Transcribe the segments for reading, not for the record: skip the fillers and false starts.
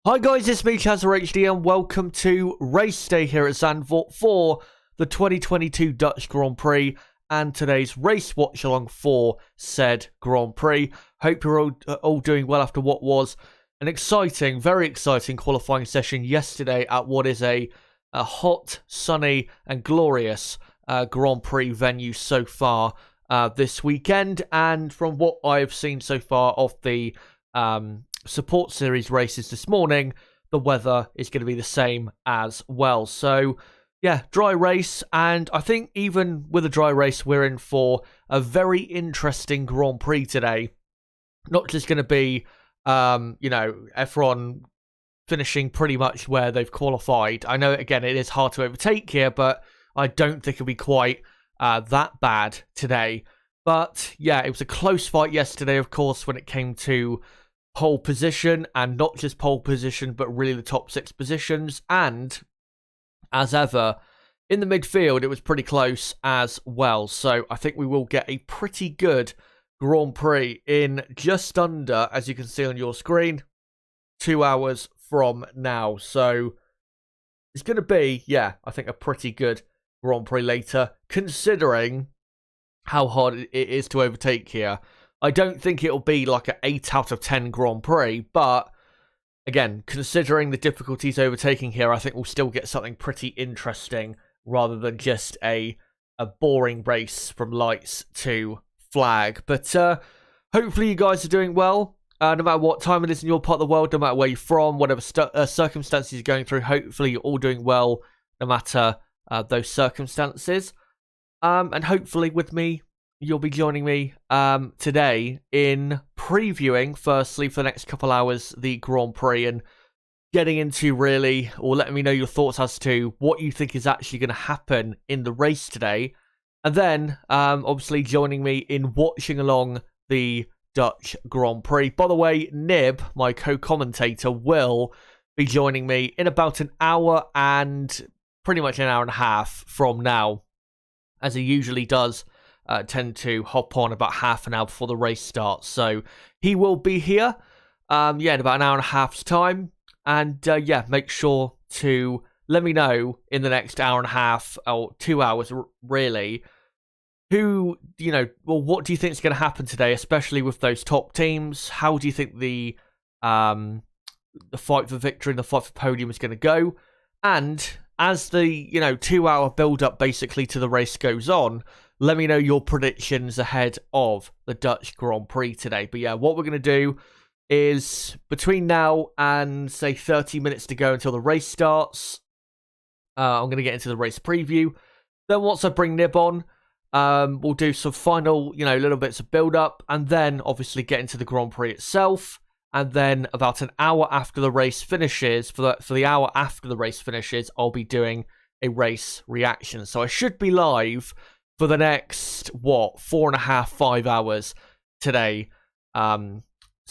Hi guys, it's me ChazzaHD and welcome to race day here at Zandvoort for the 2022 Dutch Grand Prix and today's race watch along for said Grand Prix. Hope you're all doing well after what was an exciting, very exciting qualifying session yesterday at what is a hot, sunny and glorious Grand Prix venue so far this weekend. And from what I've seen so far of the support series races this morning, the weather is going to be the same as well. So yeah, dry race, and I think even with a dry race we're in for a very interesting Grand Prix today. Not just going to be F1 finishing pretty much where they've qualified. I know again it is hard to overtake here, but I don't think it'll be quite that bad today. But yeah, it was a close fight yesterday, of course, when it came to pole position, and not just pole position but really the top 6 positions. And as ever in the midfield it was pretty close as well, so I think we will get a pretty good Grand Prix in just under, as you can see on your screen, 2 hours from now. So it's going to be, yeah, I think a pretty good Grand Prix later, considering how hard it is to overtake here. I don't think it'll be like an 8 out of 10 Grand Prix, but again, considering the difficulties overtaking here, I think we'll still get something pretty interesting rather than just a boring race from lights to flag. But hopefully you guys are doing well, no matter what time it is in your part of the world, no matter where you're from, whatever circumstances you're going through. Hopefully you're all doing well, no matter those circumstances. And hopefully with me, you'll be joining me today in previewing, firstly, for the next couple hours, the Grand Prix, and getting into really, or letting me know your thoughts as to what you think is actually going to happen in the race today. And then, obviously, joining me in watching along the Dutch Grand Prix. By the way, Nib, my co-commentator, will be joining me in about an hour and pretty much an hour and a half from now, as he usually does. Tend to hop on about half an hour before the race starts. So he will be here, in about an hour and a half's time. And yeah, make sure to let me know in the next hour and a half, or 2 hours really, who, what do you think is going to happen today, especially with those top teams? How do you think the fight for victory and the fight for podium is going to go? And as the, 2 hour build up basically to the race goes on, let me know your predictions ahead of the Dutch Grand Prix today. But yeah, what we're going to do is between now and, say, 30 minutes to go until the race starts, I'm going to get into the race preview. Then once I bring Nib on, we'll do some final, little bits of build-up, and then obviously get into the Grand Prix itself. And then about an hour after the race finishes, for the hour after the race finishes, I'll be doing a race reaction. So I should be live for the next, 4.5, 5 hours today. So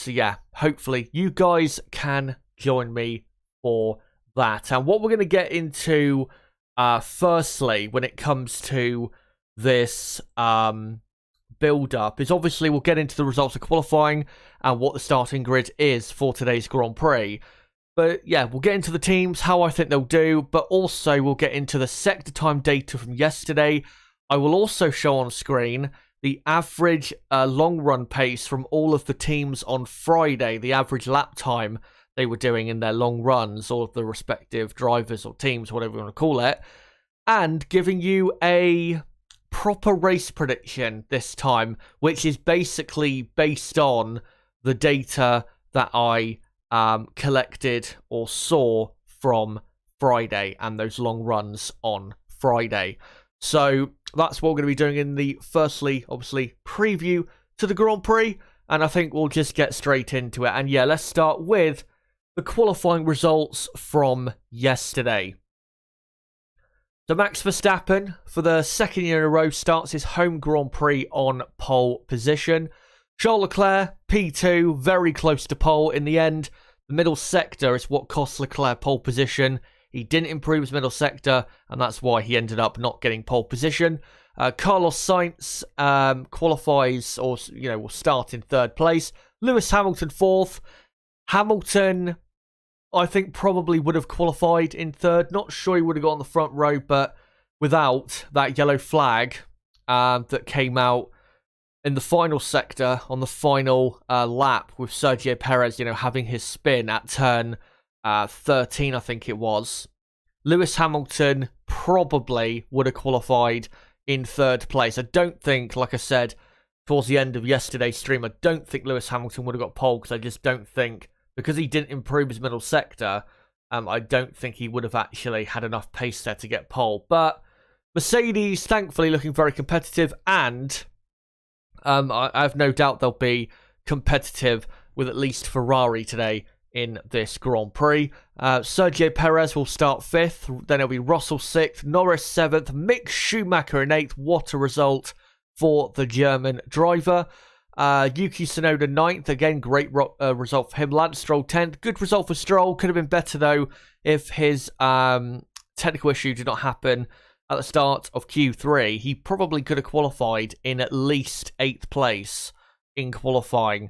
yeah, hopefully you guys can join me for that. And what we're going to get into, firstly, when it comes to this build-up, is obviously we'll get into the results of qualifying and what the starting grid is for today's Grand Prix. But yeah, we'll get into the teams, how I think they'll do, but also we'll get into the sector time data from yesterday. I will also show on screen the average long run pace from all of the teams on Friday, the average lap time they were doing in their long runs, all of the respective drivers or teams, whatever you want to call it, and giving you a proper race prediction this time, which is basically based on the data that I collected or saw from Friday and those long runs on Friday. So that's what we're going to be doing in the, firstly, obviously, preview to the Grand Prix. And I think we'll just get straight into it. And yeah, let's start with the qualifying results from yesterday. So Max Verstappen, for the second year in a row, starts his home Grand Prix on pole position. Charles Leclerc, P2, very close to pole in the end. The middle sector is what cost Leclerc pole position. He didn't improve his middle sector, and that's why he ended up not getting pole position. Carlos Sainz qualifies, or will start in third place. Lewis Hamilton fourth. Hamilton I think probably would have qualified in third. Not sure he would have got on the front row, but without that yellow flag that came out in the final sector on the final lap with Sergio Perez, having his spin at turn 13, I think it was. Lewis Hamilton probably would have qualified in third place. I don't think, like I said, towards the end of yesterday's stream, I don't think Lewis Hamilton would have got pole because I just don't think, because he didn't improve his middle sector, I don't think he would have actually had enough pace there to get pole. But Mercedes, thankfully, looking very competitive, and I have no doubt they'll be competitive with at least Ferrari today in this Grand Prix. Sergio Perez will start 5th, then it'll be Russell 6th, Norris 7th, Mick Schumacher in 8th. What a result for the German driver. Yuki Tsunoda 9th, again, great result for him. Lance Stroll 10th, good result for Stroll. Could have been better though if his technical issue did not happen at the start of Q3. He probably could have qualified in at least 8th place in qualifying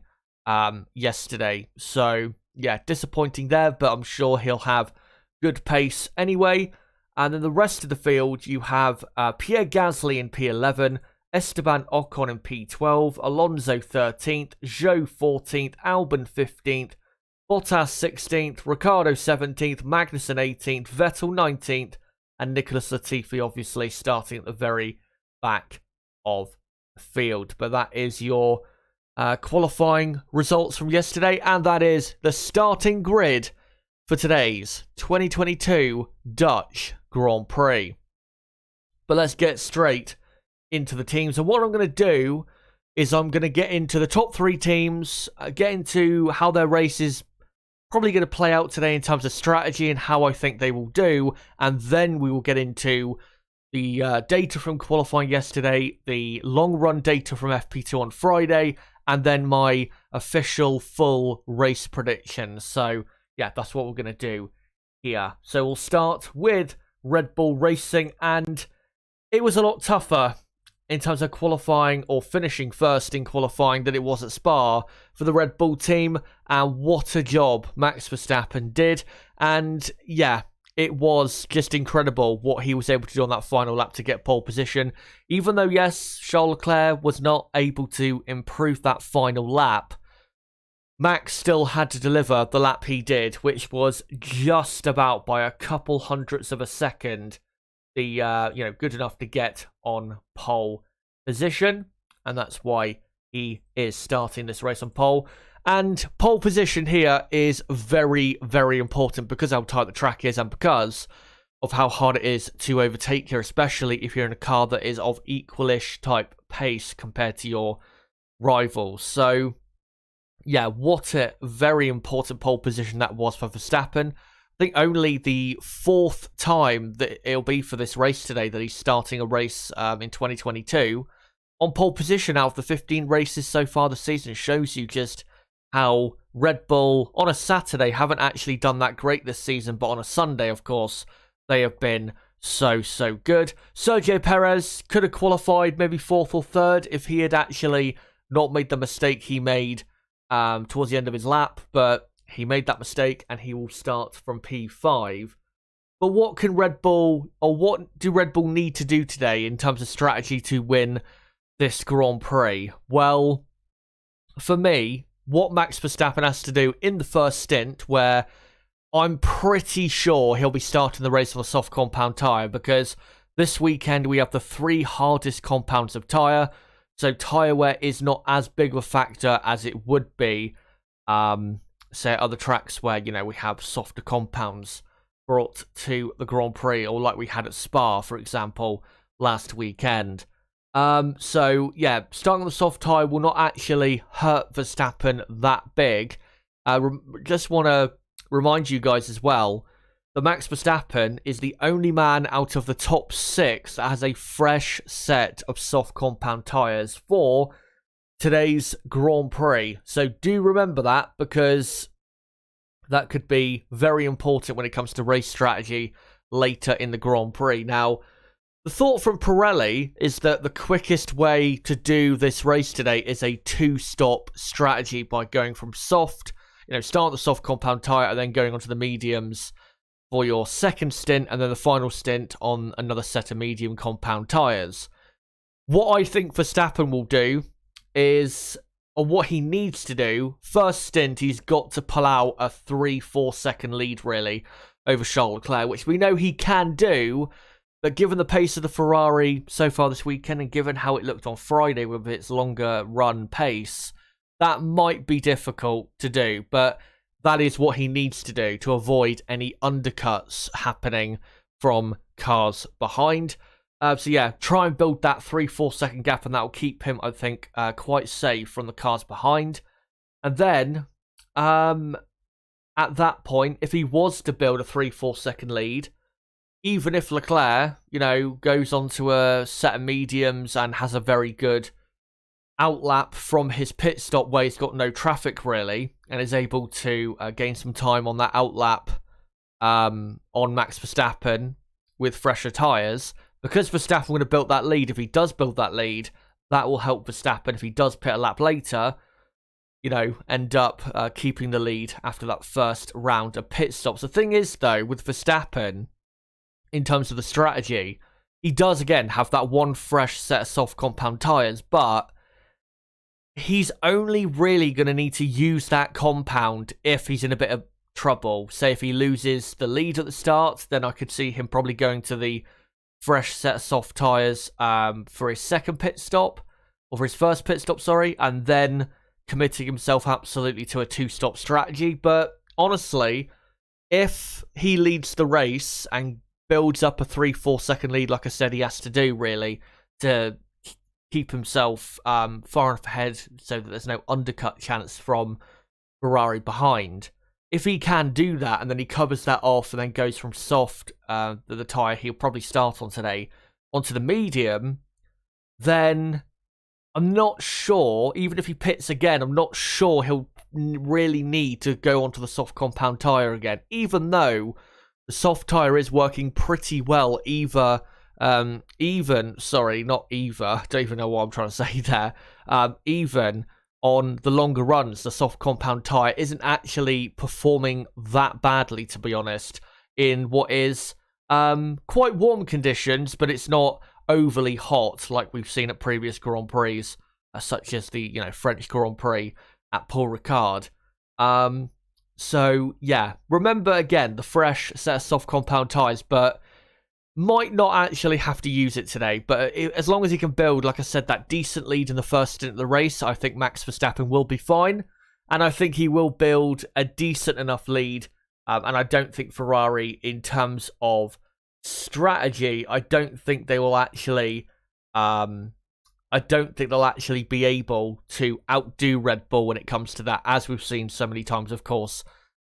yesterday. So yeah, disappointing there, but I'm sure he'll have good pace anyway. And then the rest of the field, you have Pierre Gasly in P11, Esteban Ocon in P12, Alonso 13th, Zhou 14th, Albon 15th, Bottas 16th, Ricciardo 17th, Magnussen 18th, Vettel 19th, and Nicholas Latifi obviously starting at the very back of the field. But that is your qualifying results from yesterday, and that is the starting grid for today's 2022 Dutch Grand Prix. But let's get straight into the teams, and what I'm going to do is I'm going to get into the top 3 teams, get into how their race is probably going to play out today in terms of strategy and how I think they will do, and then we will get into the data from qualifying yesterday, the long run data from FP2 on Friday, and then my official full race predictions. So yeah, that's what we're going to do here. So we'll start with Red Bull Racing, and it was a lot tougher in terms of qualifying or finishing first in qualifying than it was at Spa for the Red Bull team, and what a job Max Verstappen did. And yeah, it was just incredible what he was able to do on that final lap to get pole position. Even though, yes, Charles Leclerc was not able to improve that final lap, Max still had to deliver the lap he did, which was just about by a couple hundredths of a second, the good enough to get on pole position, and that's why he is starting this race on pole. And pole position here is very, very important because of how tight the track is and because of how hard it is to overtake here, especially if you're in a car that is of equalish type pace compared to your rivals. So yeah, what a very important pole position that was for Verstappen. I think only the 4th time that it'll be for this race today that he's starting a race in 2022 on pole position out of the 15 races so far this season. Shows you just how Red Bull on a Saturday haven't actually done that great this season, but on a Sunday, of course, they have been so good. Sergio Perez could have qualified maybe 4th or 3rd if he had actually not made the mistake he made towards the end of his lap, but he made that mistake and he will start from P5. But what can Red Bull, or what do Red Bull need to do today in terms of strategy to win this Grand Prix? Well, for me, what Max Verstappen has to do in the first stint, where I'm pretty sure he'll be starting the race on a soft compound tyre, because this weekend we have the 3 hardest compounds of tyre, so tyre wear is not as big of a factor as it would be, say, at other tracks where, we have softer compounds brought to the Grand Prix, or like we had at Spa, for example, last weekend. So yeah, starting on the soft tyre will not actually hurt Verstappen that big. Just want to remind you guys as well that Max Verstappen is the only man out of the top 6 that has a fresh set of soft compound tyres for today's Grand Prix. So do remember that, because that could be very important when it comes to race strategy later in the Grand Prix. Now, the thought from Pirelli is that the quickest way to do this race today is a 2-stop strategy by going from soft start the soft compound tyre and then going onto the mediums for your second stint, and then the final stint on another set of medium compound tyres. What I think Verstappen will do is, or what he needs to do, first stint, he's got to pull out a 3-4 second lead, really, over Charles Leclerc, which we know he can do, but given the pace of the Ferrari so far this weekend, and given how it looked on Friday with its longer run pace, that might be difficult to do, but that is what he needs to do to avoid any undercuts happening from cars behind. So yeah, try and build that 3-4 second gap, and that will keep him, I think, quite safe from the cars behind. And then, at that point, if he was to build a 3-4 second lead, even if Leclerc, goes onto a set of mediums and has a very good outlap from his pit stop where he's got no traffic really, and is able to gain some time on that outlap on Max Verstappen with fresher tyres, because Verstappen would have built that lead. If he does build that lead, that will help Verstappen if he does pit a lap later, end up keeping the lead after that first round of pit stops. The thing is, though, with Verstappen, in terms of the strategy, he does, again, have that one fresh set of soft compound tyres, but he's only really going to need to use that compound if he's in a bit of trouble. Say if he loses the lead at the start, then I could see him probably going to the fresh set of soft tyres for his second pit stop, or for his first pit stop, sorry, and then committing himself absolutely to a 2-stop strategy. But honestly, if he leads the race and builds up a 3-4 second lead, like I said, he has to do really to keep himself far enough ahead so that there's no undercut chance from Ferrari behind. If he can do that, and then he covers that off and then goes from soft, the tyre he'll probably start on today, onto the medium, then I'm not sure, even if he pits again, I'm not sure he'll really need to go onto the soft compound tyre again, even though the soft tyre is working pretty well, I don't even know what I'm trying to say there, even on the longer runs, the soft compound tyre isn't actually performing that badly, to be honest, in what is quite warm conditions, but it's not overly hot like we've seen at previous Grand Prix, such as the French Grand Prix at Paul Ricard. So yeah, remember again the fresh set of soft compound tyres, but might not actually have to use it today, but as long as he can build, like I said, that decent lead in the first stint of the race, I think Max Verstappen will be fine, and I think he will build a decent enough lead, and I don't think Ferrari, in terms of strategy, I don't think they'll actually be able to outdo Red Bull when it comes to that, as we've seen so many times, of course,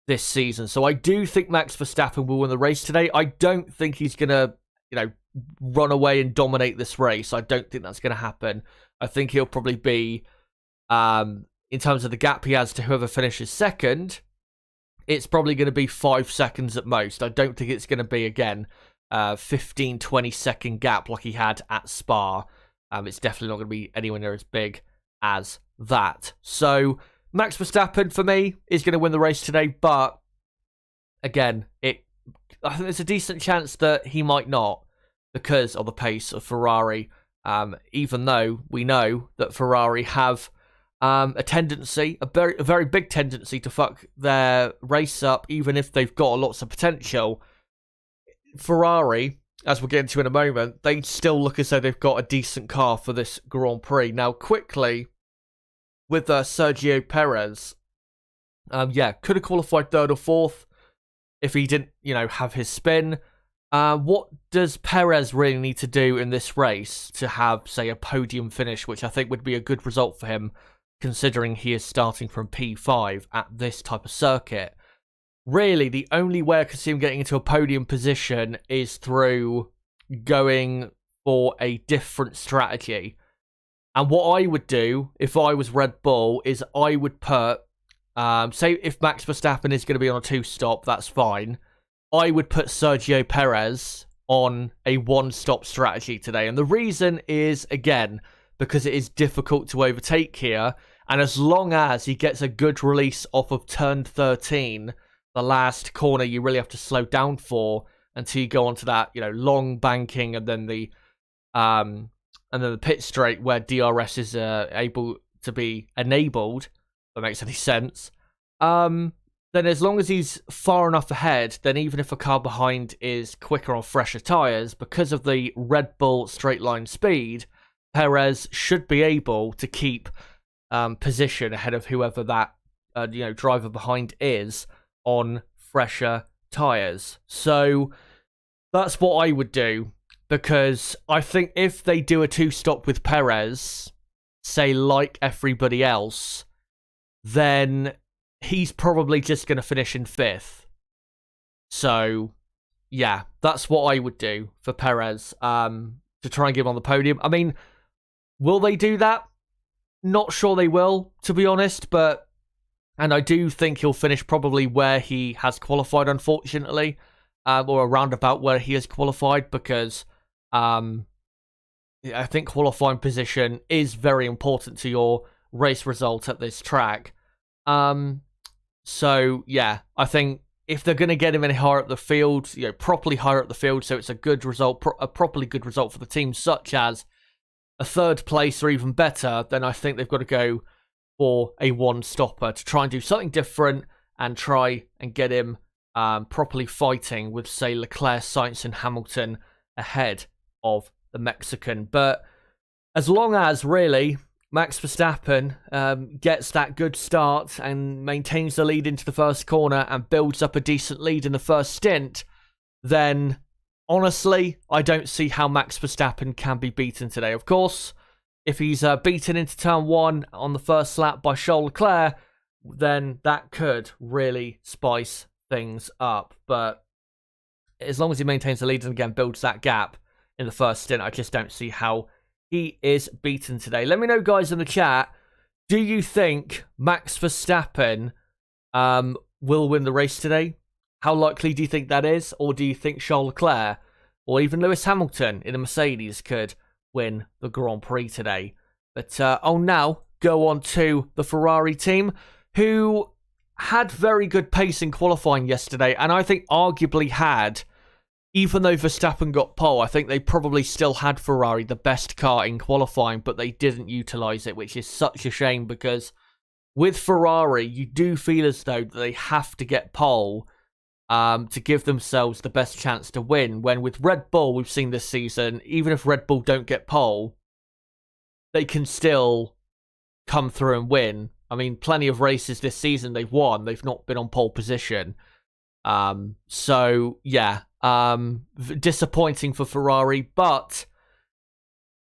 this season. So I do think Max Verstappen will win the race today. I don't think he's going to, run away and dominate this race. I don't think that's going to happen. I think he'll probably be, in terms of the gap he has to whoever finishes second, it's probably going to be 5 seconds at most. I don't think it's going to be, again, 15, 20 second gap like he had at Spa. It's definitely not going to be anywhere near as big as that. So Max Verstappen, for me, is going to win the race today, but again, I think there's a decent chance that he might not because of the pace of Ferrari, even though we know that Ferrari have a tendency, a very big tendency to fuck their race up, even if they've got lots of potential. Ferrari, as we'll get into in a moment, they still look as though they've got a decent car for this Grand Prix. Now, quickly, with Sergio Perez, could have qualified third or fourth if he didn't, have his spin. What does Perez really need to do in this race to have, say, a podium finish, which I think would be a good result for him, considering he is starting from P5 at this type of circuit? Really, the only way I could see him getting into a podium position is through going for a different strategy. And what I would do, if I was Red Bull, is I would put, say if Max Verstappen is going to be on a 2-stop, that's fine. I would put Sergio Perez on a 1-stop strategy today. And the reason is, again, because it is difficult to overtake here. And as long as he gets a good release off of turn 13, the last corner you really have to slow down for until you go onto that, long banking and then the pit straight where DRS is able to be enabled. If that makes any sense. Then as long as he's far enough ahead, then even if a car behind is quicker on fresher tyres, because of the Red Bull straight line speed, Perez should be able to keep position ahead of whoever that driver behind is on fresher tyres. So that's what I would do, because I think if they do a 2-stop with Perez, say like everybody else, then he's probably just going to finish in 5th. So yeah, that's what I would do for Perez to try and get him on the podium. I mean, will they do that? Not sure they will, to be honest, and I do think he'll finish probably where he has qualified, unfortunately, or around about where he has qualified, because I think qualifying position is very important to your race result at this track. So yeah, I think if they're going to get him any higher up the field, properly higher up the field, so it's a good result, a properly good result for the team, such as a 3rd place or even better, then I think they've got to go for a 1-stopper to try and do something different and try and get him properly fighting with, say, Leclerc, Sainz and Hamilton ahead of the Mexican. But as long as, really, Max Verstappen gets that good start and maintains the lead into the first corner and builds up a decent lead in the first stint, then honestly, I don't see how Max Verstappen can be beaten today. Of course, if he's beaten into turn 1 on the first lap by Charles Leclerc, then that could really spice things up. But as long as he maintains the lead and again builds that gap in the first stint, I just don't see how he is beaten today. Let me know, guys, in the chat, do you think Max Verstappen will win the race today? How likely do you think that is? Or do you think Charles Leclerc or even Lewis Hamilton in a Mercedes could win the Grand Prix today? But I'll now go on to the Ferrari team, who had very good pace in qualifying yesterday, and I think arguably had, even though Verstappen got pole, I think they probably still had Ferrari the best car in qualifying, but they didn't utilise it, which is such a shame, because with Ferrari, you do feel as though they have to get pole to give themselves the best chance to win. When with Red Bull, we've seen this season, even if Red Bull don't get pole, they can still come through and win. I mean, plenty of races this season they've won. They've not been on pole position. So, yeah, disappointing for Ferrari. But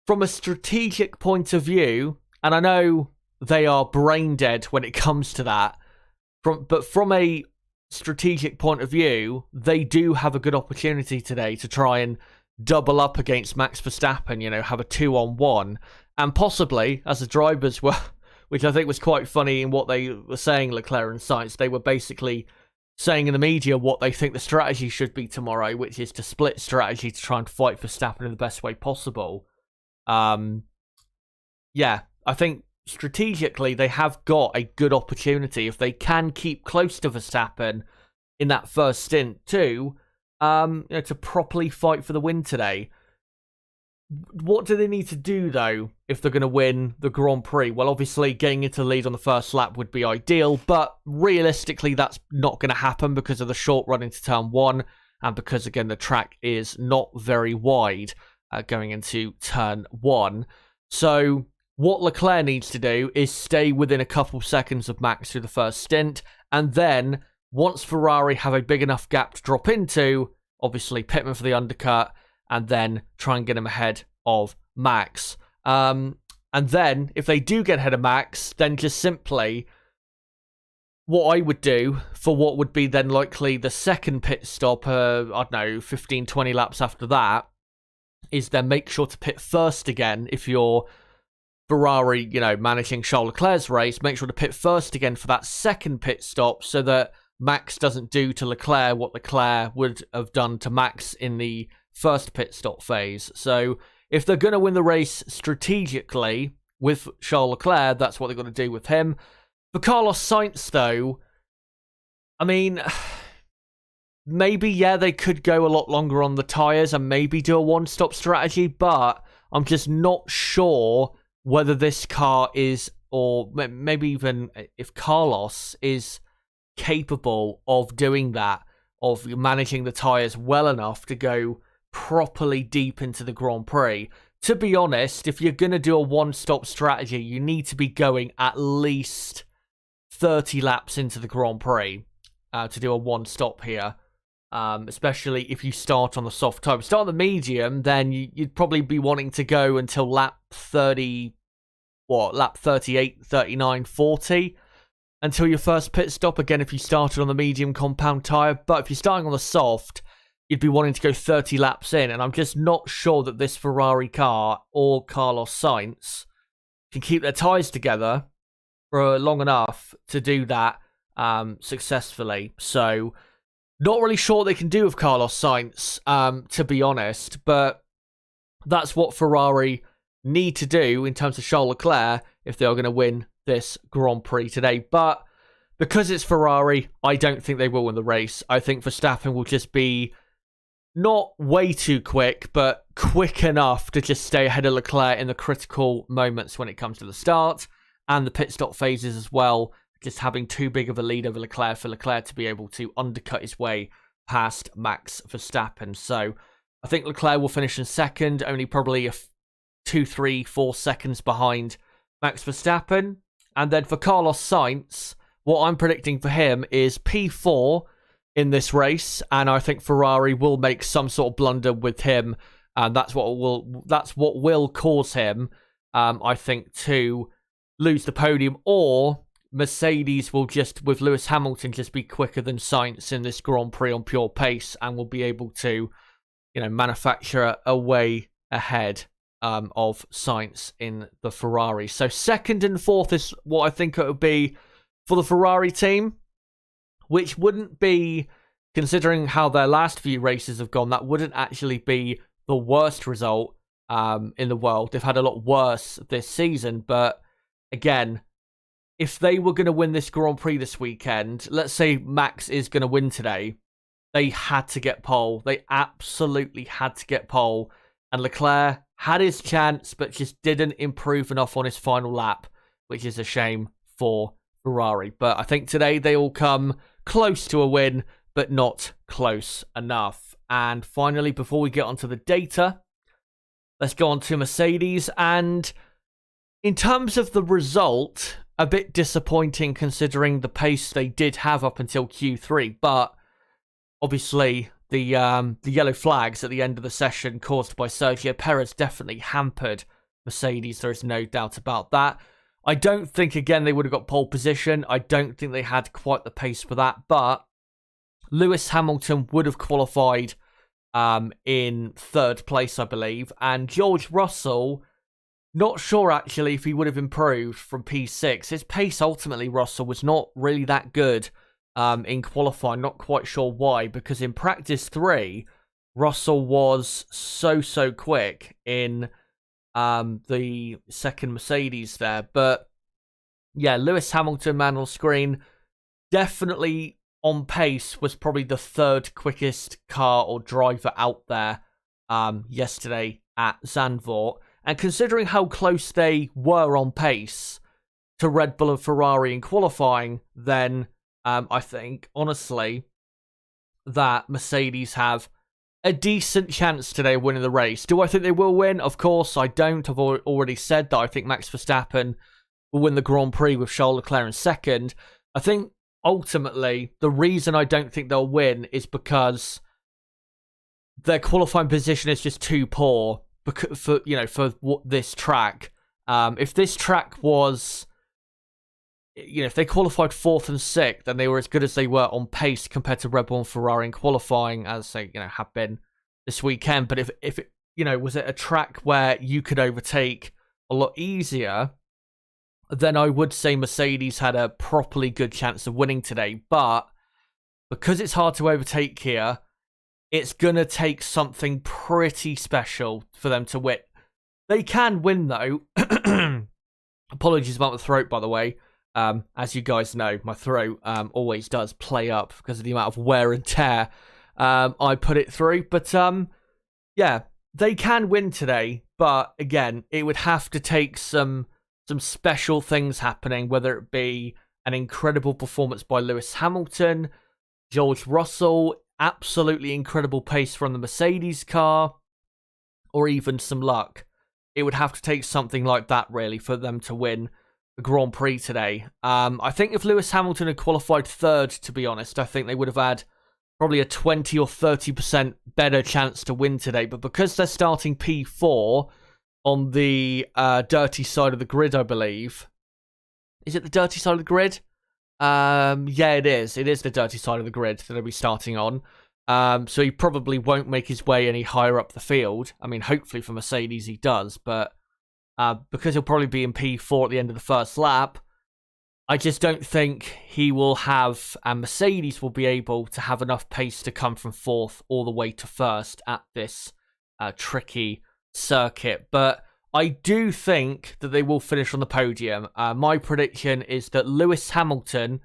from a strategic point of view, and I know they are brain dead when it comes to that, but from a strategic point of view, they do have a good opportunity today to try and double up against Max Verstappen, have a 2-on-1, and possibly, as the drivers were, which I think was quite funny in what they were saying, Leclerc and Sainz, they were basically saying in the media what they think the strategy should be tomorrow, which is to split strategy to try and fight Verstappen in the best way possible. Yeah, I think strategically they have got a good opportunity if they can keep close to Verstappen in that first stint too, to properly fight for the win today. What do they need to do, though, if they're going to win the Grand Prix? Well, obviously, getting into the lead on the first lap would be ideal, but realistically, that's not going to happen because of the short run into turn 1, and because, again, the track is not very wide going into turn 1. So what Leclerc needs to do is stay within a couple seconds of Max through the first stint, and then, once Ferrari have a big enough gap to drop into, obviously Pitman for the undercut, and then try and get him ahead of Max. And then, if they do get ahead of Max, then just simply, what I would do for what would be then likely the second pit stop, I don't know, 15, 20 laps after that, is then make sure to pit first again. If you're Ferrari, managing Charles Leclerc's race, make sure to pit first again for that second pit stop so that Max doesn't do to Leclerc what Leclerc would have done to Max in the first pit stop phase. So if they're going to win the race strategically, with Charles Leclerc, that's what they're going to do with him. For Carlos Sainz, though, I mean, maybe, yeah, they could go a lot longer on the tyres and maybe do a one-stop strategy, but I'm just not sure whether this car is, or maybe even if Carlos is capable of doing that, of managing the tyres well enough to go properly deep into the Grand Prix. To be honest, if you're going to do a one-stop strategy, you need to be going at least 30 laps into the Grand Prix to do a one-stop here. Especially if you start on the soft type. Start on the medium, then you'd probably be wanting to go until lap 30, lap 38, 39, 40, until your first pit stop. Again, if you started on the medium compound tyre. But if you're starting on the soft, you'd be wanting to go 30 laps in. And I'm just not sure that this Ferrari car or Carlos Sainz can keep their tyres together for long enough to do that successfully. So, not really sure what they can do with Carlos Sainz, to be honest, but that's what Ferrari need to do in terms of Charles Leclerc if they are going to win this Grand Prix today. But because it's Ferrari, I don't think they will win the race. I think Verstappen will just be not way too quick, but quick enough to just stay ahead of Leclerc in the critical moments when it comes to the start and the pit stop phases as well. Just having too big of a lead over Leclerc for Leclerc to be able to undercut his way past Max Verstappen. So I think Leclerc will finish in second, only probably 2, 3, 4 seconds behind Max Verstappen. And then for Carlos Sainz, what I'm predicting for him is P4 in this race, and I think Ferrari will make some sort of blunder with him, and that's what will cause him, I think, to lose the podium, or Mercedes will just, with Lewis Hamilton, just be quicker than Sainz in this Grand Prix on pure pace and will be able to, manufacture a way ahead of Sainz in the Ferrari. So second and fourth is what I think it would be for the Ferrari team, which wouldn't be, considering how their last few races have gone, that wouldn't actually be the worst result in the world. They've had a lot worse this season, but again, if they were going to win this Grand Prix this weekend, let's say Max is going to win today, they had to get pole. They absolutely had to get pole. And Leclerc had his chance, but just didn't improve enough on his final lap, which is a shame for Ferrari. But I think today they will come close to a win, but not close enough. And finally, before we get onto the data, let's go on to Mercedes. And in terms of the result, a bit disappointing considering the pace they did have up until Q3, but obviously the yellow flags at the end of the session caused by Sergio Perez definitely hampered Mercedes. There is no doubt about that. I don't think, again, they would have got pole position. I don't think they had quite the pace for that, but Lewis Hamilton would have qualified in third place, I believe, and George Russell, not sure, actually, if he would have improved from P6. His pace, ultimately, Russell, was not really that good in qualifying. Not quite sure why, because in practice 3, Russell was so quick in the second Mercedes there. But, yeah, Lewis Hamilton, man on screen, definitely on pace, was probably the third quickest car or driver out there yesterday at Zandvoort. And considering how close they were on pace to Red Bull and Ferrari in qualifying, then I think, honestly, that Mercedes have a decent chance today of winning the race. Do I think they will win? Of course, I don't. I've already said that I think Max Verstappen will win the Grand Prix with Charles Leclerc in second. I think, ultimately, the reason I don't think they'll win is because their qualifying position is just too poor. For this track, if this track was, if they qualified 4th and 6th, then they were as good as they were on pace compared to Red Bull and Ferrari in qualifying, as they have been this weekend. But if it, was it a track where you could overtake a lot easier, then I would say Mercedes had a properly good chance of winning today. But because it's hard to overtake here, it's going to take something pretty special for them to win. They can win, though. Apologies about the throat, by the way. As you guys know, my throat always does play up because of the amount of wear and tear I put it through. But yeah, they can win today. But again, it would have to take some special things happening, whether it be an incredible performance by Lewis Hamilton, George Russell, absolutely incredible pace from the Mercedes car, or even some luck. It would have to take something like that, really, for them to win the Grand Prix today. I think if Lewis Hamilton had qualified third, to be honest, I think they would have had probably a 20 or 30% better chance to win today. But because they're starting P4 on the dirty side of the grid, I believe. Is it the dirty side of the grid? Yeah, it is. It is the dirty side of the grid that they'll be starting on. So he probably won't make his way any higher up the field. I mean, hopefully for Mercedes he does, but because he'll probably be in P4 at the end of the first lap, I just don't think he will have, and Mercedes will be able to have enough pace to come from fourth all the way to first at this tricky circuit. But I do think that they will finish on the podium. My prediction is that Lewis Hamilton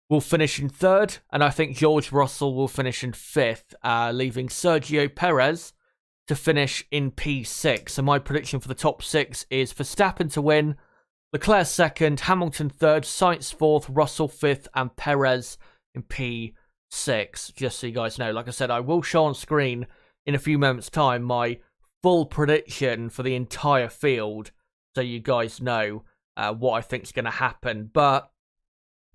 will finish in third, and I think George Russell will finish in fifth, leaving Sergio Perez to finish in P6. So my prediction for the top six is Verstappen to win, Leclerc second, Hamilton third, Sainz fourth, Russell fifth, and Perez in P6. Just so you guys know, like I said, I will show on screen in a few moments' time my full prediction for the entire field, so you guys know what I think is going to happen. But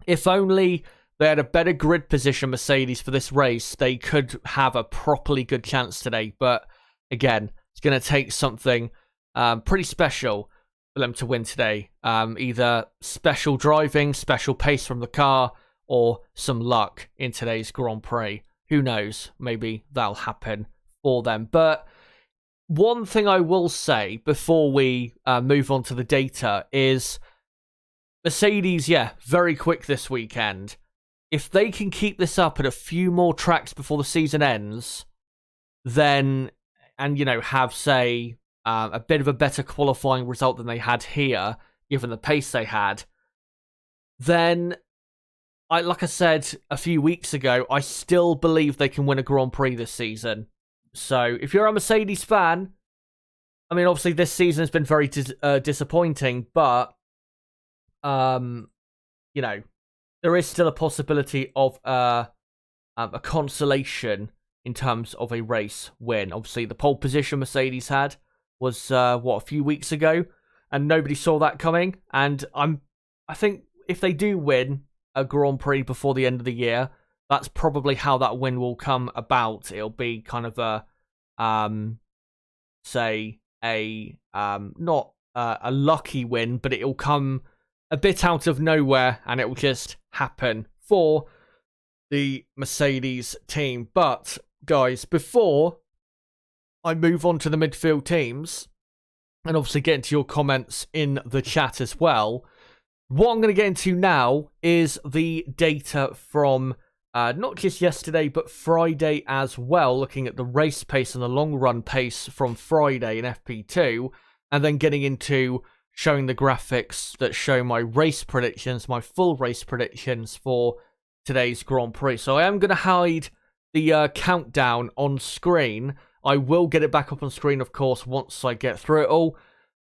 if only they had a better grid position, Mercedes, for this race, they could have a properly good chance today. But again, it's going to take something pretty special for them to win today. Either special driving, special pace from the car, or some luck in today's Grand Prix. Who knows? Maybe that'll happen for them. But one thing I will say before we move on to the data is Mercedes, very quick this weekend. If they can keep this up at a few more tracks before the season ends, then, and, have, say, a bit of a better qualifying result than they had here, given the pace they had, then, like I said a few weeks ago, I still believe they can win a Grand Prix this season. So, if you're a Mercedes fan, I mean, obviously this season has been very disappointing, but, there is still a possibility of a consolation in terms of a race win. Obviously, the pole position Mercedes had was, a few weeks ago, and nobody saw that coming. And I think if they do win a Grand Prix before the end of the year, that's probably how that win will come about. It'll be kind of a, not a lucky win, but it'll come a bit out of nowhere, and it will just happen for the Mercedes team. But, guys, before I move on to the midfield teams, and obviously get into your comments in the chat as well, what I'm going to get into now is the data from not just yesterday, but Friday as well, looking at the race pace and the long run pace from Friday in FP2, and then getting into showing the graphics that show my race predictions, my full race predictions for today's Grand Prix. So I am going to hide the countdown on screen. I will get it back up on screen, of course, once I get through it all.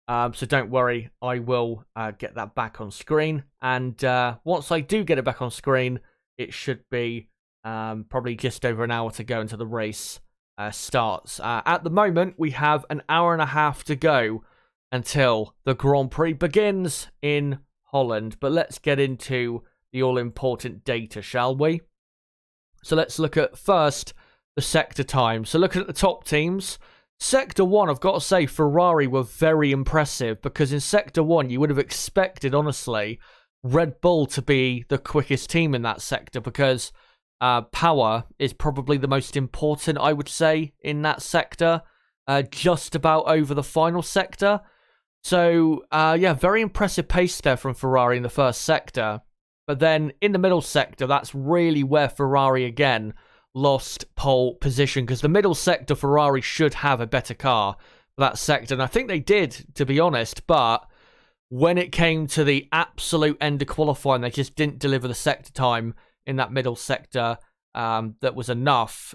So don't worry, I will get that back on screen. And once I do get it back on screen, it should be probably just over an hour to go until the race starts. At the moment, we have an hour and a half to go until the Grand Prix begins in Holland. But let's get into the all-important data, shall we? So let's look at first the sector time. So looking at the top teams, Sector 1, I've got to say, Ferrari were very impressive, because in Sector 1, you would have expected, honestly, Red Bull to be the quickest team in that sector, because power is probably the most important, I would say, in that sector, just about over the final sector. So, very impressive pace there from Ferrari in the first sector. But then in the middle sector, that's really where Ferrari again lost pole position, because the middle sector, Ferrari should have a better car for that sector. And I think they did, to be honest, but when it came to the absolute end of qualifying, they just didn't deliver the sector time in that middle sector that was enough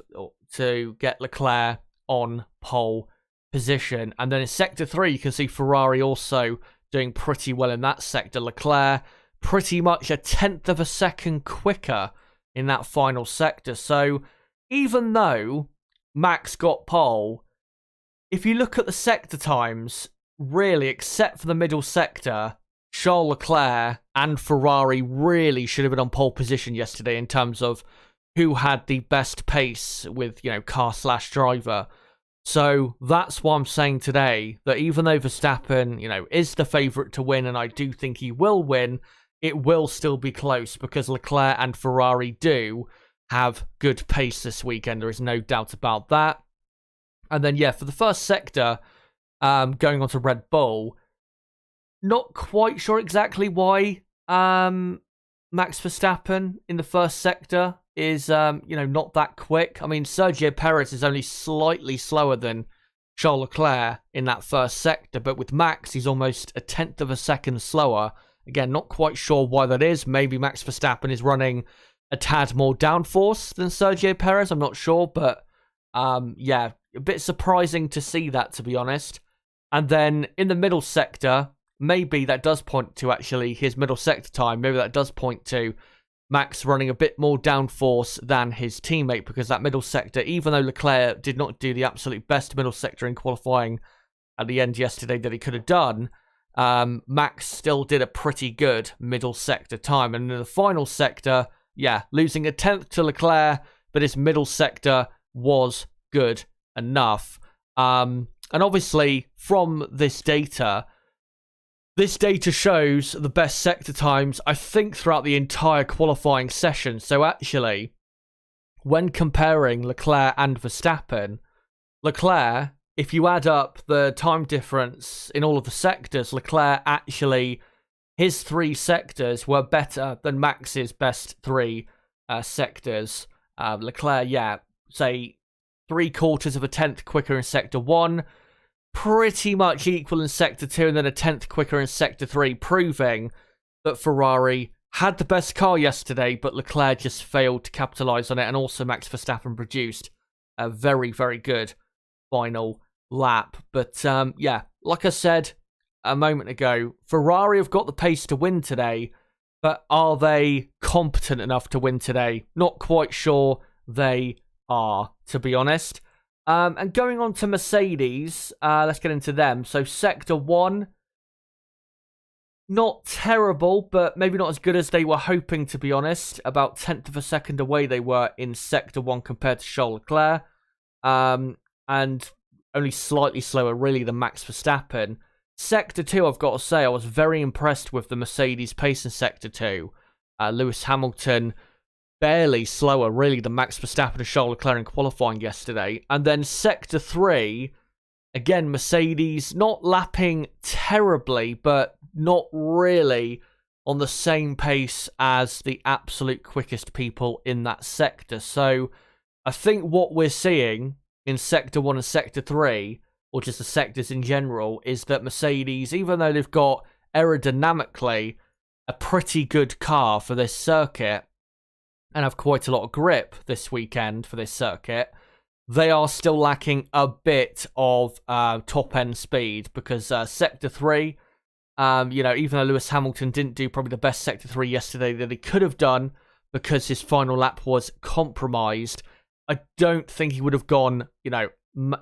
to get Leclerc on pole position. And then in sector 3, you can see Ferrari also doing pretty well in that sector. Leclerc pretty much a tenth of a second quicker in that final sector. So even though Max got pole, if you look at the sector times, really, except for the middle sector, Charles Leclerc and Ferrari really should have been on pole position yesterday in terms of who had the best pace with, car/driver. So that's why I'm saying today that even though Verstappen, is the favourite to win, and I do think he will win, it will still be close because Leclerc and Ferrari do have good pace this weekend. There is no doubt about that. And then, for the first sector, going on to Red Bull, not quite sure exactly why Max Verstappen in the first sector is, not that quick. I mean, Sergio Perez is only slightly slower than Charles Leclerc in that first sector, but with Max, he's almost a tenth of a second slower. Again, not quite sure why that is. Maybe Max Verstappen is running a tad more downforce than Sergio Perez. I'm not sure, but a bit surprising to see that, to be honest. And then in the middle sector, maybe that does point to actually his middle sector time. Maybe that does point to Max running a bit more downforce than his teammate, because that middle sector, even though Leclerc did not do the absolute best middle sector in qualifying at the end yesterday that he could have done, Max still did a pretty good middle sector time. And in the final sector, losing a tenth to Leclerc, but his middle sector was good enough. And obviously, from this data shows the best sector times, I think, throughout the entire qualifying session. So actually, when comparing Leclerc and Verstappen, Leclerc, if you add up the time difference in all of the sectors, Leclerc actually, his 3 sectors were better than Max's best 3 sectors. Leclerc, say 3/4 of a tenth quicker in sector 1, pretty much equal in sector 2, and then a tenth quicker in sector 3, proving that Ferrari had the best car yesterday, but Leclerc just failed to capitalise on it, and also Max Verstappen produced a very, very good final lap. But like I said a moment ago, Ferrari have got the pace to win today, but are they competent enough to win today? Not quite sure they are, to be honest. And going on to Mercedes, let's get into them. So sector 1, not terrible, but maybe not as good as they were hoping, to be honest. About tenth of a second away they were in sector 1 compared to Charles Leclerc. And only slightly slower, really, than Max Verstappen. Sector 2, I've got to say, I was very impressed with the Mercedes pace in sector 2. Lewis Hamilton, barely slower, really, than Max Verstappen and Charles Leclerc in qualifying yesterday. And then sector 3, again, Mercedes not lapping terribly, but not really on the same pace as the absolute quickest people in that sector. So I think what we're seeing in sector 1 and sector 3, or just the sectors in general, is that Mercedes, even though they've got aerodynamically a pretty good car for this circuit and have quite a lot of grip this weekend for this circuit, they are still lacking a bit of top-end speed, because sector 3, even though Lewis Hamilton didn't do probably the best sector 3 yesterday that he could have done because his final lap was compromised, I don't think he would have gone,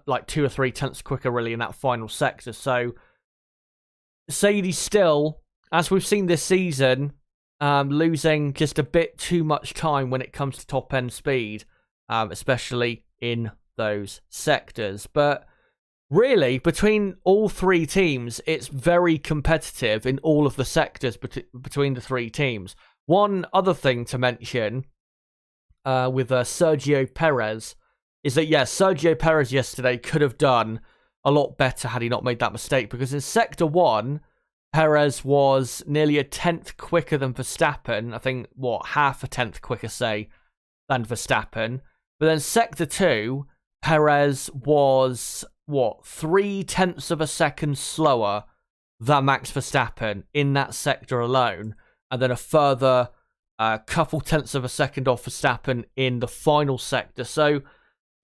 like 2 or 3 tenths quicker, really, in that final sector. So Mercedes still, as we've seen this season, losing just a bit too much time when it comes to top-end speed, especially in those sectors. But really, between all 3 teams, it's very competitive in all of the sectors between the 3 teams. One other thing to mention with Sergio Perez is that, Sergio Perez yesterday could have done a lot better had he not made that mistake, because in sector 1, Perez was nearly a tenth quicker than Verstappen. I think, half a tenth quicker, say, than Verstappen. But then sector 2, Perez was, 3 tenths of a second slower than Max Verstappen in that sector alone, and then a further couple tenths of a second off Verstappen in the final sector. So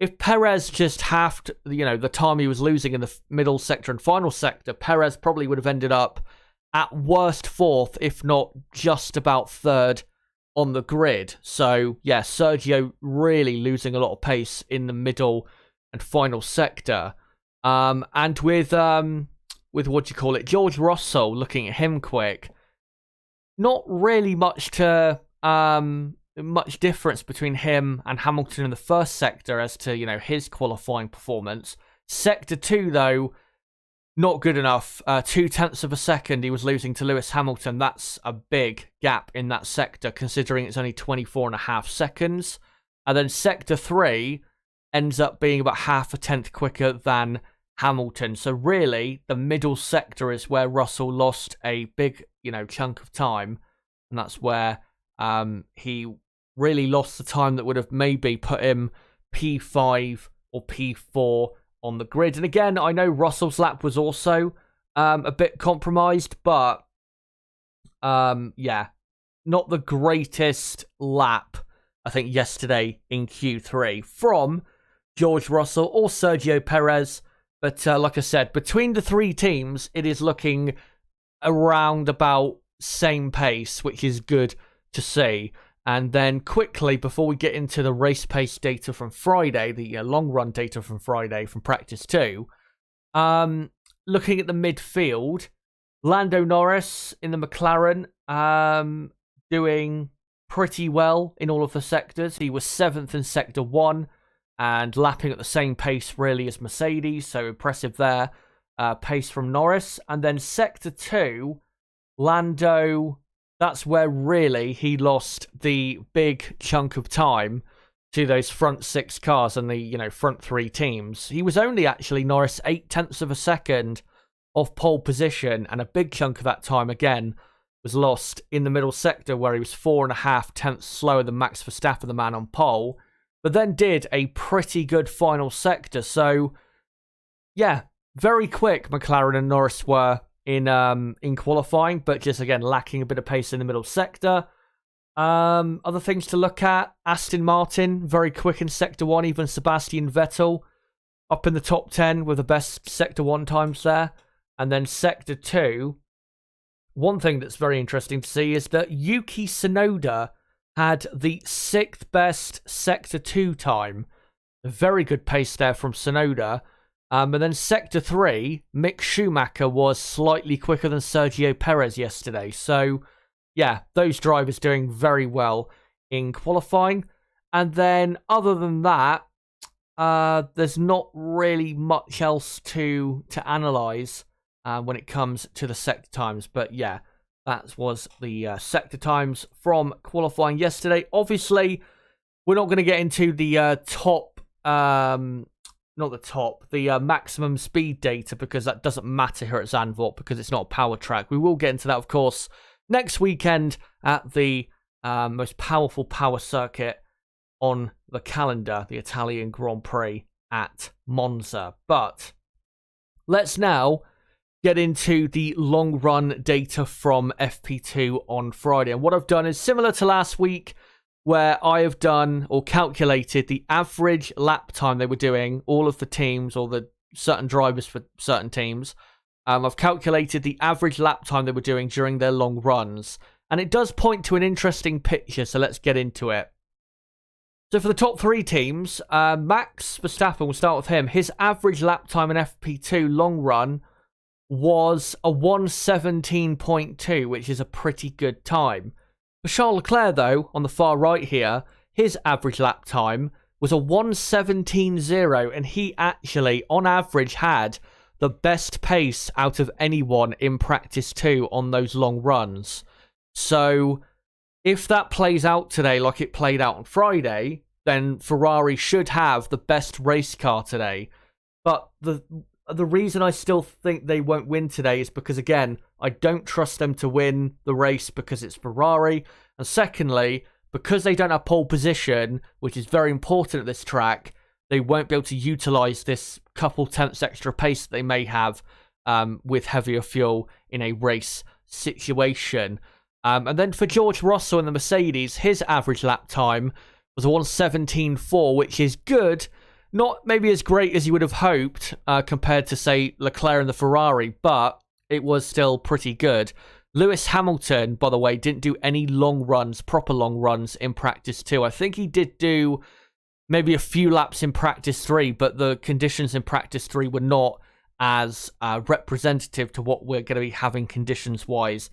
if Perez just halved, the time he was losing in the middle sector and final sector, Perez probably would have ended up at worst fourth, if not just about third on the grid. So yeah, Sergio really losing a lot of pace in the middle and final sector. And with George Russell, looking at him quick, not really much difference between him and Hamilton in the first sector as to, his qualifying performance. Sector 2, though, not good enough. 0.2 of a second he was losing to Lewis Hamilton. That's a big gap in that sector, considering it's only 24.5 seconds. And then sector 3 ends up being about half a tenth quicker than Hamilton. So really, the middle sector is where Russell lost a big, chunk of time. And that's where he really lost the time that would have maybe put him P5 or P4 on the grid. And again, I know Russell's lap was also a bit compromised, but yeah, not the greatest lap, I think, yesterday in Q3 from George Russell or Sergio Perez. But like I said, between the three teams, it is looking around about same pace, which is good to see. And then quickly, before we get into the race pace data from Friday, the long run data from Friday from practice 2, looking at the midfield, Lando Norris in the McLaren, doing pretty well in all of the sectors. He was 7th in sector 1 and lapping at the same pace really as Mercedes, so impressive there. Pace from Norris. And then sector 2, Lando, that's where really he lost the big chunk of time to those front 6 cars and the, front 3 teams. He was only actually, Norris, 0.8 of a second off pole position, and a big chunk of that time, again, was lost in the middle sector where he was 4.5 tenths slower than Max Verstappen, the man on pole, but then did a pretty good final sector. So, yeah, very quick McLaren and Norris were in qualifying, but just, again, lacking a bit of pace in the middle sector. Other things to look at, Aston Martin, very quick in sector 1, even Sebastian Vettel up in the top 10 with the best sector 1 times there. And then sector 2, one thing that's very interesting to see is that Yuki Tsunoda had the 6th best sector 2 time. A very good pace there from Tsunoda. And then sector 3, Mick Schumacher was slightly quicker than Sergio Perez yesterday. So, yeah, those drivers doing very well in qualifying. And then, other than that, there's not really much else to analyse when it comes to the sector times. But, yeah, that was the sector times from qualifying yesterday. Obviously, we're not going to get into the the maximum speed data, because that doesn't matter here at Zandvoort because it's not a power track. We will get into that, of course, next weekend at the most powerful power circuit on the calendar, the Italian Grand Prix at Monza. But let's now get into the long run data from FP2 on Friday. And what I've done is similar to last week, where I have done or calculated the average lap time they were doing, all of the teams or the certain drivers for certain teams. I've calculated the average lap time they were doing during their long runs. And it does point to an interesting picture, so let's get into it. So for the top 3 teams, Max Verstappen, we'll start with him. His average lap time in FP2 long run was a 1:17.2, which is a pretty good time. For Charles Leclerc, though, on the far right here, his average lap time was a 1:17.0, and he actually, on average, had the best pace out of anyone in practice 2 on those long runs. So, if that plays out today like it played out on Friday, then Ferrari should have the best race car today. But the reason I still think they won't win today is because, again, I don't trust them to win the race because it's Ferrari. And secondly, because they don't have pole position, which is very important at this track, they won't be able to utilise this couple tenths extra pace that they may have with heavier fuel in a race situation. And then for George Russell in the Mercedes, his average lap time was a 1:17.4, which is good. Not maybe as great as you would have hoped compared to, say, Leclerc and the Ferrari, but it was still pretty good. Lewis Hamilton, by the way, didn't do any long runs, proper long runs in practice 2. I think he did do maybe a few laps in practice 3, but the conditions in practice 3 were not as representative to what we're going to be having conditions-wise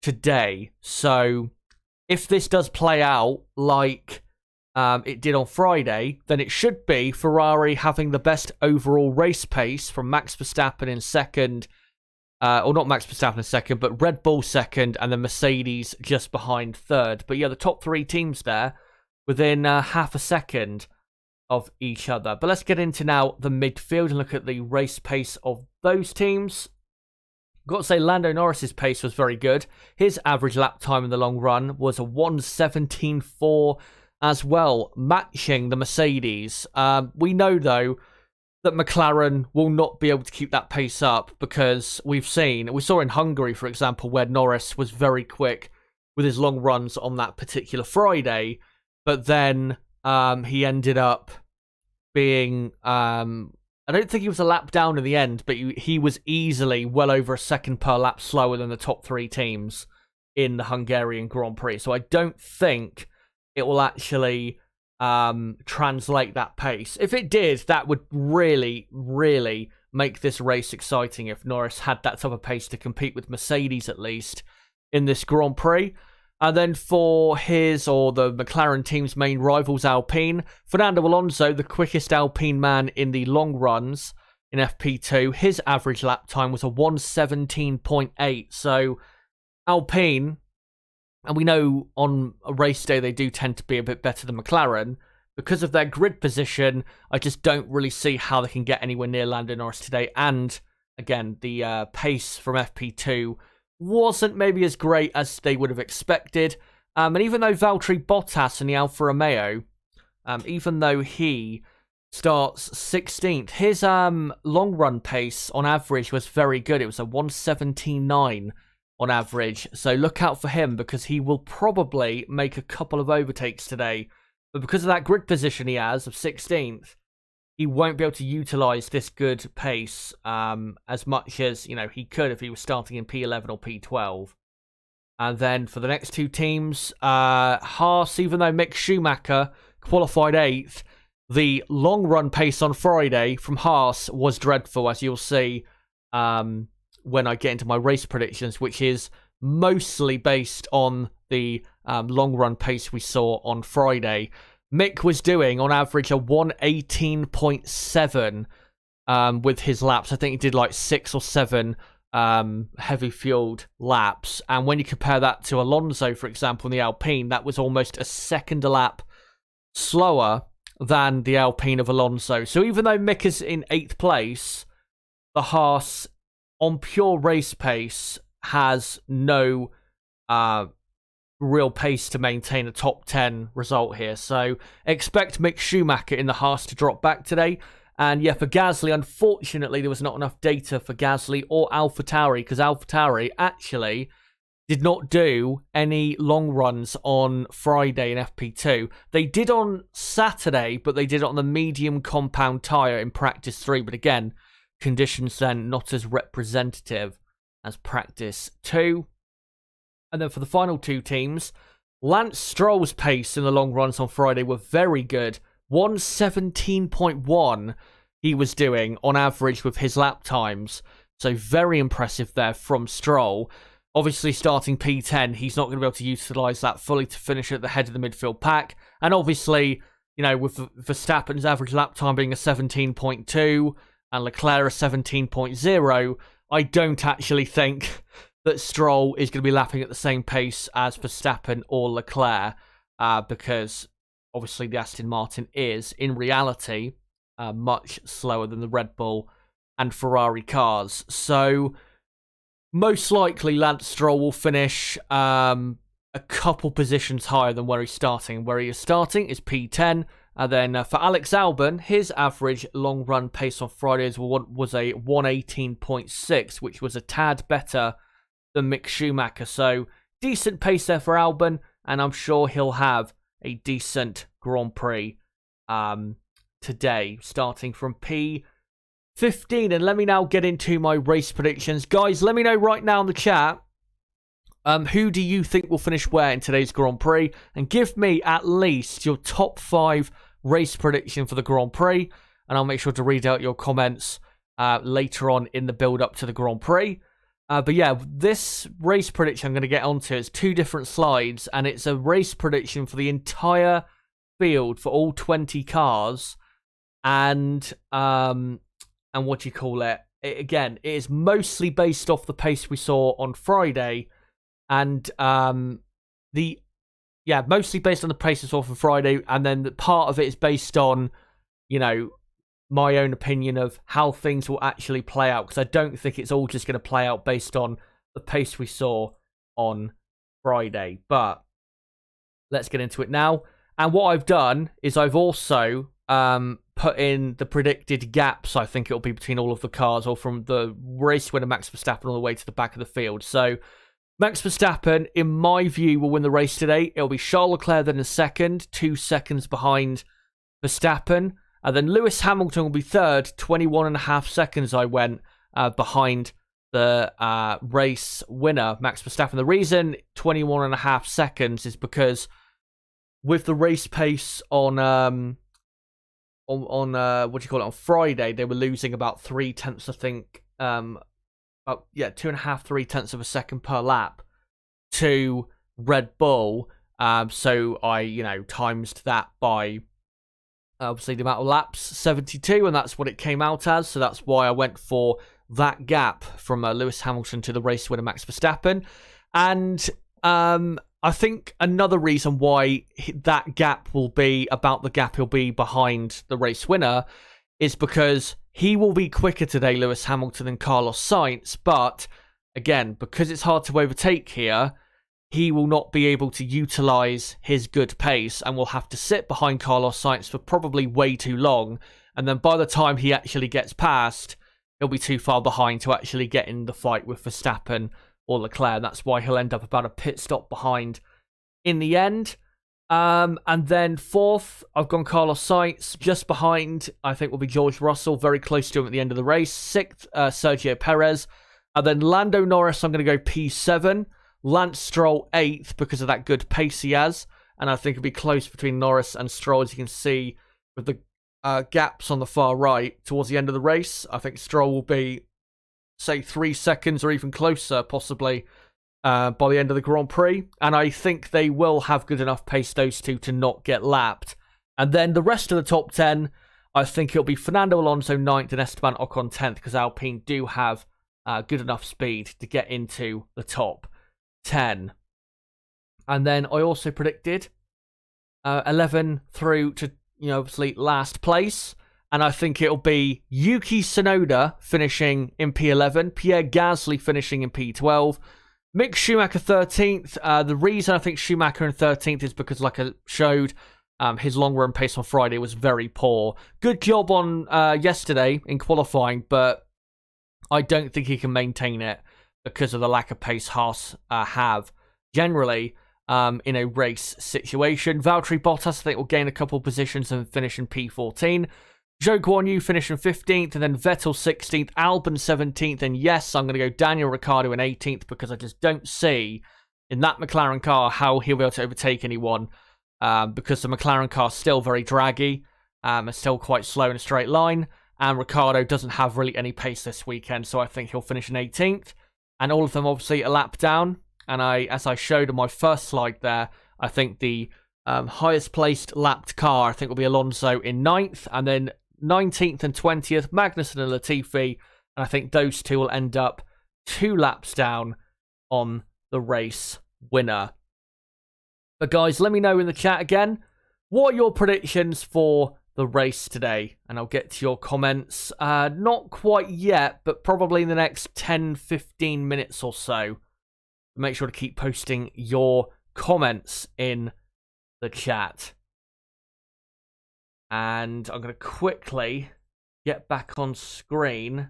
today. So if this does play out like it did on Friday, then it should be Ferrari having the best overall race pace from Max Verstappen in second, or not Max Verstappen in second, but Red Bull second, and then Mercedes just behind third. But yeah, the top 3 teams there within half a second of each other. But let's get into now the midfield and look at the race pace of those teams. Got to say, Lando Norris's pace was very good. His average lap time in the long run was a 1:17.4 as well, matching the Mercedes. We know, though, that McLaren will not be able to keep that pace up because we saw in Hungary, for example, where Norris was very quick with his long runs on that particular Friday, but then he ended up being... I don't think he was a lap down in the end, but he was easily well over a second per lap slower than the top 3 teams in the Hungarian Grand Prix. So I don't think it will actually translate that pace. If it did, that would really, really make this race exciting if Norris had that type of pace to compete with Mercedes, at least, in this Grand Prix. And then for the McLaren team's main rivals, Alpine, Fernando Alonso, the quickest Alpine man in the long runs in FP2, his average lap time was a 1:17.8. So Alpine, and we know on a race day they do tend to be a bit better than McLaren, because of their grid position, I just don't really see how they can get anywhere near Lando Norris today. And again, the pace from FP2 wasn't maybe as great as they would have expected. And even though Valtteri Bottas in the Alfa Romeo, even though he starts 16th, his long run pace on average was very good. It was a 1:17.9 on average. So look out for him because he will probably make a couple of overtakes today. But because of that grid position he has of 16th, he won't be able to utilise this good pace as much as he could if he was starting in P11 or P12. And then for the next 2 teams, Haas, even though Mick Schumacher qualified 8th, the long run pace on Friday from Haas was dreadful, as you'll see when I get into my race predictions, which is mostly based on the long run pace we saw on Friday. Mick was doing, on average, a 1:18.7 with his laps. I think he did like 6 or 7 heavy-fueled laps. And when you compare that to Alonso, for example, in the Alpine, that was almost a second a lap slower than the Alpine of Alonso. So even though Mick is in 8th place, the Haas, on pure race pace, has no... real pace to maintain a top 10 result here. So expect Mick Schumacher in the Haas to drop back today. And yeah, for Gasly, unfortunately, there was not enough data for Gasly or AlphaTauri, because AlphaTauri actually did not do any long runs on Friday in FP2. They did on Saturday, but they did it on the medium compound tyre in practice 3. But again, conditions then not as representative as practice 2. And then for the final 2 teams, Lance Stroll's pace in the long runs on Friday were very good. 1:17.1 he was doing on average with his lap times. So very impressive there from Stroll. Obviously starting P10, he's not going to be able to utilise that fully to finish at the head of the midfield pack. And obviously, with Verstappen's average lap time being a 17.2 and Leclerc a 17.0, I don't actually think that Stroll is going to be lapping at the same pace as Verstappen or Leclerc, because obviously the Aston Martin is, in reality, much slower than the Red Bull and Ferrari cars. So most likely Lance Stroll will finish a couple positions higher than where he's starting. Where he is starting is P10, And then for Alex Albon, his average long run pace on Fridays was a 118.6, which was a tad better than Mick Schumacher. So decent pace there for Albon, and I'm sure he'll have a decent Grand Prix today, starting from P15. And let me now get into my race predictions. Guys, let me know right now in the chat, who do you think will finish where in today's Grand Prix? And give me at least your top 5 race prediction for the Grand Prix. And I'll make sure to read out your comments later on in the build-up to the Grand Prix. But yeah, this race prediction I'm going to get onto is 2 different slides. And it's a race prediction for the entire field for all 20 cars. And what do you call it? Again, it is mostly based off the pace we saw on Friday. And mostly based on the pace we saw for Friday, and then the part of it is based on, my own opinion of how things will actually play out, because I don't think it's all just going to play out based on the pace we saw on Friday. But let's get into it now. And what I've done is I've also put in the predicted gaps I think it'll be between all of the cars, or from the race winner Max Verstappen all the way to the back of the field. So Max Verstappen, in my view, will win the race today. It'll be Charles Leclerc then in second, 2 seconds behind Verstappen. And then Lewis Hamilton will be third, 21.5 seconds I went behind the race winner, Max Verstappen. The reason 21.5 seconds is because with the race pace on Friday, they were losing about 3 tenths, I think, 2.5, 3 tenths of a second per lap to Red Bull. So I, times that by obviously the amount of laps, 72, and that's what it came out as. So that's why I went for that gap from Lewis Hamilton to the race winner Max Verstappen. And I think another reason why that gap will be about the gap he'll be behind the race winner is because he will be quicker today, Lewis Hamilton, than Carlos Sainz. But again, because it's hard to overtake here, he will not be able to utilize his good pace and will have to sit behind Carlos Sainz for probably way too long. And then by the time he actually gets past, he'll be too far behind to actually get in the fight with Verstappen or Leclerc. That's why he'll end up about a pit stop behind in the end. And then fourth, I've gone Carlos Sainz. Just behind, I think, will be George Russell, very close to him at the end of the race. Sixth, Sergio Perez. And then Lando Norris, I'm going to go P7. Lance Stroll 8th because of that good pace he has. And I think it'll be close between Norris and Stroll, as you can see with the gaps on the far right towards the end of the race. I think Stroll will be, say, 3 seconds or even closer, possibly, by the end of the Grand Prix. And I think they will have good enough pace, those two, to not get lapped. And then the rest of the top 10, I think it'll be Fernando Alonso 9th and Esteban Ocon 10th, because Alpine do have good enough speed to get into the top 10. And then I also predicted 11 through to, obviously last place. And I think it'll be Yuki Tsunoda finishing in P11, Pierre Gasly finishing in P12, Mick Schumacher 13th. The reason I think Schumacher in 13th is because, like I showed, his long run pace on Friday was very poor. Good job on yesterday in qualifying, but I don't think he can maintain it because of the lack of pace Haas have generally in a race situation. Valtteri Bottas, I think, will gain a couple positions and finish in P14. Zhou Guanyu finishing 15th, and then Vettel 16th, Albon 17th, and yes, I'm going to go Daniel Ricciardo in 18th because I just don't see in that McLaren car how he'll be able to overtake anyone because the McLaren car is still very draggy and still quite slow in a straight line, and Ricciardo doesn't have really any pace this weekend, so I think he'll finish in 18th, and all of them obviously a lap down. And as I showed on my first slide there, I think the highest placed lapped car, I think, will be Alonso in 9th, and then 19th and 20th, Magnussen and Latifi, and I think those two will end up 2 laps down on the race winner. But guys, let me know in the chat again, what are your predictions for the race today? And I'll get to your comments, not quite yet, but probably in the next 10-15 minutes or so. Make sure to keep posting your comments in the chat. And I'm going to quickly get back on screen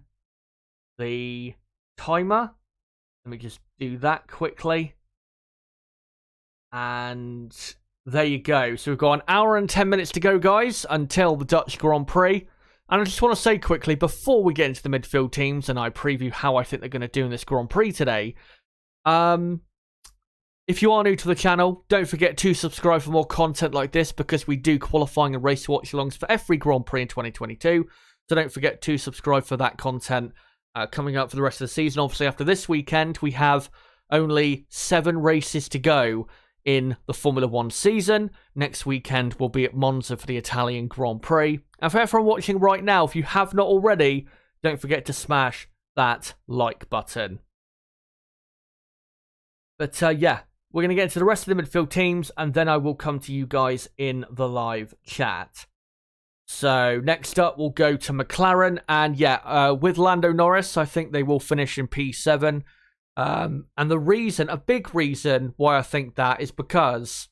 the timer. Let me just do that quickly. And there you go. So we've got an hour and 10 minutes to go, guys, until the Dutch Grand Prix. And I just want to say quickly, before we get into the midfield teams and I preview how I think they're going to do in this Grand Prix today, if you are new to the channel, don't forget to subscribe for more content like this, because we do qualifying and race watch-alongs for every Grand Prix in 2022. So don't forget to subscribe for that content coming up for the rest of the season. Obviously, after this weekend, we have only 7 races to go in the Formula 1 season. Next weekend we'll be at Monza for the Italian Grand Prix. And for everyone watching right now, if you have not already, don't forget to smash that like button. But yeah, we're going to get into the rest of the midfield teams, and then I will come to you guys in the live chat. So next up, we'll go to McLaren, and yeah, with Lando Norris, I think they will finish in P7. And the reason, a big reason why I think that is because,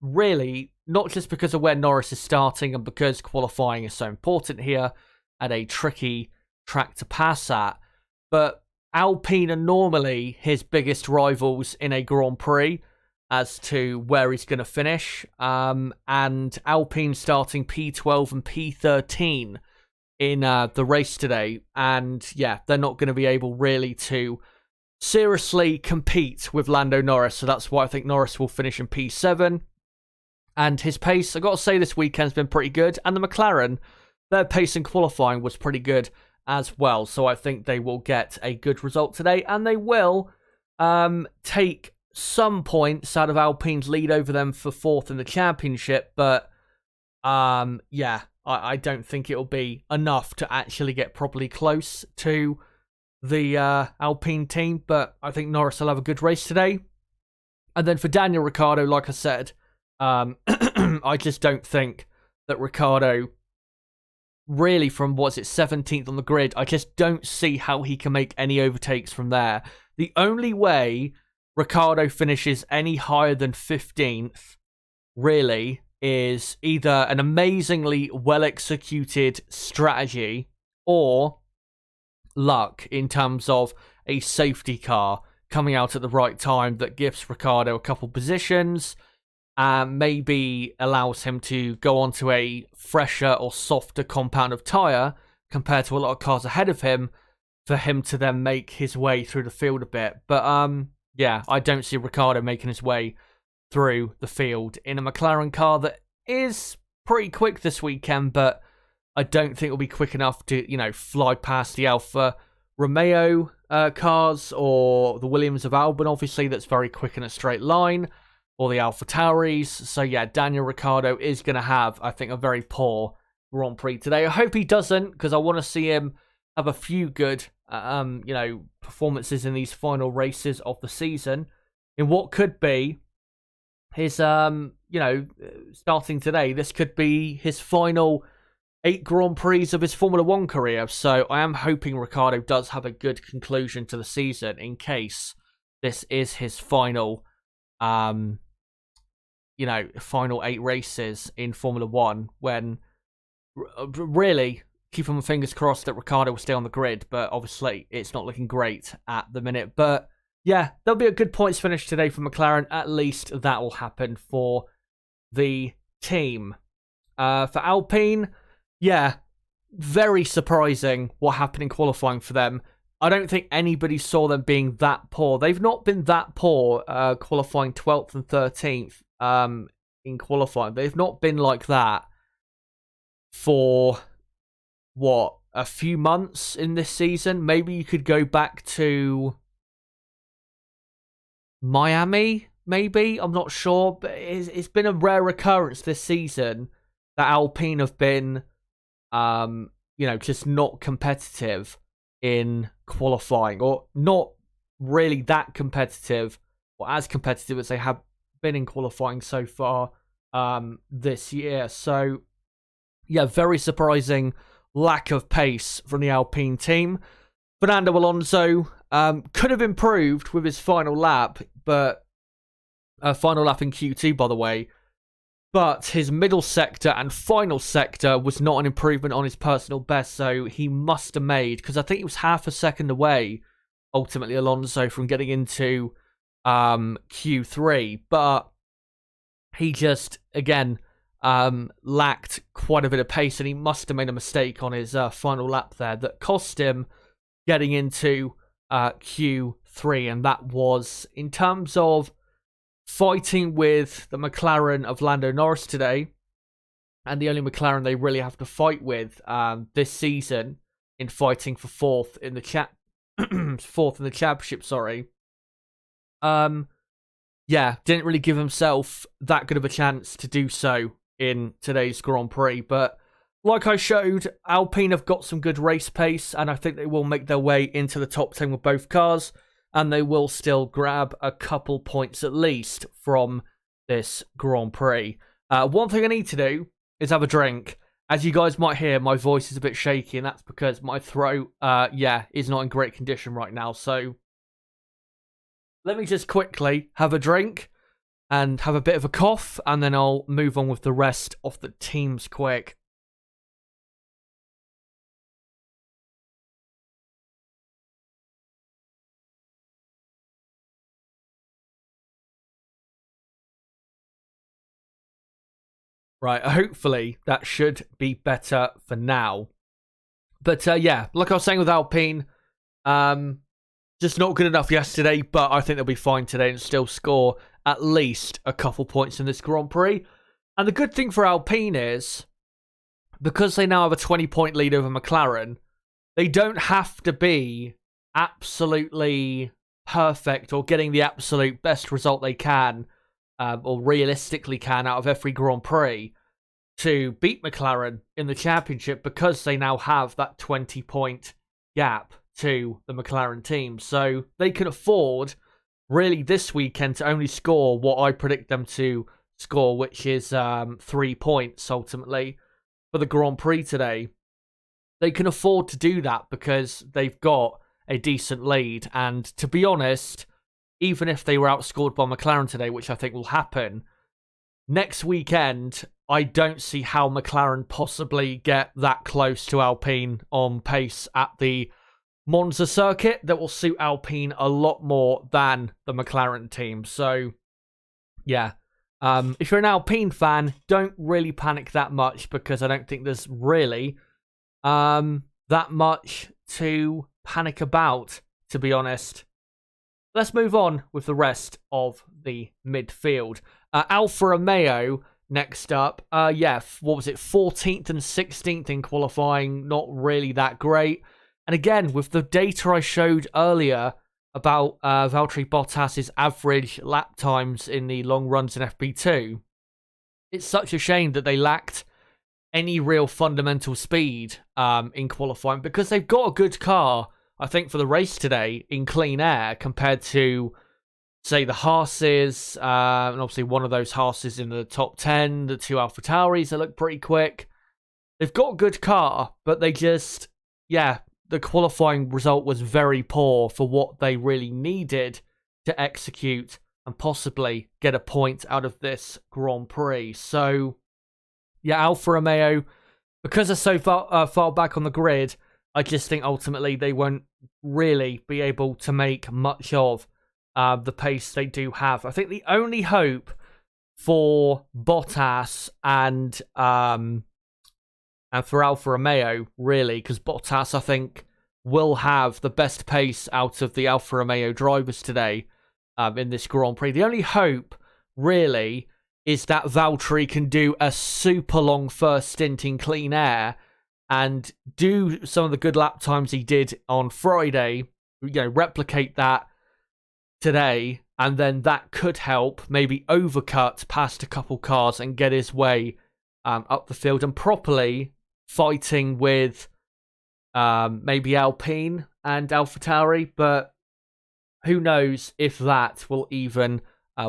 really, not just because of where Norris is starting and because qualifying is so important here at a tricky track to pass at, but Alpine are normally his biggest rivals in a Grand Prix as to where he's going to finish. And Alpine starting P12 and P13 in the race today. And yeah, they're not going to be able really to seriously compete with Lando Norris. So that's why I think Norris will finish in P7. And his pace, I got to say, this weekend's been pretty good. And the McLaren, their pace in qualifying was pretty good as well. So I think they will get a good result today. And they will take some points out of Alpine's lead over them for 4th in the championship. But yeah, I don't think it'll be enough to actually get properly close to the Alpine team. But I think Norris will have a good race today. And then for Daniel Ricciardo, like I said, I just don't think that Ricciardo, really, from what's it, 17th on the grid, I just don't see how he can make any overtakes from there. The only way Ricciardo finishes any higher than 15th, really, is either an amazingly well-executed strategy or luck in terms of a safety car coming out at the right time that gives Ricciardo a couple positions, maybe allows him to go onto a fresher or softer compound of tyre compared to a lot of cars ahead of him, for him to then make his way through the field a bit. But yeah, I don't see Ricciardo making his way through the field in a McLaren car that is pretty quick this weekend, but I don't think it'll be quick enough to, you know, fly past the Alfa Romeo cars or the Williams of Albon, obviously, that's very quick in a straight line, or the Alpha Tauris. So yeah, Daniel Ricciardo is going to have, I think, a very poor Grand Prix today. I hope he doesn't, because I want to see him have a few good, you know, performances in these final races of the season in what could be his, you know, starting today, this could be his final 8 Grand Prix of his Formula 1 career. So I am hoping Ricciardo does have a good conclusion to the season in case this is his final, you know, final 8 races in Formula 1, when really keeping my fingers crossed that Ricciardo will stay on the grid, but obviously it's not looking great at the minute. But yeah, there'll be a good points finish today for McLaren. At least that will happen for the team. For Alpine, yeah, very surprising what happened in qualifying for them. I don't think anybody saw them being that poor. They've not been that poor, qualifying 12th and 13th in qualifying. They've not been like that for, what, a few months in this season? Maybe you could go back to Miami, maybe? I'm not sure. But it's been a rare occurrence this season that Alpine have been, you know, just not competitive in qualifying, or not really that competitive, or as competitive as they have been in qualifying so far this year. So yeah, very surprising lack of pace from the Alpine team. Fernando Alonso could have improved with his final lap, but final lap in Q2, by the way. But his middle sector and final sector was not an improvement on his personal best, so he must have made, because I think he was half a second away, ultimately, Alonso, from getting into Q3. But he just, again, lacked quite a bit of pace, and he must have made a mistake on his final lap there that cost him getting into Q3. And that was, in terms of fighting with the McLaren of Lando Norris today, and the only McLaren they really have to fight with this season in fighting for fourth in the championship. Didn't really give himself that good of a chance to do so in today's Grand Prix. But like I showed, Alpine have got some good race pace, and I think they will make their way into the top 10 with both cars. And they will still grab a couple points at least from this Grand Prix. One thing I need to do is have a drink. As you guys might hear, my voice is a bit shaky, and that's because my throat, is not in great condition right now. So let me just quickly have a drink and have a bit of a cough, and then I'll move on with the rest of the teams quick. Right, hopefully that should be better for now. But like I was saying with Alpine, just not good enough yesterday, but I think they'll be fine today and still score at least a couple points in this Grand Prix. And the good thing for Alpine is, because they now have a 20-point lead over McLaren, they don't have to be absolutely perfect or getting the absolute best result they can, or realistically can, out of every Grand Prix to beat McLaren in the championship, because they now have that 20-point gap to the McLaren team. So they can afford, really, this weekend to only score what I predict them to score, which is 3 points, ultimately, for the Grand Prix today. They can afford to do that because they've got a decent lead. And to be honest, even if they were outscored by McLaren today, which I think will happen, next weekend, I don't see how McLaren possibly get that close to Alpine on pace at the Monza circuit. That will suit Alpine a lot more than the McLaren team. So, if you're an Alpine fan, don't really panic that much, because I don't think there's really that much to panic about, to be honest. Let's move on with the rest of the midfield. Alfa Romeo next up. What was it? 14th and 16th in qualifying. Not really that great. And again, with the data I showed earlier about Valtteri Bottas's average lap times in the long runs in FP2, it's such a shame that they lacked any real fundamental speed in qualifying, because they've got a good car, I think, for the race today in clean air compared to, say, the Haas's, and obviously one of those Haas's in the top 10, the two AlphaTauris that look pretty quick. They've got a good car, but they just, the qualifying result was very poor for what they really needed to execute and possibly get a point out of this Grand Prix. So, Alfa Romeo, because they're so far back on the grid, I just think ultimately they won't really be able to make much of the pace they do have. I think the only hope for Bottas and for Alfa Romeo, really, because Bottas, I think, will have the best pace out of the Alfa Romeo drivers today in this Grand Prix. The only hope, really, is that Valtteri can do a super long first stint in clean air and do some of the good lap times he did on Friday, replicate that today, and then that could help maybe overcut past a couple cars and get his way up the field and properly fighting with maybe Alpine and AlphaTauri, but who knows if that will even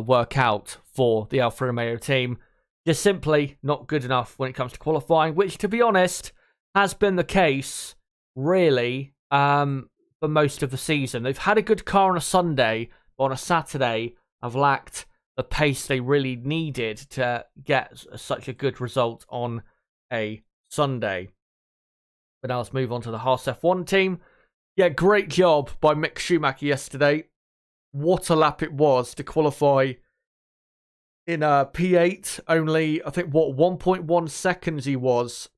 work out for the Alfa Romeo team. Just simply not good enough when it comes to qualifying, which, to be honest, has been the case, really, for most of the season. They've had a good car on a Sunday, but on a Saturday, have lacked the pace they really needed to get such a good result on a Sunday. But now let's move on to the Haas F1 team. Yeah, great job by Mick Schumacher yesterday. What a lap it was to qualify in P8. Only, I think, 1.1 seconds he was.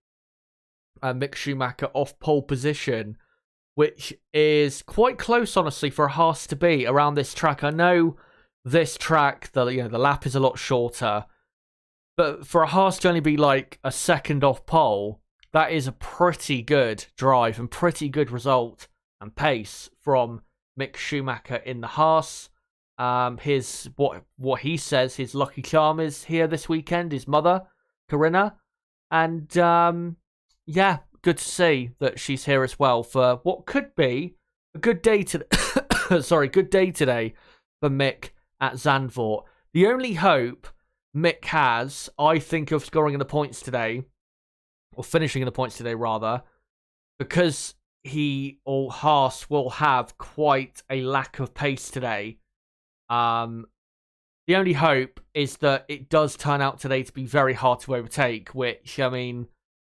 Mick Schumacher off pole position, which is quite close, honestly, for a Haas to be around this track. I know this track, the lap is a lot shorter, but for a Haas to only be like a second off pole, that is a pretty good drive and pretty good result and pace from Mick Schumacher in the Haas. His what he says his lucky charm is here this weekend, his mother, Corinna, and yeah, good to see that she's here as well for what could be a good day to good day today for Mick at Zandvoort. The only hope Mick has, I think, of scoring in the points today, or finishing in the points today rather, because he or Haas will have quite a lack of pace today. The only hope is that it does turn out today to be very hard to overtake, which, I mean,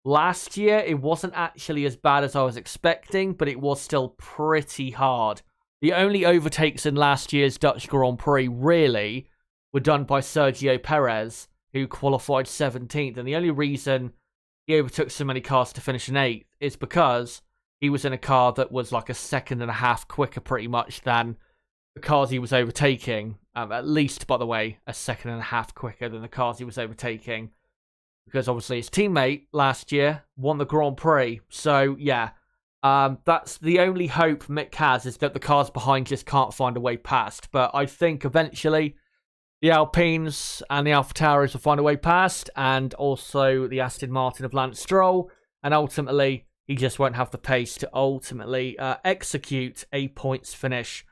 last year it wasn't actually as bad as I was expecting, but it was still pretty hard. The only overtakes in last year's Dutch Grand Prix really were done by Sergio Perez, who qualified 17th, and the only reason he overtook so many cars to finish in 8th is because he was in a car that was like a second and a half quicker pretty much than the cars he was overtaking. At least, by the way, a second and a half quicker than the cars he was overtaking. Because obviously his teammate last year won the Grand Prix. So, yeah, that's the only hope Mick has, is that the cars behind just can't find a way past. But I think eventually the Alpines and the AlphaTauris will find a way past, and also the Aston Martin of Lance Stroll. And ultimately, he just won't have the pace to ultimately execute a points finish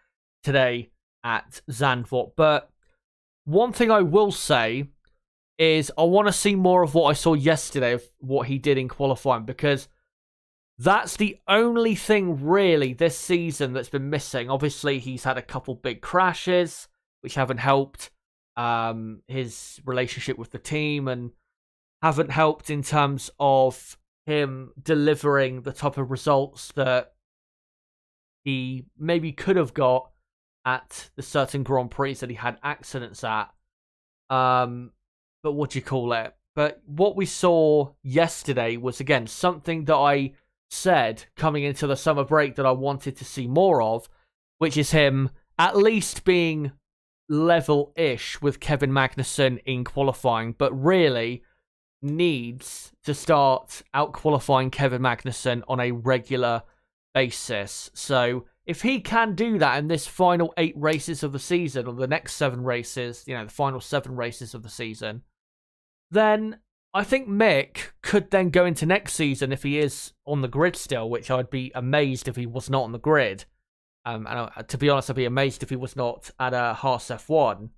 today at Zandvoort. But one thing I will say is I want to see more of what I saw yesterday of what he did in qualifying, because that's the only thing really this season that's been missing. Obviously, he's had a couple big crashes, which haven't helped his relationship with the team and haven't helped in terms of him delivering the type of results that he maybe could have got at the certain Grand Prix that he had accidents at. But what do you call it? But what we saw yesterday was, again, something that I said coming into the summer break that I wanted to see more of, which is him at least being level-ish with Kevin Magnussen in qualifying, but really needs to start out-qualifying Kevin Magnussen on a regular basis. So if he can do that in this final 8 races of the season, or the next 7 races, the final 7 races of the season, then I think Mick could then go into next season, if he is on the grid still, which I'd be amazed if he was not on the grid. And to be honest, I'd be amazed if he was not at a Haas F1.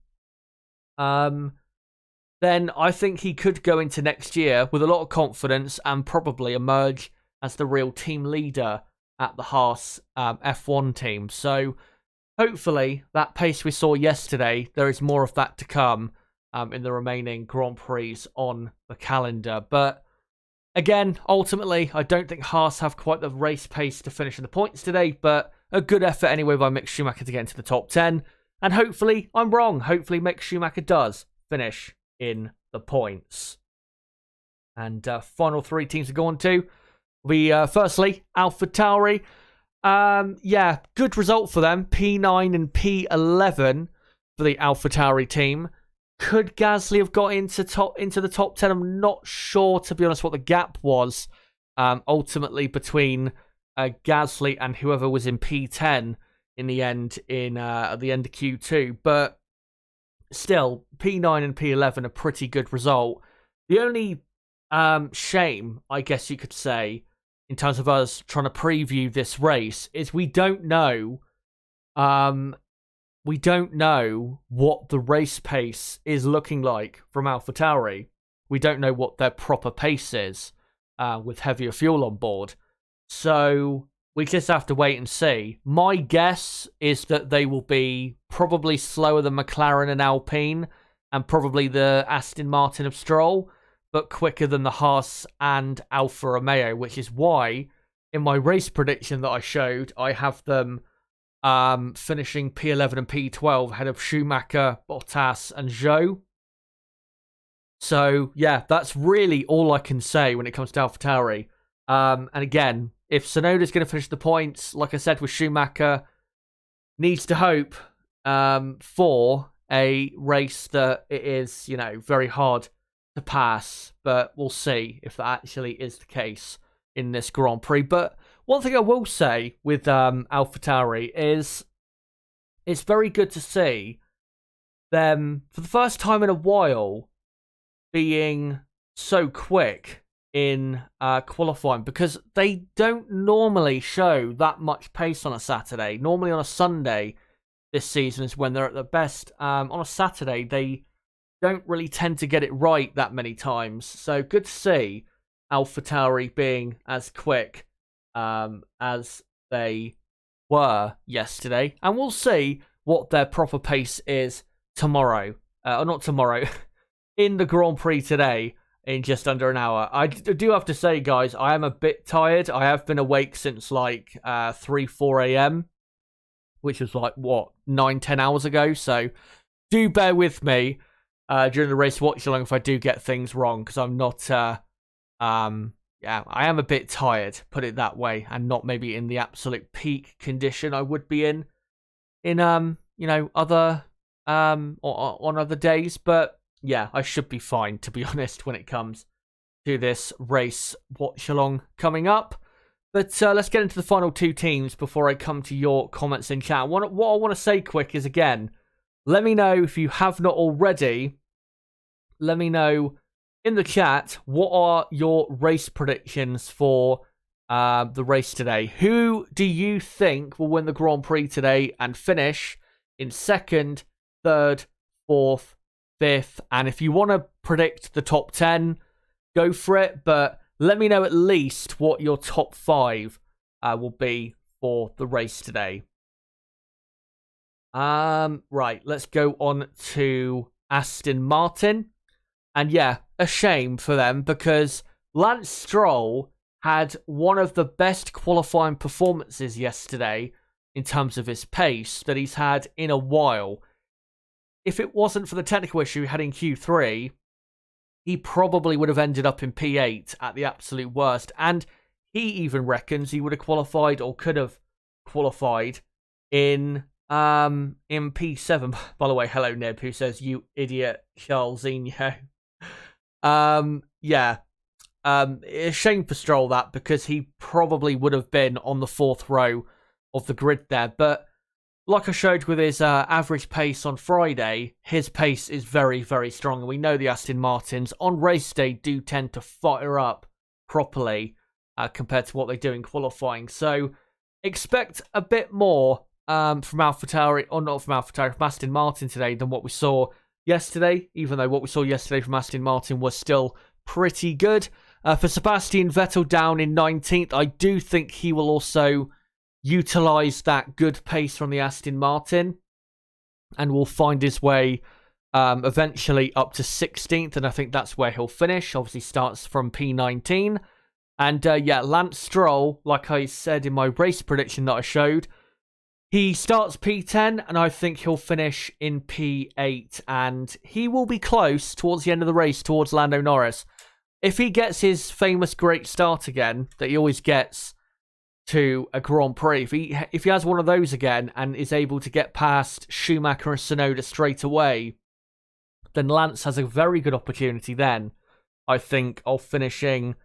Then I think he could go into next year with a lot of confidence and probably emerge as the real team leader at the Haas F1 team. So hopefully that pace we saw yesterday, there is more of that to come in the remaining Grand Prix on the calendar. But again, ultimately, I don't think Haas have quite the race pace to finish in the points today, but a good effort anyway by Mick Schumacher to get into the top 10. And hopefully I'm wrong. Hopefully Mick Schumacher does finish in the points. And final 3 teams to go on to will be firstly AlphaTauri. Yeah, good result for them. P9 and P11 for the AlphaTauri team. Could Gasly have got into the top 10? I'm not sure, to be honest, what the gap was ultimately between Gasly and whoever was in P10 in the end at the end of Q2. But still, P9 and P11 a pretty good result. The only shame, I guess you could say, in terms of us trying to preview this race, is we don't know what the race pace is looking like from AlphaTauri. We don't know what their proper pace is with heavier fuel on board. So we just have to wait and see. My guess is that they will be probably slower than McLaren and Alpine and probably the Aston Martin of Stroll, but quicker than the Haas and Alfa Romeo, which is why in my race prediction that I showed, I have them finishing P11 and P12 ahead of Schumacher, Bottas, and Zhou. So, yeah, that's really all I can say when it comes to AlphaTauri. And again, if Tsunoda's going to finish the points, like I said with Schumacher, needs to hope for a race that it is, very hard to pass. But we'll see if that actually is the case in this Grand Prix. But one thing I will say with AlphaTauri is it's very good to see them, for the first time in a while, being so quick in qualifying, because they don't normally show that much pace on a Saturday. Normally on a Sunday this season is when they're at their best. On a Saturday, they don't really tend to get it right that many times. So good to see AlphaTauri being as quick as they were yesterday. And we'll see what their proper pace is tomorrow. Or not tomorrow. In the Grand Prix today, in just under an hour. I do have to say, guys, I am a bit tired. I have been awake since like 3-4 a.m., which was like, 9-10 hours ago. So do bear with me during the race watch-along if I do get things wrong, because I'm not, I am a bit tired, put it that way, and not maybe in the absolute peak condition I would be in other, on other days, but yeah, I should be fine, to be honest, when it comes to this race watch-along coming up. But let's get into the final two teams before I come to your comments in chat. What I want to say quick is, again, let me know if you have not already. Let me know in the chat, what are your race predictions for the race today? Who do you think will win the Grand Prix today and finish in second, third, fourth, fifth? And if you want to predict the top 10, go for it. But let me know at least what your top 5 will be for the race today. Right, let's go on to Aston Martin. And yeah, a shame for them, because Lance Stroll had one of the best qualifying performances yesterday in terms of his pace that he's had in a while. If it wasn't for the technical issue he had in Q3, he probably would have ended up in P8 at the absolute worst. And he even reckons he would have qualified, or could have qualified, in P7. By the way, hello Nib, who says, "You idiot, Charlesinho." A shame for Stroll that, because he probably would have been on the 4th row of the grid there. But like I showed with his average pace on Friday, his pace is very, very strong. And we know the Aston Martins on race day do tend to fire up properly compared to what they do in qualifying. So expect a bit more from AlphaTauri, or not from AlphaTauri, from Aston Martin today than what we saw yesterday, even though what we saw yesterday from Aston Martin was still pretty good. For Sebastian Vettel down in 19th, I do think he will also utilise that good pace from the Aston Martin and will find his way eventually up to 16th, and I think that's where he'll finish. Obviously starts from P19. And Lance Stroll, like I said in my race prediction that I showed, he starts P10, and I think he'll finish in P8, and he will be close towards the end of the race towards Lando Norris. If he gets his famous great start again that he always gets to a Grand Prix, if he has one of those again and is able to get past Schumacher and Tsunoda straight away, then Lance has a very good opportunity then, I think, of finishing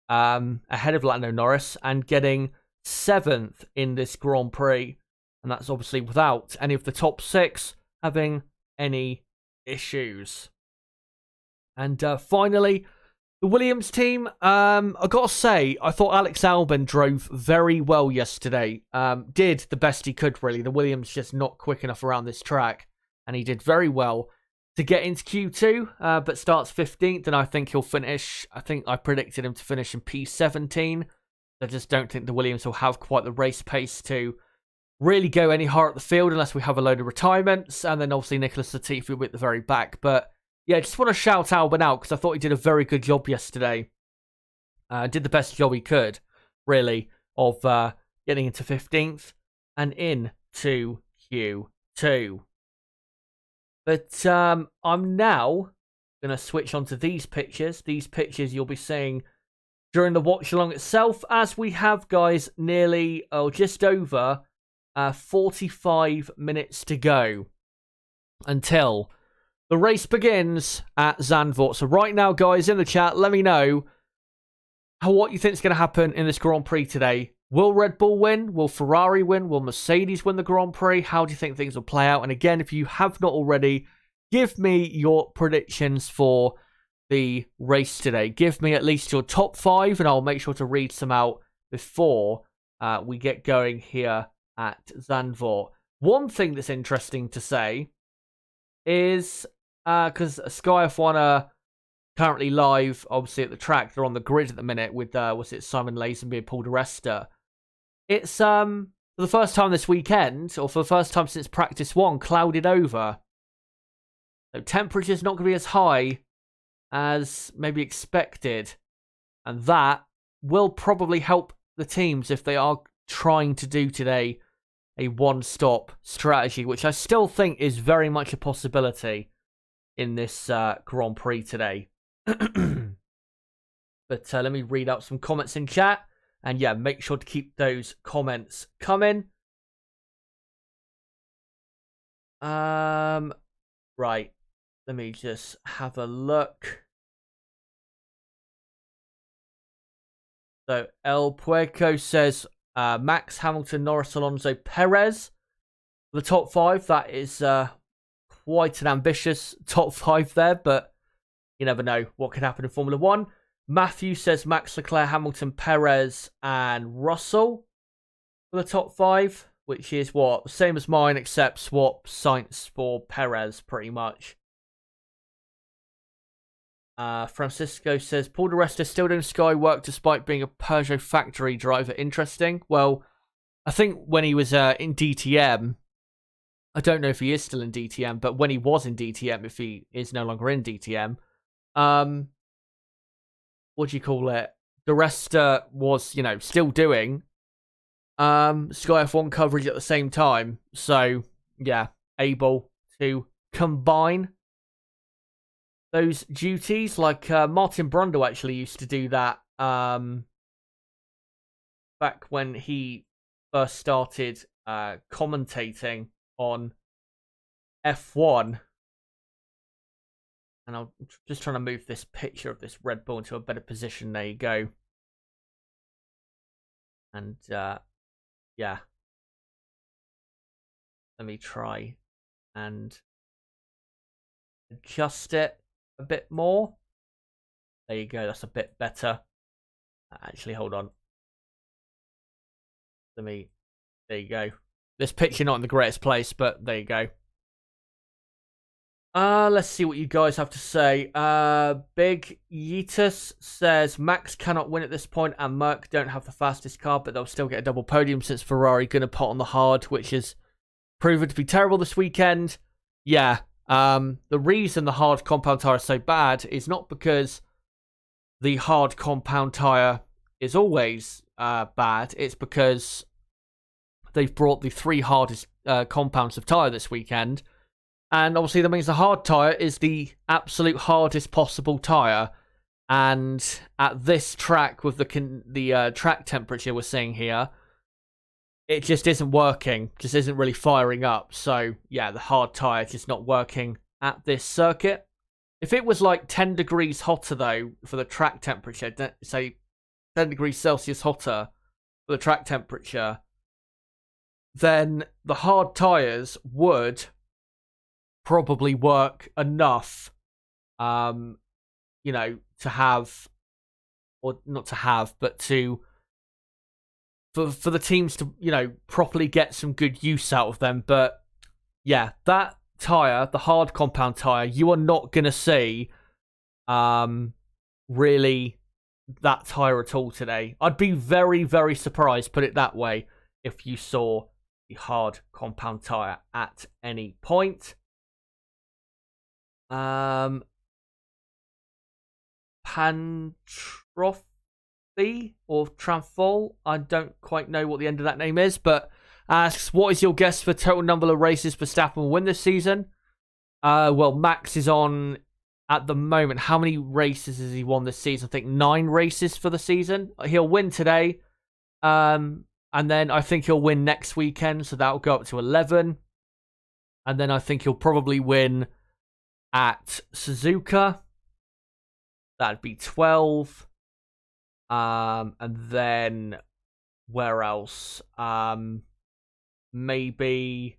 ahead of Lando Norris and getting 7th in this Grand Prix. And that's obviously without any of the top 6 having any issues. And finally, the Williams team. I got to say, I thought Alex Albon drove very well yesterday. Did the best he could, really. The Williams just not quick enough around this track. And he did very well to get into Q2, but starts 15th. And I think he'll finish, I think I predicted him to finish in P17. I just don't think the Williams will have quite the race pace to really go any higher at the field unless we have a load of retirements, and then obviously Nicholas Latifi at the very back. But yeah, just want to shout Albon out because I thought he did a very good job yesterday. Did the best job he could, really, of getting into 15th and into Q2. But I'm now going to switch on to these pictures. These pictures you'll be seeing during the watch along itself, as we have, guys, nearly, just over 45 minutes to go until the race begins at Zandvoort. So right now, guys, in the chat, let me know what you think is going to happen in this Grand Prix today. Will Red Bull win? Will Ferrari win? Will Mercedes win the Grand Prix? How do you think things will play out? And again, if you have not already, give me your predictions for the race today. Give me at least your top 5, and I'll make sure to read some out before we get going here at Zandvoort. One thing that's interesting to say is, because Sky F1 are currently live, obviously, at the track. They're on the grid at the minute with, Simon Lazenby and Paul di Resta. It's, for the first time this weekend, or for the first time since practice 1, clouded over. So temperature's not going to be as high as maybe expected. And that will probably help the teams if they are trying to do today a one-stop strategy, which I still think is very much a possibility in this Grand Prix today. But let me read out some comments in chat. And yeah, make sure to keep those comments coming. Right. Let me just have a look. So El Puerco says Max, Hamilton, Norris, Alonso, Perez for the top 5. That is quite an ambitious top 5 there, but you never know what could happen in Formula 1. Matthew says Max, Leclerc, Hamilton, Perez, and Russell for the top 5, which is what? Same as mine, except swap Sainz for Perez, pretty much. Francisco says Paul di Resta still doing Sky work despite being a Peugeot factory driver. Interesting. Well, I think when he was in DTM, I don't know if he is still in DTM, but when he was in DTM, if he is no longer in DTM, what do you call it? Di Resta was, still doing Sky F1 coverage at the same time. So, yeah, able to combine those duties. Like Martin Brundle actually used to do that back when he first started commentating on F1. And I'm just trying to move this picture of this Red Bull into a better position. There you go. And, yeah. Let me try and adjust it a bit more. There you go. That's a bit better. Actually, hold on. There you go. This picture not in the greatest place, but there you go. Let's see what you guys have to say. Big Yeetus says Max cannot win at this point, and Merc don't have the fastest car, but they'll still get a double podium since Ferrari gonna put on the hard, which is proven to be terrible this weekend. Yeah. The reason the hard compound tyre is so bad is not because the hard compound tyre is always bad. It's because they've brought the 3 hardest compounds of tyre this weekend. And obviously that means the hard tyre is the absolute hardest possible tyre. And at this track with the track temperature we're seeing here, it just isn't working. Just isn't really firing up. So yeah, the hard tyre is just not working at this circuit. If it was like 10 degrees hotter though for the track temperature, say 10 degrees Celsius hotter for the track temperature, then the hard tyres would probably work enough, to have, or not to have, but for the teams to, properly get some good use out of them. But yeah, that tyre, the hard compound tyre, you are not going to see really that tyre at all today. I'd be very, very surprised, put it that way, if you saw the hard compound tyre at any point. Pantrophy or Tramfol. I don't quite know what the end of that name is, but asks, what is your guess for total number of races Verstappen will win this season? Well, Max is on at the moment. How many races has he won this season? I think 9 races for the season. He'll win today. And then I think he'll win next weekend, so that'll go up to 11. And then I think he'll probably win at Suzuka. That'd be 12. And then where else? Maybe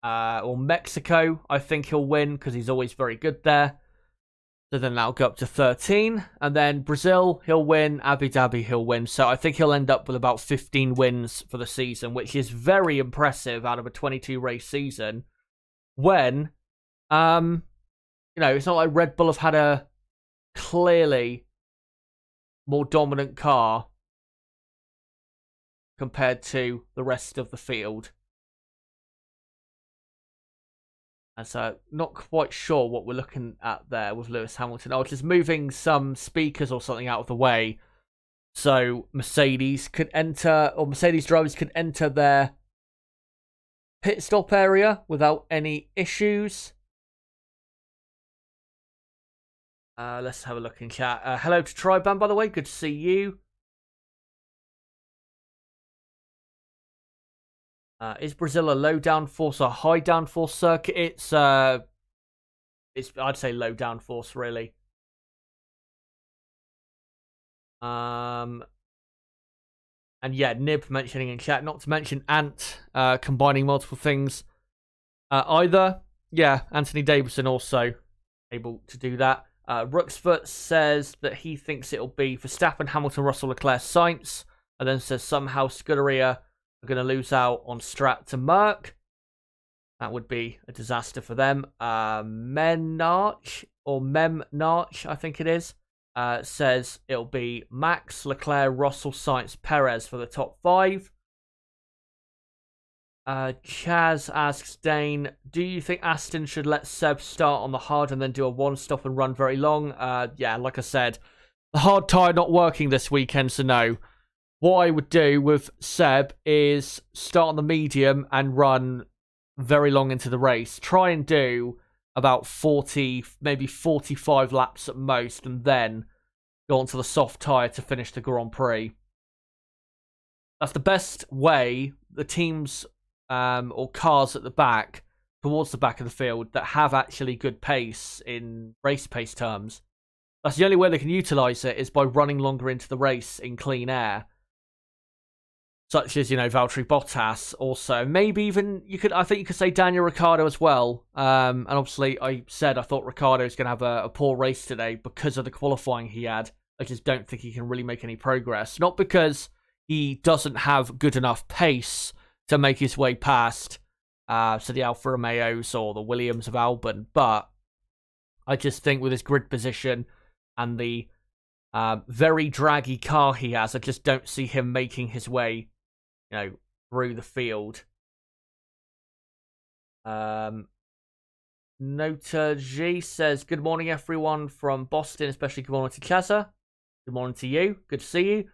or Mexico, I think he'll win because he's always very good there. So then that'll go up to 13. And then Brazil, he'll win. Abu Dhabi, he'll win. So I think he'll end up with about 15 wins for the season, which is very impressive out of a 22-race season. When, it's not like Red Bull have had a clearly more dominant car compared to the rest of the field. And so, not quite sure what we're looking at there with Lewis Hamilton. I was just moving some speakers or something out of the way so Mercedes could enter, or Mercedes drivers could enter their pit stop area without any issues. Let's have a look in chat. Hello to Triban, by the way. Good to see you. Is Brazil a low downforce or high downforce circuit? It's I'd say low downforce, really. And yeah, Nib mentioning in chat, not to mention Ant combining multiple things. Either, yeah, Anthony Davison also able to do that. Ruxford says that he thinks it'll be Verstappen, Hamilton, Russell, Leclerc, Sainz, and then says somehow Scuderia are going to lose out on Strat to Merck. That would be a disaster for them. Memnarch, I think it is, says it'll be Max, Leclerc, Russell, Sainz, Perez for the top 5. Chaz asks Dane, do you think Aston should let Seb start on the hard and then do a one-stop and run very long? Yeah, like I said, the hard tyre not working this weekend, so no. What I would do with Seb is start on the medium and run very long into the race. Try and do about 40, maybe 45 laps at most, and then go onto the soft tyre to finish the Grand Prix. That's the best way. The teams or cars at the back, towards the back of the field, that have actually good pace in race pace terms. That's the only way they can utilise it, is by running longer into the race in clean air. Such as, Valtteri Bottas also. Maybe even, I think you could say Daniel Ricciardo as well. And obviously, I said I thought Ricciardo was going to have a poor race today because of the qualifying he had. I just don't think he can really make any progress. Not because he doesn't have good enough pace to make his way past the Alfa Romeos or the Williams of Albon. But I just think with his grid position and the very draggy car he has, I just don't see him making his way through the field. Nota G says, good morning, everyone from Boston, especially good morning to Chaza. Good morning to you. Good to see you.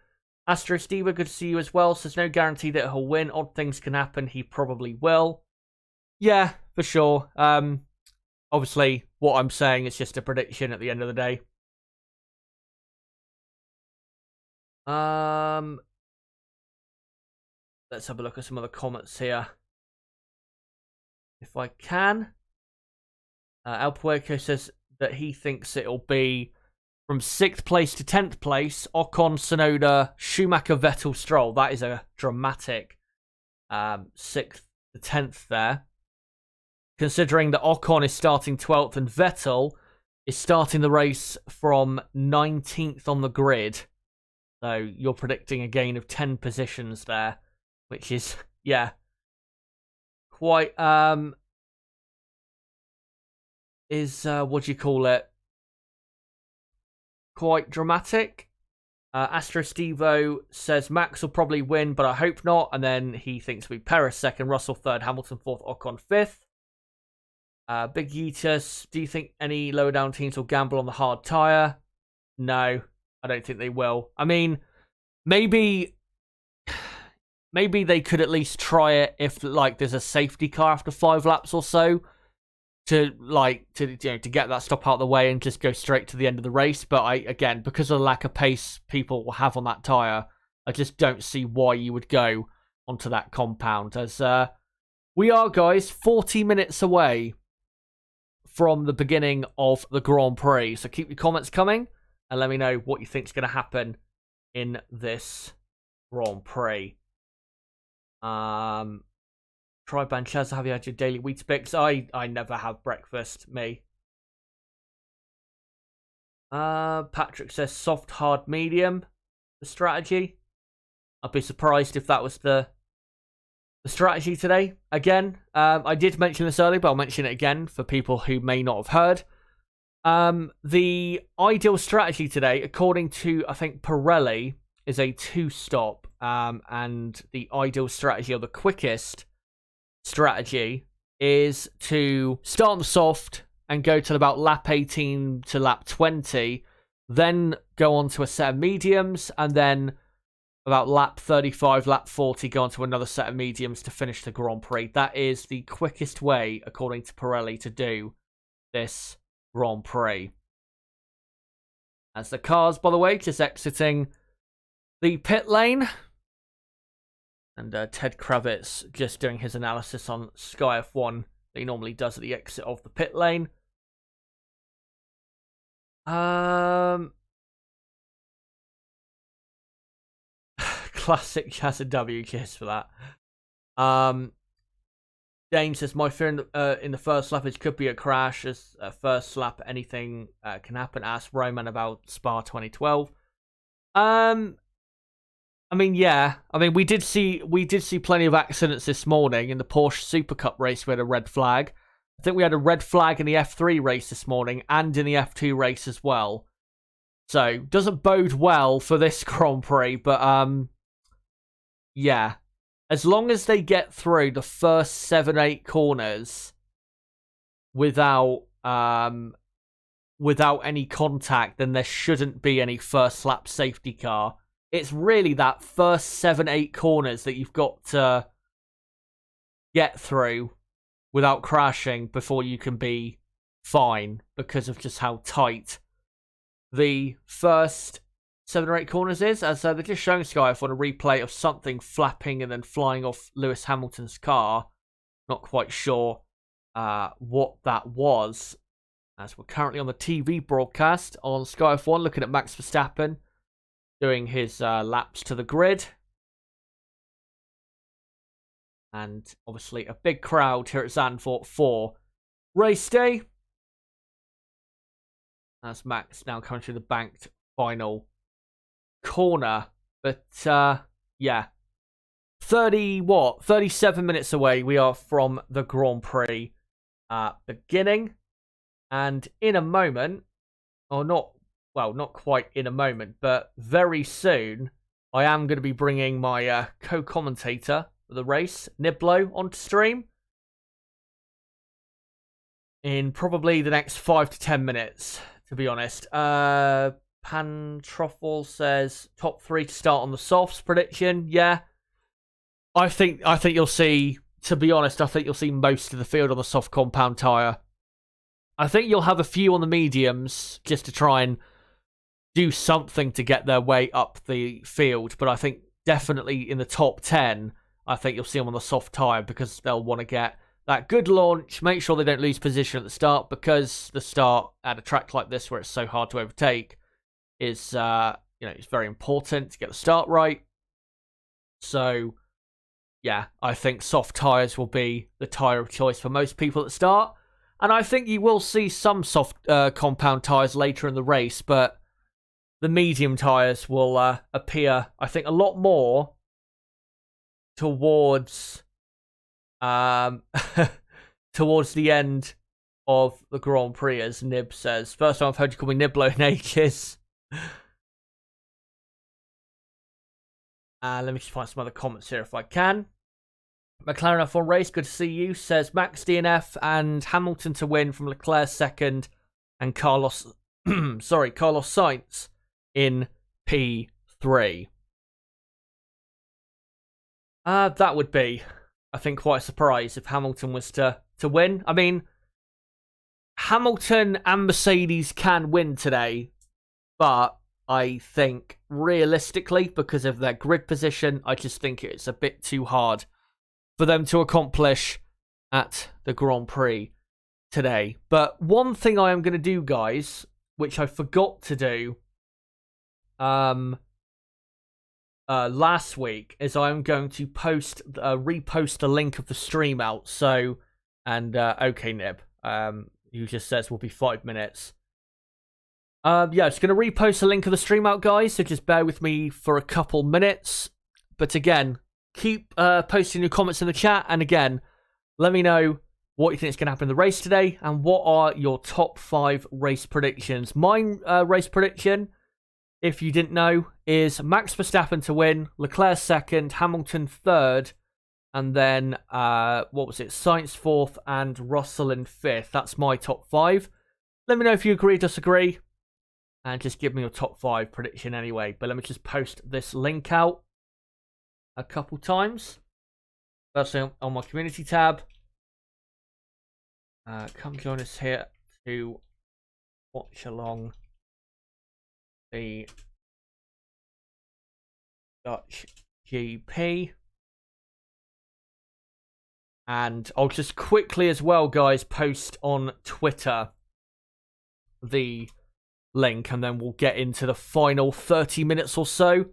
Astro Steva, good to see you as well. Says, no guarantee that he'll win. Odd things can happen. He probably will. Yeah, for sure. Obviously, what I'm saying is just a prediction at the end of the day. Let's have a look at some of the comments here, if I can. El Puerco says that he thinks it'll be from 6th place to 10th place. Ocon, Tsunoda, Schumacher, Vettel, Stroll. That is a dramatic 6th to 10th there. Considering that Ocon is starting 12th and Vettel is starting the race from 19th on the grid. So you're predicting a gain of 10 positions there, which is, yeah, quite, what do you call it? Quite dramatic. Astro Stevo says Max will probably win, but I hope not. And then he thinks it'll be Perez 2nd, Russell 3rd, Hamilton 4th, Ocon 5th. Big Yeetus, do you think any lower down teams will gamble on the hard tyre? No, I don't think they will. I mean, maybe they could at least try it if like there's a safety car after 5 laps or so to get that stop out of the way and just go straight to the end of the race. But again, because of the lack of pace people will have on that tyre, I just don't see why you would go onto that compound. As we are, guys, 40 minutes away from the beginning of the Grand Prix. So keep your comments coming and let me know what you think is going to happen in this Grand Prix. Tri Banchaz, have you had your daily Weetabix? I never have breakfast, me. Patrick says soft, hard, medium. The strategy. I'd be surprised if that was the strategy today. Again, I did mention this earlier, but I'll mention it again for people who may not have heard. The ideal strategy today, according to, I think, Pirelli, is a 2-stop. And the ideal strategy, or the quickest strategy, is to start on the soft and go till about lap 18 to lap 20, then go on to a set of mediums, and then about lap 35, lap 40, go on to another set of mediums to finish the Grand Prix. That is the quickest way, according to Pirelli, to do this Grand Prix. As the cars, by the way, just exiting the pit lane. And Ted Kravitz just doing his analysis on Sky F1 that he normally does at the exit of the pit lane. Classic Chaz and W, cheers for that. Dane says, my fear in the first lap is could be a crash. As first lap, anything can happen. Ask Roman about Spa 2012. I mean, yeah. I mean, we did see plenty of accidents this morning in the Porsche Super Cup race. We had a red flag. I think we had a red flag in the F3 race this morning and in the F2 race as well. So, doesn't bode well for this Grand Prix, but yeah. As long as they get through the first 7-8 corners without any contact, then there shouldn't be any first lap safety car. It's really that first 7-8 corners that you've got to get through without crashing before you can be fine, because of just how tight the first 7 or 8 corners is. As they're just showing Sky F1 a replay of something flapping and then flying off Lewis Hamilton's car. Not quite sure what that was, as we're currently on the TV broadcast on Sky F1 looking at Max Verstappen doing his laps to the grid. And obviously a big crowd here at Zandvoort for race day, as Max now coming through the banked final corner. But yeah, 37 minutes away we are from the Grand Prix beginning, and in a moment, or not quite in a moment, but very soon, I am going to be bringing my co-commentator for the race, Niblo, onto stream in probably the next 5 to 10 minutes, to be honest. Pan Truffle says top 3 to start on the softs. Prediction, yeah. I think you'll see, to be honest, I think you'll see most of the field on the soft compound tyre. I think you'll have a few on the mediums just to try and do something to get their way up the field, but I think definitely in the top 10, I think you'll see them on the soft tyre, because they'll want to get that good launch, make sure they don't lose position at the start, because the start at a track like this where it's so hard to overtake is it's very important to get the start right. So yeah, I think soft tyres will be the tyre of choice for most people at the start, and I think you will see some soft compound tyres later in the race, but the medium tyres will appear, I think, a lot more towards towards the end of the Grand Prix, as Nib says. First time I've heard you call me Niblo in ages. Let me just find some other comments here if I can. McLaren F1 race, good to see you, says Max DNF and Hamilton to win from Leclerc second and Carlos sorry, Carlos Sainz in P3. That would be, I think, quite a surprise if Hamilton was to win. I mean, Hamilton and Mercedes can win today, but I think realistically, because of their grid position, I just think it's a bit too hard for them to accomplish at the Grand Prix today. But one thing I am going to do, guys, which I forgot to do last week, is I'm going to repost the link of the stream out. So, and okay, Nib, you just says will be 5 minutes. Yeah, just going to repost the link of the stream out, guys, so just bear with me for a couple minutes. But again, keep posting your comments in the chat, and again, let me know what you think is going to happen in the race today, and what are your top 5 race predictions. My race prediction, if you didn't know, is Max Verstappen to win, Leclerc second, Hamilton third, and then, what was it, Sainz fourth, and Russell in fifth. That's my top 5. Let me know if you agree or disagree, and just give me your top 5 prediction anyway. But let me just post this link out a couple times. Firstly, on my community tab. Come join us here to watch along the Dutch GP. And I'll just quickly as well, guys, post on Twitter the link, and then we'll get into the final 30 minutes or so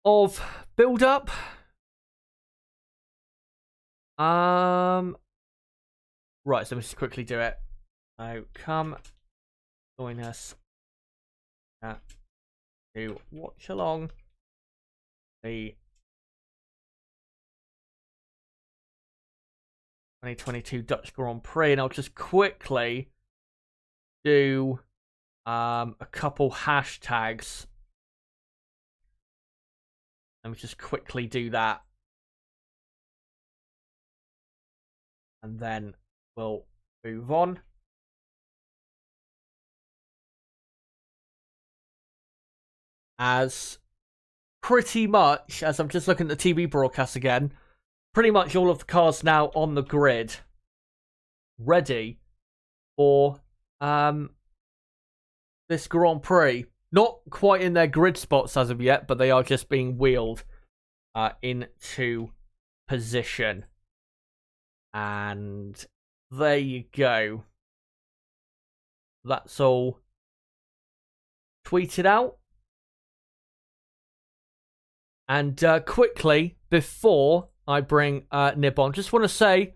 of build up. Right, so let me just quickly do it. So come join us to watch along the 2022 Dutch Grand Prix, and I'll just quickly do a couple hashtags. Let me just quickly do that, and then we'll move on. As pretty much, as I'm just looking at the TV broadcast again, pretty much all of the cars now on the grid ready for this Grand Prix. Not quite in their grid spots as of yet, but they are just being wheeled into position. And there you go. That's all tweeted out. And quickly, before I bring Nib on, just want to say,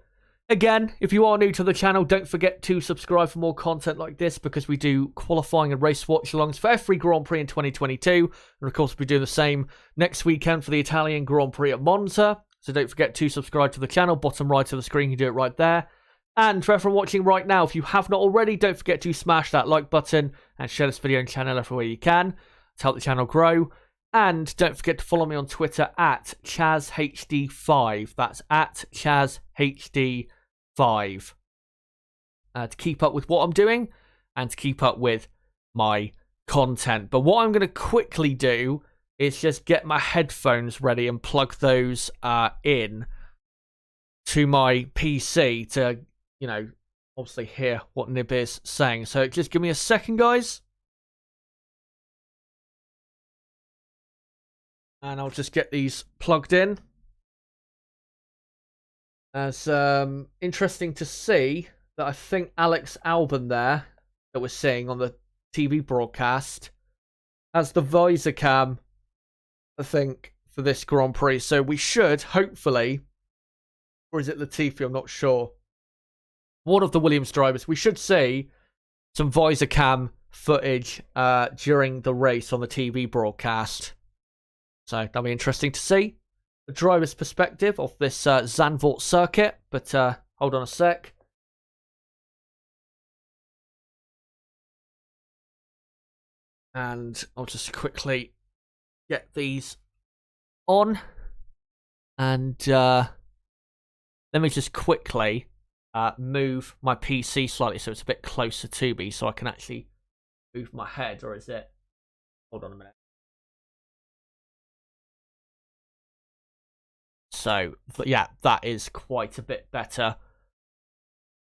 again, if you are new to the channel, don't forget to subscribe for more content like this, because we do qualifying and race watch-alongs for every Grand Prix in 2022. And of course, we'll be doing the same next weekend for the Italian Grand Prix at Monza. So don't forget to subscribe to the channel. Bottom right of the screen, you do it right there. And for everyone watching right now, if you have not already, don't forget to smash that like button and share this video and channel everywhere you can to help the channel grow. And don't forget to follow me on Twitter at ChazHD5. That's at ChazHD5. To keep up with what I'm doing and to keep up with my content. But what I'm going to quickly do is just get my headphones ready and plug those in to my PC to, you know, obviously hear what Nib is saying. So just give me a second, guys. And I'll just get these plugged in. As interesting to see that I think Alex Albon there, that we're seeing on the TV broadcast, has the visor cam, I think, for this Grand Prix. So we should, hopefully, or is it Latifi? I'm not sure. One of the Williams drivers. We should see some visor cam footage during the race on the TV broadcast. So that'll be interesting to see the driver's perspective of this Zandvoort circuit. But hold on a sec. And I'll just quickly get these on. And let me just quickly move my PC slightly so it's a bit closer to me, so I can actually move my head, or is it? Hold on a minute. So, yeah, that is quite a bit better.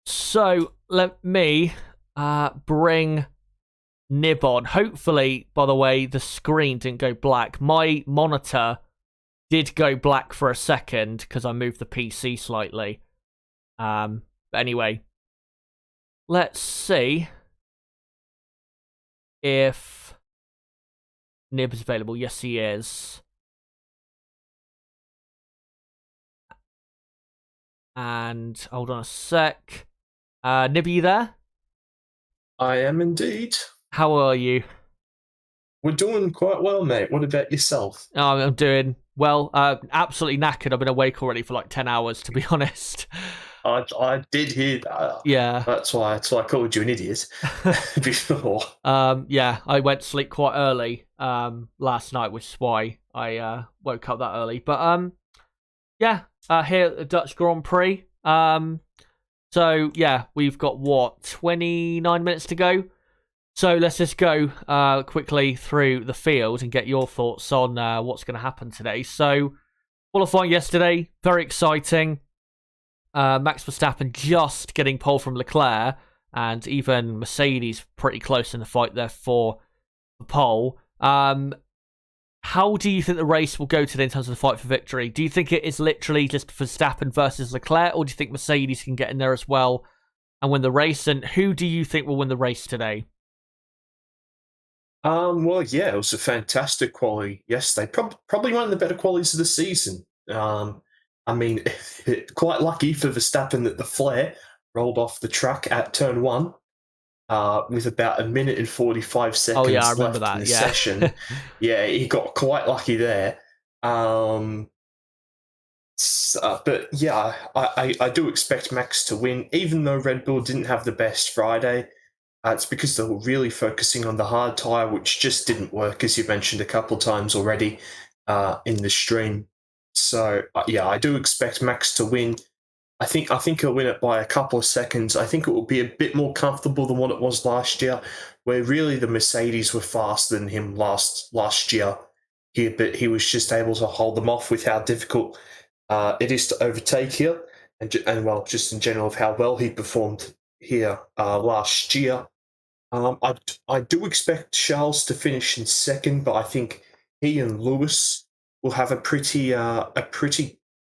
So, let me bring Nib on. Hopefully, by the way, the screen didn't go black. My monitor did go black for a second because I moved the PC slightly. But anyway, let's see if Nib is available. Yes, he is. And hold on a sec. Nib, are you there? I am indeed. How are you? We're doing quite well, mate. What about yourself? Oh, I'm doing well. Absolutely knackered. I've been awake already for like 10 hours, to be honest. I did hear that. Yeah. That's why I called you an idiot before. Yeah, I went to sleep quite early last night, which is why I woke up that early. But yeah, here at the Dutch Grand Prix. So yeah, we've got 29 minutes to go. So let's just go quickly through the field and get your thoughts on what's going to happen today. So qualifying yesterday, very exciting. Max Verstappen just getting pole from Leclerc, and even Mercedes pretty close in the fight there for the pole. How do you think the race will go today in terms of the fight for victory? Do you think it is literally just Verstappen versus Leclerc, or do you think Mercedes can get in there as well and win the race? And who do you think will win the race today? Well, yeah, it was a fantastic quality yesterday. Probably one of the better qualities of the season. I mean, quite lucky for Verstappen that the flare rolled off the track at turn one with about 1 minute and 45 seconds left in the session. Yeah, he got quite lucky there. But yeah, I do expect Max to win, even though Red Bull didn't have the best Friday. It's because they were really focusing on the hard tyre, which just didn't work, as you mentioned a couple times already in the stream. So yeah, I do expect Max to win. I think he'll win it by a couple of seconds. I think it will be a bit more comfortable than what it was last year, where really the Mercedes were faster than him last year. But he was just able to hold them off with how difficult it is to overtake here, and well, just in general of how well he performed here last year. I do expect Charles to finish in second, but I think he and Lewis will have a pretty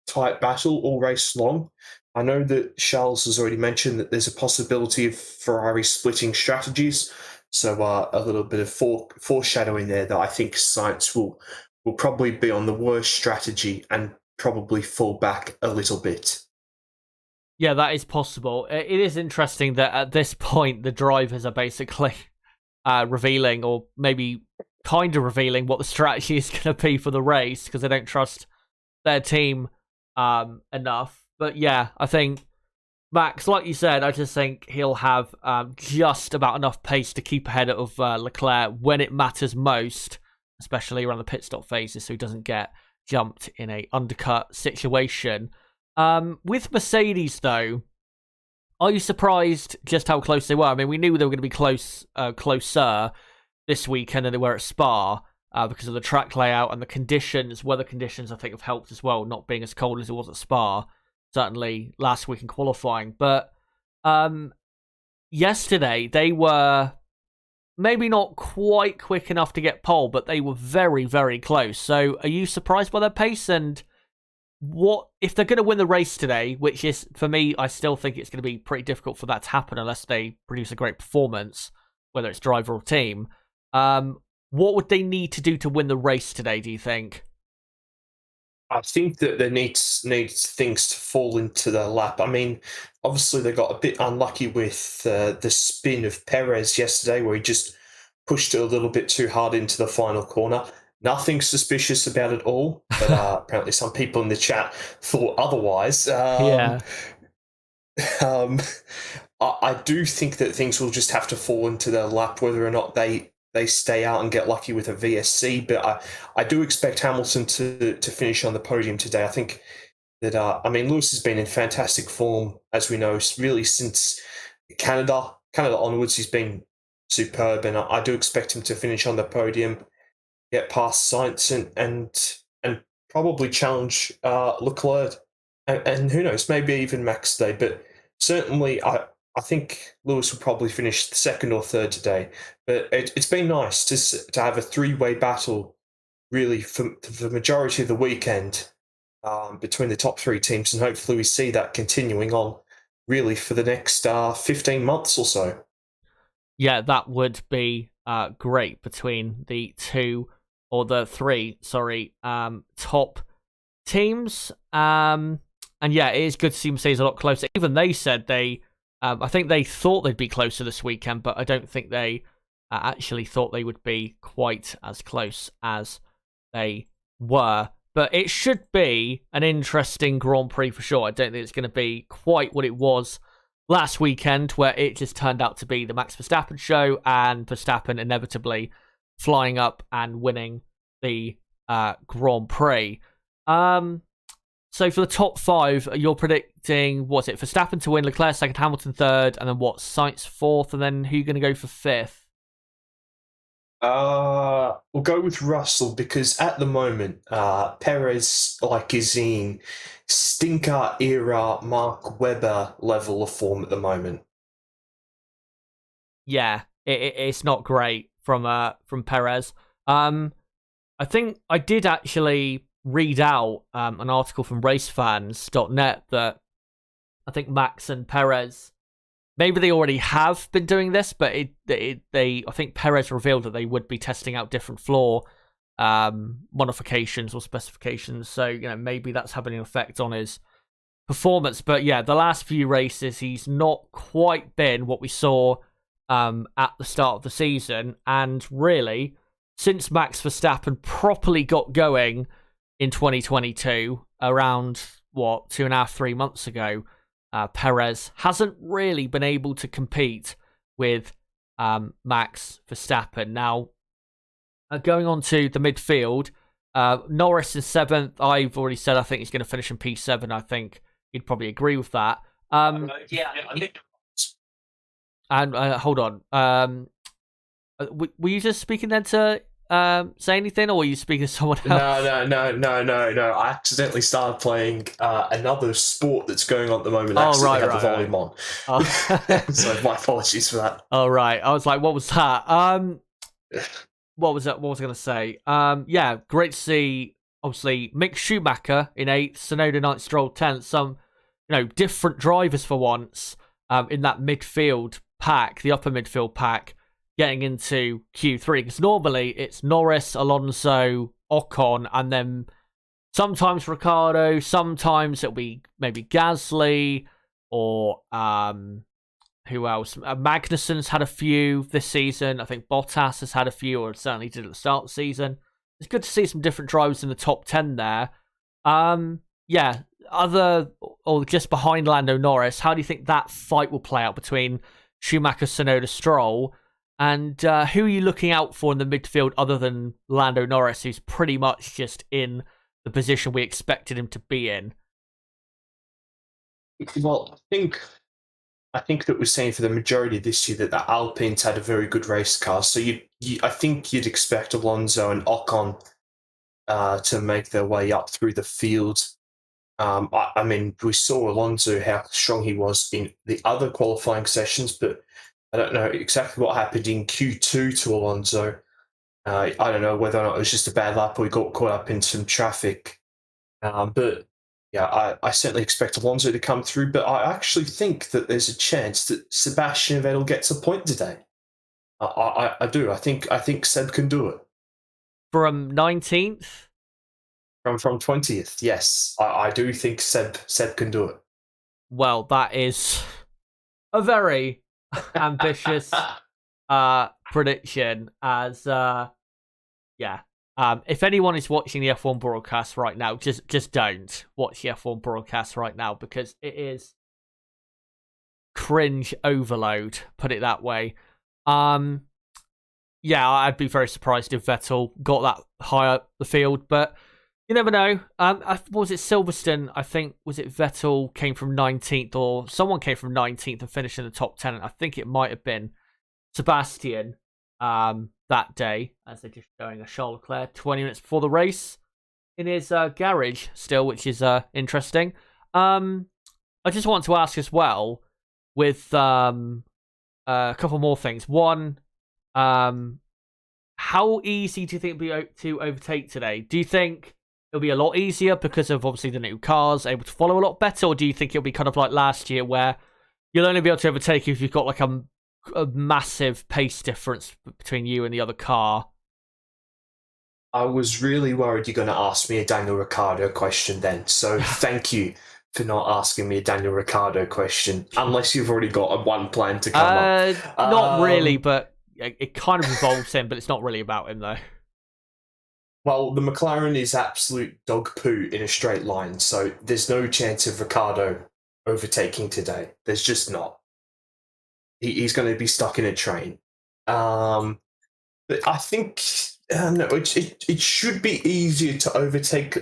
tight battle all race long. I know that Charles has already mentioned that there's a possibility of Ferrari splitting strategies, so a little bit of foreshadowing there that I think Sainz will probably be on the worst strategy and probably fall back a little bit. Yeah, that is possible. It is interesting that at this point the drivers are basically revealing, or maybe kind of revealing, what the strategy is going to be for the race because they don't trust their team enough. But yeah, I think Max, like you said, I just think he'll have just about enough pace to keep ahead of Leclerc when it matters most, especially around the pit stop phases, so he doesn't get jumped in a undercut situation. With Mercedes, though, are you surprised just how close they were? I mean, we knew they were going to be closer this weekend than they were at Spa because of the track layout and the conditions. Weather conditions, I think, have helped as well, not being as cold as it was at Spa, certainly last week in qualifying. But yesterday, they were maybe not quite quick enough to get pole, but they were very, very close. So are you surprised by their pace? And what if they're going to win the race today, which is, for me, I still think it's going to be pretty difficult for that to happen unless they produce a great performance, whether it's driver or team. What would they need to do to win the race today, do you think? I think that there needs things to fall into their lap. I mean, obviously they got a bit unlucky with the spin of Perez yesterday, where he just pushed it a little bit too hard into the final corner. Nothing suspicious about it all, but apparently some people in the chat thought otherwise. Yeah. I do think that things will just have to fall into their lap, whether or not they stay out and get lucky with a VSC. But I do expect Hamilton to finish on the podium today. I think that, Lewis has been in fantastic form, as we know, really since Canada onwards. He's been superb, and I do expect him to finish on the podium, get past Sainz, and probably challenge Leclerc, and who knows, maybe even Max today. But certainly, I think Lewis will probably finish second or third today. But it's been nice to have a three-way battle, really, for the majority of the weekend, between the top three teams, and hopefully we see that continuing on, really, for the next 15 months or so. Yeah, that would be great between the two or the three, sorry, top teams. And yeah, it is good to see Mercedes a lot closer. Even they said I think they thought they'd be closer this weekend, but I don't think they actually thought they would be quite as close as they were. But it should be an interesting Grand Prix for sure. I don't think it's going to be quite what it was last weekend, where it just turned out to be the Max Verstappen show, and Verstappen inevitably flying up and winning the Grand Prix. So for the top five, you're predicting, what's it, Verstappen to win, Leclerc second, Hamilton third, and then what, Sainz fourth, and then who are you going to go for fifth? We'll go with Russell, because at the moment, Perez is in stinker era Mark Webber level of form at the moment. Yeah, it's not great from Perez. I think I did actually read out an article from racefans.net that I think Max and Perez, maybe they already have been doing this, but I think Perez revealed that they would be testing out different floor modifications or specifications. So, maybe that's having an effect on his performance. But yeah, the last few races, he's not quite been what we saw at the start of the season. And really, since Max Verstappen properly got going in 2022, around, 2.5, 3 months ago, Perez hasn't really been able to compete with Max Verstappen. Now, going on to the midfield, Norris is 7th. I've already said I think he's going to finish in P7. I think you'd probably agree with that. Yeah, I think. And hold on. Were you just speaking then to say anything, or were you speaking to someone else? No. I accidentally started playing another sport that's going on at the moment. I accidentally had the volume on. Oh. So my apologies for that. Oh, right. I was like, what was that? What was that? What was I going to say? Yeah, great to see, obviously, Mick Schumacher in 8th, Tsunoda 9th, Stroll 10th. Some, different drivers for once in that midfield pack, the upper midfield pack, getting into Q3, because normally it's Norris, Alonso, Ocon, and then sometimes Ricciardo, sometimes it'll be maybe Gasly, or who else? Magnussen's had a few this season. I think Bottas has had a few, or certainly did at the start of the season. It's good to see some different drivers in the top 10 there. Yeah, or just behind Lando Norris, how do you think that fight will play out between Schumacher, Tsunoda, Stroll? And who are you looking out for in the midfield other than Lando Norris, who's pretty much just in the position we expected him to be in? Well, I think that we're saying for the majority of this year that the Alpines had a very good race car. So I think you'd expect Alonso and Ocon to make their way up through the field. I mean, we saw Alonso, how strong he was in the other qualifying sessions, but I don't know exactly what happened in Q2 to Alonso. I don't know whether or not it was just a bad lap or he got caught up in some traffic. But yeah, I certainly expect Alonso to come through, but I actually think that there's a chance that Sebastian Vettel gets a point today. I do. I think Seb can do it. From 19th? From 20th, yes. I do think Seb can do it. Well, that is a very ambitious prediction, as if anyone is watching the F1 broadcast right now, just don't watch the F1 broadcast right now, because it is cringe overload, put it that way. Yeah, I'd be very surprised if Vettel got that high up the field, but you never know. Was it Silverstone? I think, was it Vettel came from 19th, or someone came from 19th and finished in the top 10? I think it might have been Sebastian that day, as they're just showing a Charles Leclerc 20 minutes before the race in his garage still, which is interesting. I just want to ask as well with a couple more things. One, how easy do you think it'll be to overtake today? Do you think it'll be a lot easier because of obviously the new cars, able to follow a lot better, or do you think it'll be kind of like last year where you'll only be able to overtake if you've got like a massive pace difference between you and the other car? I was really worried you're going to ask me a Daniel Ricciardo question then, so thank you for not asking me a Daniel Ricciardo question, unless you've already got one plan to come up. Not really, but it kind of involves him, but it's not really about him though. Well, the McLaren is absolute dog poo in a straight line, so there's no chance of Ricciardo overtaking today. There's just not. He's going to be stuck in a train. But I think no, it should be easier to overtake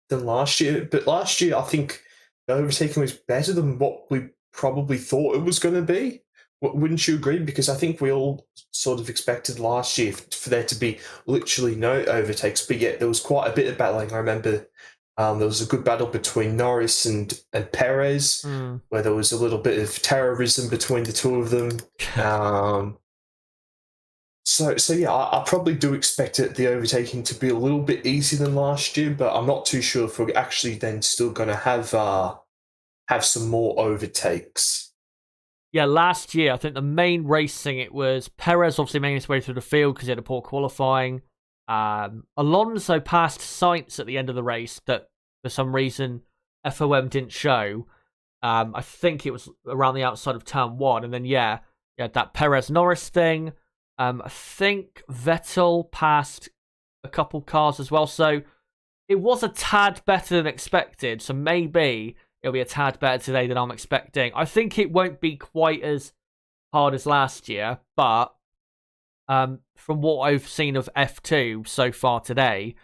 than last year. But last year, I think the overtaking was better than what we probably thought it was going to be. Wouldn't you agree? Because I think we all sort of expected last year for there to be literally no overtakes, but yet there was quite a bit of battling. I remember there was a good battle between Norris and Perez, where there was a little bit of terrorism between the two of them. So yeah, I probably do expect the overtaking to be a little bit easier than last year, but I'm not too sure if we're actually then still going to have some more overtakes. Yeah, last year, I think the main racing, it was Perez obviously making his way through the field because he had a poor qualifying. Alonso passed Sainz at the end of the race that, for some reason, FOM didn't show. I think it was around the outside of turn 1. And then, yeah, that Perez-Norris thing. I think Vettel passed a couple cars as well. So it was a tad better than expected. So maybe it'll be a tad better today than I'm expecting. I think it won't be quite as hard as last year, but from what I've seen of F2 so far today,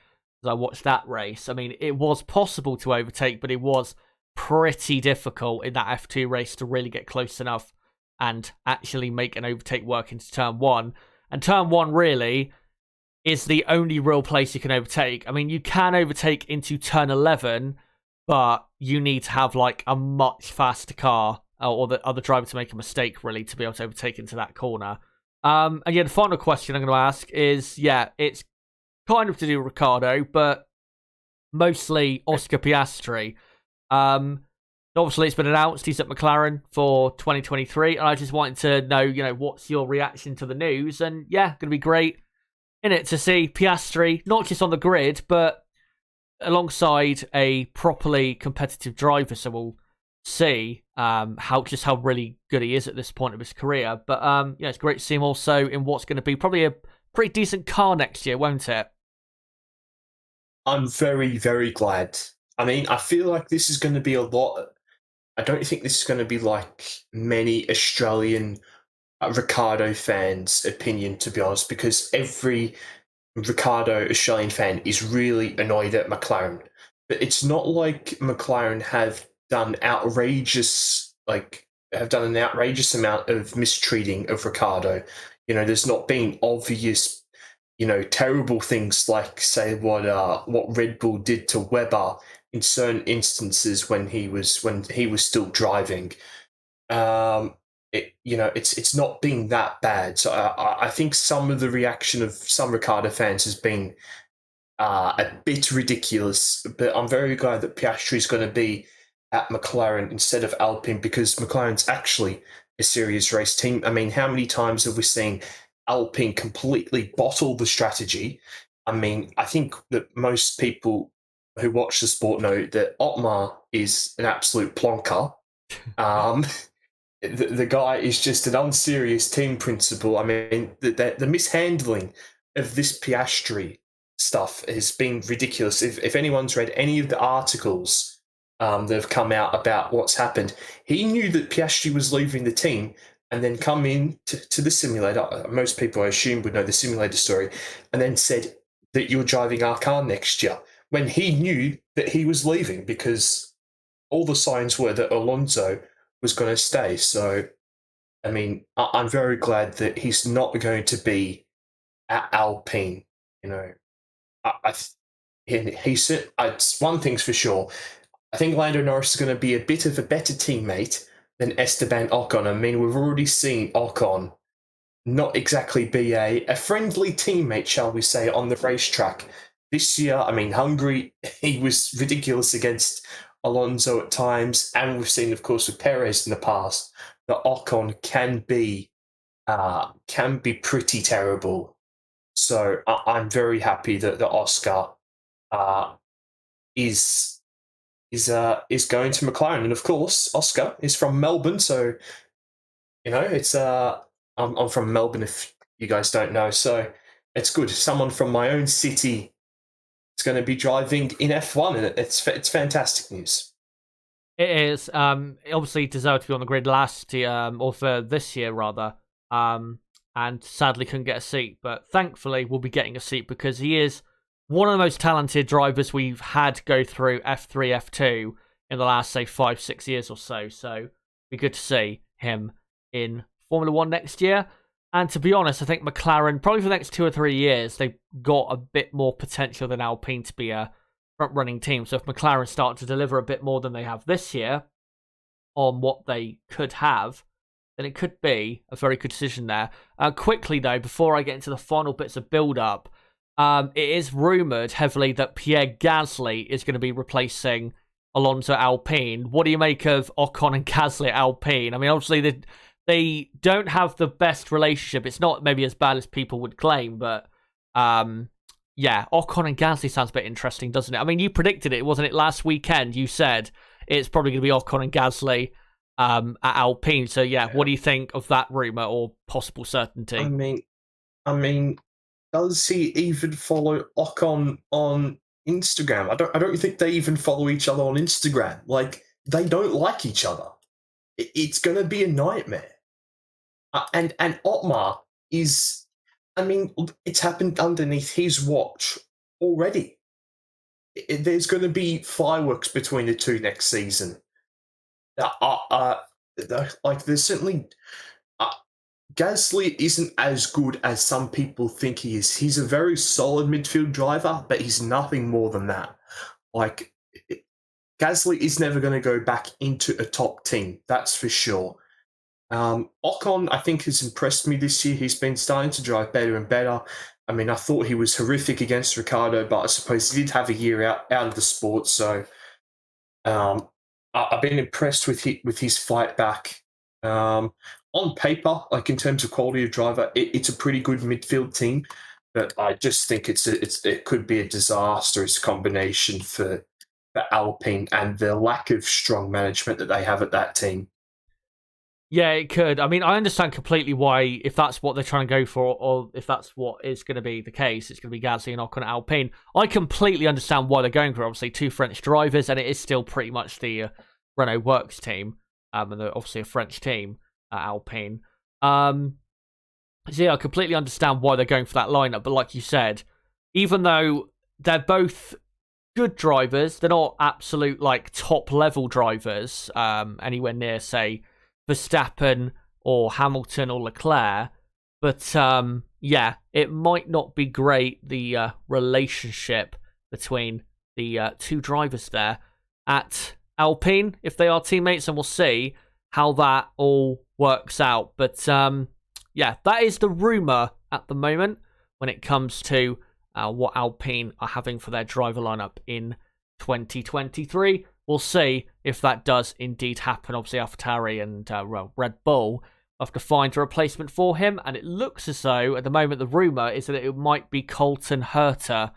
as I watched that race, I mean, it was possible to overtake, but it was pretty difficult in that F2 race to really get close enough and actually make an overtake work into turn 1. And turn 1 really is the only real place you can overtake. I mean, you can overtake into turn 11, but you need to have like a much faster car or the other driver to make a mistake really to be able to overtake into that corner. And yeah, the final question I'm going to ask is, yeah, it's kind of to do with Ricciardo, but mostly Oscar Piastri. Obviously, it's been announced he's at McLaren for 2023, and I just wanted to know, what's your reaction to the news? And yeah, going to be great in it to see Piastri not just on the grid, but alongside a properly competitive driver. So we'll see how really good he is at this point of his career. But yeah, it's great to see him also in what's going to be probably a pretty decent car next year, won't it? I'm very, very glad. I mean, I feel like this is going to be a lot. I don't think this is going to be like many Australian Ricciardo fans' opinion, to be honest, because every Ricciardo Australian fan is really annoyed at McLaren. But it's not like McLaren have done an outrageous amount of mistreating of Ricciardo. There's not been obvious, terrible things like, say, what Red Bull did to Webber in certain instances when he was still driving. It's not been that bad. So I think some of the reaction of some Ricciardo fans has been a bit ridiculous. But I'm very glad that Piastri is going to be at McLaren instead of Alpine, because McLaren's actually a serious race team. I mean, how many times have we seen Alpine completely bottle the strategy? I mean, I think that most people who watch the sport know that Otmar is an absolute plonker. The guy is just an unserious team principal. I mean, the mishandling of this Piastri stuff has been ridiculous. If anyone's read any of the articles that have come out about what's happened, he knew that Piastri was leaving the team and then come in to the simulator. Most people, I assume, would know the simulator story, and then said that you're driving our car next year, when he knew that he was leaving, because all the signs were that Alonso was going to stay. So I mean, I'm very glad that he's not going to be at Alpine. You know, it's one thing's for sure. I think Lando Norris is going to be a bit of a better teammate than Esteban Ocon. I mean, we've already seen Ocon not exactly be a friendly teammate, shall we say, on the racetrack. This year, I mean, Hungary, he was ridiculous against Alonso at times, and we've seen, of course, with Perez in the past, that Ocon can be pretty terrible. So I'm very happy that Oscar is going to McLaren, and of course, Oscar is from Melbourne, so it's I'm from Melbourne, if you guys don't know, so it's good. Someone from my own city is going to be driving in F1, and it's fantastic news. It is. Obviously deserved to be on the grid last year, or for this year rather. And sadly couldn't get a seat, but thankfully we'll be getting a seat because he is one of the most talented drivers we've had go through F3, F2 in the last, say, 5-6 years or so. So it'd be good to see him in Formula One next year. And to be honest, I think McLaren, probably for the next 2 or 3 years, they've got a bit more potential than Alpine to be a front-running team. So if McLaren start to deliver a bit more than they have this year on what they could have, then it could be a very good decision there. Quickly, though, before I get into the final bits of build-up, it is rumoured heavily that Pierre Gasly is going to be replacing Alonso at Alpine. What do you make of Ocon and Gasly at Alpine? I mean, obviously, they don't have the best relationship. It's not maybe as bad as people would claim, but yeah, Ocon and Gasly sounds a bit interesting, doesn't it? I mean, you predicted it, wasn't it, last weekend? You said it's probably going to be Ocon and Gasly at Alpine. So yeah, what do you think of that rumor or possible certainty? I mean, does he even follow Ocon on Instagram? I don't think they even follow each other on Instagram. Like, they don't like each other. It's going to be a nightmare. And Otmar is, I mean, it's happened underneath his watch already. There's going to be fireworks between the two next season. There's certainly Gasly isn't as good as some people think he is. He's a very solid midfield driver, but he's nothing more than that. Like, Gasly is never going to go back into a top team, that's for sure. Ocon, I think, has impressed me this year. He's been starting to drive better and better. I mean, I thought he was horrific against Ricciardo, but I suppose he did have a year out of the sport, so I've been impressed with his fight back. On paper, like in terms of quality of driver, it's a pretty good midfield team, but I just think it could be a disastrous combination for Alpine and the lack of strong management that they have at that team. Yeah, it could. I mean, I understand completely why, if that's what they're trying to go for, or if that's what is going to be the case, it's going to be Gasly and Ocon at Alpine. I completely understand why they're going for, obviously, two French drivers, and it is still pretty much the Renault Works team, and they're obviously a French team at Alpine. So yeah, I completely understand why they're going for that lineup, but like you said, even though they're both good drivers, they're not absolute, like, top-level drivers, anywhere near, say, Verstappen or Hamilton or Leclerc, but yeah, it might not be great, the relationship between the two drivers there at Alpine, if they are teammates, and we'll see how that all works out. But yeah, that is the rumour at the moment when it comes to what Alpine are having for their driver lineup in 2023. We'll see if that does indeed happen. Obviously, AlphaTauri and Red Bull have to find a replacement for him, and it looks as though, at the moment, the rumour is that it might be Colton Herta,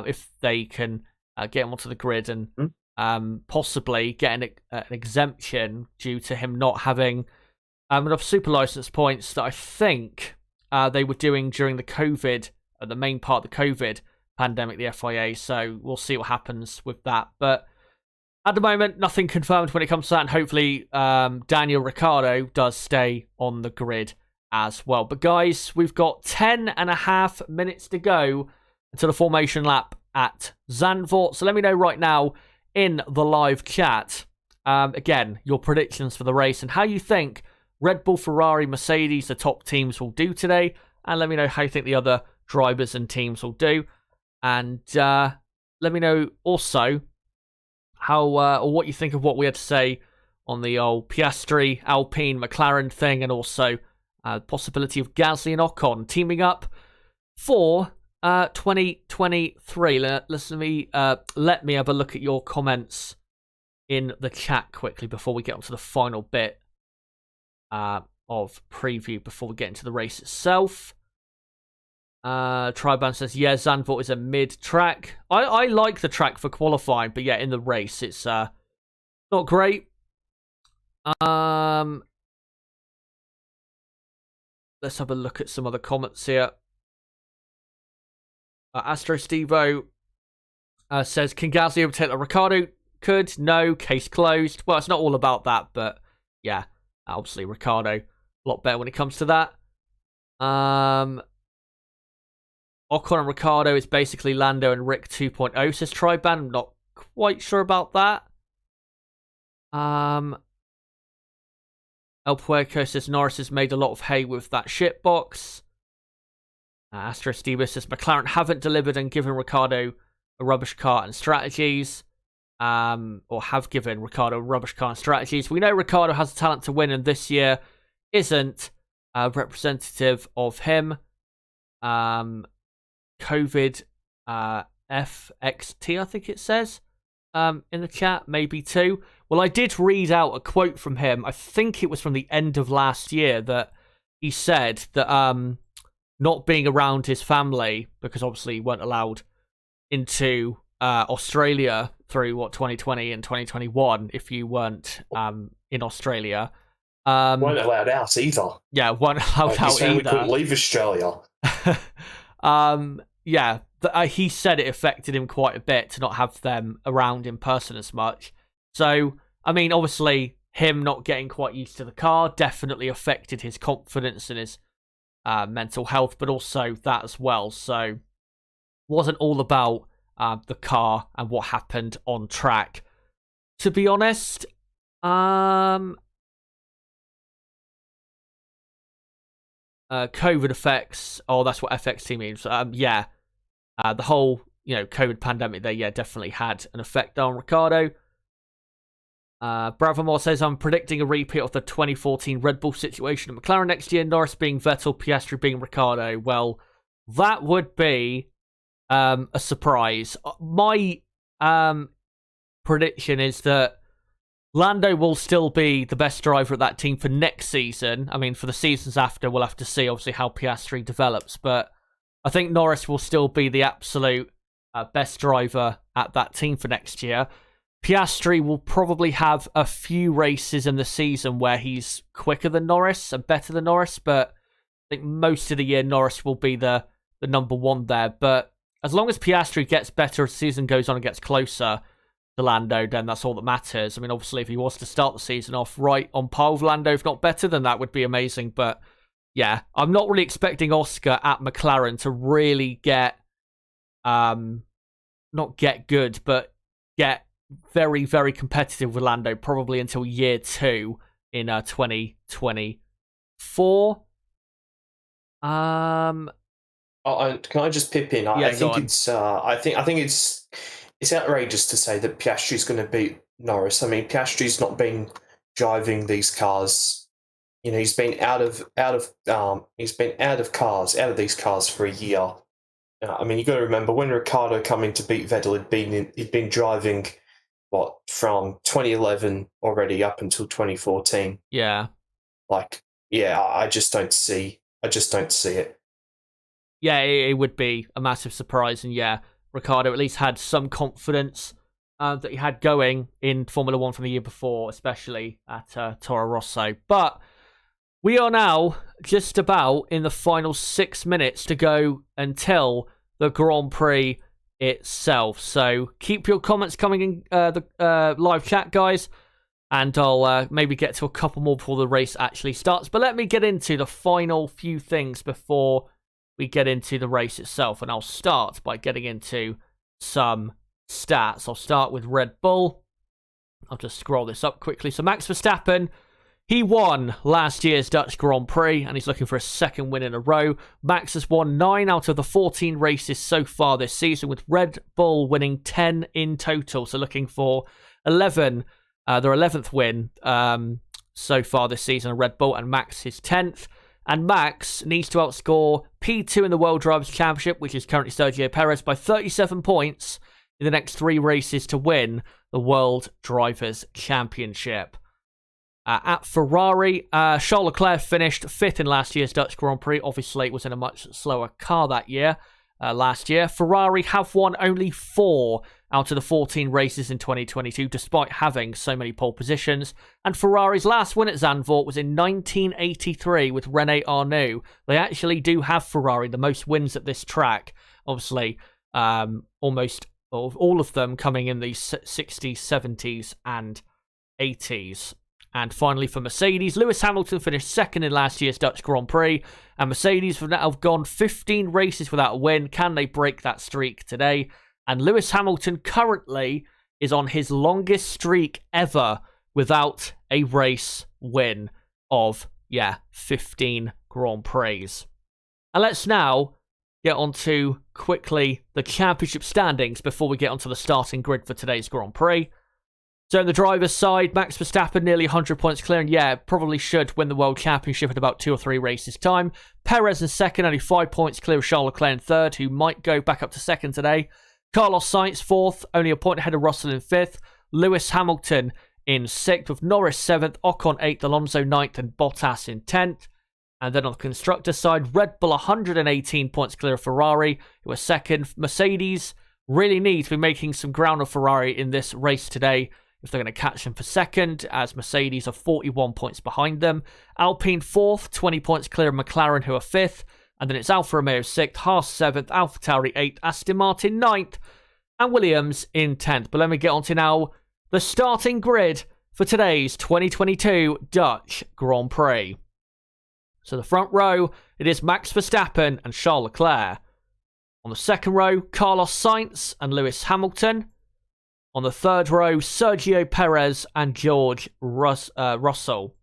if they can get him onto the grid and possibly get an exemption due to him not having enough super license points that I think they were doing during the COVID, the main part of the COVID pandemic, the FIA. So we'll see what happens with that. But at the moment, nothing confirmed when it comes to that, and hopefully Daniel Ricciardo does stay on the grid as well. But guys, we've got 10.5 minutes to go until the formation lap at Zandvoort. So let me know right now in the live chat, again, your predictions for the race and how you think Red Bull, Ferrari, Mercedes, the top teams will do today. And let me know how you think the other drivers and teams will do. And let me know also how or what you think of what we had to say on the old Piastri, Alpine, McLaren thing, and also possibility of Gasly and Ocon teaming up for 2023. Let me have a look at your comments in the chat quickly before we get onto the final bit of preview before we get into the race itself. Triban says, yeah, Zandvoort is a mid-track. I like the track for qualifying, but yeah, in the race, it's not great. Let's have a look at some other comments here. Astro Stevo says, can Gasly overtake the Ricciardo? Could. No. Case closed. Well, it's not all about that, but yeah, obviously Ricciardo a lot better when it comes to that. Ocon and Ricciardo is basically Lando and Rick 2.0, says Triban. I'm not quite sure about that. El Puerco says Norris has made a lot of hay with that shit box. Astro Steve says McLaren haven't delivered and given Ricciardo a rubbish car and strategies. Or have given Ricciardo a rubbish car and strategies. We know Ricciardo has the talent to win, and this year isn't representative of him. COVID FXT, I think it says in the chat, maybe too. Well, I did read out a quote from him. I think it was from the end of last year that he said that not being around his family, because obviously he weren't allowed into Australia through 2020 and 2021 if you weren't in Australia. Weren't allowed out either. Yeah, weren't allowed out either. We couldn't leave Australia. Yeah, he said it affected him quite a bit to not have them around in person as much. So, I mean, obviously, him not getting quite used to the car definitely affected his confidence and his mental health, but also that as well. So, wasn't all about the car and what happened on track. To be honest, COVID effects. Oh, that's what FXT means. Yeah, the whole COVID pandemic there, yeah, definitely had an effect on Ricciardo. Bravamore says, I'm predicting a repeat of the 2014 Red Bull situation at McLaren next year. Norris being Vettel, Piastri being Ricciardo. Well, that would be a surprise. My prediction is that Lando will still be the best driver at that team for next season. I mean, for the seasons after, we'll have to see, obviously, how Piastri develops. But I think Norris will still be the absolute best driver at that team for next year. Piastri will probably have a few races in the season where he's quicker than Norris and better than Norris. But I think most of the year, Norris will be the number one there. But as long as Piastri gets better as the season goes on and gets closer to Lando, then that's all that matters. I mean, obviously, if he was to start the season off right on par with Lando, if not better, then that would be amazing. But yeah, I'm not really expecting Oscar at McLaren to really get, not get good, but get very, very competitive with Lando, probably until year 2 in 2024. Can I just pip in? I think it's outrageous to say that Piastri's going to beat Norris. I mean, Piastri's not been driving these cars. He's been out of these cars for a year. I mean, you got to remember when Ricciardo come in to beat Vettel, he'd been driving from 2011 already up until 2014. Yeah. I just don't see it. Yeah, it would be a massive surprise, and yeah, Ricciardo at least had some confidence that he had going in Formula 1 from the year before, especially at Toro Rosso. But we are now just about in the final 6 minutes to go until the Grand Prix itself. So keep your comments coming in the live chat, guys, and I'll maybe get to a couple more before the race actually starts. But let me get into the final few things before we get into the race itself, and I'll start by getting into some stats. I'll start with Red Bull. I'll just scroll this up quickly. So Max Verstappen He won last year's Dutch Grand Prix, and he's looking for a second win in a row. Max has won 9 out of the 14 races so far this season, with Red Bull winning 10 in total. So looking for 11, their 11th win so far this season, Red Bull, and Max his 10th. And Max needs to outscore P2 in the World Drivers' Championship, which is currently Sergio Perez, by 37 points in the next 3 races to win the World Drivers' Championship. At Ferrari, Charles Leclerc finished 5th in last year's Dutch Grand Prix. Obviously, it was in a much slower car that year. Last year, Ferrari have won only 4 out of the 14 races in 2022, despite having so many pole positions. And Ferrari's last win at Zandvoort was in 1983 with René Arnoux. They actually do have Ferrari the most wins at this track. Obviously, almost all of them coming in the 60s, 70s, and 80s. And finally, for Mercedes, Lewis Hamilton finished 2nd in last year's Dutch Grand Prix. And Mercedes have now gone 15 races without a win. Can they break that streak today? And Lewis Hamilton currently is on his longest streak ever without a race win of, 15 Grand Prix. And let's now get on to quickly the championship standings before we get onto the starting grid for today's Grand Prix. So on the driver's side, Max Verstappen nearly 100 points clear, and probably should win the World Championship in about 2 or 3 races' time. Perez in 2nd, only 5 points clear of Charles Leclerc in 3rd, who might go back up to 2nd today. Carlos Sainz 4th, only a point ahead of Russell in 5th. Lewis Hamilton in 6th, with Norris 7th, Ocon 8th, Alonso 9th, and Bottas in 10th. And then on the constructor side, Red Bull 118 points clear of Ferrari, who are 2nd. Mercedes really need to be making some ground on Ferrari in this race today if they're going to catch them for 2nd, as Mercedes are 41 points behind them. Alpine 4th, 20 points clear of McLaren, who are 5th. And then it's Alfa Romeo 6th, Haas 7th, AlphaTauri 8th, Aston Martin 9th, and Williams in 10th. But let me get on to now the starting grid for today's 2022 Dutch Grand Prix. So the front row, it is Max Verstappen and Charles Leclerc. On the second row, Carlos Sainz and Lewis Hamilton. On the third row, Sergio Perez and George Russell.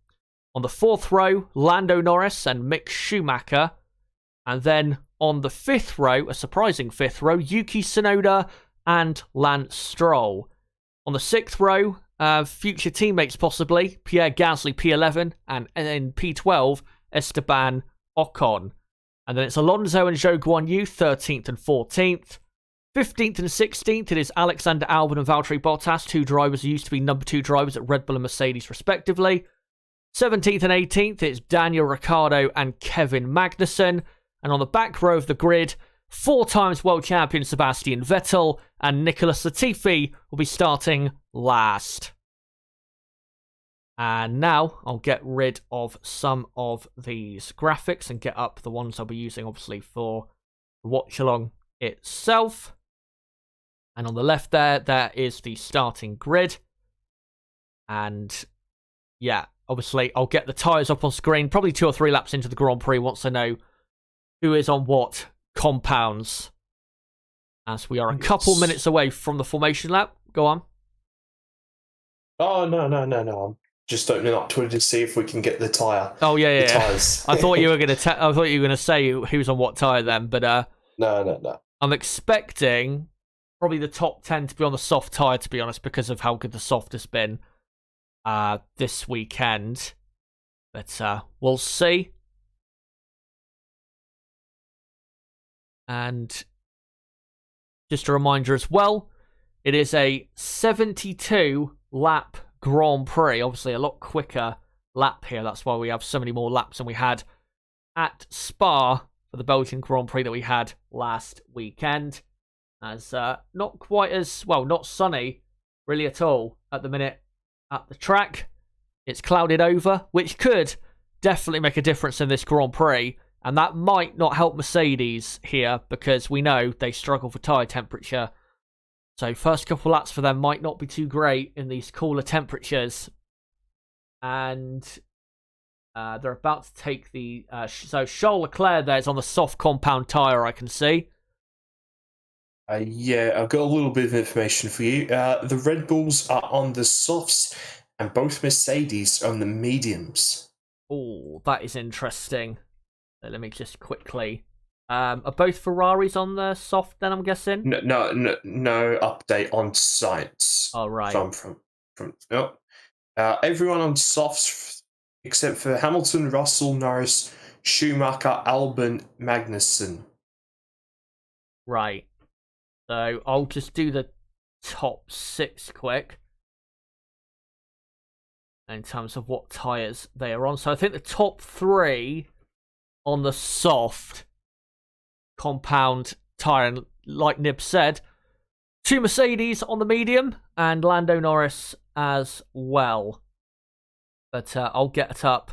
On the fourth row, Lando Norris and Mick Schumacher. And then on the 5th row, a surprising 5th row, Yuki Tsunoda and Lance Stroll. On the 6th row, future teammates possibly, Pierre Gasly P11 and in P12, Esteban Ocon. And then it's Alonso and Zhou Guanyu, 13th and 14th. 15th and 16th, it is Alexander Albon and Valtteri Bottas, 2 drivers who used to be number 2 drivers at Red Bull and Mercedes respectively. 17th and 18th, it's Daniel Ricciardo and Kevin Magnussen. And on the back row of the grid, 4 times world champion Sebastian Vettel and Nicholas Latifi will be starting last. And now I'll get rid of some of these graphics and get up the ones I'll be using, obviously, for the watch-along itself. And on the left there is the starting grid. And obviously I'll get the tyres up on screen probably 2 or 3 laps into the Grand Prix once I know who is on what compounds, as we are a couple minutes away from the formation lap. Go on. Oh, no. I'm just opening up Twitter to see if we can get the tyre. Oh, yeah. Tyres. I thought you were going to say who's on what tyre then, but No. I'm expecting probably the top 10 to be on the soft tyre, to be honest, because of how good the soft has been this weekend. But we'll see. And just a reminder as well, it is a 72-lap Grand Prix. Obviously, a lot quicker lap here. That's why we have so many more laps than we had at Spa for the Belgian Grand Prix that we had last weekend. As not quite as, not sunny really at all at the minute at the track. It's clouded over, which could definitely make a difference in this Grand Prix. And that might not help Mercedes here, because we know they struggle for tyre temperature. So first couple laps for them might not be too great in these cooler temperatures. And they're about to take the... so Charles Leclerc there is on the soft compound tyre, I can see. I've got a little bit of information for you. The Red Bulls are on the softs, and both Mercedes on the mediums. Oh, that is interesting. Let me just quickly. Are both Ferraris on the soft then, I'm guessing? No update on science. Oh, right. From no. Everyone on softs except for Hamilton, Russell, Norris, Schumacher, Albon, Magnussen. Right. So I'll just do the top 6 quick in terms of what tyres they are on. So I think the top 3 on the soft compound tyre, and like Nib said, 2 Mercedes on the medium and Lando Norris as well. But I'll get up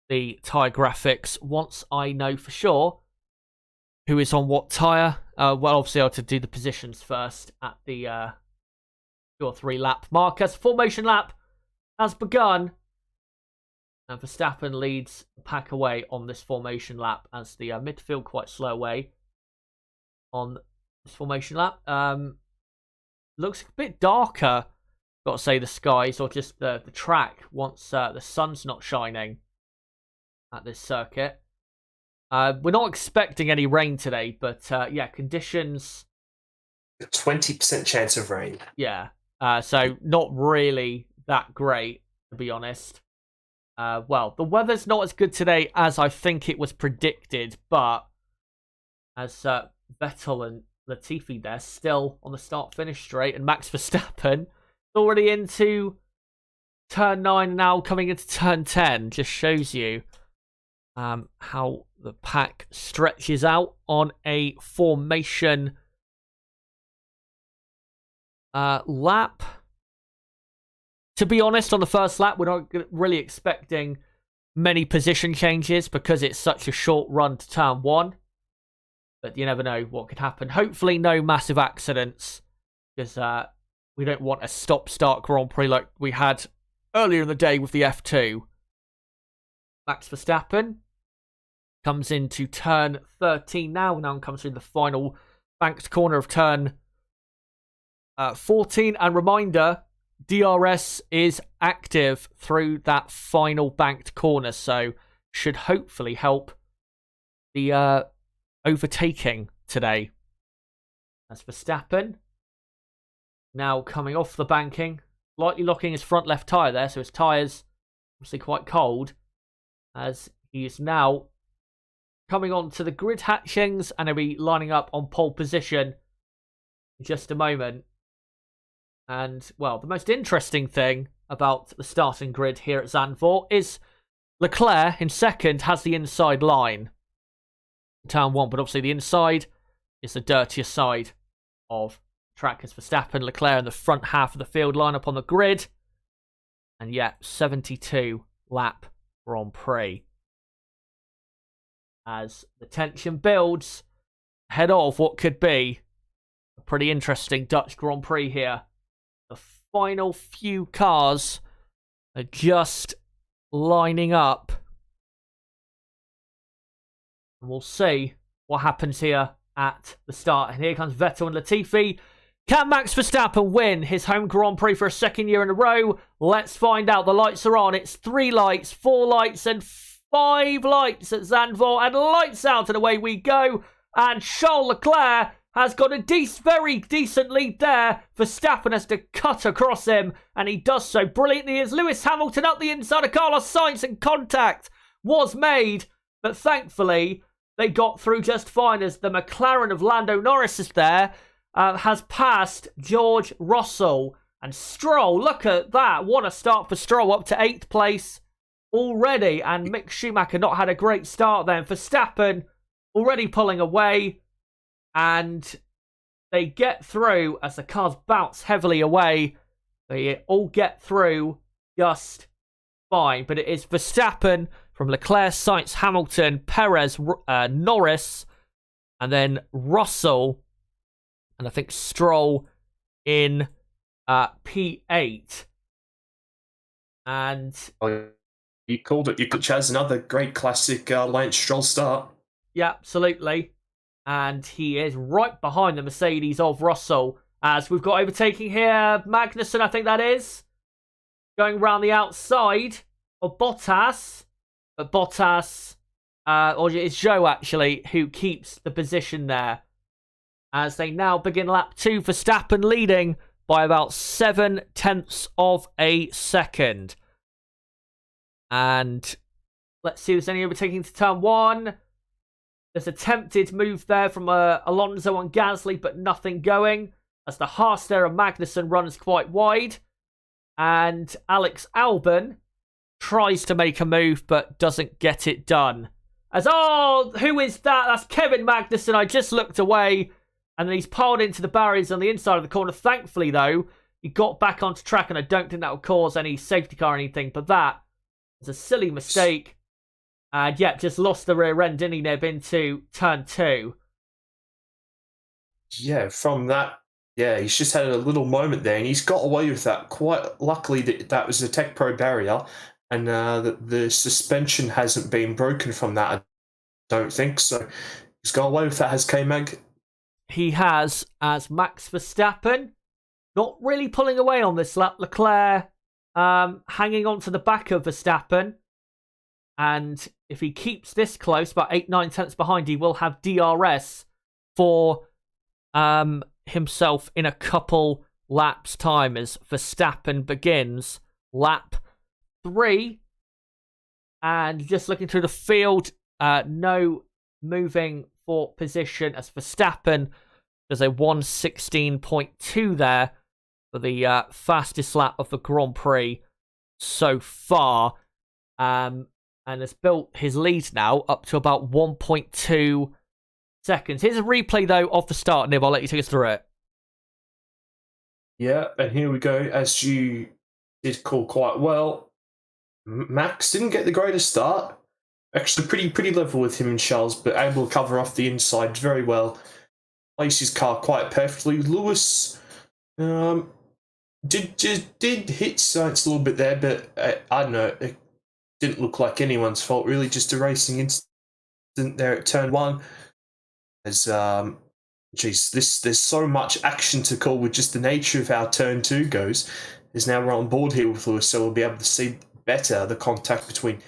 the tyre graphics once I know for sure who is on what tyre. Well, obviously I'll have to do the positions first at the 2 or 3 lap mark as formation lap has begun. And Verstappen leads the pack away on this formation lap as the midfield quite slow away on this formation lap. Looks a bit darker, got to say, the skies or just the track once the sun's not shining at this circuit. We're not expecting any rain today, but yeah, conditions. A 20% chance of rain. Yeah, so not really that great, to be honest. Well, the weather's not as good today as I think it was predicted, but as Vettel and Latifi there still on the start-finish straight, and Max Verstappen already into turn 9 now, coming into turn 10, just shows you how the pack stretches out on a formation lap. To be honest, on the first lap, we're not really expecting many position changes because it's such a short run to turn 1. But you never know what could happen. Hopefully no massive accidents, because we don't want a stop-start Grand Prix like we had earlier in the day with the F2. Max Verstappen comes into turn 13 now comes through the final banked corner of turn 14. And reminder, DRS is active through that final banked corner, so should hopefully help the overtaking today. As Verstappen now coming off the banking, lightly locking his front left tyre there, so his tyre's obviously quite cold, as he is now coming on to the grid hatchings and he'll be lining up on pole position in just a moment. And, well, the most interesting thing about the starting grid here at Zandvoort is Leclerc in second has the inside line in turn 1, but obviously the inside is the dirtier side of track as Verstappen, Leclerc in the front half of the field line up on the grid. And yet, 72 lap Grand Prix. As the tension builds ahead of what could be a pretty interesting Dutch Grand Prix here. The final few cars are just lining up. And we'll see what happens here at the start. And here comes Vettel and Latifi. Can Max Verstappen win his home Grand Prix for a second year in a row? Let's find out. The lights are on. It's 3 lights, 4 lights, and 5 lights at Zandvoort. And lights out, and away we go. And Charles Leclerc has got a very decent lead there. Verstappen has to cut across him, and he does so brilliantly as Lewis Hamilton up the inside of Carlos Sainz, and contact was made. But thankfully, they got through just fine as the McLaren of Lando Norris is there. Has passed George Russell and Stroll. Look at that. What a start for Stroll, up to 8th place already. And Mick Schumacher not had a great start then. Verstappen already pulling away. And they get through as the cars bounce heavily away. They all get through just fine. But it is Verstappen from Leclerc, Sainz, Hamilton, Perez, Norris, and then Russell. And I think Stroll in P8. And you called it. You could Chaz, another great classic Lance Stroll start. Yeah, absolutely. And he is right behind the Mercedes of Russell. As we've got overtaking here, Magnussen, I think that is. going round the outside of Bottas. But Bottas, or it's Zhou actually, who keeps the position there. As they now begin lap 2, Verstappen leading by about 0.7 of a second. And let's see if there's any overtaking to turn 1. There's a attempted move there from Alonso on Gasly, but nothing going. As the Haas there of Magnussen runs quite wide. And Alex Albon tries to make a move, but doesn't get it done. As, who is that? That's Kevin Magnussen. I just looked away. And then he's piled into the barriers on the inside of the corner. Thankfully, though, he got back onto track, and I don't think that will cause any safety car or anything. But that was a silly mistake. And, yeah, just lost the rear end, didn't he, Nib, into turn 2. Yeah, from that, he's just had a little moment there, and he's got away with that. Quite luckily, that was the Tech Pro barrier, and the suspension hasn't been broken from that, I don't think. So he's got away with that, has K-Mag. He has, as Max Verstappen, not really pulling away on this lap. Leclerc hanging on to the back of Verstappen. And if he keeps this close, about 8-9 tenths behind, he will have DRS for himself in a couple laps' time as Verstappen begins lap 3. And just looking through the field, no moving for position as Verstappen does a 1:16.2 there for the fastest lap of the Grand Prix so far, and has built his lead now up to about 1.2 seconds. Here's a replay though of the start, Nib. I'll let you take us through it. Yeah, and here we go. As you did call quite well, Max didn't get the greatest start. Actually, pretty level with him and Charles, but able to cover off the inside very well. Place his car quite perfectly. Lewis did hit Sainz a little bit there, but I don't know. It didn't look like anyone's fault, really. Just a racing incident there at turn 1. As there's so much action to call with just the nature of how turn 2 goes. Is now we're on board here with Lewis, so we'll be able to see better the contact between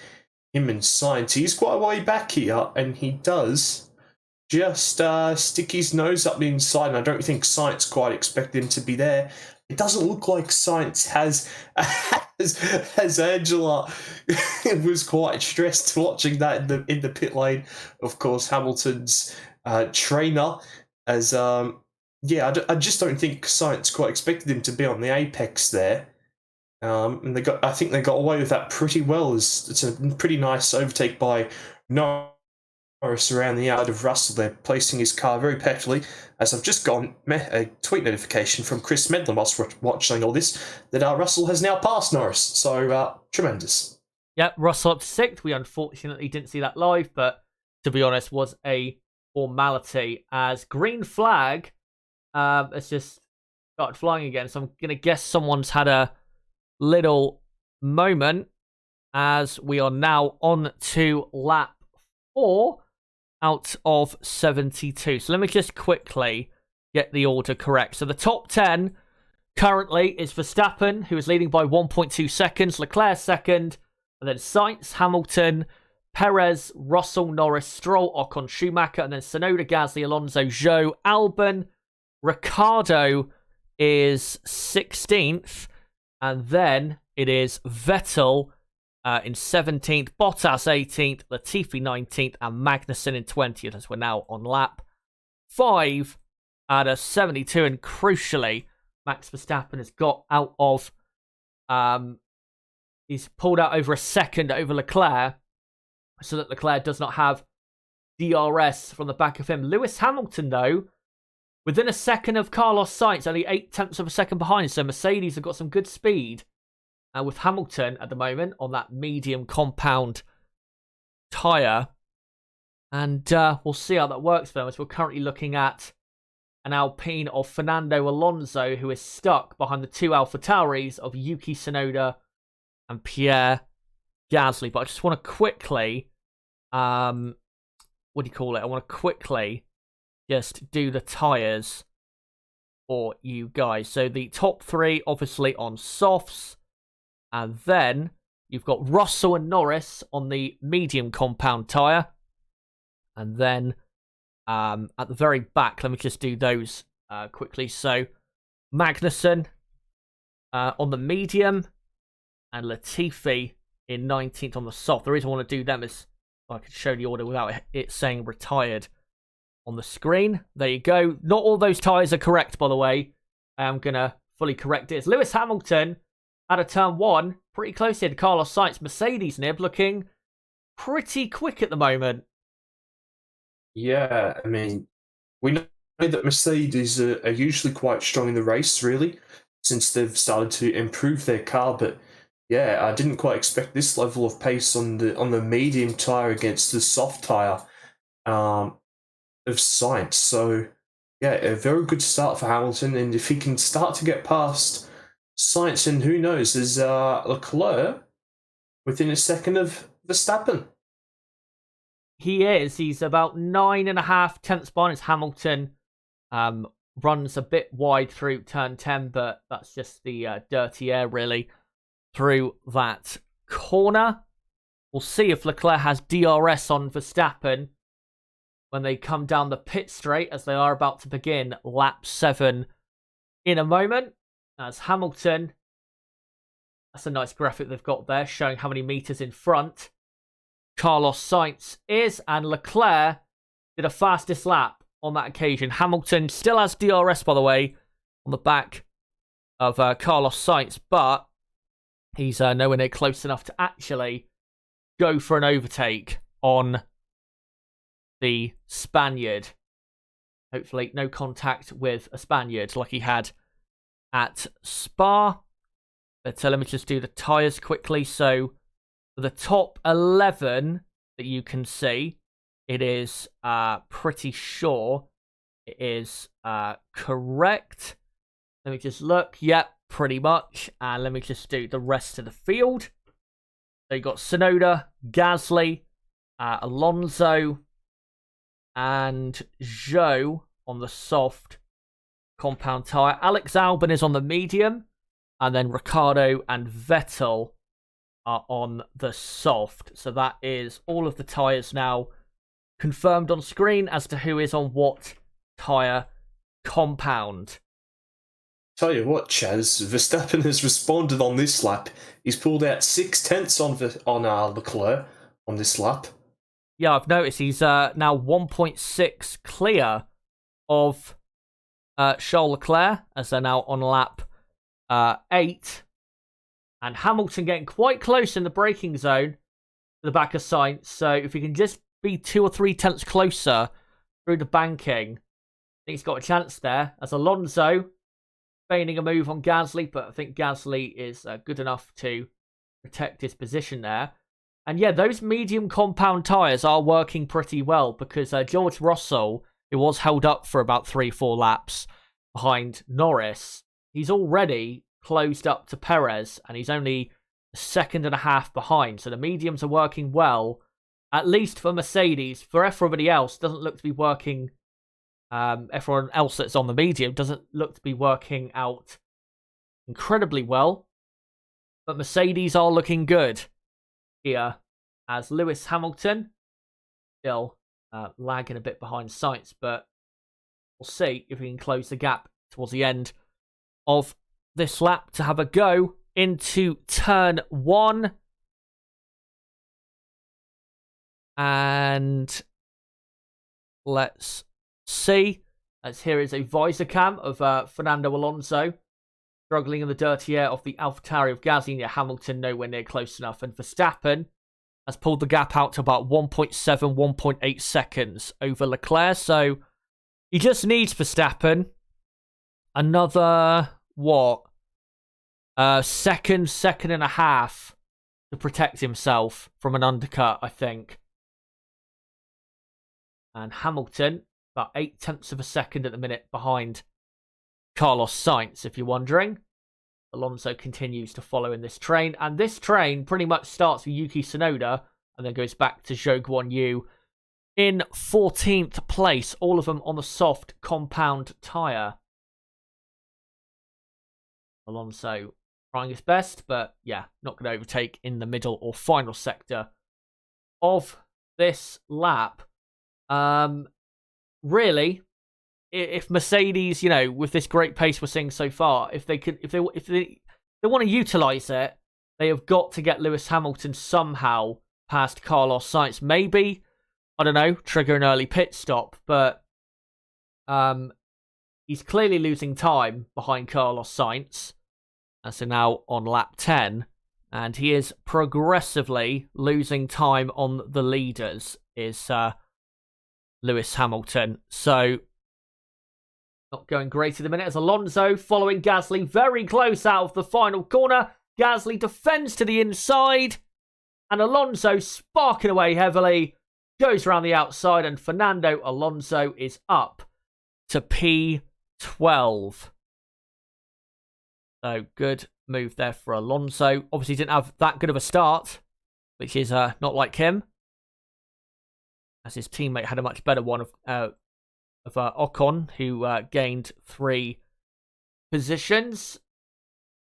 him and Sainz. He's quite a way back here, and he does just stick his nose up the inside, and I don't think Sainz quite expected him to be there. It doesn't look like Sainz has Angela was quite stressed watching that in the pit lane. Of course, Hamilton's trainer, as I just don't think Sainz quite expected him to be on the apex there. And I think they got away with that pretty well. It's a pretty nice overtake by Norris around the yard of Russell there, placing his car very perfectly. As I've just gotten a tweet notification from Chris Medlin whilst watching all this, that Russell has now passed Norris. So, tremendous. Yep, Russell up to 6th. We unfortunately didn't see that live, but to be honest, was a formality. As green flag has just started flying again. So I'm going to guess someone's had a little moment as we are now on to lap 4 out of 72. So let me just quickly get the order correct. So the top 10 currently is Verstappen, who is leading by 1.2 seconds, Leclerc second, and then Sainz, Hamilton, Perez, Russell, Norris, Stroll, Ocon, Schumacher, and then Tsunoda, Gasly, Alonso, Zhou, Albon. Ricciardo is 16th. And then it is Vettel in 17th, Bottas 18th, Latifi 19th, and Magnussen in 20th, as we're now on lap 5 out of 72. And crucially, Max Verstappen has got out of... he's pulled out over a second over Leclerc, so that Leclerc does not have DRS from the back of him. Lewis Hamilton, though, within a second of Carlos Sainz, only 0.8 of a second behind. So Mercedes have got some good speed with Hamilton at the moment on that medium compound tyre. And we'll see how that works for them, as we're currently looking at an Alpine of Fernando Alonso, who is stuck behind the 2 AlphaTauris of Yuki Tsunoda and Pierre Gasly. But I just want to quickly, I want to quickly just do the tyres for you guys. So the top 3, obviously on softs. And then you've got Russell and Norris on the medium compound tyre. And then at the very back, let me just do those quickly. So Magnussen on the medium and Latifi in 19th on the soft. The reason I want to do them is I could show the order without it saying retired on the screen. There you go. Not all those tyres are correct, by the way. I am going to fully correct it. It's Lewis Hamilton out of turn 1. Pretty close here to Carlos Sainz. Mercedes nib looking pretty quick at the moment. Yeah, I mean, we know that Mercedes are usually quite strong in the race, really, since they've started to improve their car. But yeah, I didn't quite expect this level of pace on the medium tyre against the soft tyre of Sainz. So yeah, a very good start for Hamilton, and if he can start to get past Sainz, and who knows, is Leclerc within a second of Verstappen. He is. He's about 9.5 tenths behind as Hamilton. Runs a bit wide through turn 10, but that's just the dirty air, really, through that corner. We'll see if Leclerc has DRS on Verstappen when they come down the pit straight, as they are about to begin lap 7 in a moment. As Hamilton, that's a nice graphic they've got there, showing how many meters in front Carlos Sainz is, and Leclerc did a fastest lap on that occasion. Hamilton still has DRS, by the way, on the back of Carlos Sainz, but he's nowhere near close enough to actually go for an overtake on the Spaniard. Hopefully no contact with a Spaniard like he had at Spa. But let me just do the tyres quickly. So for the top 11 that you can see, it is pretty sure it is correct. Let me just look. Yep, pretty much. And let me just do the rest of the field. So you got Tsunoda, Gasly, Alonso, and Zhou on the soft compound tyre. Alex Albon is on the medium. And then Ricciardo and Vettel are on the soft. So that is all of the tyres now confirmed on screen as to who is on what tyre compound. Tell you what, Chaz, Verstappen has responded on this lap. He's pulled out 6 tenths on Leclerc on this lap. Yeah, I've noticed he's now 1.6 clear of Charles Leclerc, as they're now on lap 8. And Hamilton getting quite close in the braking zone to the back of Sainz. So if he can just be 2 or 3 tenths closer through the banking, I think he's got a chance there. As Alonso feigning a move on Gasly, but I think Gasly is good enough to protect his position there. And yeah, those medium compound tyres are working pretty well, because George Russell, who was held up for about 3-4 laps behind Norris, he's already closed up to Perez, and he's only a second and a half behind. So the mediums are working well, at least for Mercedes. For everybody else, doesn't look to be working. Everyone else that's on the medium doesn't look to be working out incredibly well. But Mercedes are looking good here, as Lewis Hamilton still lagging a bit behind Sainz, but we'll see if we can close the gap towards the end of this lap to have a go into turn 1. And let's see, as here is a visor cam of Fernando Alonso struggling in the dirty air of the AlphaTauri of Gasly. Hamilton nowhere near close enough, and Verstappen has pulled the gap out to about 1.7, 1.8 seconds over Leclerc. So he just needs Verstappen another, second and a half to protect himself from an undercut, I think. And Hamilton, about 8 tenths of a second at the minute behind Carlos Sainz, if you're wondering. Alonso continues to follow in this train, and this train pretty much starts with Yuki Tsunoda and then goes back to Zhou Guanyu in 14th place, all of them on the soft compound tyre. Alonso trying his best, but yeah, not going to overtake in the middle or final sector of this lap. Really, if Mercedes, with this great pace we're seeing so far, if they want to utilize it, they have got to get Lewis Hamilton somehow past Carlos Sainz. Maybe, I don't know, trigger an early pit stop, but he's clearly losing time behind Carlos Sainz. And so now on lap 10, and he is progressively losing time on the leaders, is Lewis Hamilton. So not going great at the minute as Alonso following Gasly very close out of the final corner. Gasly defends to the inside, and Alonso sparking away heavily, goes around the outside, and Fernando Alonso is up to P12. So good move there for Alonso. Obviously didn't have that good of a start, which is not like him, as his teammate had a much better one of Ocon, who gained 3 positions.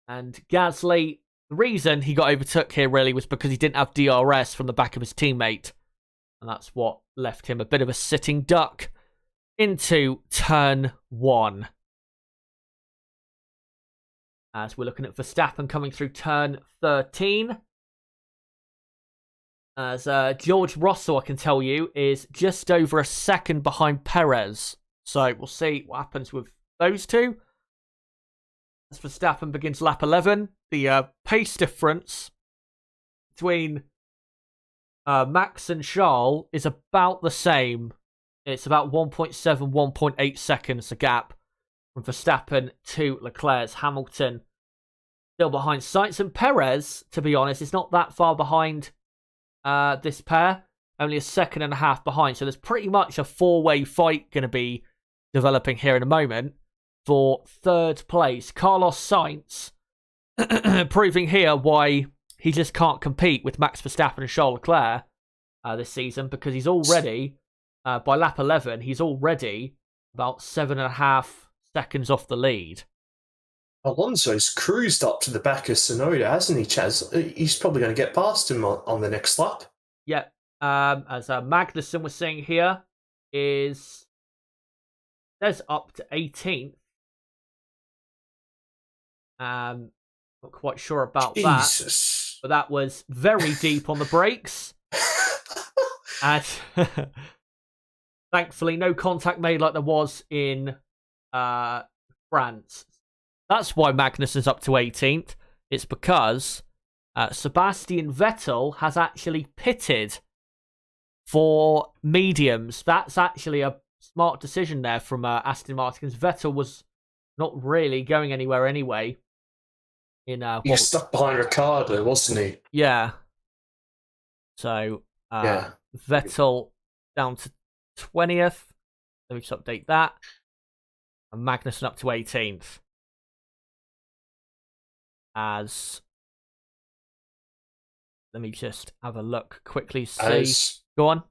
And Gasly, the reason he got overtook here really was because he didn't have DRS from the back of his teammate. And that's what left him a bit of a sitting duck into turn 1. As we're looking at Verstappen coming through turn 13. As George Russell, I can tell you, is just over a second behind Perez. So we'll see what happens with those two. As Verstappen begins lap 11, the pace difference between Max and Charles is about the same. It's about 1.7, 1.8 seconds a gap from Verstappen to Leclerc's. Hamilton still behind Sainz, and Perez, to be honest, is not that far behind this pair. Only a second and a half behind. So there's pretty much a 4-way fight going to be developing here in a moment for third place. Carlos Sainz proving here why he just can't compete with Max Verstappen and Charles Leclerc this season, because he's already, by lap 11, he's already about 7.5 seconds off the lead. Alonso's cruised up to the back of Tsunoda, hasn't he, Chaz? He's probably going to get past him on the next lap. Yeah. As Magnussen was saying here, there's up to 18th. Not quite sure about Jesus. that, but that was very deep on the brakes. And thankfully, no contact made like there was in France. That's why Magnussen's up to 18th. It's because Sebastian Vettel has actually pitted for mediums. That's actually a smart decision there from Aston Martin, because Vettel was not really going anywhere anyway. He was stuck behind Ricciardo, wasn't he? Yeah. So Vettel down to 20th. Let me just update that. And Magnussen up to 18th. Let me just have a look quickly. Go on.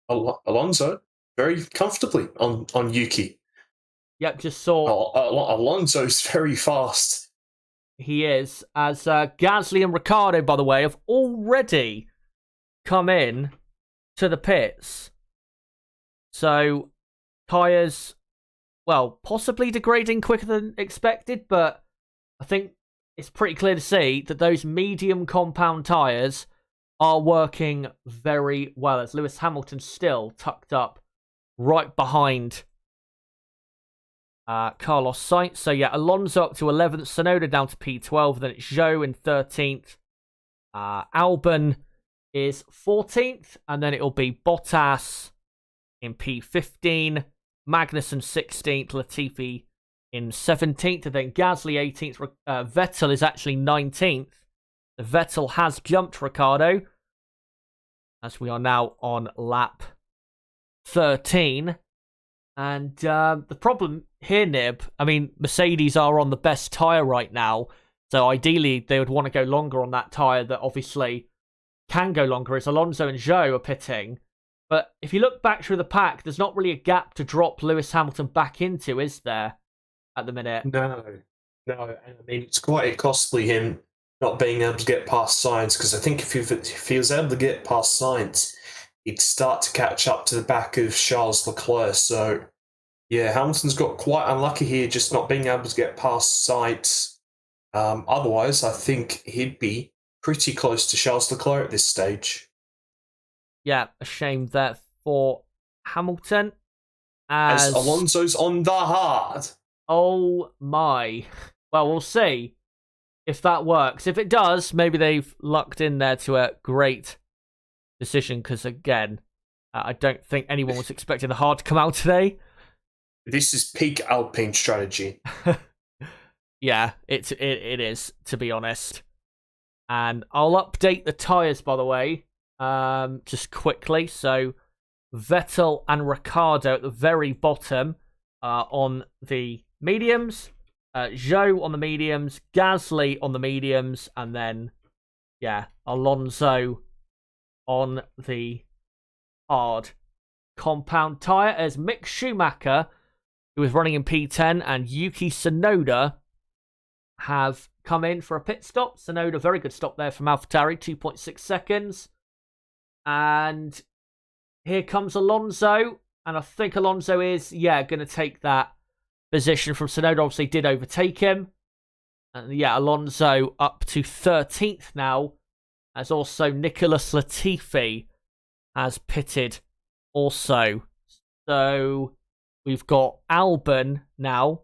Alonso very comfortably on Yuki. Yep, just saw. Alonso's very fast. He is. As Gasly and Ricciardo, by the way, have already come in to the pits. So, tyres, well, possibly degrading quicker than expected, but I think it's pretty clear to see that those medium compound tyres are working very well, as Lewis Hamilton still tucked up right behind Carlos Sainz. So yeah, Alonso up to 11th, Tsunoda down to P12, then it's Zhou in 13th. Albon is 14th, and then it'll be Bottas in P15, Magnussen 16th, Latifi in 17th, and then Gasly 18th. Vettel is actually 19th. Vettel has jumped Ricciardo, as we are now on lap 13. And the problem here, Nib, I mean, Mercedes are on the best tyre right now, so ideally they would want to go longer on that tyre that obviously can go longer, as Alonso and Zhou are pitting. But if you look back through the pack, there's not really a gap to drop Lewis Hamilton back into, is there, at the minute? No. No, and I mean, it's quite costly him not being able to get past Sainz, because I think if he was able to get past Sainz, he'd start to catch up to the back of Charles Leclerc. So, yeah, Hamilton's got quite unlucky here, just not being able to get past Sainz. Otherwise, I think he'd be pretty close to Charles Leclerc at this stage. Yeah, a shame there for Hamilton. As Alonso's on the hard. Oh my. Well, we'll see if that works. If it does, maybe they've lucked in there to a great decision, because, again, I don't think anyone was expecting the hard to come out today. This is peak Alpine strategy. Yeah, it is, to be honest. And I'll update the tyres, by the way, just quickly. So Vettel and Ricciardo at the very bottom on the mediums. Zhou on the mediums, Gasly on the mediums, and then, yeah, Alonso on the hard compound tyre, as Mick Schumacher, who was running in P10, and Yuki Tsunoda have come in for a pit stop. Tsunoda, very good stop there from AlphaTauri, 2.6 seconds. And here comes Alonso, and I think Alonso is, going to take that position from Tsunoda. Obviously did overtake him. And yeah, Alonso up to 13th now, as also Nicholas Latifi has pitted also. So we've got Albon now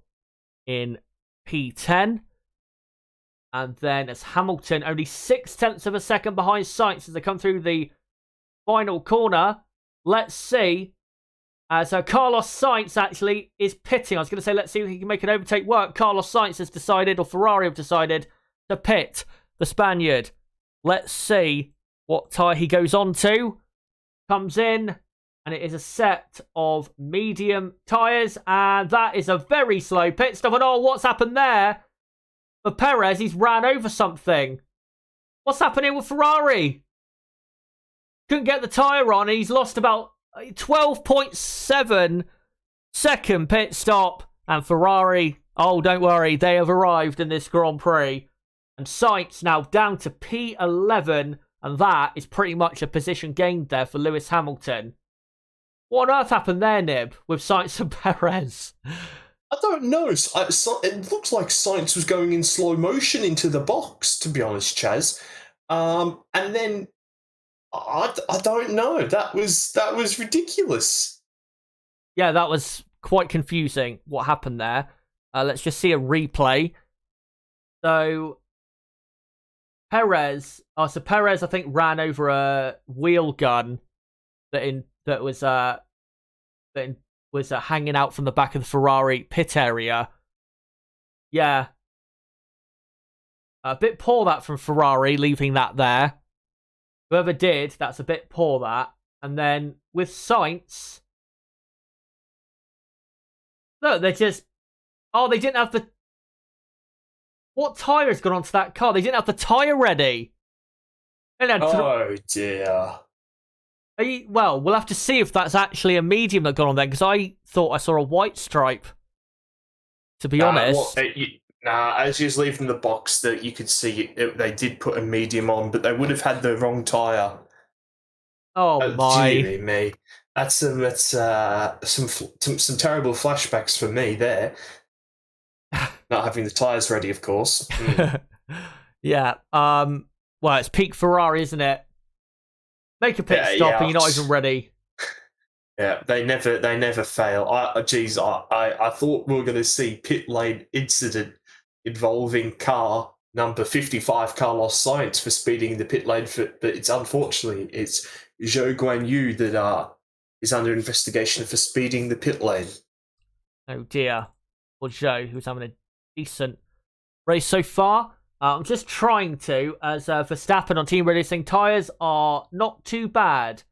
in P10. And then as Hamilton, only 0.6 of a second behind Sainz as they come through the final corner. Let's see. As Carlos Sainz actually is pitting. I was going to say, let's see if he can make an overtake work. Carlos Sainz has decided, or Ferrari have decided, to pit the Spaniard. Let's see what tyre he goes on to. Comes in, and it is a set of medium tyres. And that is a very slow pit stop. And oh, what's happened there? For Perez, he's ran over something. What's happening with Ferrari? Couldn't get the tyre on, and he's lost about 12.7 second pit stop. And Ferrari, oh, don't worry, they have arrived in this Grand Prix. And Sainz now down to P11, and that is pretty much a position gained there for Lewis Hamilton. What on earth happened there, Nib, with Sainz and Perez? I don't know. It looks like Sainz was going in slow motion into the box, to be honest, Chaz. And then I don't know. That was ridiculous. Yeah, that was quite confusing what happened there. Let's just see a replay. So Perez, I think ran over a wheel gun that was hanging out from the back of the Ferrari pit area. Yeah. A bit poor that from Ferrari, leaving that there. Whoever did, that's a bit poor that. And then with Sainz, look, they didn't have the... What tyre has gone onto that car? They didn't have the tyre ready. Oh, dear. Well, we'll have to see if that's actually a medium that got on there, because I thought I saw a white stripe, to be honest. As you was leaving the box, that you could see they did put a medium on, but they would have had the wrong tyre. Oh, my. Dear me. That's some terrible flashbacks for me there. Not having the tyres ready, of course. Yeah. Well, it's peak Ferrari, isn't it? Make a pit stop and you're not even ready. Yeah, they never fail. I thought we were going to see pit lane incident involving car number 55, Carlos Sainz, for speeding the pit lane, but it's Zhou Guanyu that is under investigation for speeding the pit lane. Oh dear. Well, Zhou, who's having a decent race so far. I'm just trying to, as Verstappen on Team Radio saying tyres are not too bad,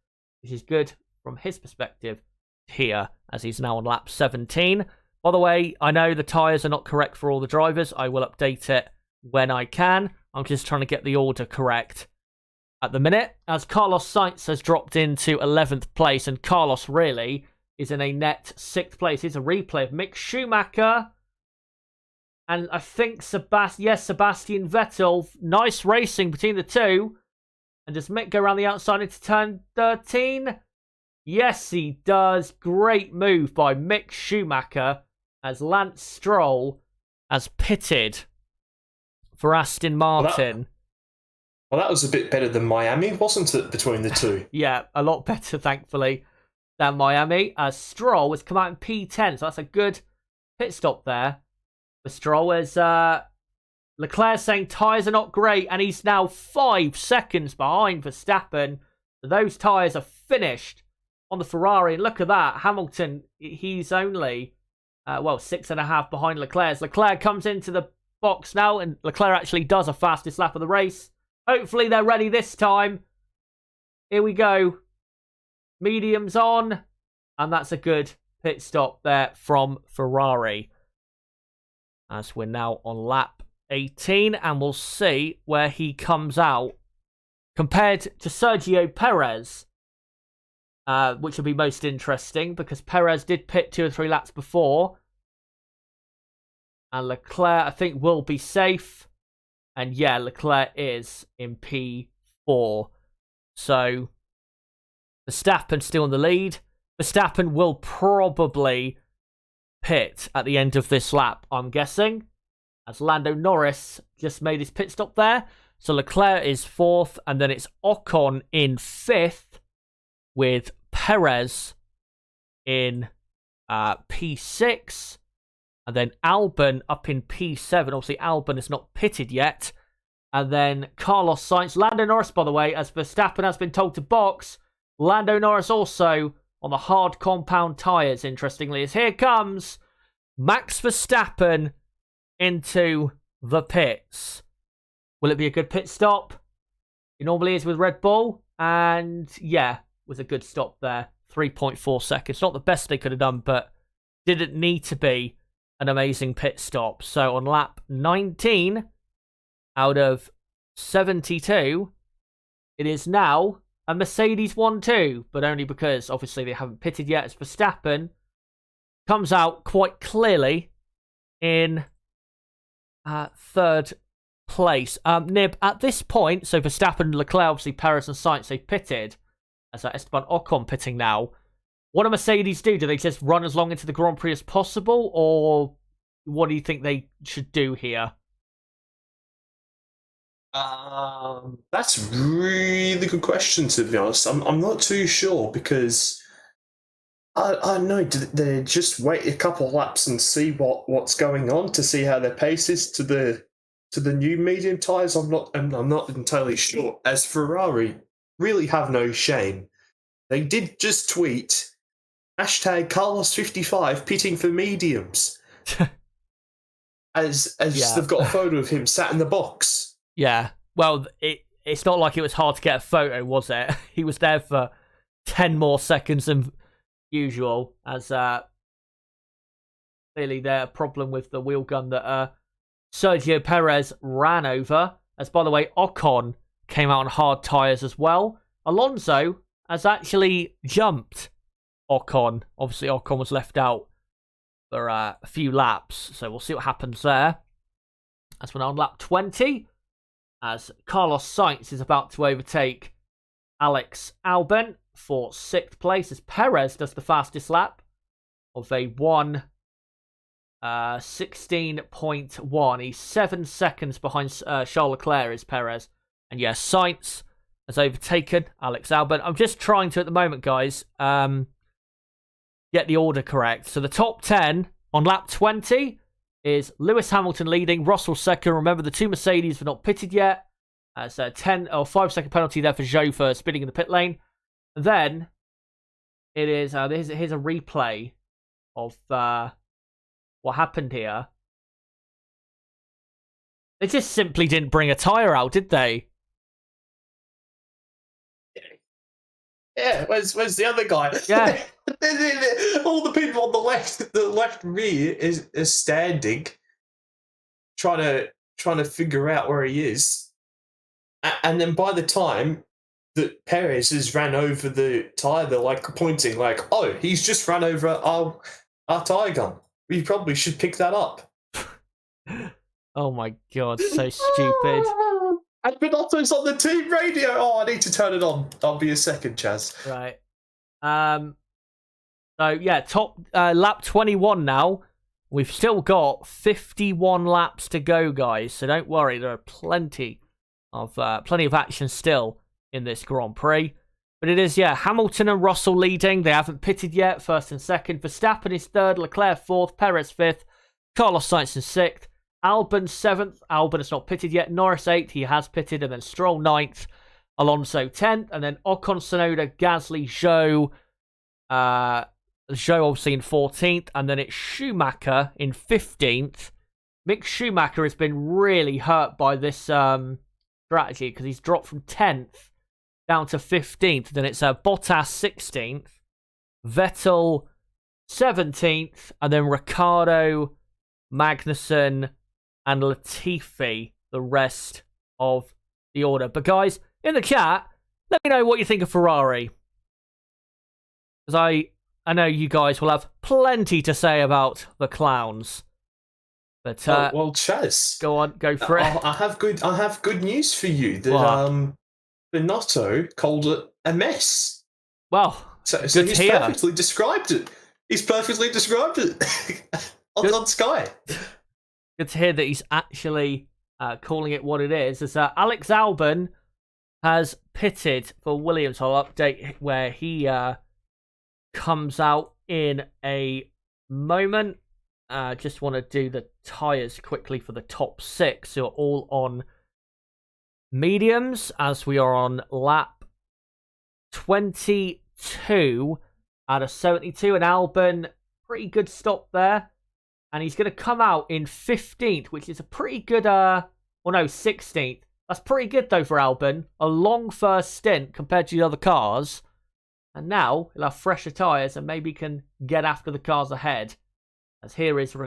which is good from his perspective here, as he's now on lap 17. By the way, I know the tyres are not correct for all the drivers. I will update it when I can. I'm just trying to get the order correct at the minute, as Carlos Sainz has dropped into 11th place, and Carlos really is in a net 6th place. Here's a replay of Mick Schumacher. And I think Sebastian Vettel. Nice racing between the two. And does Mick go around the outside into turn 13? Yes, he does. Great move by Mick Schumacher as Lance Stroll has pitted for Aston Martin. Well, that was a bit better than Miami, wasn't it, between the two? Yeah, a lot better, thankfully, than Miami. As Stroll has come out in P10, so that's a good pit stop there for Stroll. As Leclerc saying tyres are not great, and he's now 5 seconds behind Verstappen. Those tyres are finished on the Ferrari, and look at that. Hamilton, he's only, 6.5 behind Leclerc. As Leclerc comes into the box now, and Leclerc actually does a fastest lap of the race. Hopefully they're ready this time. Here we go. Mediums on. And that's a good pit stop there from Ferrari. As we're now on lap 18. And we'll see where he comes out. Compared to Sergio Perez. Which will be most interesting. Because Perez did pit 2 or 3 laps before. And Leclerc, I think, will be safe. And yeah, Leclerc is in P4. So, Verstappen still in the lead. Verstappen will probably pit at the end of this lap, I'm guessing. As Lando Norris just made his pit stop there. So Leclerc is 4th. And then it's Ocon in 5th. With Perez in P6. And then Albon up in P7. Obviously, Albon is not pitted yet. And then Carlos Sainz. Lando Norris, by the way, as Verstappen has been told to box. Lando Norris also on the hard compound tyres, interestingly. As here comes Max Verstappen into the pits. Will it be a good pit stop? It normally is with Red Bull. And yeah, was a good stop there. 3.4 seconds. Not the best they could have done, but didn't need to be an amazing pit stop. So on lap 19 out of 72, it is now a Mercedes 1-2, but only because obviously they haven't pitted yet. As Verstappen comes out quite clearly in 3rd place. Nib, at this point, so Verstappen, Leclerc, obviously Perez and Sainz, they pitted. As Esteban Ocon pitting now. What do Mercedes do? Do they just run as long into the Grand Prix as possible? Or what do you think they should do here? That's a really good question, to be honest. I'm not too sure because I don't know. Do they just wait a couple of laps and see what's going on to see how their pace is to the new medium tyres? I'm not entirely sure. As Ferrari really have no shame, they did just tweet #Carlos55 pitting for mediums. as they've got a photo of him sat in the box. Yeah. Well, it's not like it was hard to get a photo, was it? He was there for 10 more seconds than usual. As clearly there's a problem with the wheel gun that Sergio Perez ran over. As by the way, Ocon came out on hard tyres as well. Alonso has actually jumped Ocon. Obviously, Ocon was left out for a few laps. So we'll see what happens there. As we're now on lap 20. As Carlos Sainz is about to overtake Alex Albon for 6th place. As Perez does the fastest lap of a 1:16.1. He's 7 seconds behind Charles Leclerc is Perez. And yes, Sainz has overtaken Alex Albon. I'm just trying to, at the moment, guys, get the order correct. So the top 10 on lap 20 is Lewis Hamilton leading, Russell second. Remember, the 2 Mercedes were not pitted yet. So 5-second penalty there for Zhou for spinning in the pit lane. Then it is, here's a replay of what happened here. They just simply didn't bring a tyre out, did they? Yeah, where's the other guy? Yeah. All the people on the left rear is standing, trying to figure out where he is, and then by the time that Perez has ran over the tyre, they're like pointing, like, "Oh, he's just ran over our tyre gun. We probably should pick that up." Oh my god, so stupid. And Binotto's on the team radio. Oh, I need to turn it on. I'll be a second, Chaz. Right. So yeah, top lap 21 now. We've still got 51 laps to go, guys. So don't worry, there are plenty of action still in this Grand Prix. But it is, yeah, Hamilton and Russell leading. They haven't pitted yet. First and second. Verstappen is third. Leclerc fourth. Perez fifth. Carlos Sainz in sixth. Albon seventh. Albon has not pitted yet. Norris eighth. He has pitted. And then Stroll ninth. Alonso 10th. And then Ocon, Tsunoda, Gasly, Zhou. Zhou obviously in 14th. And then it's Schumacher in 15th. Mick Schumacher has been really hurt by this strategy because he's dropped from 10th down to 15th. Then it's Bottas 16th, Vettel 17th, and then Ricciardo, Magnussen, and Latifi, the rest of the order. But guys, in the chat, let me know what you think of Ferrari. Because I know you guys will have plenty to say about the clowns. But well, Chaz, go on, go for it. I have good news for you. That Binotto called it a mess. Well, so he's perfectly described it. He's perfectly described it on Sky. Good to hear that he's actually calling it what it is. As Alex Albon has pitted for Williams, I'll update where he comes out in a moment. Just want to do the tyres quickly for the top six, who are all on mediums, as we are on lap 22 out of 72. And Albon, pretty good stop there. And he's going to come out in 15th, which is a pretty good, 16th. That's pretty good, though, for Albon. A long first stint compared to the other cars. And now he'll have fresher tyres and maybe can get after the cars ahead. As here is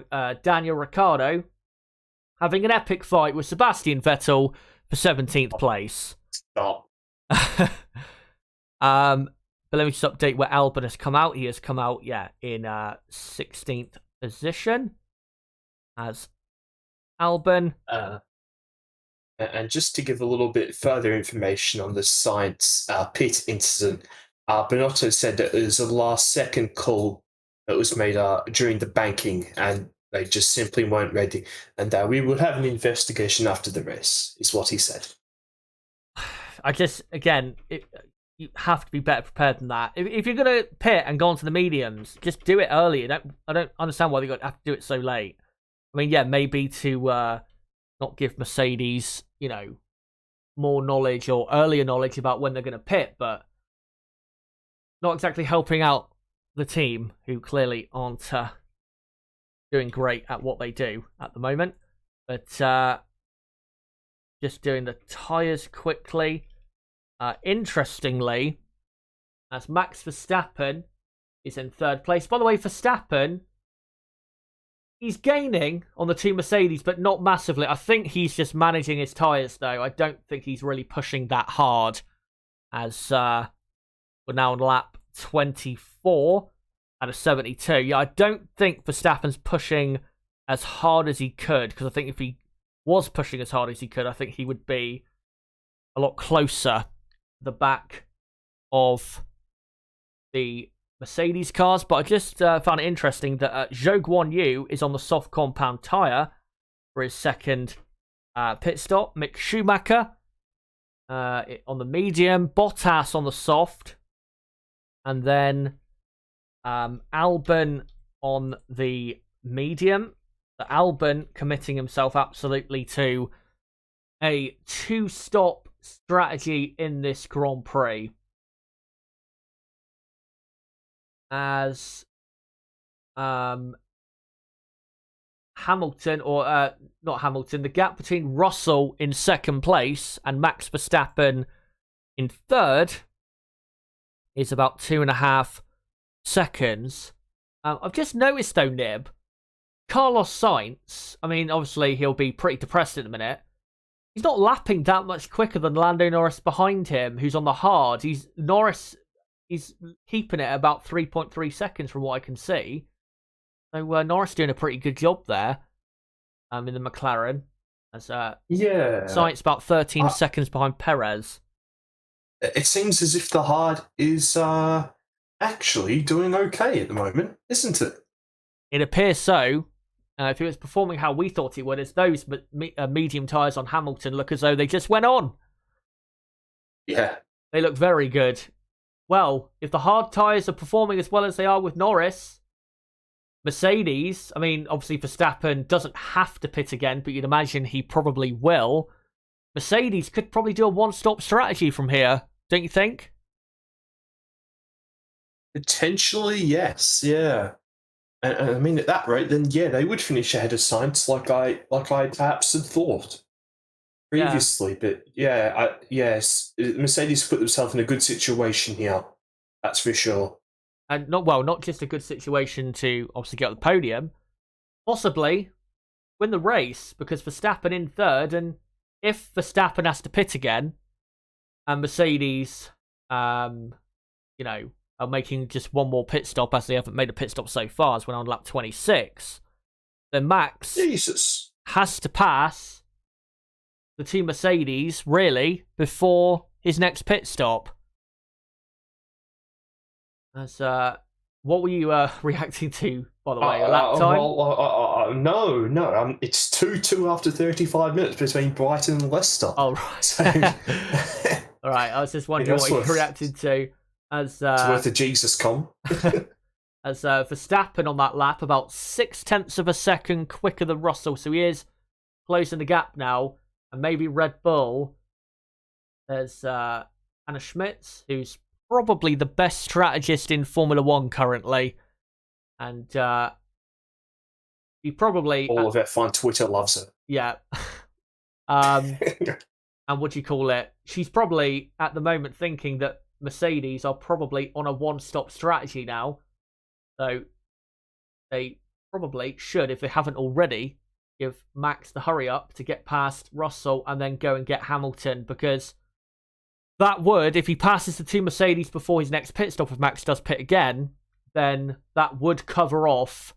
Daniel Ricciardo having an epic fight with Sebastian Vettel for 17th place. Stop. But let me just update where Albon has come out. He has come out, in 16th position as Albon. And just to give a little bit further information on the Sainz pit incident, Binotto said that it was a last-second call that was made during the banking, and they just simply weren't ready. And we would have an investigation after the race, is what he said. You have to be better prepared than that. If you're going to pit and go onto the mediums, just do it early. I don't understand why they have to do it so late. I mean, maybe to not give Mercedes, more knowledge or earlier knowledge about when they're going to pit, but not exactly helping out the team, who clearly aren't doing great at what they do at the moment. But just doing the tyres quickly. Interestingly, as Max Verstappen is in third place. By the way, Verstappen, he's gaining on the two Mercedes, but not massively. I think he's just managing his tyres, though. I don't think he's really pushing that hard, as we're now on lap 24 out of 72. Yeah, I don't think Verstappen's pushing as hard as he could, because I think if he was pushing as hard as he could, I think he would be a lot closer to the back of the Mercedes cars. But I just found it interesting that Zhou Guanyu is on the soft compound tyre for his second pit stop. Mick Schumacher on the medium, Bottas on the soft, and then Albon on the medium. The Albon committing himself absolutely to a two-stop strategy in this Grand Prix. As Hamilton, or not Hamilton, the gap between Russell in second place and Max Verstappen in third is about 2.5 seconds. I've just noticed, though, Nib, Carlos Sainz, I mean, obviously he'll be pretty depressed at the minute. He's not lapping that much quicker than Lando Norris behind him, who's on the hard. Norris is keeping it about 3.3 seconds from what I can see. So Norris doing a pretty good job there. in the McLaren. As Yeah. Sainz about 13 seconds behind Perez. It seems as if the hard is actually doing okay at the moment, isn't it? It appears so. If it was performing how we thought it would, as those medium tyres on Hamilton look as though they just went on. Yeah. They look very good. Well, if the hard tyres are performing as well as they are with Norris, Mercedes, I mean, obviously Verstappen doesn't have to pit again, but you'd imagine he probably will. Mercedes could probably do a one-stop strategy from here, don't you think? Potentially, yes. Yeah. And I mean, at that rate, then yeah, they would finish ahead of Sainz, like I perhaps had thought previously. Yeah. But yeah, yes, Mercedes put themselves in a good situation here. That's for sure. And not just a good situation to obviously get on the podium, possibly win the race, because Verstappen in third, and if Verstappen has to pit again, and Mercedes, are making just one more pit stop, as they haven't made a pit stop so far, as we're on lap 26, then Max has to pass the two Mercedes, really, before his next pit stop. As, what were you reacting to, by the way, lap time? No. It's 2-2 after 35 minutes between Brighton and Leicester. Oh, right. So, all right, I was just wondering what you reacted to. As, it's worth a Jesus com. As Verstappen on that lap, about 0.6 of a second quicker than Russell, so he is closing the gap now. And maybe Red Bull, there's Anna Schmitz, who's probably the best strategist in Formula 1 currently. And he probably... All of F1 Twitter loves her. Yeah. And what do you call it? She's probably, at the moment, thinking that Mercedes are probably on a one-stop strategy now. So they probably should, if they haven't already, give Max the hurry up to get past Russell and then go and get Hamilton, because that would, if he passes the two Mercedes before his next pit stop, if Max does pit again, then that would cover off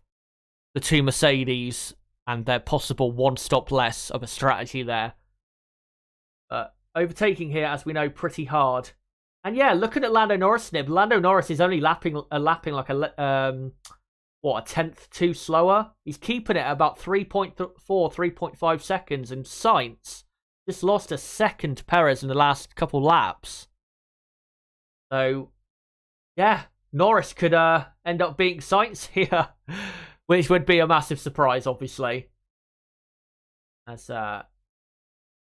the two Mercedes and their possible one stop less of a strategy there. But overtaking here, as we know, pretty hard. And yeah, looking at Lando Norris' nib, Lando Norris is only lapping like a tenth too slower. He's keeping it at about 3.4, 3.5 seconds, and Sainz just lost a second to Perez in the last couple laps. So, yeah, Norris could end up beating Sainz here, which would be a massive surprise, obviously. As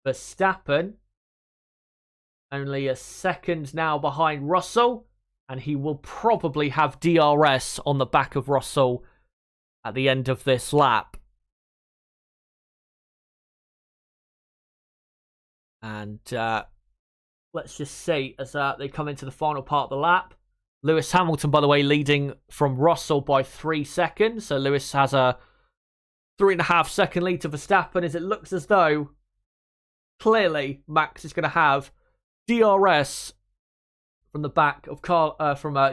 Verstappen only a second now behind Russell, and he will probably have DRS on the back of Russell at the end of this lap. And let's just see as they come into the final part of the lap. Lewis Hamilton, by the way, leading from Russell by 3 seconds. So Lewis has a 3.5 second lead to Verstappen, as it looks as though clearly Max is going to have DRS from the back of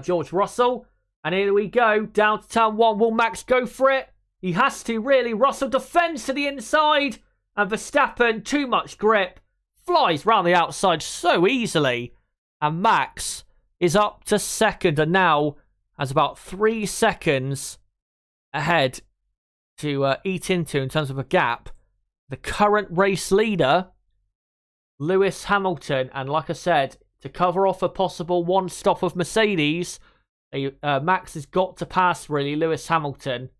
George Russell. And here we go, down to turn 1. Will Max go for it? He has to, really. Russell defends to the inside, and Verstappen, too much grip, flies round the outside so easily. And Max is up to second, and now has about 3 seconds ahead to eat into in terms of a gap. The current race leader, Lewis Hamilton. And like I said, to cover off a possible one stop of Mercedes, Max has got to pass, really, Lewis Hamilton.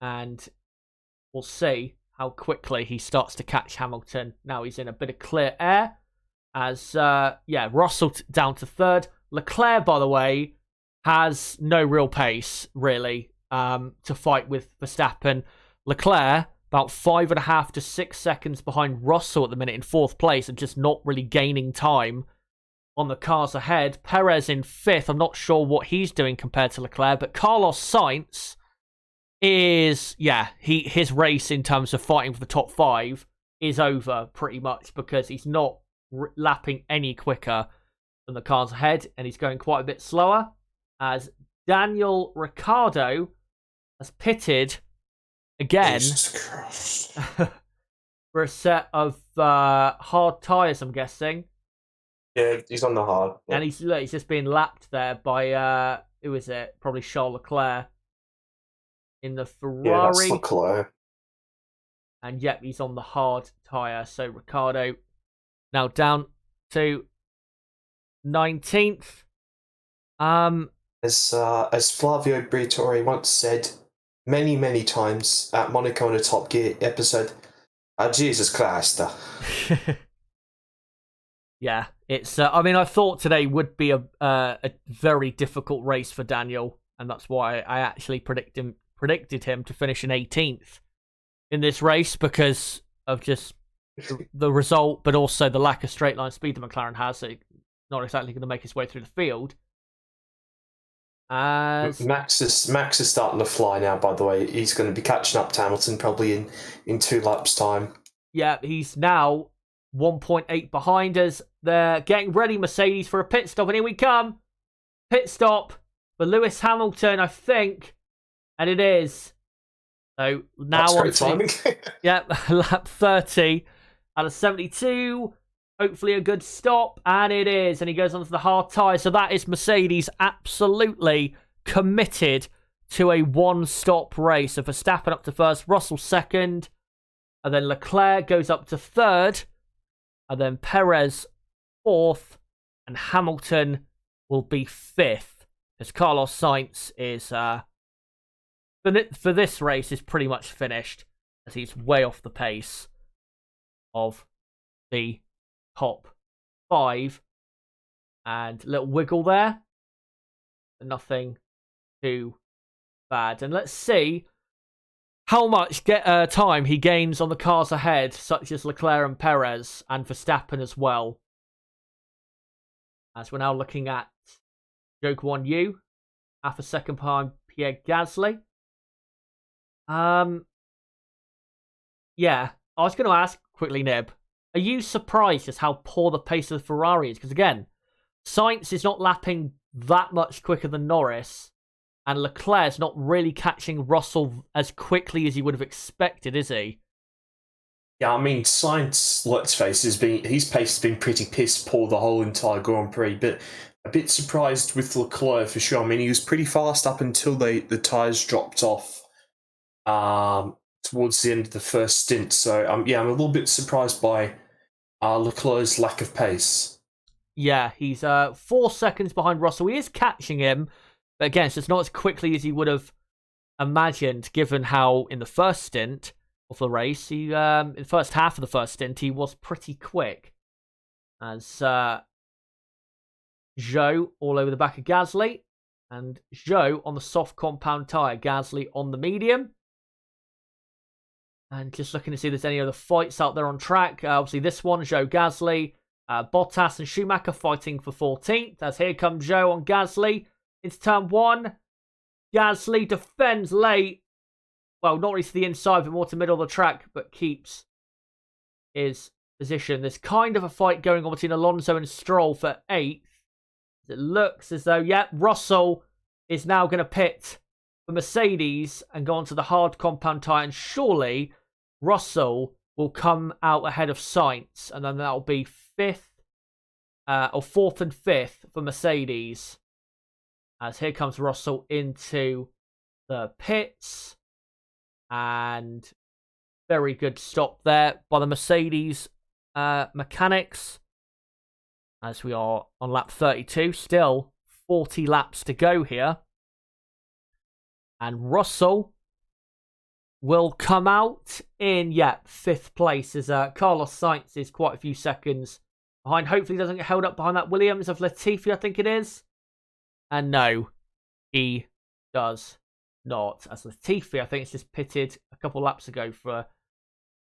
And we'll see how quickly he starts to catch Hamilton. Now he's in a bit of clear air. As, Russell down to third. Leclerc, by the way, has no real pace, really, to fight with Verstappen. Leclerc, about 5.5 to 6 seconds behind Russell at the minute in fourth place, and just not really gaining time on the cars ahead. Perez in fifth. I'm not sure what he's doing compared to Leclerc, but Carlos Sainz is, his race in terms of fighting for the top 5 is over pretty much, because he's not lapping any quicker than the cars ahead, and he's going quite a bit slower, as Daniel Ricciardo has pitted again Jesus Christ. for a set of hard tyres, I'm guessing. Yeah, he's on the hard. Yeah. And he's just being lapped there by who is it? Probably Charles Leclerc in the Ferrari. Yeah, that's Leclerc. And yep, he's on the hard tyre. So Ricciardo now down to 19th. As Flavio Briatore once said many, many times at Monaco in a Top Gear episode, Jesus Christ. Yeah, it's. I mean, I thought today would be a very difficult race for Daniel, and that's why I actually predicted him to finish in 18th in this race because of just the result, but also the lack of straight line speed that McLaren has. So it's not exactly going to make his way through the field. Max is starting to fly now. By the way, he's going to be catching up to Hamilton probably in 2 laps' time. Yeah, he's now 1.8 behind us. They're getting ready, Mercedes, for a pit stop, and here we come. Pit stop for Lewis Hamilton, I think, and it is. So now that's great timing. Yep, lap 30 out of 72. Hopefully a good stop, and it is. And he goes onto the hard tyre. So that is Mercedes absolutely committed to a one-stop race. So Verstappen up to first, Russell second, and then Leclerc goes up to third, and then Perez fourth, and Hamilton will be fifth. Because Carlos Sainz is, for this race, is pretty much finished, as he's way off the pace of the top 5, and a little wiggle there, but nothing too bad. And let's see how much time he gains on the cars ahead, such as Leclerc and Perez, and Verstappen as well. As we're now looking at Joke 1U, half a second behind Pierre Gasly. Yeah, I was going to ask quickly, Nib, are you surprised just how poor the pace of the Ferrari is? Because again, Sainz is not lapping that much quicker than Norris, and Leclerc's not really catching Russell as quickly as you would have expected, is he? Yeah, I mean, Sainz, let's face, his pace has been pretty piss poor the whole entire Grand Prix, but a bit surprised with Leclerc for sure. I mean, he was pretty fast up until the tyres dropped off towards the end of the first stint. So, I'm a little bit surprised by Leclerc's lack of pace. Yeah, he's 4 seconds behind Russell. He is catching him, but again, it's just not as quickly as he would have imagined, given how in the first stint of the race, in the first half of the first stint, he was pretty quick. As Zhou all over the back of Gasly, and Zhou on the soft compound tyre, Gasly on the medium. And just looking to see if there's any other fights out there on track. Obviously, this one, Zhou Gasly, Bottas and Schumacher fighting for 14th. As here comes Zhou on Gasly into turn 1. Gasly defends late. Well, not really to the inside, but more to the middle of the track, but keeps his position. There's kind of a fight going on between Alonso and Stroll for 8th. It looks as though, Russell is now going to pit for Mercedes and go onto the hard compound tyre, and surely Russell will come out ahead of Sainz, and then that'll be 4th and 5th for Mercedes. As here comes Russell into the pits, and very good stop there by the Mercedes mechanics. As we are on lap 32, still 40 laps to go here. And Russell will come out in, 5th place, as Carlos Sainz is quite a few seconds behind. Hopefully he doesn't get held up behind that Williams of Latifi, I think it is. And no, he does not. As Latifi, I think it's just pitted a couple laps ago for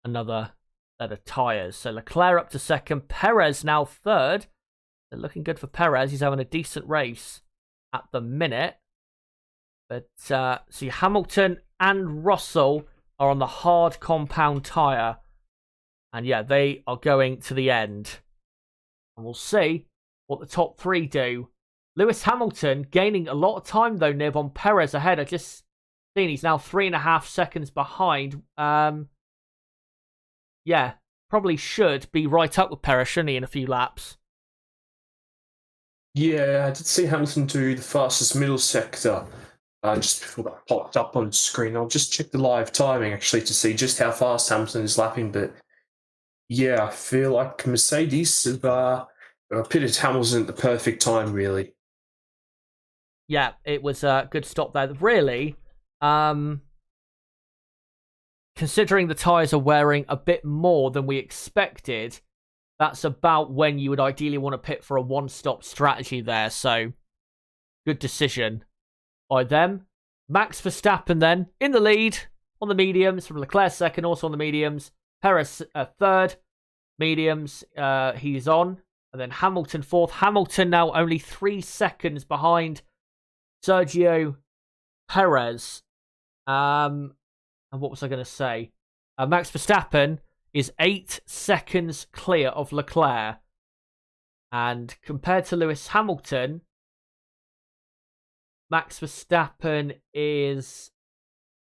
another set of tyres. So Leclerc up to 2nd, Perez now 3rd. They're looking good for Perez. He's having a decent race at the minute. But see, Hamilton and Russell are on the hard compound tyre. And they are going to the end. And we'll see what the top 3 do. Lewis Hamilton gaining a lot of time, though, Nib, on Perez ahead. He's now 3.5 seconds behind. Yeah, probably should be right up with Perez, shouldn't he, in a few laps? Yeah, I did see Hamilton do the fastest middle sector just before that popped up on screen. I'll just check the live timing actually to see just how fast Hamilton is lapping. But yeah, I feel like Mercedes have pitted Hamilton at the perfect time, really. Yeah, it was a good stop there. Really, considering the tyres are wearing a bit more than we expected, that's about when you would ideally want to pit for a one-stop strategy there. So, good decision by them. Max Verstappen then in the lead on the mediums, from Leclerc second, also on the mediums. Perez third, mediums, he's on. And then Hamilton fourth. Hamilton now only 3 seconds behind Sergio Perez. And what was I going to say? Max Verstappen is 8 seconds clear of Leclerc. And compared to Lewis Hamilton, Max Verstappen is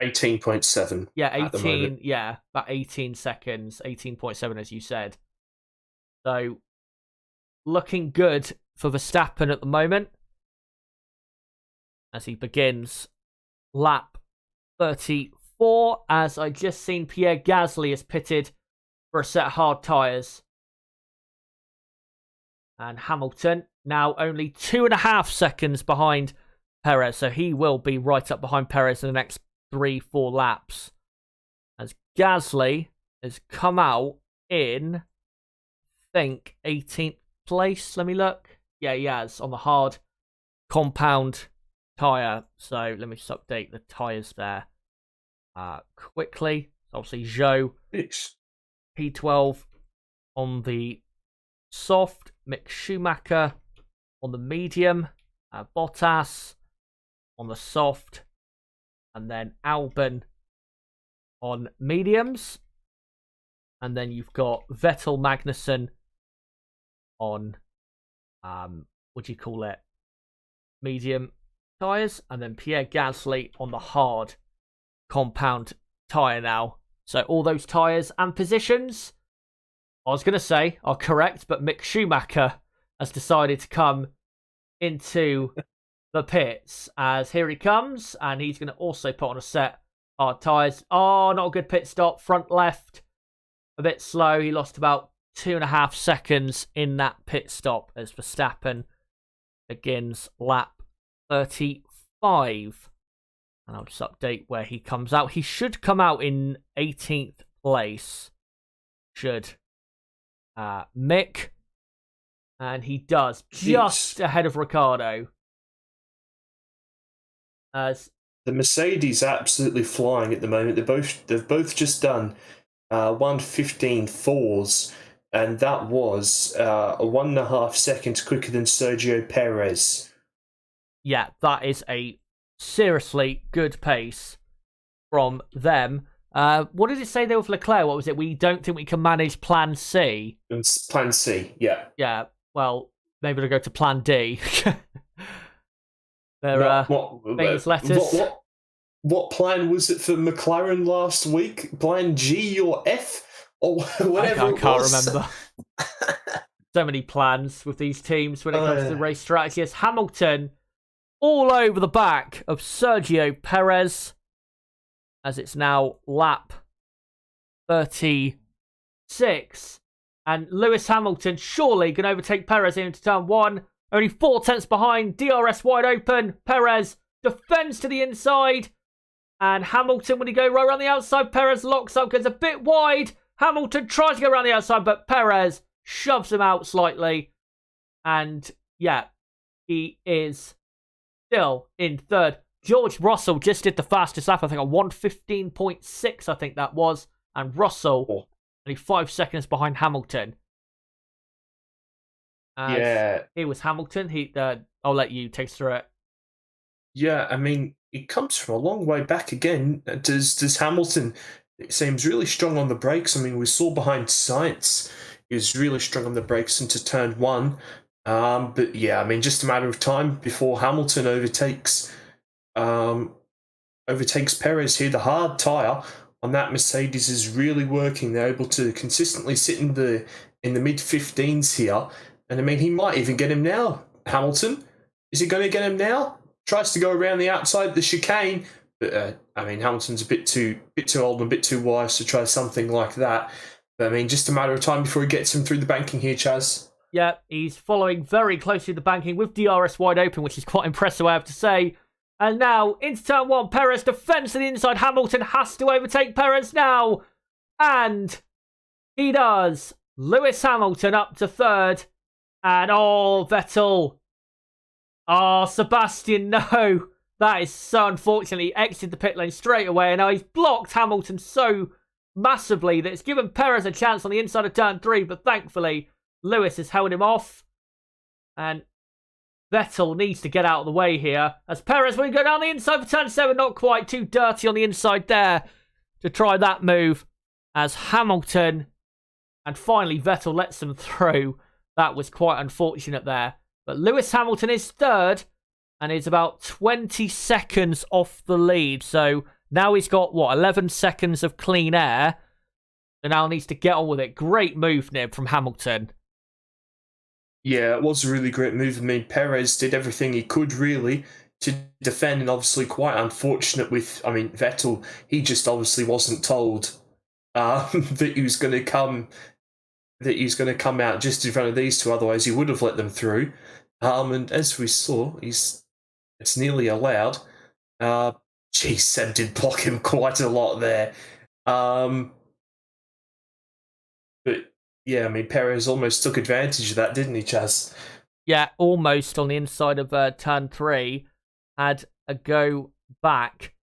18.7. Yeah, 18. Yeah, about 18 seconds. 18.7, as you said. So, looking good for Verstappen at the moment as he begins lap 34. As I just seen, Pierre Gasly is pitted for a set of hard tyres. And Hamilton now only 2.5 seconds behind Perez. So he will be right up behind Perez in the next 3-4 laps. As Gasly has come out in, I think, 18th place. Let me look. Yeah, he has, on the hard compound tyre. So let me just update the tyres there quickly. Obviously, Zhou, P12 on the soft, Mick Schumacher on the medium, Bottas on the soft, and then Albon on mediums. And then you've got Vettel, Magnussen on, what do you call it, medium tyres, and then Pierre Gasly on the hard compound tyre now. So all those tyres and positions, I was going to say, are correct, but Mick Schumacher has decided to come into the pits, as here he comes, and he's going to also put on a set hard tyres. Oh, not a good pit stop. Front left, a bit slow. He lost about 2.5 seconds in that pit stop as Verstappen begins lap 35. And I'll just update where he comes out. He should come out in 18th place. Should Mick. And he does, just ahead of Ricciardo. As the Mercedes are absolutely flying at the moment. They've both just done 1:15.4s, and that was 1.5 seconds quicker than Sergio Perez. Yeah, that is a seriously good pace from them. What did it say there with Leclerc? What was it? We don't think we can manage Plan C. It's Plan C, yeah. Yeah, well, maybe they'll go to Plan D. They're famous letters. What plan was it for McLaren last week? Plan G or F? Or whatever I can't remember. So many plans with these teams when it comes to race strategy. It's Hamilton all over the back of Sergio Perez, as it's now lap 36. And Lewis Hamilton surely can overtake Perez into turn 1. Only 4 tenths behind. DRS wide open. Perez defends to the inside. And Hamilton, when he go right around the outside, Perez locks up, goes a bit wide. Hamilton tries to go around the outside, but Perez shoves him out slightly. And yeah, he is still in third. George Russell just did the fastest lap, I think, on 1:15.6, I think that was. And Russell only 5 seconds behind Hamilton. Yeah. It was Hamilton. I'll let you take us through it. Yeah, I mean, it comes from a long way back again. Does Hamilton, it seems really strong on the brakes. I mean, we saw behind Sainz, he was really strong on the brakes into turn 1. But yeah, I mean, just a matter of time before Hamilton overtakes overtakes Perez here. The hard tyre on that Mercedes is really working. They're able to consistently sit in the mid-15s here. And I mean, he might even get him now. Hamilton, is he going to get him now? Tries to go around the outside of the chicane. But, I mean, Hamilton's a bit too old and a bit too wise to try something like that. But, I mean, just a matter of time before he gets him through the banking here, Chaz. Yeah, he's following very closely the banking with DRS wide open, which is quite impressive, I have to say. And now, into turn 1, Perez defends to the inside. Hamilton has to overtake Perez now. And he does. Lewis Hamilton up to 3rd. And, Vettel. Sebastian, no. That is so unfortunate. He exited the pit lane straight away. And now he's blocked Hamilton so massively that it's given Perez a chance on the inside of turn 3. But thankfully, Lewis has held him off. And Vettel needs to get out of the way here. As Perez will go down the inside for turn 7. Not quite, too dirty on the inside there to try that move. As Hamilton and finally Vettel lets them through. That was quite unfortunate there. But Lewis Hamilton is 3rd and is about 20 seconds off the lead. So now he's got, 11 seconds of clean air. And now needs to get on with it. Great move, Nib, from Hamilton. Yeah, it was a really great move. I mean, Perez did everything he could, really, to defend, and obviously quite unfortunate with, Vettel, he just obviously wasn't told that he was going to come out just in front of these two, otherwise he would have let them through. And as we saw, it's nearly allowed. Seb did block him quite a lot there. But yeah, Perez almost took advantage of that, didn't he, Chaz? Yeah, almost on the inside of turn 3. Had a go back.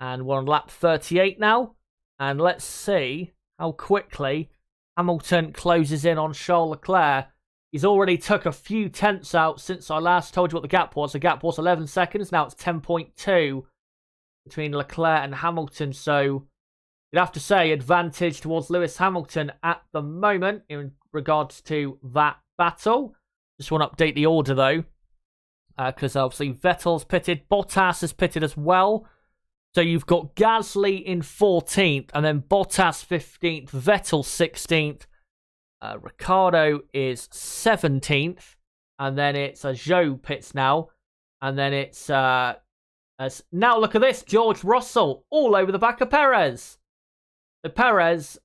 And we're on lap 38 now. And let's see how quickly Hamilton closes in on Charles Leclerc. He's already took a few tenths out since I last told you what the gap was. The gap was 11 seconds. Now it's 10.2 between Leclerc and Hamilton. So you'd have to say advantage towards Lewis Hamilton at the moment in regards to that battle. Just want to update the order though, because obviously Vettel's pitted, Bottas has pitted as well. So you've got Gasly in 14th, and then Bottas 15th, Vettel 16th, Ricciardo is 17th, and then it's Zhou pits now, and then it's now look at this, George Russell all over the back of Perez. So Perez,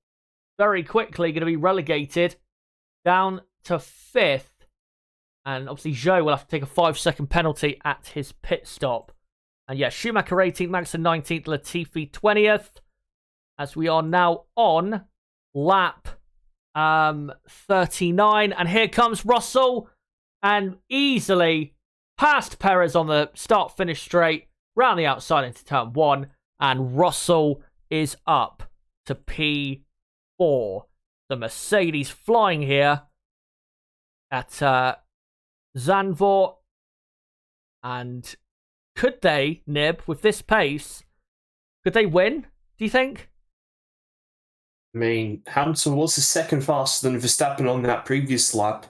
very quickly going to be relegated down to 5th. And obviously Zhou will have to take a 5-second penalty at his pit stop. And yeah, Schumacher 18th, Magnussen 19th, Latifi 20th. As we are now on lap 39. And here comes Russell. And easily past Perez on the start-finish straight. Round the outside into turn 1. And Russell is up to P4. The Mercedes flying here at Zandvoort. And could they, Nib, with this pace, could they win, do you think? Hamilton was the second faster than Verstappen on that previous lap.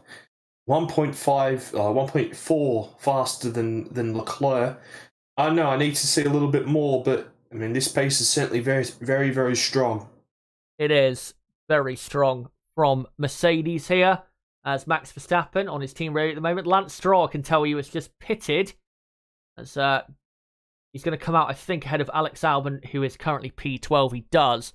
1.4 faster than Leclerc. I know I need to see a little bit more, but this pace is certainly very, very, very strong. It is very strong from Mercedes here, as Max Verstappen on his team radio at the moment. Lance Stroll, I can tell you, is just pitted, as he's going to come out, I think, ahead of Alex Albon, who is currently P12. He does.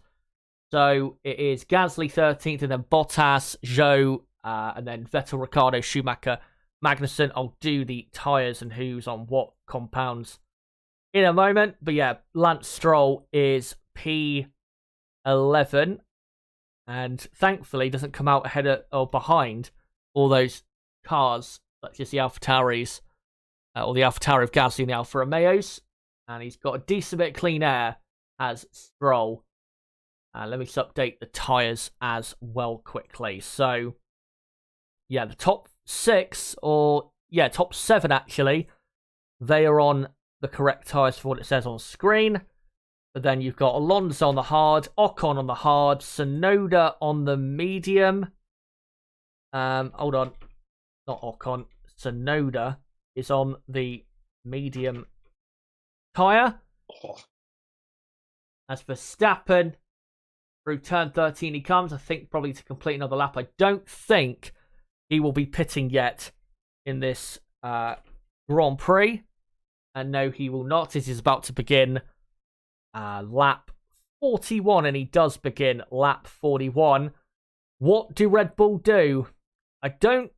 So it is Gasly 13th, and then Bottas, Zhou, and then Vettel, Ricciardo, Schumacher, Magnussen. I'll do the tyres and who's on what compounds in a moment. But yeah, Lance Stroll is P11, and thankfully doesn't come out ahead of, or behind all those cars, such as the AlphaTauris, or the AlphaTauri of Gasly and the Alfa Romeos. And he's got a decent bit of clean air as Stroll. Let me just update the tyres as well quickly. So, yeah, the top 6, or, yeah, top 7 actually, they are on the correct tyres for what it says on screen. But then you've got Alonso on the hard, Ocon on the hard, Tsunoda on the medium. Hold on. Not Ocon. Tsunoda is on the medium tyre. as Verstappen through turn 13 he comes. I think probably to complete another lap. I don't think he will be pitting yet in this Grand Prix. And no, he will not. It is about to begin lap 41, and he does begin lap 41. What do Red Bull do? I can't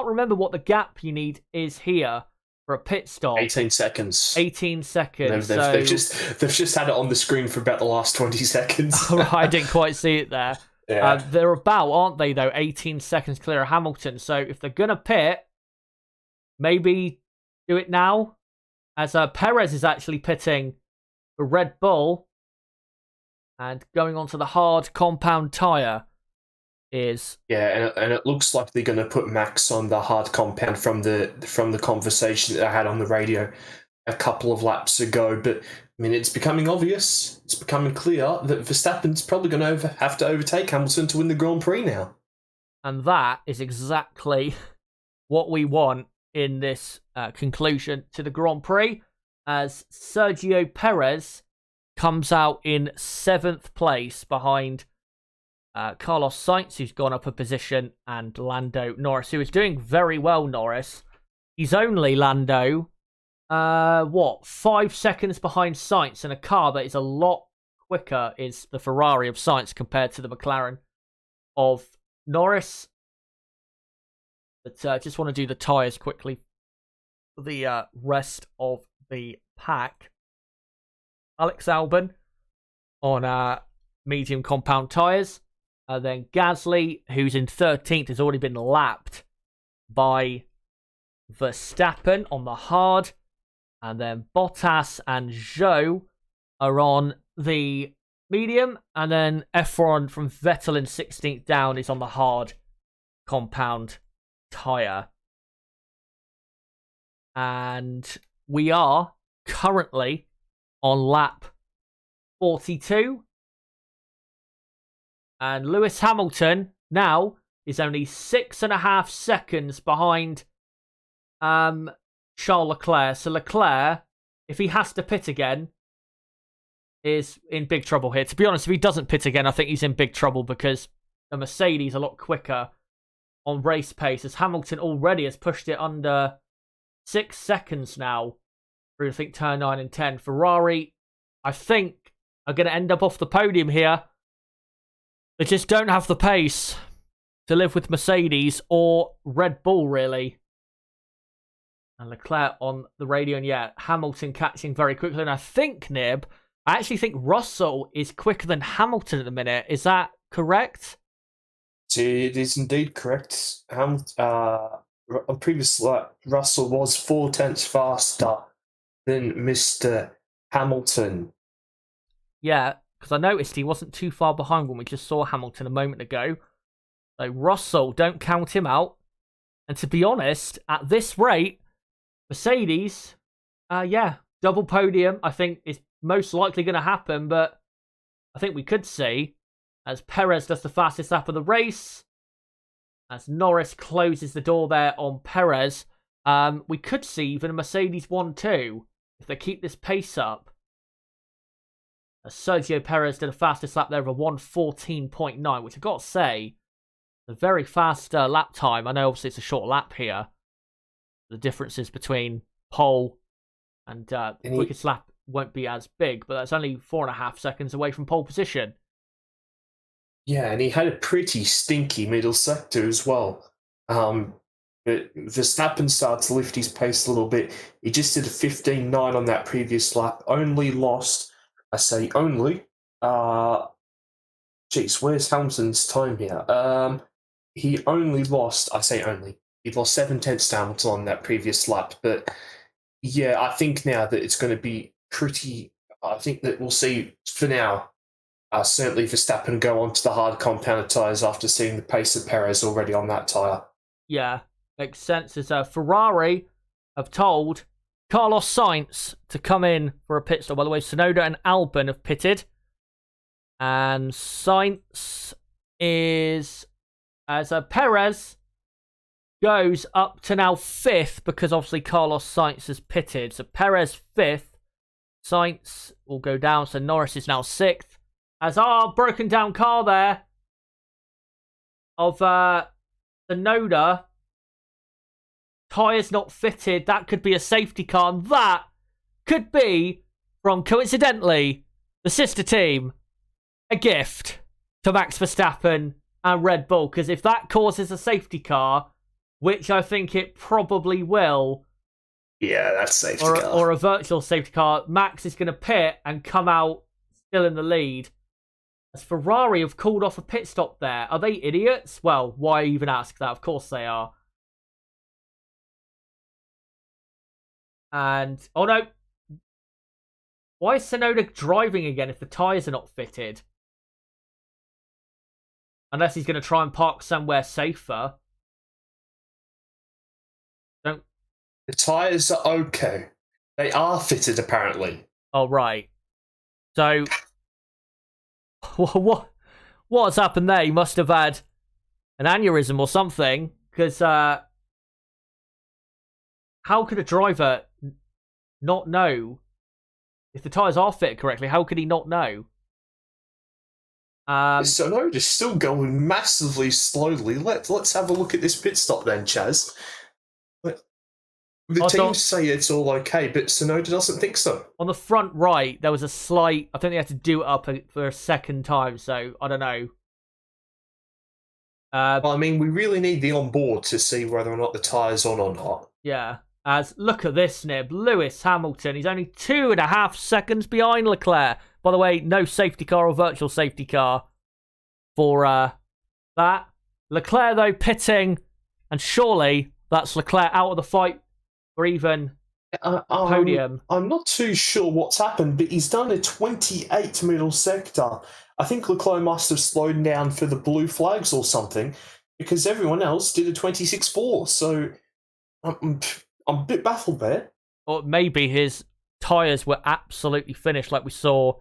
remember what the gap you need is here for a pit stop. 18 seconds. 18 seconds. They've just had it on the screen for about the last 20 seconds. I didn't quite see it there. Yeah. They're about, aren't they, though? 18 seconds clear of Hamilton. So if they're going to pit, maybe do it now. As Perez is actually pitting for Red Bull. And going on to the hard compound tyre is... Yeah, and it looks like they're going to put Max on the hard compound from the conversation that I had on the radio a couple of laps ago. But, I mean, it's becoming obvious, it's becoming clear that Verstappen's probably going to have to overtake Hamilton to win the Grand Prix now. And that is exactly what we want in this conclusion to the Grand Prix, as Sergio Perez comes out in 7th place behind Carlos Sainz, who's gone up a position, and Lando Norris, who is doing very well, Norris. He's only, Lando, 5 seconds behind Sainz, and a car that is a lot quicker is the Ferrari of Sainz compared to the McLaren of Norris. But just want to do the tyres quickly for the rest of the pack. Alex Albon on medium compound tyres. Then Gasly, who's in 13th, has already been lapped by Verstappen on the hard. And then Bottas and Zhou are on the medium. And then F1 from Vettel in 16th down is on the hard compound tyre. And we are currently on lap 42. And Lewis Hamilton now is only 6.5 seconds behind Charles Leclerc. So Leclerc, if he has to pit again, is in big trouble here. To be honest, if he doesn't pit again, I think he's in big trouble because the Mercedes are a lot quicker on race pace, as Hamilton already has pushed it under 6 seconds now through, I think, turn 9 and 10. Ferrari, I think, are going to end up off the podium here. They just don't have the pace to live with Mercedes or Red Bull, really. And Leclerc on the radio, and yeah, Hamilton catching very quickly. And I think, Nib, I actually think Russell is quicker than Hamilton at the minute. Is that correct? It is indeed correct. On previous lap, Russell was 4/10 faster than Mr. Hamilton. Yeah, because I noticed he wasn't too far behind when we just saw Hamilton a moment ago. So Russell, don't count him out. And to be honest, at this rate, Mercedes, double podium, I think is most likely going to happen. But I think we could see, as Perez does the fastest lap of the race, as Norris closes the door there on Perez, we could see even a Mercedes 1-2 if they keep this pace up. As Sergio Perez did a fastest lap there of a 1:14.9, which I've got to say, a very fast lap time. I know obviously it's a short lap here. The differences between pole and the quickest lap won't be as big, but that's only 4.5 seconds away from pole position. Yeah, and he had a pretty stinky middle sector as well. But Verstappen started to lift his pace a little bit. He just did a 15.9 on that previous lap. Only lost, I say only. Where's Hamilton's time here? He only lost, I say only. He lost 7/10 to Hamilton on that previous lap. But yeah, I think now that it's going to be pretty. I think that we'll see for now. Certainly Verstappen go on to the hard compound tyres after seeing the pace of Perez already on that tyre. Yeah, makes sense. As Ferrari have told Carlos Sainz to come in for a pit stop. By the way, Tsunoda and Albon have pitted. And Sainz is, as Perez goes up to now 5th, because obviously Carlos Sainz has pitted. So Perez 5th, Sainz will go down, so Norris is now 6th. As our broken down car there of Tsunoda, tyres not fitted, that could be a safety car, and that could be, from coincidentally, the sister team, a gift to Max Verstappen and Red Bull, because if that causes a safety car, which I think it probably will, yeah, that's safety car. Or a virtual safety car, Max is going to pit and come out still in the lead. As Ferrari have called off a pit stop there. Are they idiots? Well, why even ask that? Of course they are. And, oh no. Why is Tsunoda driving again if the tyres are not fitted? Unless he's going to try and park somewhere safer. Don't. The tyres are okay. They are fitted, apparently. Oh, right. So, what's happened there? He must have had an aneurysm or something. Because, how could a driver not know if the tyres are fit correctly? How could he not know? Tsunoda's still going massively slowly. Let's have a look at this pit stop then, Chaz. The teams say it's all okay, but Tsunoda doesn't think so. On the front right, there was a slight... I think they had to do it up for a second time, so I don't know. I mean, we really need the onboard to see whether or not the tyre's on or not. Yeah. As, look at this, Nib. Lewis Hamilton, he's only 2.5 seconds behind Leclerc. By the way, no safety car or virtual safety car for that. Leclerc, though, pitting, and surely that's Leclerc out of the fight for even podium. I'm not too sure what's happened, but he's done a 28 middle sector. I think Leclerc must have slowed down for the blue flags or something, because everyone else did a 26.4, so I'm a bit baffled there. Or maybe his tyres were absolutely finished, like we saw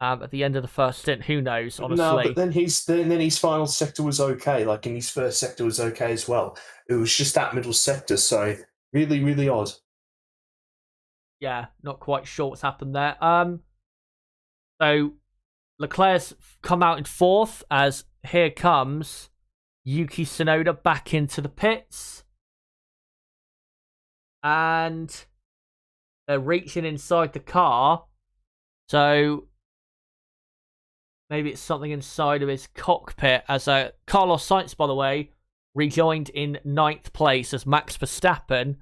at the end of the first stint. Who knows, honestly. No, but then his final sector was okay, like, and his first sector was okay as well. It was just that middle sector, so really, really odd. Yeah, not quite sure what's happened there. So Leclerc's come out in 4th, as here comes Yuki Tsunoda back into the pits. And they're reaching inside the car. So maybe it's something inside of his cockpit. As Carlos Sainz, by the way, rejoined in 9th place as Max Verstappen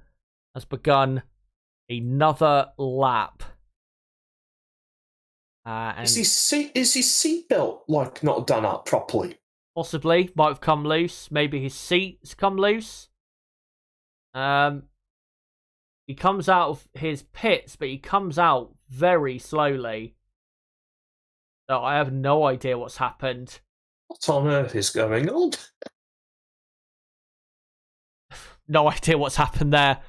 has begun another lap. And is his seatbelt like not done up properly? Possibly, might have come loose. Maybe his seat's come loose. He comes out of his pits, but he comes out very slowly. So I have no idea what's happened. What on earth is going on? No idea what's happened there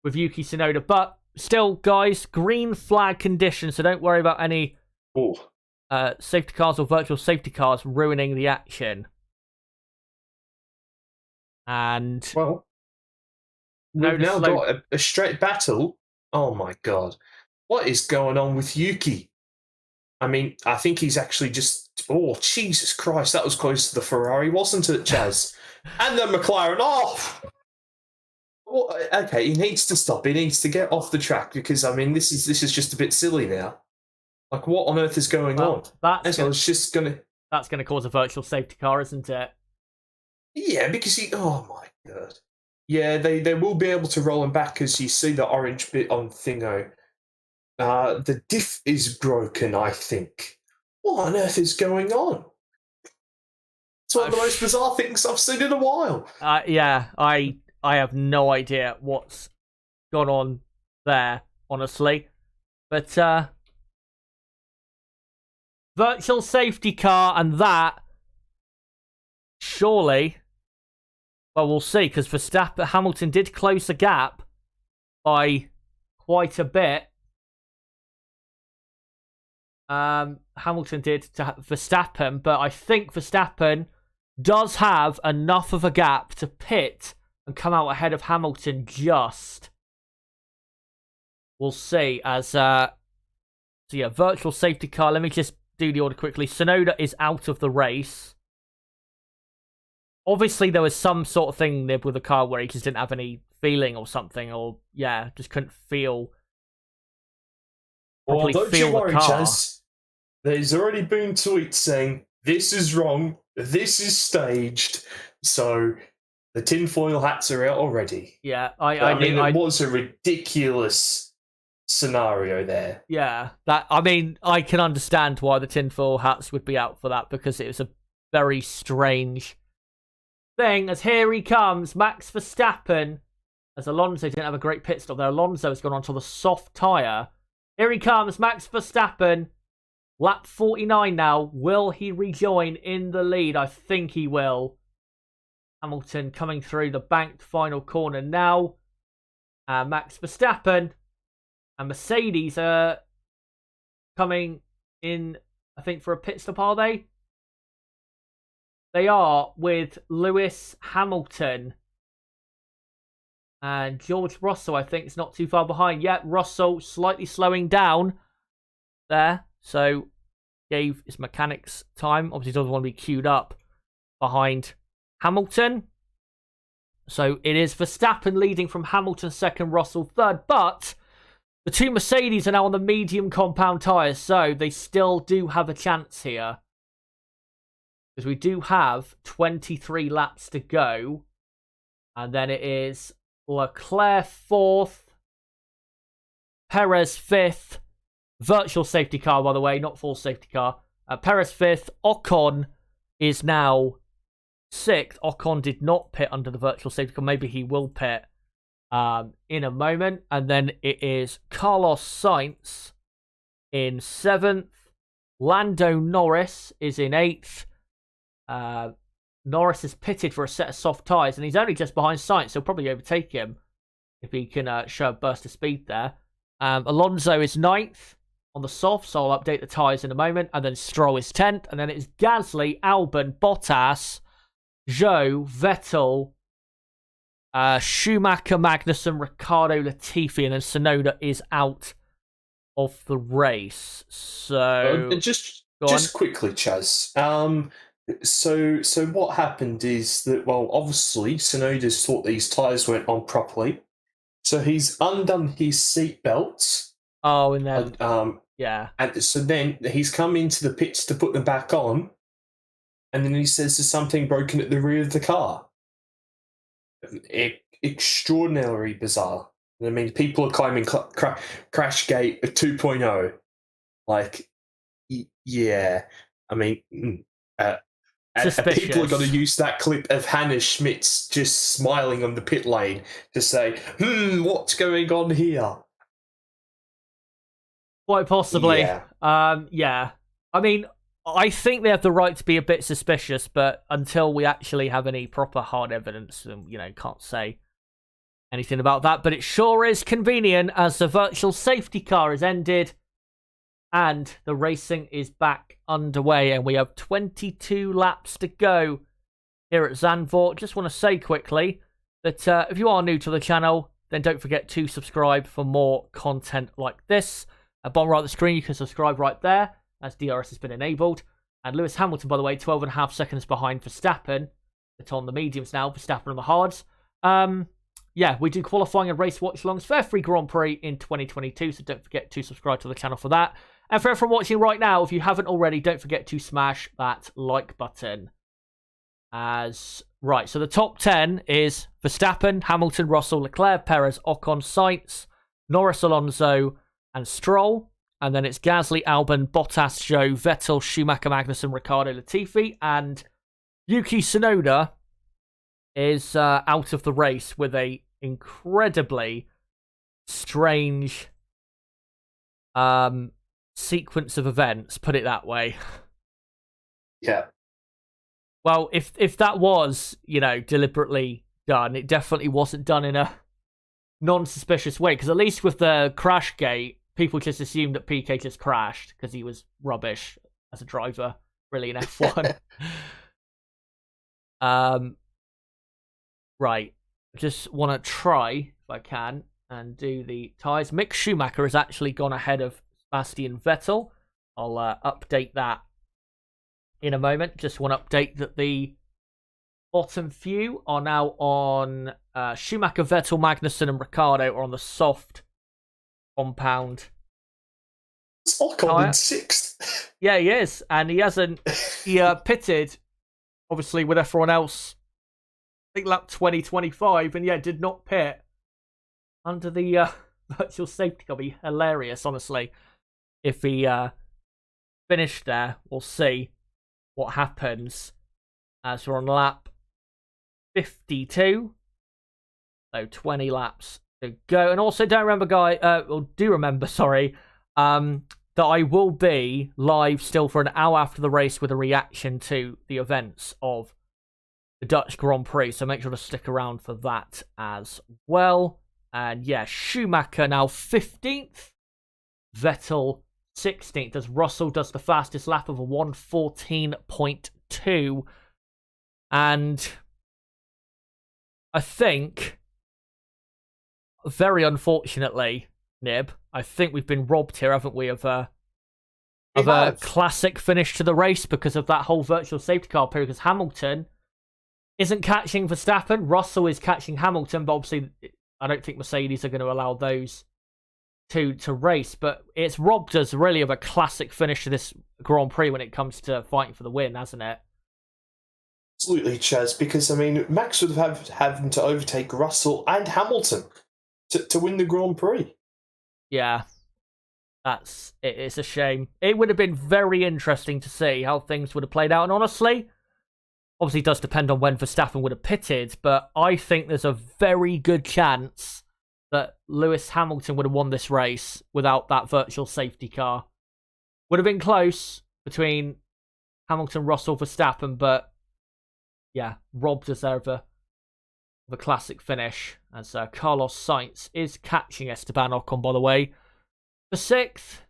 with Yuki Tsunoda. But still, guys, green flag conditions, so don't worry about any safety cars or virtual safety cars ruining the action. And well, we've now got a straight battle. Oh my god. What is going on with Yuki? I mean, I think he's actually just... Oh, Jesus Christ, that was close to the Ferrari, wasn't it, Chaz? And the McLaren off! Well, okay, he needs to stop. He needs to get off the track because, I mean, this is just a bit silly now. Like, what on earth is going on? That's going to cause a virtual safety car, isn't it? Yeah, because he... Oh, my God. Yeah, they will be able to roll him back as you see the orange bit on Thingo. The diff is broken, I think. What on earth is going on? It's one of the most bizarre things I've seen in a while. Yeah, I have no idea what's gone on there, honestly. But, virtual safety car and that, surely, well, we'll see, because Hamilton did close the gap by quite a bit. Hamilton did to Verstappen, but I think Verstappen does have enough of a gap to pit and come out ahead of Hamilton just. We'll see, as So yeah, virtual safety car. Let me just do the order quickly. Tsunoda is out of the race. Obviously, there was some sort of thing there with the car where he just didn't have any feeling or something, or yeah, just couldn't feel. Well, don't you worry, the car. Chaz. There's already been tweets saying this is wrong, this is staged, so the tinfoil hats are out already. Yeah, it was a ridiculous scenario there. Yeah, I can understand why the tinfoil hats would be out for that, because it was a very strange thing. As here he comes, Max Verstappen, as Alonso didn't have a great pit stop there. Alonso has gone onto the soft tyre. Here he comes, Max Verstappen. Lap 49 now. Will he rejoin in the lead? I think he will. Hamilton coming through the banked final corner now. Max Verstappen and Mercedes are coming in, I think, for a pit stop, are they? They are, with Lewis Hamilton. And George Russell, I think, is not too far behind yet. Russell slightly slowing down there. So, gave his mechanics time. Obviously, doesn't want to be queued up behind Hamilton. So, it is Verstappen leading from Hamilton second, Russell third. But the two Mercedes are now on the medium compound tyres. So, they still do have a chance here. Because we do have 23 laps to go. And then it is Leclerc fourth, Perez fifth, virtual safety car, by the way, not full safety car. Perez fifth, Ocon is now sixth. Ocon did not pit under the virtual safety car. Maybe he will pit in a moment. And then it is Carlos Sainz in seventh. Lando Norris is in eighth. Norris is pitted for a set of soft tyres, and he's only just behind Sainz, so he'll probably overtake him if he can show a burst of speed there. Alonso is ninth on the soft, so I'll update the tyres in a moment. And then Stroll is 10th, and then it's Gasly, Albon, Bottas, Zhou, Vettel, Schumacher, Magnussen, Ricciardo, Latifi, and then Tsunoda is out of the race. So just quickly, Chaz. So what happened is that, well, obviously Tsunoda's thought these tyres weren't on properly, so he's undone his seat belts. Oh, and then yeah, and so then he's come into the pits to put them back on, and then he says there's something broken at the rear of the car. Extraordinarily bizarre. I mean, people are claiming Crashgate 2.0. Like, yeah, I mean. And people are going to use that clip of Hannah Schmitz just smiling on the pit lane to say, what's going on here? Quite possibly. Yeah. Yeah. I mean, I think they have the right to be a bit suspicious, but until we actually have any proper hard evidence, can't say anything about that. But it sure is convenient as the virtual safety car has ended and the racing is back underway, and we have 22 laps to go here at Zandvoort. Just want to say quickly that if you are new to the channel, then don't forget to subscribe for more content like this. At bottom right of the screen, you can subscribe right there, as DRS has been enabled. And Lewis Hamilton, by the way, 12.5 seconds behind Verstappen. It's on the mediums now, Verstappen on the hards. Yeah, we do qualifying and race watch-alongs for every Grand Prix in 2022, so don't forget to subscribe to the channel for that. And for everyone watching right now, if you haven't already, don't forget to smash that like button. Right, so the top 10 is Verstappen, Hamilton, Russell, Leclerc, Perez, Ocon, Sainz, Norris, Alonso, and Stroll. And then it's Gasly, Albon, Bottas, Zhou, Vettel, Schumacher, Magnussen, Ricciardo, Latifi. And Yuki Tsunoda is out of the race with a incredibly strange sequence of events, put it that way. Yeah. Well, if that was, deliberately done, it definitely wasn't done in a non-suspicious way, because at least with the crash gate, people just assumed that PK just crashed because he was rubbish as a driver, really, in F1. Right. Just want to try, if I can, and do the tyres. Mick Schumacher has actually gone ahead of Sebastian Vettel. I'll update that in a moment. Just want to update that the bottom few are now on Schumacher, Vettel, Magnussen, and Ricciardo are on the soft compound. It's Ocon in 6th. Yeah, he is, and he hasn't. He pitted, obviously, with everyone else. I think lap 20-25, and yeah, did not pit under the virtual safety car. Be hilarious, honestly, if he finished there. We'll see what happens as we're on lap 52. So 20 laps to go. And also do remember, that I will be live still for an hour after the race with a reaction to the events of the Dutch Grand Prix. So make sure to stick around for that as well. And yeah, Schumacher now 15th. Vettel 16th as Russell does the fastest lap of a 1:14.2. And I think, very unfortunately, Nib, I think we've been robbed here, haven't we, of a classic finish to the race because of that whole virtual safety car period. Because Hamilton isn't catching Verstappen, Russell is catching Hamilton, but obviously I don't think Mercedes are going to allow those two to race. But it's robbed us really of a classic finish to this Grand Prix when it comes to fighting for the win, hasn't it? Absolutely, Chaz, because I mean, Max would have having to overtake Russell and Hamilton to win the Grand Prix. Yeah, it's a shame. It would have been very interesting to see how things would have played out. And honestly, obviously it does depend on when Verstappen would have pitted, but I think there's a very good chance that Lewis Hamilton would have won this race without that virtual safety car. Would have been close between Hamilton, Russell, Verstappen, but yeah, robbed us there of a classic finish, as Carlos Sainz is catching Esteban Ocon, by the way, for 6th.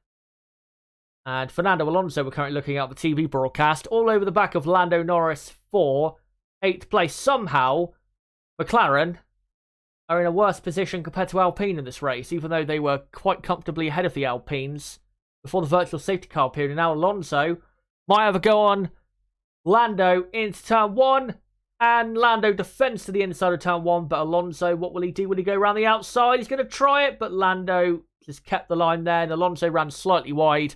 And Fernando Alonso, we're currently looking at the TV broadcast, all over the back of Lando Norris for 8th place. Somehow, McLaren are in a worse position compared to Alpine in this race, even though they were quite comfortably ahead of the Alpines before the virtual safety car period. And now Alonso might have a go on Lando into turn 1. And Lando defends to the inside of turn 1, but Alonso, what will he do? Will he go around the outside? He's going to try it, but Lando just kept the line there, and Alonso ran slightly wide.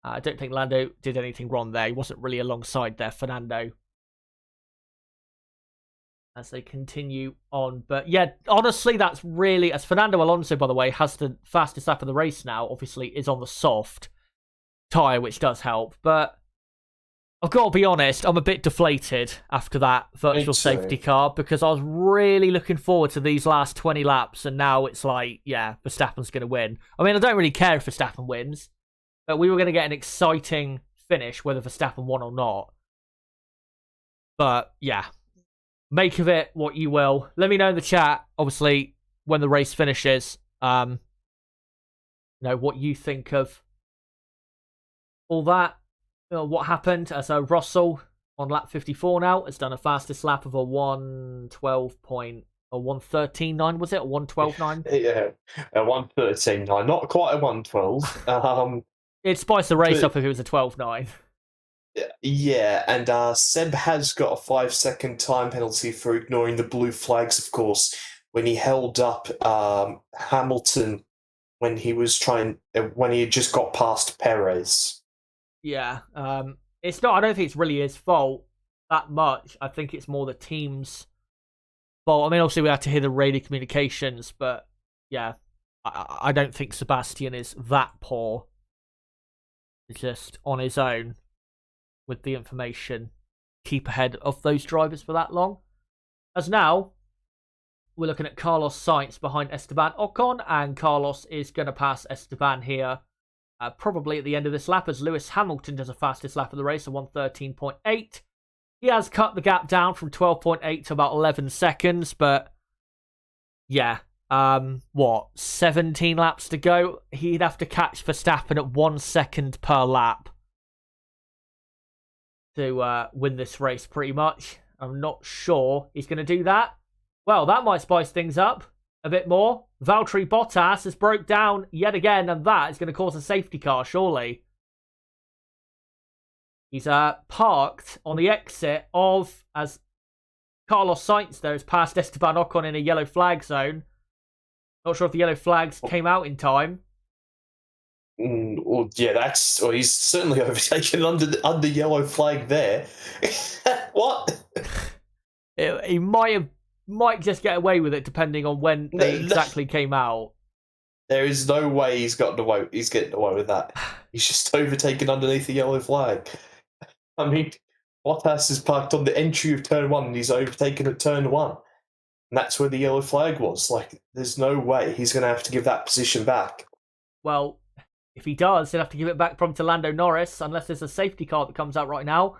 I don't think Lando did anything wrong there. He wasn't really alongside there, Fernando, as they continue on. But yeah, honestly, that's really, as Fernando Alonso, by the way, has the fastest lap of the race now, obviously is on the soft tyre, which does help, but I've got to be honest, I'm a bit deflated after that virtual safety car because I was really looking forward to these last 20 laps, and now it's like, yeah, Verstappen's going to win. I mean, I don't really care if Verstappen wins, but we were going to get an exciting finish whether Verstappen won or not. But yeah, make of it what you will. Let me know in the chat, obviously, when the race finishes, what you think of all that. What happened as Russell on lap 54 now has done a fastest lap of a 1:13.9, was it? A 1:12.9? Yeah, a 1:13.9. Not quite a 1:12. It'd spice the race up if it was a 12.9. Yeah, and Seb has got a 5-second time penalty for ignoring the blue flags, of course, when he held up Hamilton when he had just got past Perez. Yeah, it's not. I don't think it's really his fault that much. I think it's more the team's fault. I mean, obviously we had to hear the radio communications, but yeah, I don't think Sebastian is that poor. He's just on his own with the information, keep ahead of those drivers for that long. As now, we're looking at Carlos Sainz behind Esteban Ocon, and Carlos is going to pass Esteban here. Probably at the end of this lap, as Lewis Hamilton does the fastest lap of the race, a 1:13.8. He has cut the gap down from 12.8 to about 11 seconds, but yeah, 17 laps to go? He'd have to catch Verstappen at 1 second per lap to win this race, pretty much. I'm not sure he's going to do that. Well, that might spice things up. a bit more. Valtteri Bottas has broke down yet again, and that is going to cause a safety car, surely. He's parked on the exit of, as Carlos Sainz there has passed Esteban Ocon in a yellow flag zone. Not sure if the yellow flags came out in time. Well, yeah, he's certainly overtaken under yellow flag there. What? He might just get away with it depending on when they exactly came out. There is no way he's getting away with that. He's just overtaken underneath the yellow flag. I mean, Bottas is parked on the entry of turn 1 and he's overtaken at turn 1. And that's where the yellow flag was. Like, there's no way he's going to have to give that position back. Well, if he does, he'll have to give it back from to Lando Norris, unless there's a safety car that comes out right now.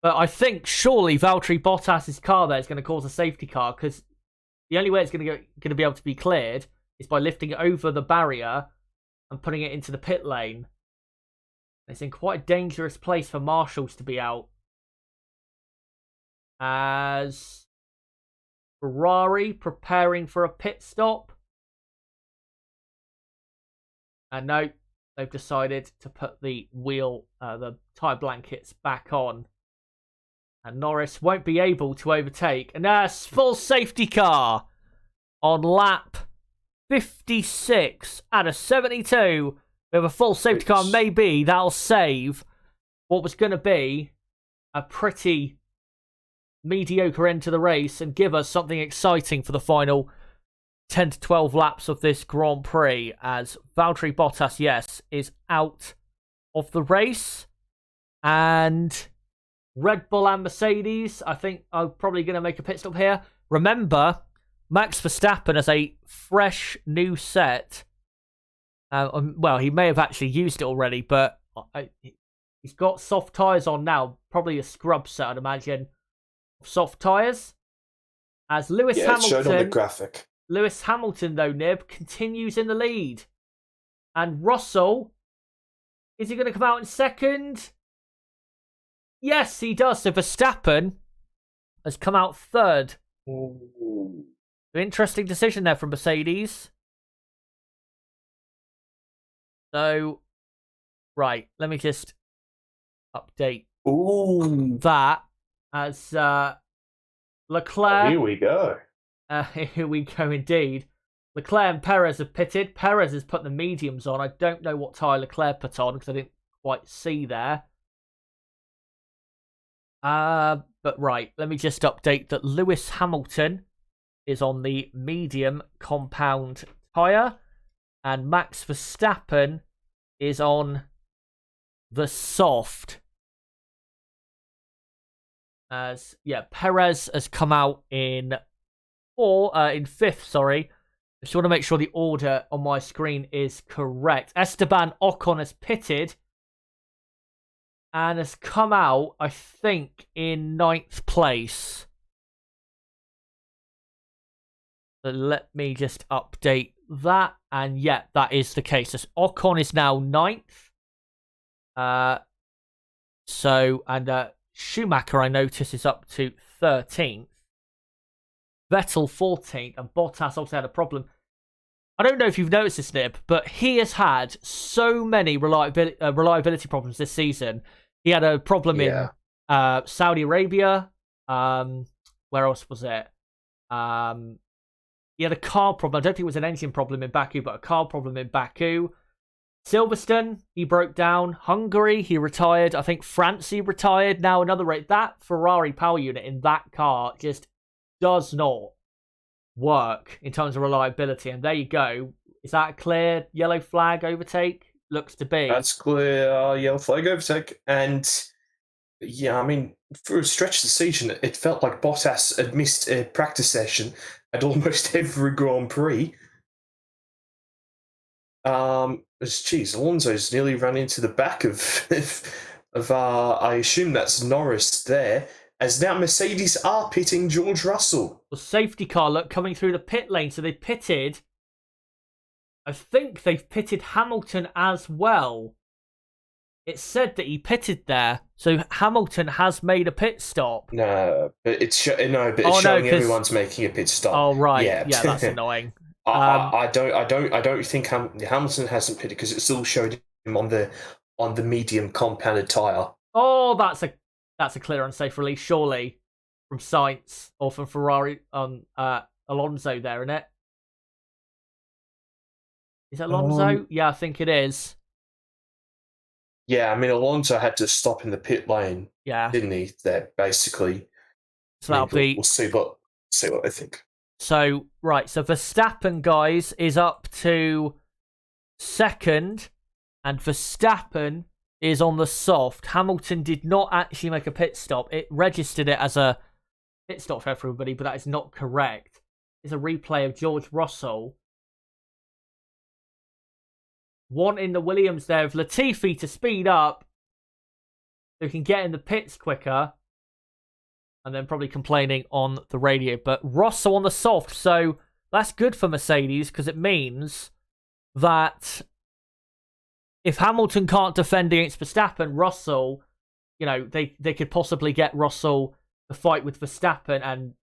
But I think surely Valtteri Bottas' car there is going to cause a safety car, because the only way it's going to be able to be cleared is by lifting it over the barrier and putting it into the pit lane. It's in quite a dangerous place for marshals to be out. As Ferrari preparing for a pit stop. And no, they've decided to put the tyre blankets back on. And Norris won't be able to overtake. And there's full safety car on lap 56 out of 72. We have a full safety car. Maybe that'll save what was going to be a pretty mediocre end to the race and give us something exciting for the final 10 to 12 laps of this Grand Prix, as Valtteri Bottas, yes, is out of the race. And Red Bull and Mercedes, I think, are probably going to make a pit stop here. Remember, Max Verstappen has a fresh new set. Well, he may have actually used it already, but he's got soft tyres on now. Probably a scrub set, I'd imagine. Soft tyres. As Lewis Hamilton... it's shown on the graphic. Lewis Hamilton, though, Nib, continues in the lead. And Russell, is he going to come out in second? Yes, he does. So Verstappen has come out third. Ooh. Interesting decision there from Mercedes. So, right, let me just update that as Leclerc. Here we go. Here we go indeed. Leclerc and Perez have pitted. Perez has put the mediums on. I don't know what tyre Leclerc put on because I didn't quite see there. But right, let me just update that Lewis Hamilton is on the medium compound tyre. And Max Verstappen is on the soft. As Perez has come out in fifth, sorry. I just want to make sure the order on my screen is correct. Esteban Ocon has pitted and has come out, I think, in 9th place. So let me just update that. And yeah, that is the case. So Ocon is now 9th. Schumacher, I notice, is up to 13th. Vettel 14th, and Bottas obviously had a problem. I don't know if you've noticed this, Nib, but he has had so many reliability problems this season. He had a problem in Saudi Arabia. Where else was it? He had a car problem. I don't think it was an engine problem in Baku, but a car problem in Baku. Silverstone, he broke down. Hungary, he retired. I think France, he retired. Now another rate. That Ferrari power unit in that car just does not work in terms of reliability. And there you go. Is that a clear yellow flag overtake? Looks to be. That's clear yellow flag overtake. And yeah, I mean, for a stretch of the season, it felt like Bottas had missed a practice session at almost every Grand Prix. Alonso's nearly run into the back of I assume that's Norris there, as now Mercedes are pitting George Russell. The safety car, look, coming through the pit lane. So they pitted, I think they've pitted Hamilton as well. it said that he pitted there, so Hamilton has made a pit stop. No, but it's showing everyone's making a pit stop. Oh right, Yeah, that's annoying. I don't think Hamilton hasn't pitted because it still showed him on the medium compounded tire. Oh, that's a clear unsafe release, surely, from Sainz or from Ferrari on Alonso there, isn't it? Is it Alonso? Yeah, I think it is. Yeah, I mean Alonso had to stop in the pit lane. Yeah, didn't he? There basically. So that'll be. We'll see what I think. So right, so Verstappen, guys, is up to second, and Verstappen is on the soft. Hamilton did not actually make a pit stop. It registered it as a pit stop for everybody, but that is not correct. It's a replay of George Russell wanting the Williams there of Latifi to speed up so he can get in the pits quicker, and then probably complaining on the radio. But Russell on the soft, so that's good for Mercedes because it means that if Hamilton can't defend against Verstappen, Russell, they could possibly get Russell to fight with Verstappen, and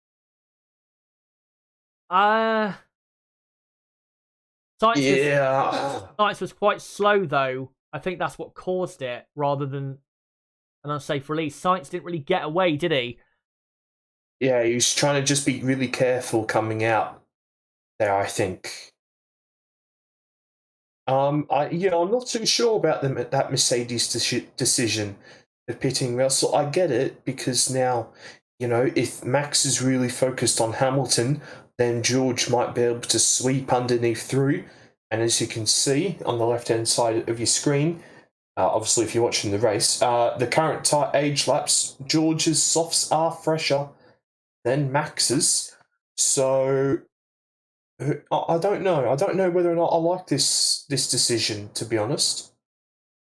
Sainz was quite slow, though. I think that's what caused it, rather than an unsafe release. Sainz didn't really get away, did he? Yeah, he was trying to just be really careful coming out there, I think. I'm not too sure about that Mercedes decision of pitting Russell. I get it because now, if Max is really focused on Hamilton, then George might be able to sweep underneath through. And as you can see on the left-hand side of your screen, obviously if you're watching the race, the current age laps, George's softs are fresher than Max's. So I don't know. I don't know whether or not I like this decision, to be honest.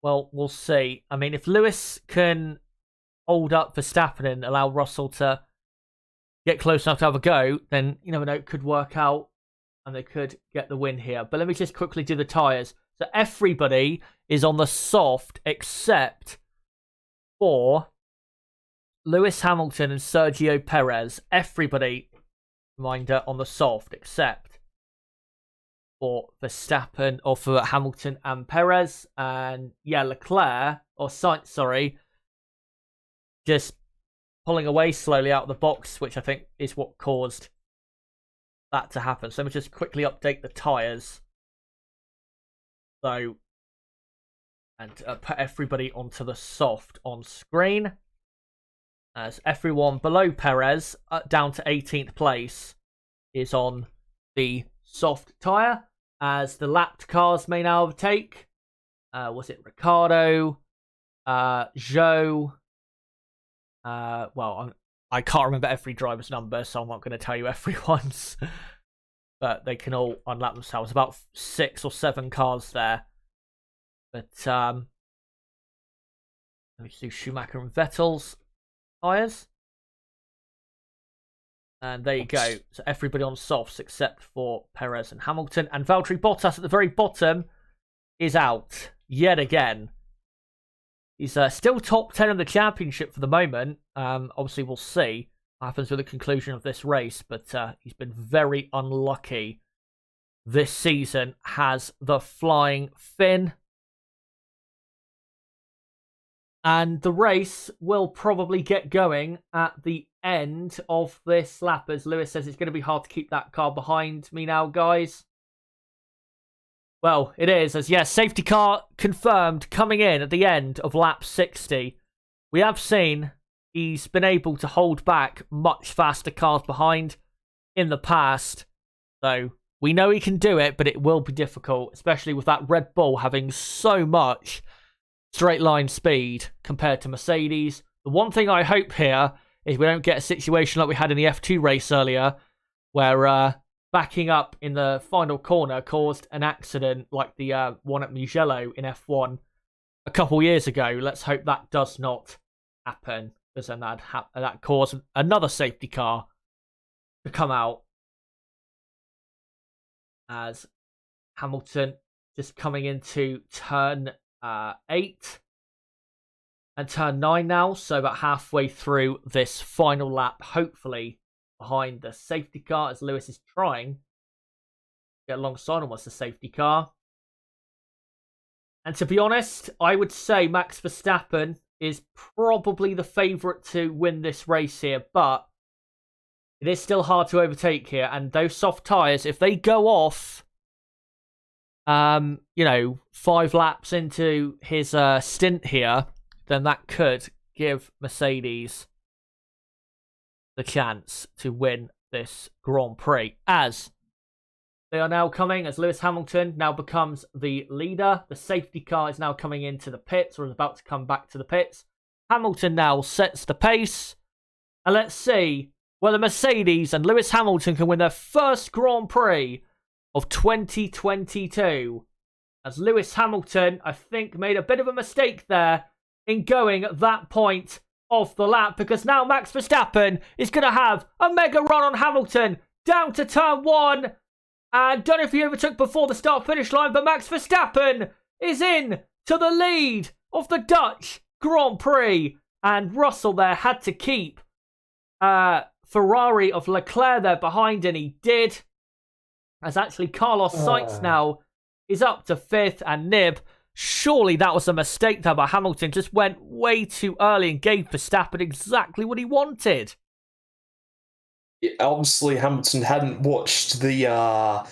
Well, we'll see. I mean, if Lewis can hold up Verstappen and allow Russell to get close enough to have a go, then it could work out and they could get the win here. But let me just quickly do the tyres. So everybody is on the soft except for Lewis Hamilton and Sergio Perez. Everybody, reminder, on the soft except for Verstappen or for Hamilton and Perez. And Leclerc, or Sainz, sorry, just pulling away slowly out of the box, which I think is what caused that to happen. So let me just quickly update the tyres. So, and put everybody onto the soft on screen. As everyone below Perez, down to 18th place, is on the soft tyre. As the lapped cars may now overtake. Was it Ricardo? Zhou? I can't remember every driver's number, so I'm not going to tell you everyone's. But they can all unlap themselves. About 6 or 7 cars there. But let me do Schumacher and Vettel's tyres. And there you go. So everybody on softs except for Perez and Hamilton. And Valtteri Bottas at the very bottom is out yet again. He's still top 10 in the championship for the moment. Obviously, we'll see what happens with the conclusion of this race. But he's been very unlucky this season. Has the flying fin. And the race will probably get going at the end of this lap. As Lewis says, it's going to be hard to keep that car behind me now, guys. Well, it is, as yes, safety car confirmed coming in at the end of lap 60. We have seen he's been able to hold back much faster cars behind in the past. So we know he can do it, but it will be difficult, especially with that Red Bull having so much straight line speed compared to Mercedes. The one thing I hope here is we don't get a situation like we had in the F2 race earlier, where backing up in the final corner caused an accident like the one at Mugello in F1 a couple years ago. Let's hope that does not happen, because then that caused another safety car to come out. As Hamilton just coming into turn 8. and turn 9 now, so about halfway through this final lap, hopefully behind the safety car as Lewis is trying to get alongside almost the safety car. And to be honest, I would say Max Verstappen is probably the favourite to win this race here, but it is still hard to overtake here, and those soft tyres, if they go off, 5 laps into his stint here, then that could give Mercedes the chance to win this Grand Prix, as they are now coming, as Lewis Hamilton now becomes the leader. The safety car is now coming into the pits, or is about to come back to the pits. Hamilton now sets the pace, and let's see whether Mercedes and Lewis Hamilton can win their first Grand Prix of 2022. As Lewis Hamilton, I think, made a bit of a mistake there in going at that point of the lap, because now Max Verstappen is going to have a mega run on Hamilton down to turn 1. And don't know if he overtook before the start-finish line, but Max Verstappen is in to the lead of the Dutch Grand Prix. And Russell there had to keep Ferrari of Leclerc there behind, and he did. As actually Carlos Sainz now is up to 5th, and Nib, surely that was a mistake there by Hamilton. Just went way too early and gave Verstappen exactly what he wanted. Obviously, Hamilton hadn't watched the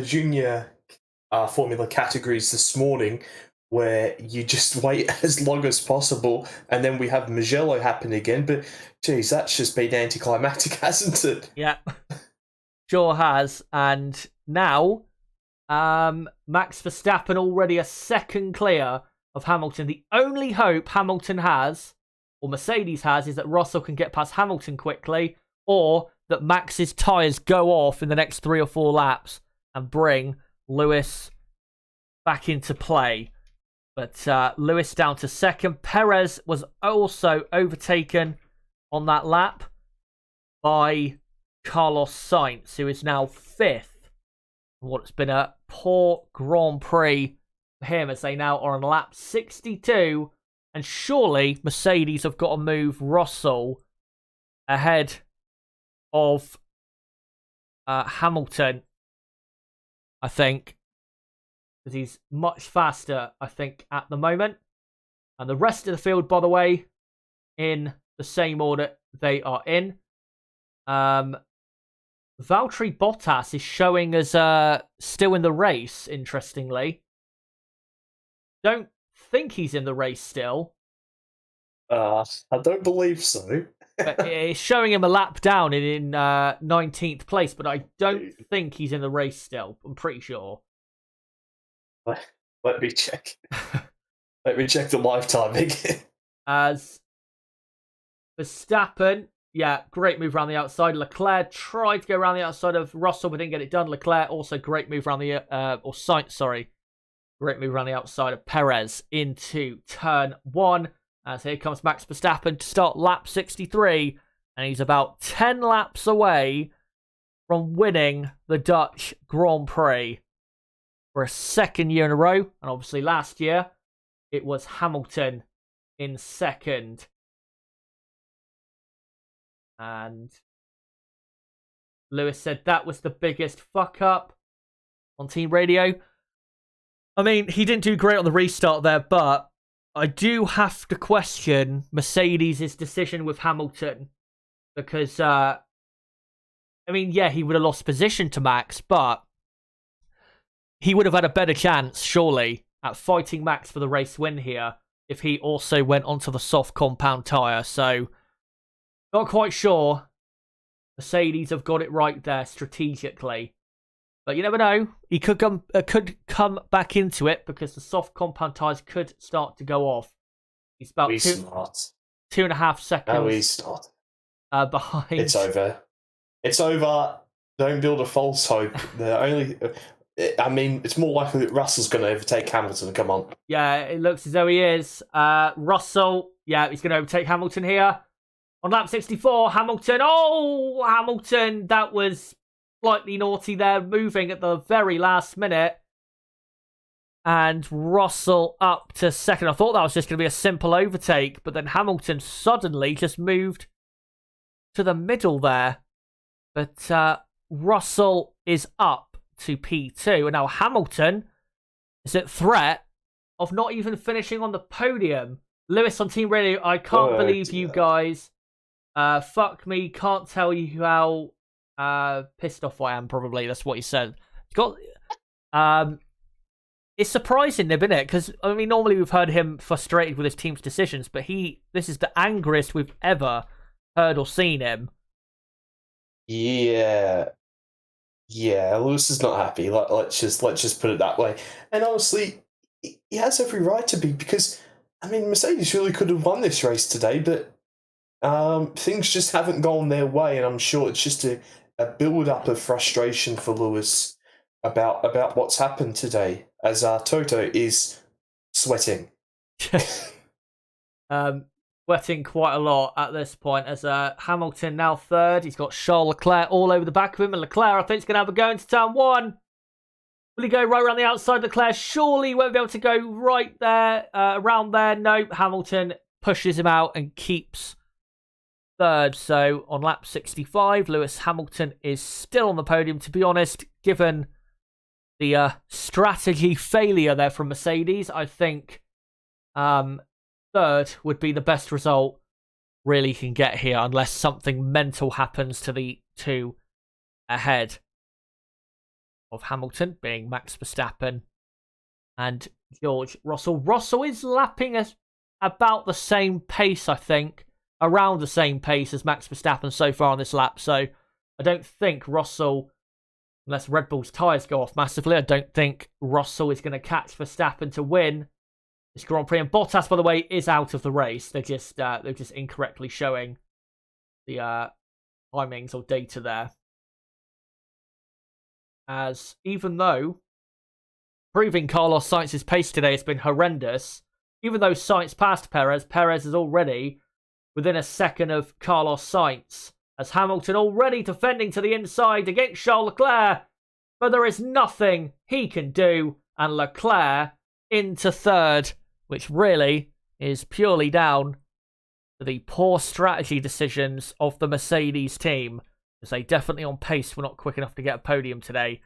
junior Formula categories this morning, where you just wait as long as possible, and then we have Mugello happen again. But geez, that's just been anticlimactic, hasn't it? Yeah, sure has. And now, Max Verstappen already a second clear of Hamilton. The only hope Hamilton has, or Mercedes has, is that Russell can get past Hamilton quickly, or that Max's tyres go off in the next 3 or 4 laps and bring Lewis back into play. But Lewis down to 2nd. Perez was also overtaken on that lap by Carlos Sainz, who is now 5th. What's been a poor Grand Prix for him, as they now are on lap 62. And surely Mercedes have got to move Russell ahead of Hamilton, I think, because he's much faster, I think, at the moment. And the rest of the field, by the way, in the same order they are in. Valtteri Bottas is showing as still in the race, interestingly. Don't think he's in the race still. I don't believe so. It's showing him a lap down in 19th place, but I don't think he's in the race still. I'm pretty sure. Let me check. Let me check the live timing. As Verstappen, yeah, great move around the outside. Leclerc tried to go around the outside of Russell, but didn't get it done. Leclerc also great move around the Sainz, sorry. Great move around the outside of Perez into turn 1. As here comes Max Verstappen to start lap 63. And he's about 10 laps away from winning the Dutch Grand Prix for a 2nd year in a row. And obviously last year, it was Hamilton in 2nd. And Lewis said that was the biggest fuck up on team radio. I mean, he didn't do great on the restart there, but I do have to question Mercedes' decision with Hamilton. Because, I mean, yeah, he would have lost position to Max, but he would have had a better chance, surely, at fighting Max for the race win here if he also went onto the soft compound tyre. So, not quite sure. Mercedes have got it right there strategically. But you never know. He could come back into it because the soft compound tyres could start to go off. He's about 2.5 seconds. No, he's not. Behind. It's over. It's over. Don't build a false hope. I mean, it's more likely that Russell's going to overtake Hamilton. Come on. Yeah, it looks as though he is. Russell, yeah, he's going to overtake Hamilton here. On lap 64, Hamilton. Oh, Hamilton, that was slightly naughty there, moving at the very last minute. And Russell up to second. I thought that was just going to be a simple overtake, but then Hamilton suddenly just moved to the middle there. But Russell is up to P2. And now Hamilton is at threat of not even finishing on the podium. Lewis on Team Radio, I can't believe you guys. Fuck me, can't tell you how pissed off I am, probably. That's what he said. It's surprising, isn't it? Because, I mean, normally we've heard him frustrated with his team's decisions, but this is the angriest we've ever heard or seen him. Yeah, Lewis is not happy. Let's just put it that way. And honestly, he has every right to be, because, I mean, Mercedes really could have won this race today, but things just haven't gone their way, and I'm sure it's just a build-up of frustration for Lewis about what's happened today, as Toto is sweating. Sweating quite a lot at this point, as Hamilton now third. He's got Charles Leclerc all over the back of him, and Leclerc, I think, is going to have a go into turn one. Will he go right around the outside? Leclerc surely won't be able to go right there, around there. Nope, Hamilton pushes him out and keeps third. So on lap 65, Lewis Hamilton is still on the podium. To be honest, given the strategy failure there from Mercedes, I think third would be the best result really can get here, unless something mental happens to the two ahead of Hamilton, being Max Verstappen and George Russell. Russell is lapping us about the same pace, I think, around the same pace as Max Verstappen so far on this lap. So I don't think Russell, unless Red Bull's tyres go off massively, I don't think Russell is going to catch Verstappen to win this Grand Prix. And Bottas, by the way, is out of the race. They're just incorrectly showing the timings or data there. As even though proving Carlos Sainz's pace today has been horrendous, even though Sainz passed Perez, Perez is already within a second of Carlos Sainz, as Hamilton already defending to the inside against Charles Leclerc, but there is nothing he can do, and Leclerc into third, which really is purely down to the poor strategy decisions of the Mercedes team, as they definitely on pace were not quick enough to get a podium today.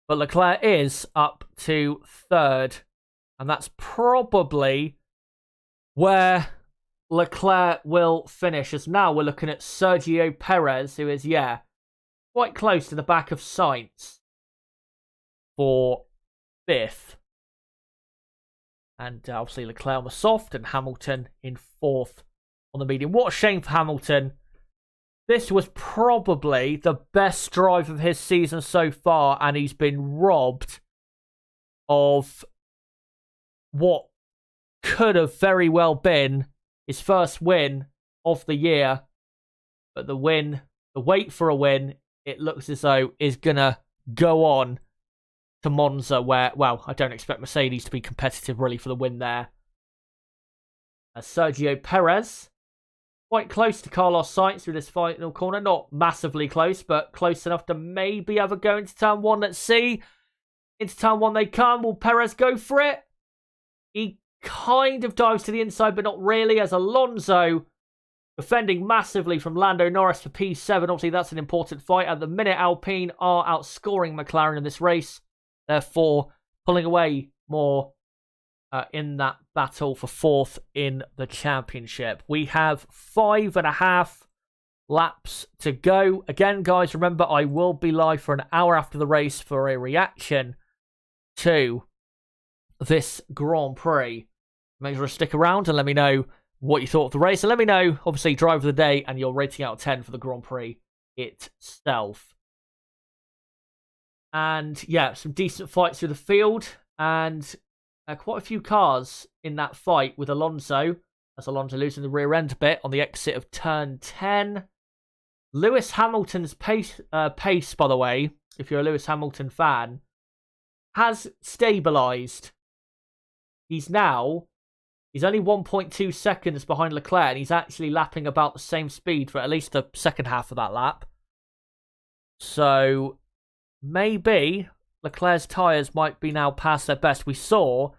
But Leclerc is up to third, and that's probably where Leclerc will finish, as now we're looking at Sergio Perez, who is, quite close to the back of Sainz for fifth. And obviously Leclerc on the soft and Hamilton in fourth on the medium. What a shame for Hamilton. This was probably the best drive of his season so far, and he's been robbed of what could have very well been his first win of the year. But the wait for a win, it looks as though is going to go on to Monza, where, well, I don't expect Mercedes to be competitive really for the win there. Sergio Perez, quite close to Carlos Sainz through this final corner. Not massively close, but close enough to maybe have a go into turn one. Let's see. Into turn one they come. Will Perez go for it? He kind of dives to the inside, but not really, as Alonso defending massively from Lando Norris for P7. Obviously, that's an important fight. At the minute, Alpine are outscoring McLaren in this race, therefore pulling away more in that battle for fourth in the championship. We have 5.5 laps to go. Again, guys, remember, I will be live for an hour after the race for a reaction to this Grand Prix. Make sure to stick around and let me know what you thought of the race. And let me know, obviously, driver of the day and your rating out of 10 for the Grand Prix itself. And yeah, some decent fights through the field. And quite a few cars in that fight with Alonso. As Alonso losing the rear end a bit on the exit of turn 10. Lewis Hamilton's pace, by the way, if you're a Lewis Hamilton fan, has stabilised. He's only 1.2 seconds behind Leclerc, and he's actually lapping about the same speed for at least the second half of that lap. So maybe Leclerc's tyres might be now past their best. We saw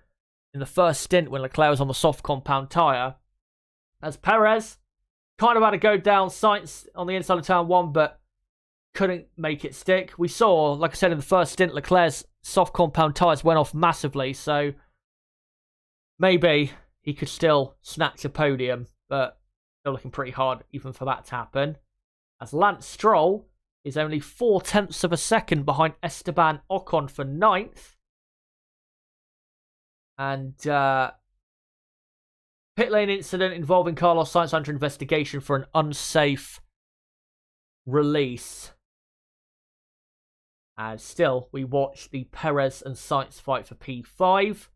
in the first stint when Leclerc was on the soft compound tyre, as Perez kind of had to go down Sainz on the inside of turn 1, but couldn't make it stick. We saw, like I said, in the first stint, Leclerc's soft compound tyres went off massively, so maybe he could still snatch a podium, but still looking pretty hard even for that to happen. As Lance Stroll is only 0.4 of a second behind Esteban Ocon for 9th. And pit lane incident involving Carlos Sainz under investigation for an unsafe release. And still, we watch the Perez and Sainz fight for P5.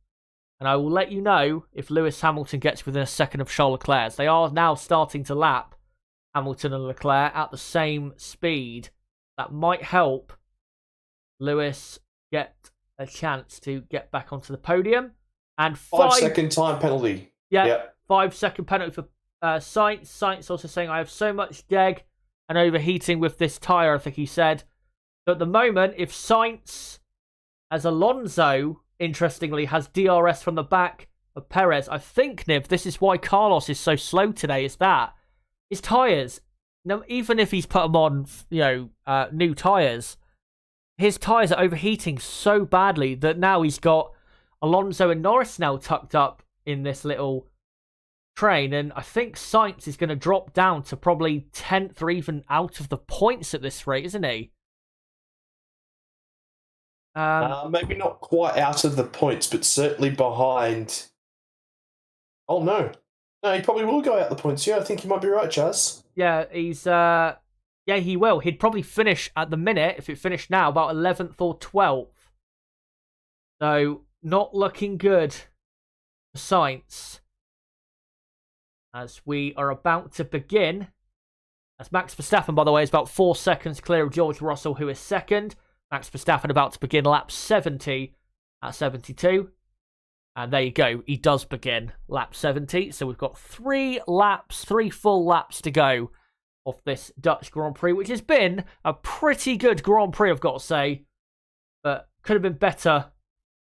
And I will let you know if Lewis Hamilton gets within a second of Charles Leclerc. They are now starting to lap Hamilton and Leclerc at the same speed. That might help Lewis get a chance to get back onto the podium. And 5-second time penalty. Yeah, 5-second penalty for Sainz. Sainz also saying, I have so much deg and overheating with this tyre, I think he said. So at the moment, if Sainz, as Alonso, interestingly, has DRS from the back of Perez, I think, Nib, this is why Carlos is so slow today, is that his tyres, even if he's put them on, new tyres, his tyres are overheating so badly that now he's got Alonso and Norris now tucked up in this little train, and I think Sainz is going to drop down to probably 10th or even out of the points at this rate, isn't he? Maybe not quite out of the points, but certainly behind. Oh, no. No, he probably will go out the points. Yeah, I think you might be right, Chaz. Yeah, he will. He'd probably finish at the minute, if it finished now, about 11th or 12th. So, not looking good for Sainz. As we are about to begin. As Max Verstappen, by the way, is about 4 seconds clear of George Russell, who is second. Max Verstappen about to begin lap 70 at 72. And there you go. He does begin lap 70. So we've got 3 full laps to go of this Dutch Grand Prix, which has been a pretty good Grand Prix, I've got to say. But could have been better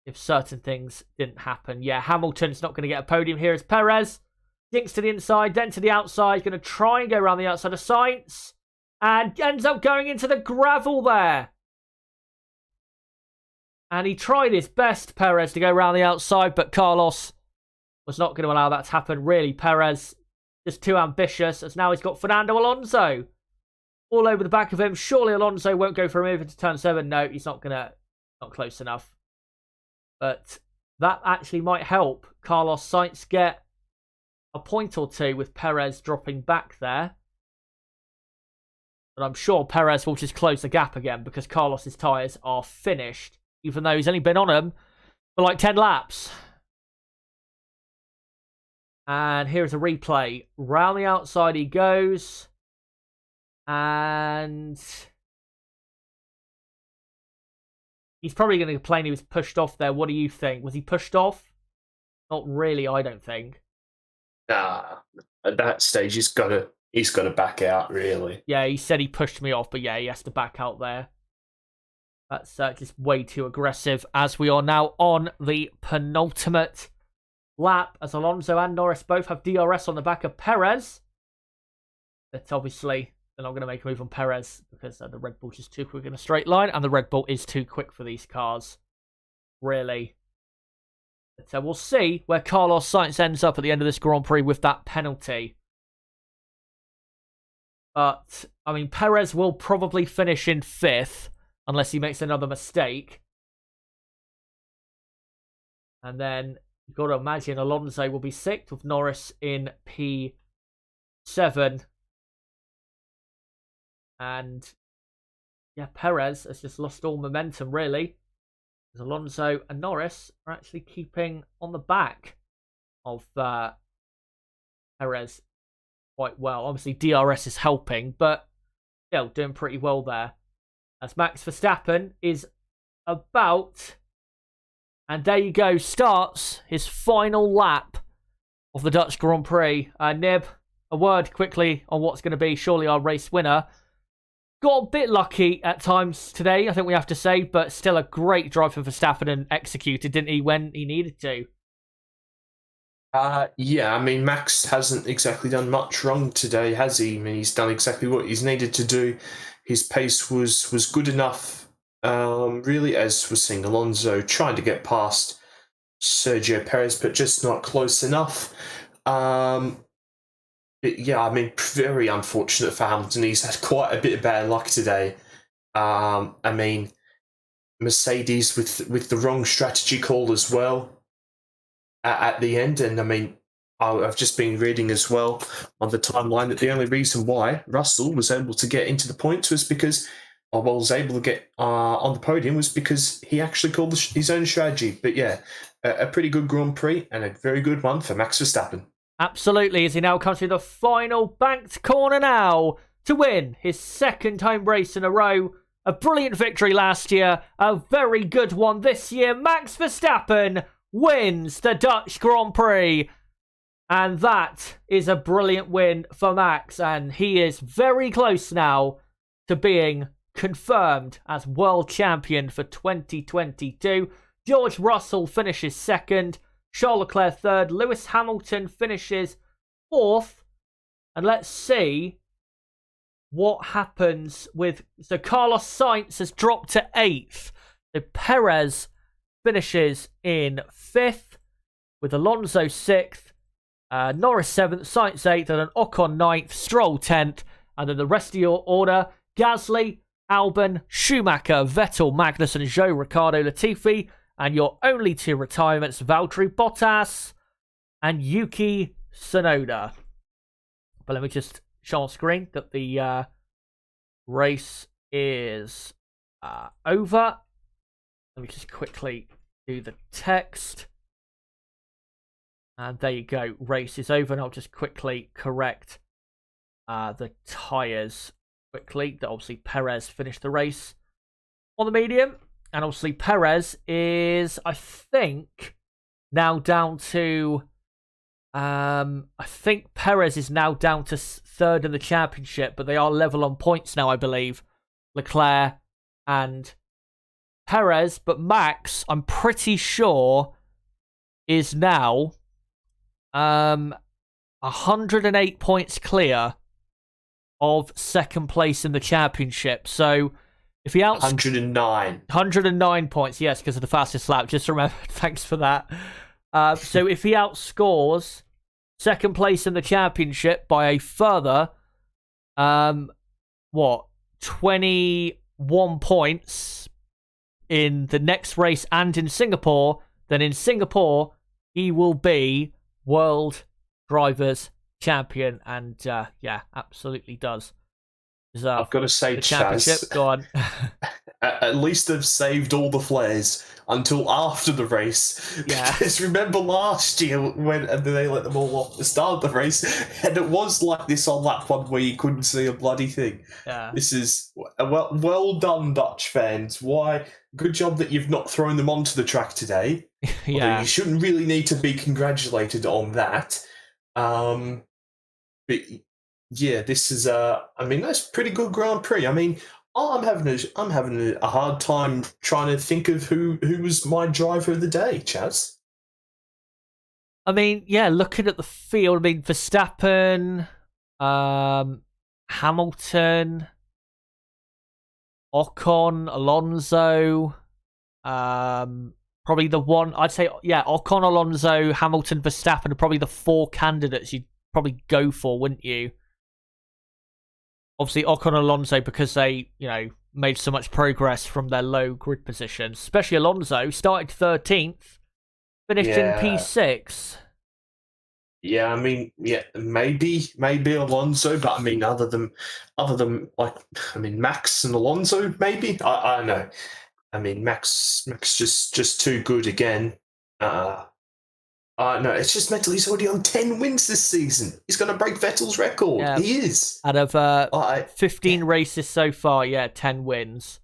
if certain things didn't happen. Yeah, Hamilton's not going to get a podium here as Perez. Dinks to the inside, then to the outside. Going to try and go around the outside of Sainz. And ends up going into the gravel there. And he tried his best, Perez, to go around the outside, but Carlos was not going to allow that to happen. Really, Perez just too ambitious, as now he's got Fernando Alonso all over the back of him. Surely Alonso won't go for a move into turn 7. No, he's not close enough. But that actually might help Carlos Sainz get a point or two with Perez dropping back there. But I'm sure Perez will just close the gap again because Carlos's tyres are finished. Even though he's only been on them for like 10 laps. And here's a replay. Round the outside he goes. And he's probably going to complain he was pushed off there. What do you think? Was he pushed off? Not really, I don't think. Nah, at that stage he's got to back out, really. Yeah, he said he pushed me off, but yeah, he has to back out there. That's just way too aggressive, as we are now on the penultimate lap, as Alonso and Norris both have DRS on the back of Perez. But obviously, they're not going to make a move on Perez, because the Red Bull's just too quick in a straight line, and the Red Bull is too quick for these cars. Really. But we'll see where Carlos Sainz ends up at the end of this Grand Prix with that penalty. But, I mean, Perez will probably finish in 5th. Unless he makes another mistake. And then you've got to imagine Alonso will be 6th with Norris in P7. And yeah, Perez has just lost all momentum, really. Because Alonso and Norris are actually keeping on the back of Perez quite well. Obviously, DRS is helping, but still doing pretty well there. As Max Verstappen is about, and there you go, starts his final lap of the Dutch Grand Prix. Nib, a word quickly on what's going to be surely our race winner. got a bit lucky at times today, I think we have to say, but still a great drive for Verstappen and executed, didn't he, when he needed to? Yeah, I mean, Max hasn't exactly done much wrong today, has he? I mean, he's done exactly what he's needed to do. His pace was good enough, really, as we're seeing Alonso trying to get past Sergio Perez, but just not close enough. Yeah, I mean, very unfortunate for Hamilton. He's had quite a bit of bad luck today. I mean, Mercedes with the wrong strategy call as well at the end. And I mean, I've just been reading as well on the timeline that the only reason why Russell was able to get into the points was because, or was able to get on the podium was because he actually called his own strategy. But yeah, a pretty good Grand Prix and a very good one for Max Verstappen. Absolutely, as he now comes to the final banked corner now to win his second home race in a row. A brilliant victory last year, a very good one this year. Max Verstappen wins the Dutch Grand Prix. And that is a brilliant win for Max. And he is very close now to being confirmed as world champion for 2022. George Russell finishes second. Charles Leclerc third. Lewis Hamilton finishes fourth. And let's see what happens with... So Carlos Sainz has dropped to eighth. So Perez finishes in fifth with Alonso sixth. Norris 7th, Sainz 8th, and then Ocon 9th, Stroll 10th, and then the rest of your order: Gasly, Albon, Schumacher, Vettel, Magnussen, Zhou, Ricciardo, Latifi, and your only two retirements: Valtteri Bottas and Yuki Tsunoda. But let me just show on screen that the race is over. Let me just quickly do the text. And there you go, race is over, and I'll just quickly correct the tyres quickly. That obviously Perez finished the race on the medium, and obviously Perez is, I think, now down to, I think Perez is now down to third in the championship, but they are level on points now, I believe, Leclerc and Perez. But Max, I'm pretty sure, is now 108 points clear of second place in the championship. So if he 109 points, yes, because of the fastest lap. Just remember, thanks for that. So if he outscores second place in the championship by a further 21 points in the next race and in Singapore, then in Singapore he will be World Drivers Champion, and yeah, absolutely does deserve. I've got to say, the championship. Chaz, Go on. At least they've saved all the flares until after the race. Yeah. Because remember last year when they let them all off at the start of the race, and it was like this on lap one where you couldn't see a bloody thing. Yeah. This is well done, Dutch fans. Why? Good job that you've not thrown them onto the track today. Yeah. Although you shouldn't really need to be congratulated on that. But yeah, this is I mean, that's a pretty good Grand Prix. I mean, I'm having a hard time trying to think of who was my driver of the day, Chaz. I mean, yeah, looking at the field, I mean, Verstappen, Hamilton, Ocon, Alonso, probably the one, I'd say, yeah, Ocon, Alonso, Hamilton, Verstappen are probably the four candidates you'd probably go for, wouldn't you? Obviously, Ocon and Alonso, because they, made so much progress from their low grid positions. Especially Alonso, started 13th, finished in P6. Yeah, I mean, yeah, maybe Alonso, but I mean, other than Max and Alonso, maybe I don't know. I mean, Max just too good again. No, it's just mental. He's already on 10 wins this season. He's going to break Vettel's record. Yeah. He is. Out of 15 races so far, 10 wins.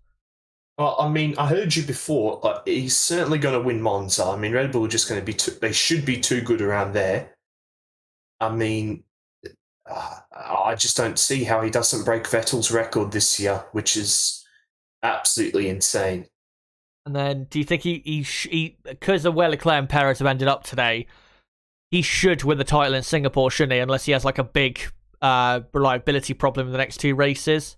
Well, I mean, I heard you before. He's certainly going to win Monza. I mean, Red Bull are just going to be they should be too good around there. I mean, I just don't see how he doesn't break Vettel's record this year, which is absolutely insane. And then, do you think he because of where Leclerc and Perez have ended up today, he should win the title in Singapore, shouldn't he? Unless he has like a big reliability problem in the next two races.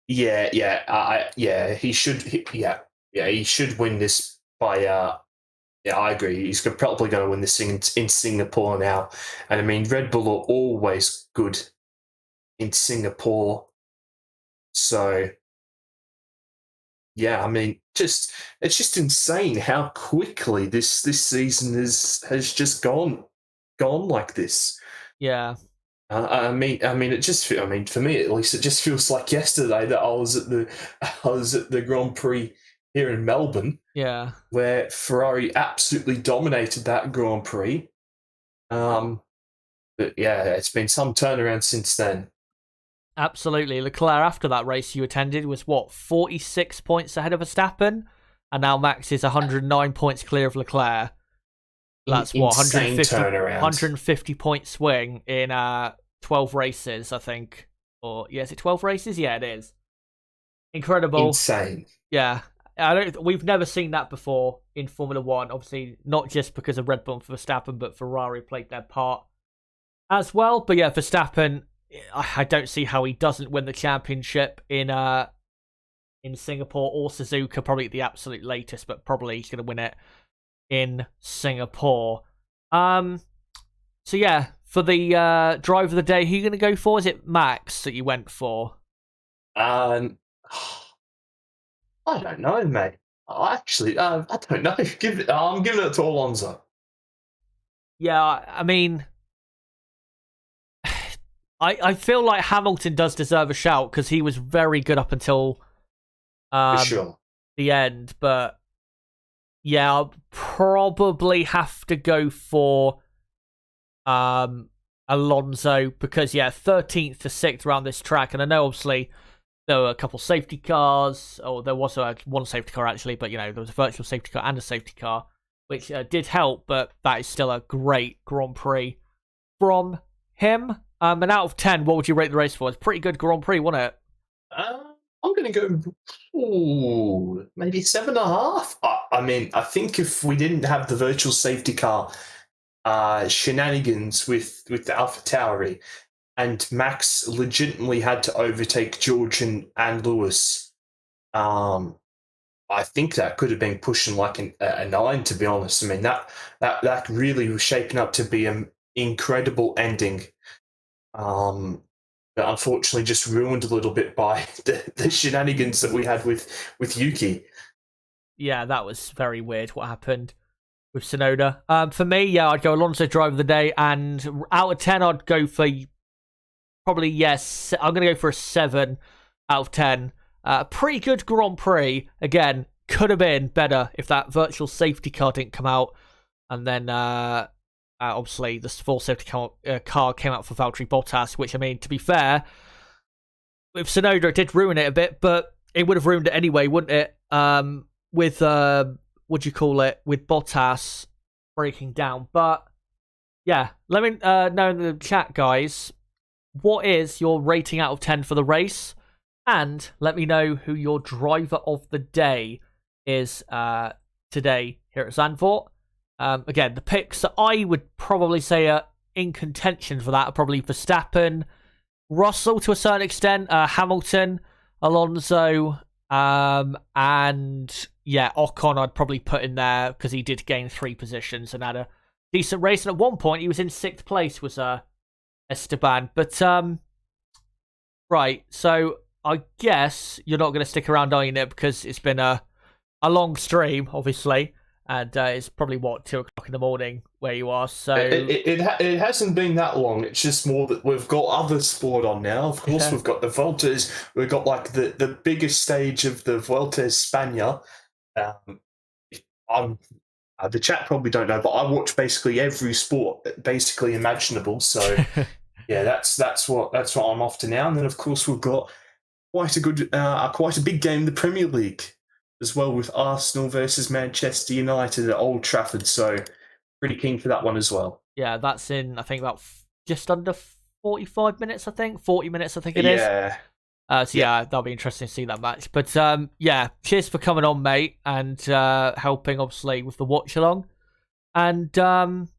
Yeah, he should. He should win this by. Yeah, I agree. He's probably going to win this thing in Singapore now. And I mean, Red Bull are always good in Singapore. So, yeah, I mean, it's just insane how quickly this season has just gone like this. Yeah. I mean, for me at least, it just feels like yesterday that I was at the Grand Prix here in Melbourne. Yeah. Where Ferrari absolutely dominated that Grand Prix. But yeah, it's been some turnaround since then. Absolutely. Leclerc, after that race you attended, was 46 points ahead of Verstappen? And now Max is 109 points clear of Leclerc. That's insane 150 point swing in 12 races, I think. Or is it 12 races? Yeah, it is. Incredible. Insane. Yeah. We've never seen that before in Formula One. Obviously, not just because of Red Bull and Verstappen, but Ferrari played their part as well. But yeah, Verstappen, I don't see how he doesn't win the championship in Singapore or Suzuka, probably at the absolute latest, but probably he's going to win it in Singapore. So yeah, for the drive of the day, who are you going to go for? Is it Max that you went for? I don't know, mate. I don't know. I'm giving it to Alonso. Yeah, I mean, I feel like Hamilton does deserve a shout because he was very good up until For sure. the end. But yeah, I'll probably have to go for Alonso because 13th to 6th around this track, and I know obviously there were a couple safety cars, or there was one safety car actually, but there was a virtual safety car and a safety car, which did help, but that is still a great Grand Prix from him. And out of 10, what would you rate the race for? It's a pretty good Grand Prix, wasn't it? I'm going to go maybe 7.5. I mean, I think if we didn't have the virtual safety car shenanigans with the AlphaTauri, and Max legitimately had to overtake George and Lewis, I think that could have been pushing like a 9, to be honest. I mean, that really was shaping up to be an incredible ending. But unfortunately just ruined a little bit by the shenanigans that we had with Yuki. Yeah, that was very weird what happened with Tsunoda. For me, I'd go Alonso driver of the day, and out of 10, I'd go for probably, yes, I'm going to go for a 7 out of 10. Pretty good Grand Prix. Again, could have been better if that virtual safety car didn't come out. And then, obviously, the full safety car came out for Valtteri Bottas, which, I mean, to be fair, with Tsunoda, it did ruin it a bit, but it would have ruined it anyway, wouldn't it? With, with Bottas breaking down. But, yeah, let me know in the chat, guys. What is your rating out of 10 for the race? And let me know who your driver of the day is today here at Zandvoort. Again, the picks that I would probably say are in contention for that are probably Verstappen, Russell to a certain extent, Hamilton, Alonso, and Ocon I'd probably put in there because he did gain 3 positions and had a decent race. And at one point, he was in 6th place, was Esteban. But, right, so I guess you're not going to stick around, are you, Nick? Because it's been a long stream, obviously. And it's probably, 2 o'clock in the morning where you are. So it hasn't been that long. It's just more that we've got other sport on now. Of course, we've got the Vueltas. We've got like the biggest stage of the Vuelta España. The chat probably don't know, but I watch basically every sport basically imaginable. So yeah, that's what I'm off to now. And then of course we've got quite a big game in the Premier League as well, with Arsenal versus Manchester United at Old Trafford. So pretty keen for that one as well. Yeah, that's in, I think, about just under 45 minutes, I think. 40 minutes, I think it is. Yeah. So yeah, that'll be interesting to see that match. But yeah, cheers for coming on, mate, and helping obviously with the watch along. And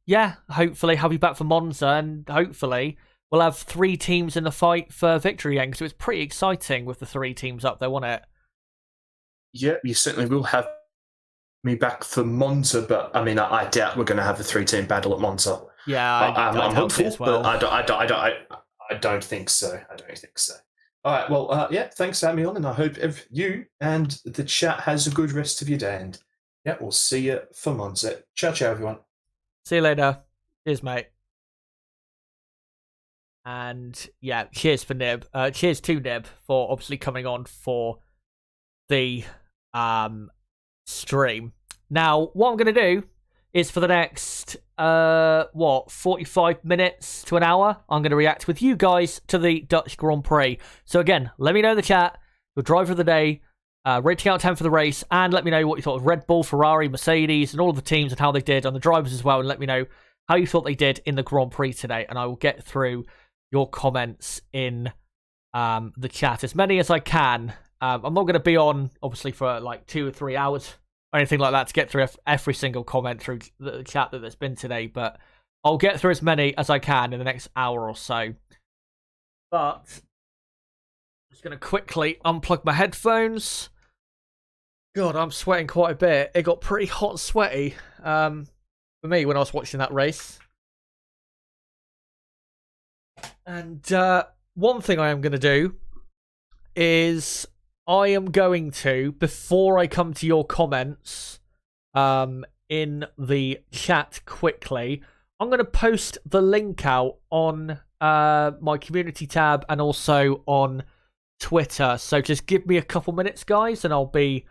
yeah, hopefully have you back for Monza, and hopefully we'll have 3 teams in the fight for victory again, because it was pretty exciting with the 3 teams up there, wasn't it? Yeah, you certainly will have me back for Monza, but I mean, I doubt we're going to have a 3-team battle at Monza. Yeah, I'm hopeful, as well. but I don't think so. I don't think so. All right, well, yeah, thanks for having me on, and I hope you and the chat has a good rest of your day. And yeah, we'll see you for Monza. Ciao, ciao, everyone. See you later. Cheers, mate. And yeah, cheers for Nib. Cheers to Nib for obviously coming on for the stream. Now, what I'm going to do is for the next 45 minutes to an hour, I'm going to react with you guys to the Dutch Grand Prix. So again, let me know in the chat your driver of the day, rating out of 10 for the race, and let me know what you thought of Red Bull, Ferrari, Mercedes, and all of the teams and how they did, on the drivers as well, and let me know how you thought they did in the Grand Prix today, and I will get through your comments in the chat, as many as I can. I'm not going to be on, obviously, for like 2 or 3 hours or anything like that to get through every single comment through the chat that's been today, but I'll get through as many as I can in the next hour or so. But I'm just going to quickly unplug my headphones. God, I'm sweating quite a bit. It got pretty hot and sweaty for me when I was watching that race. And one thing I am going to do is I am going to, before I come to your comments in the chat quickly, I'm going to post the link out on my community tab and also on Twitter. So just give me a couple minutes, guys, and I'll be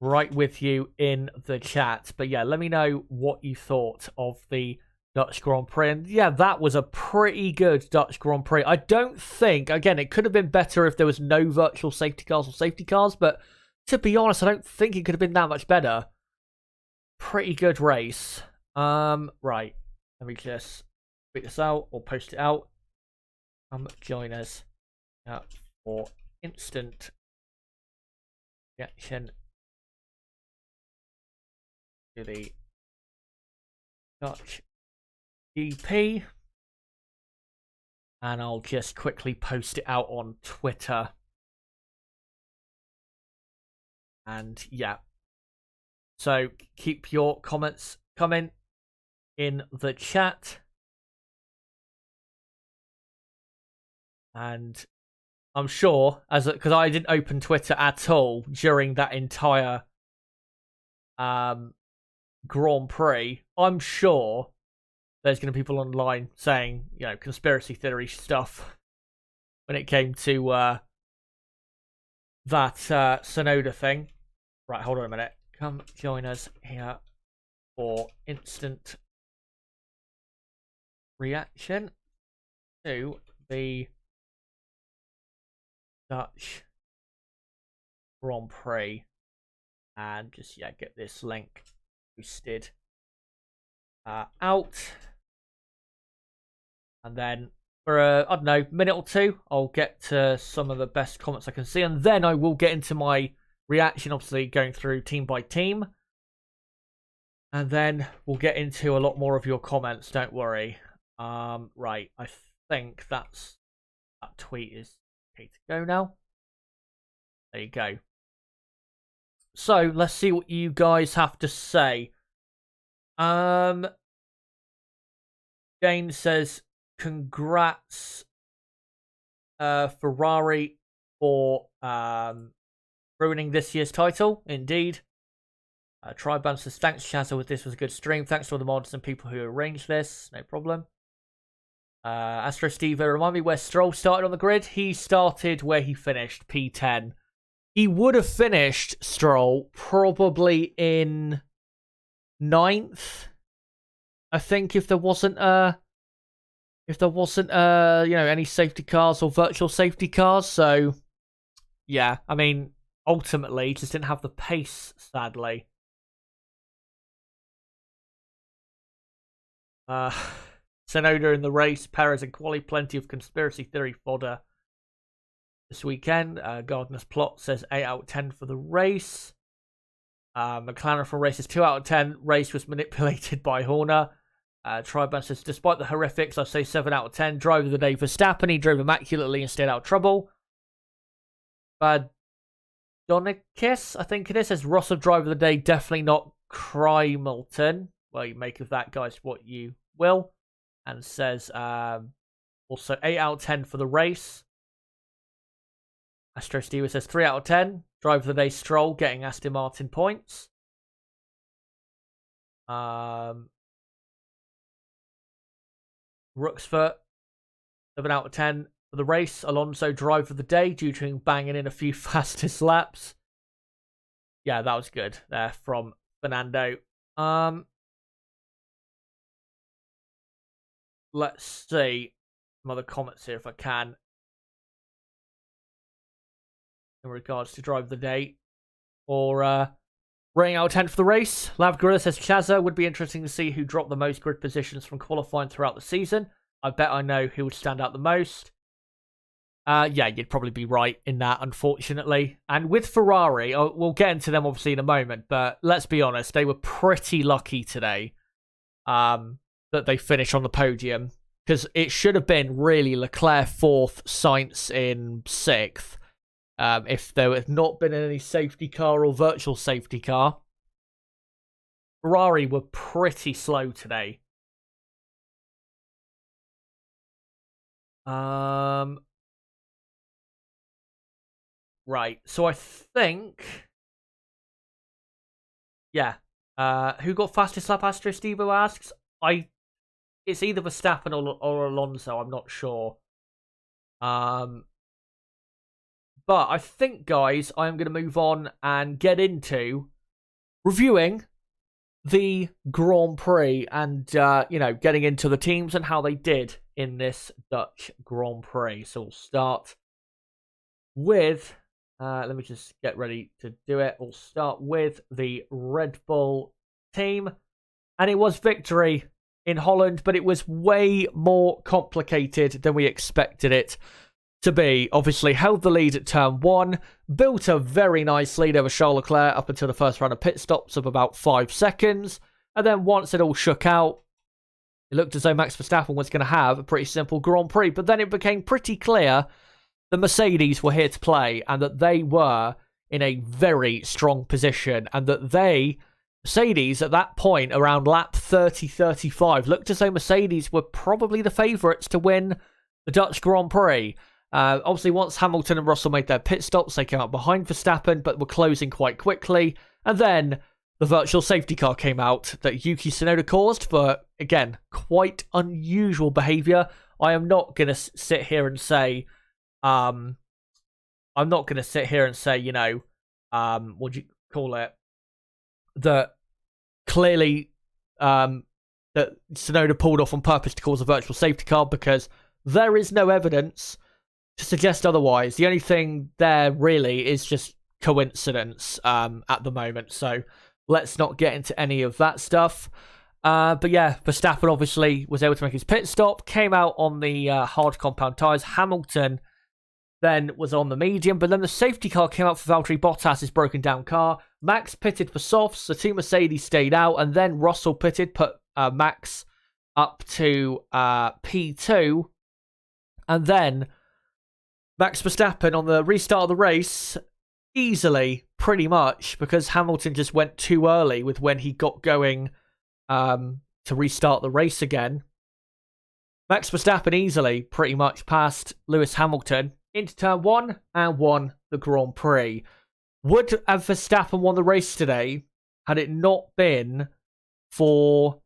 right with you in the chat. But yeah, let me know what you thought of the Dutch Grand Prix. And yeah, that was a pretty good Dutch Grand Prix. I don't think, again, it could have been better if there was no virtual safety cars or safety cars, but to be honest, I don't think it could have been that much better. Pretty good race. Right, let me just tweet this out or post it out. Join us for instant reaction to the Dutch GP, and I'll just quickly post it out on Twitter. And yeah, so keep your comments coming in the chat, and I'm sure, because I didn't open Twitter at all during that entire Grand Prix, I'm sure there's going to be people online saying, you know, conspiracy theory stuff when it came to that Sonoda thing. Right, hold on a minute. Come join us here for instant reaction to the Dutch Grand Prix. And just, yeah, get this link boosted out. And then for I don't know, minute or two, I'll get to some of the best comments I can see, and then I will get into my reaction, obviously going through team by team, and then we'll get into a lot more of your comments, don't worry. Right, I think that tweet is okay to go now. There you go. So let's see what you guys have to say. Jane says, congrats Ferrari for ruining this year's title. Indeed. Triban says, thanks Shazza, this was a good stream. Thanks to all the mods and people who arranged this. No problem. Astro Steve, remind me where Stroll started on the grid. He started where he finished, P10. He would have finished, Stroll, probably in 9th. I think if there wasn't you know, any safety cars or virtual safety cars. So yeah, I mean, ultimately just didn't have the pace, sadly. Tsunoda in the race, Perez and quali, plenty of conspiracy theory fodder this weekend. Gardner's plot says 8 out of 10 for the race. McLaren from races 2 out of 10. Race was manipulated by Horner. Triban says, despite the horrifics, I say 7 out of 10. Driver of the day, Verstappen. He drove immaculately and stayed out of trouble. Donikis, I think it is, says Russell driver of the day, definitely not Crymilton. Well, you make of that, guys, what you will. And says also 8 out of 10 for the race. Astro Stewart says 3 out of 10. Driver of the day, Stroll, getting Aston Martin points. Rooksfoot, 7 out of 10 for the race. Alonso, driver of the day, due to him banging in a few fastest laps. Yeah, that was good there from Fernando. Let's see some other comments here if I can. In regards to drive of the day. Or rating out of 10 for the race. Lav Gorilla says Chaza, would be interesting to see who dropped the most grid positions from qualifying throughout the season. I bet I know who would stand out the most. Yeah, you'd probably be right in that, unfortunately. And with Ferrari, we'll get into them obviously in a moment, but let's be honest, they were pretty lucky today that they finished on the podium, because it should have been really Leclerc 4th, Sainz in 6th, if there had not been any safety car or virtual safety car. Ferrari were pretty slow today. Right, so I think... Yeah. Who got fastest lap, Astro Stevo asks? It's either Verstappen or Alonso, I'm not sure. But I think, guys, I'm going to move on and get into reviewing the Grand Prix and, getting into the teams and how they did in this Dutch Grand Prix. So we'll start with... let me just get ready to do it. We'll start with the Red Bull team. And it was victory in Holland, but it was way more complicated than we expected it to be. Obviously, held the lead at turn 1, built a very nice lead over Charles Leclerc up until the first round of pit stops of about 5 seconds. And then once it all shook out, it looked as though Max Verstappen was going to have a pretty simple Grand Prix. But then it became pretty clear the Mercedes were here to play and that they were in a very strong position, and that Mercedes at that point around lap 30-35 looked as though Mercedes were probably the favourites to win the Dutch Grand Prix. Obviously, once Hamilton and Russell made their pit stops, they came out behind Verstappen, but were closing quite quickly. And then the virtual safety car came out that Yuki Tsunoda caused for, again, quite unusual behaviour. I am not going to sit here and say... I'm not going to sit here and say, what do you call it? That clearly that Tsunoda pulled off on purpose to cause a virtual safety car, because there is no evidence to suggest otherwise. The only thing there really is just coincidence at the moment. So let's not get into any of that stuff. But yeah, Verstappen obviously was able to make his pit stop, came out on the hard compound tyres. Hamilton then was on the medium, but then the safety car came out for Valtteri Bottas's broken down car. Max pitted for softs, the two Mercedes stayed out, and then Russell pitted, put Max up to P2, and then Max Verstappen on the restart of the race, easily, pretty much, because Hamilton just went too early with when he got going to restart the race again. Max Verstappen easily, pretty much, passed Lewis Hamilton into turn 1 and won the Grand Prix. Would have Verstappen won the race today had it not been for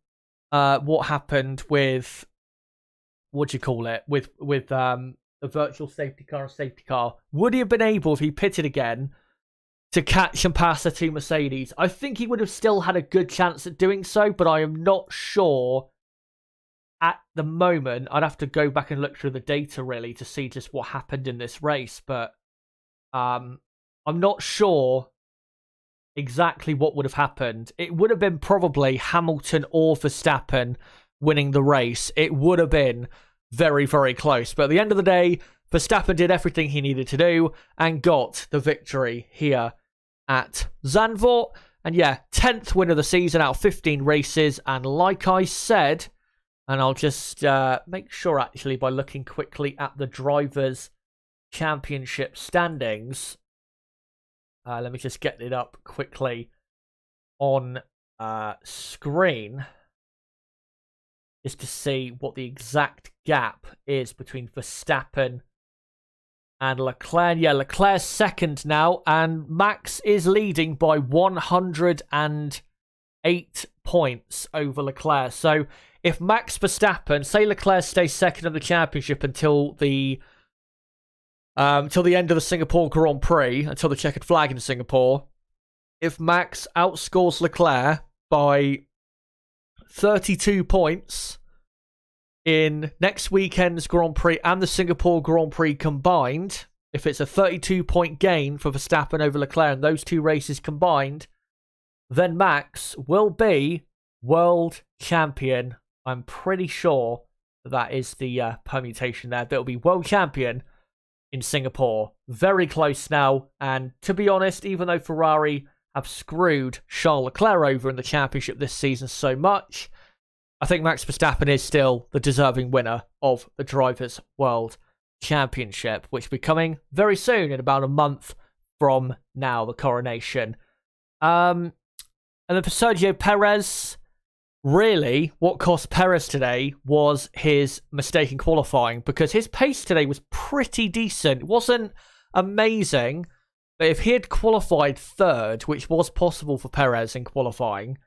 what happened with, what do you call it, with the virtual safety car and safety car? Would he have been able, if he pitted again, to catch and pass the two Mercedes? I think he would have still had a good chance at doing so, but I am not sure at the moment. I'd have to go back and look through the data really to see just what happened in this race, but I'm not sure exactly what would have happened. It would have been probably Hamilton or Verstappen winning the race, it would have been very, very close. But at the end of the day, Verstappen did everything he needed to do and got the victory here at Zandvoort. And yeah, 10th win of the season out of 15 races. And like I said, and I'll just make sure actually by looking quickly at the Drivers' Championship standings. Let me just get it up quickly on screen, just to see what the exact gap is between Verstappen and Leclerc. Yeah, Leclerc's second now, and Max is leading by 108 points over Leclerc. So if Max Verstappen, say Leclerc stays second in the championship until the end of the Singapore Grand Prix, until the checkered flag in Singapore, if Max outscores Leclerc by 32 points in next weekend's Grand Prix and the Singapore Grand Prix combined, if it's a 32-point gain for Verstappen over Leclerc in those two races combined, then Max will be world champion. I'm pretty sure that is the permutation there. That will be world champion in Singapore. Very close now. And to be honest, even though Ferrari have screwed Charles Leclerc over in the championship this season so much, I think Max Verstappen is still the deserving winner of the Drivers' World Championship, which will be coming very soon, in about a month from now, the coronation. And then for Sergio Perez, really, what cost Perez today was his mistake in qualifying, because his pace today was pretty decent. It wasn't amazing, but if he had qualified third, which was possible for Perez in qualifying,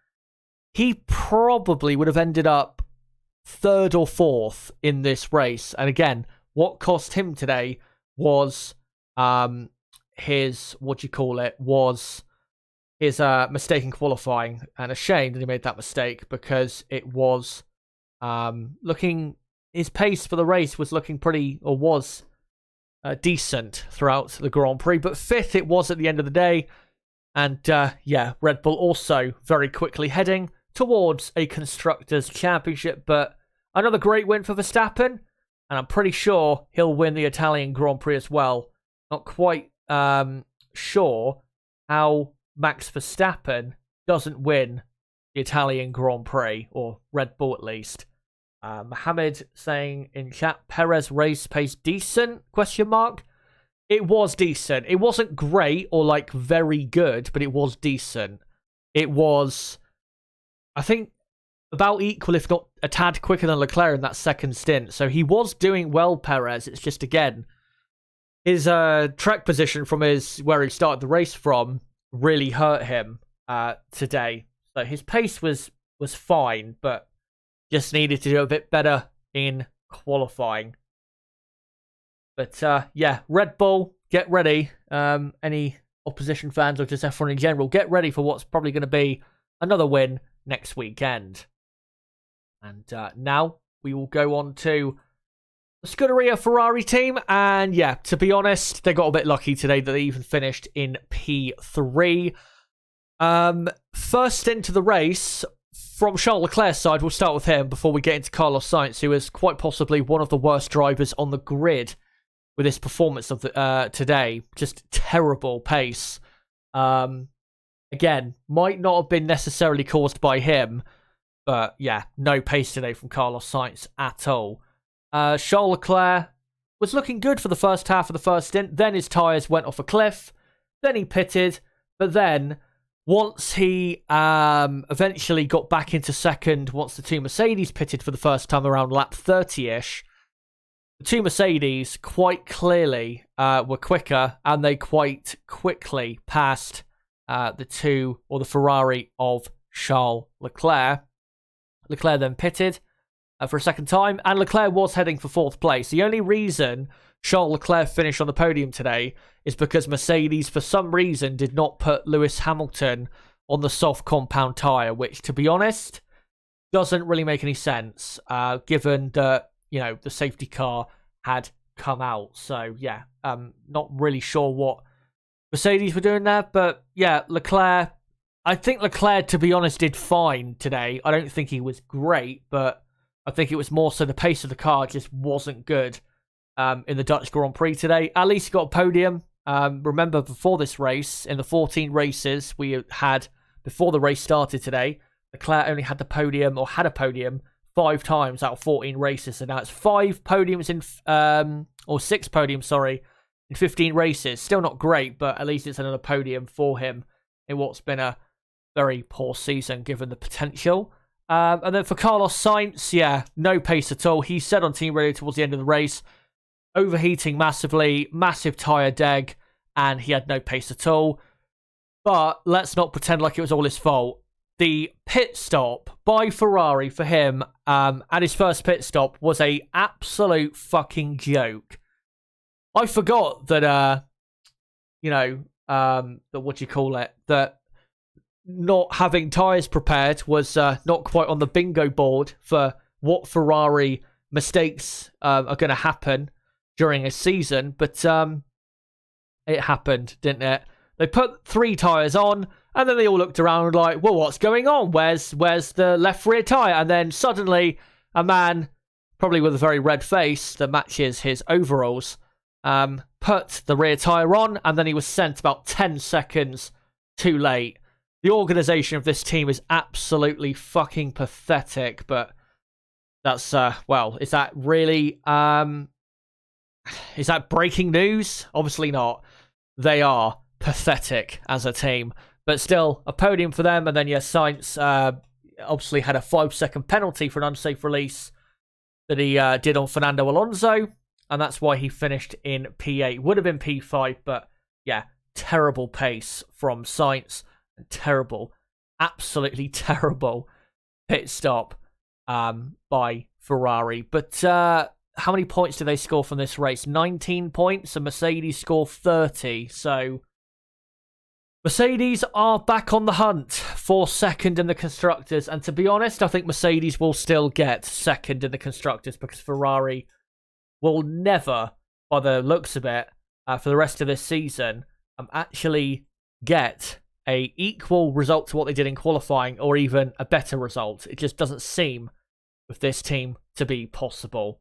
he probably would have ended up third or fourth in this race. And again, what cost him today was his mistake in qualifying. And a shame that he made that mistake, because it was his pace for the race was looking decent throughout the Grand Prix. But fifth it was at the end of the day. And Red Bull also very quickly heading towards a Constructors' Championship. But another great win for Verstappen, and I'm pretty sure he'll win the Italian Grand Prix as well. Not quite sure how Max Verstappen doesn't win the Italian Grand Prix, or Red Bull at least. Mohammed saying in chat, Perez race pace decent? ? It was decent. It wasn't great or like very good, but it was decent. It was, I think, about equal, if not a tad quicker than Leclerc in that second stint. So he was doing well, Perez. It's just, again, his track position from where he started the race from really hurt him today. So his pace was fine, but just needed to do a bit better in qualifying. But Red Bull, get ready. Any opposition fans or just F1 in general, get ready for what's probably going to be another win next weekend. And now we will go on to the Scuderia Ferrari team. And yeah, to be honest, they got a bit lucky today that they even finished in P3. First into the race from Charles Leclerc's side, we'll start with him before we get into Carlos Sainz, who is quite possibly one of the worst drivers on the grid with his performance of today. Just terrible pace. Again, might not have been necessarily caused by him, but yeah, no pace today from Carlos Sainz at all. Charles Leclerc was looking good for the first half of the first stint, then his tyres went off a cliff, then he pitted, but then once he eventually got back into second, once the two Mercedes pitted for the first time around lap 30-ish, the two Mercedes quite clearly were quicker, and they quite quickly passed the Ferrari of Charles Leclerc. Leclerc then pitted for a second time, and Leclerc was heading for fourth place. The only reason Charles Leclerc finished on the podium today is because Mercedes, for some reason, did not put Lewis Hamilton on the soft compound tyre, which, to be honest, doesn't really make any sense, given that, the safety car had come out. So, yeah, not really sure what Mercedes were doing there, but, yeah, Leclerc, I think Leclerc, to be honest, did fine today. I don't think he was great, but I think it was more so the pace of the car just wasn't good in the Dutch Grand Prix today. At least he got a podium. Remember, before this race, in the 14 races we had before the race started today, Leclerc only had the podium, or had a podium, 5 times out of 14 races. So now it's 5 podiums or 6 podiums, sorry, in 15 races. Still not great, but at least it's another podium for him in what's been a very poor season given the potential. And then for Carlos Sainz, yeah, no pace at all. He said on team radio towards the end of the race, overheating massively, massive tyre deg, and he had no pace at all. But let's not pretend like it was all his fault. The pit stop by Ferrari for him at his first pit stop was a absolute fucking joke. I forgot that, that not having tyres prepared was not quite on the bingo board for what Ferrari mistakes are going to happen during a season, but it happened, didn't it? They put 3 tyres on, and then they all looked around like, well, what's going on? Where's the left rear tyre? And then suddenly a man, probably with a very red face that matches his overalls, put the rear tyre on, and then he was sent about 10 seconds too late. The organisation of this team is absolutely fucking pathetic, but that's, is that really, is that breaking news? Obviously not. They are pathetic as a team, but still a podium for them. And then, yeah, Sainz obviously had a 5-second penalty for an unsafe release that he did on Fernando Alonso, and that's why he finished in P8. Would have been P5, but yeah, terrible pace from Sainz. Terrible, absolutely terrible pit stop by Ferrari. But how many points did they score from this race? 19 points, and Mercedes scored 30. So Mercedes are back on the hunt for second in the Constructors. And to be honest, I think Mercedes will still get second in the Constructors because Ferrari will never, by the looks of it, for the rest of this season, actually get a equal result to what they did in qualifying, or even a better result. It just doesn't seem with this team to be possible.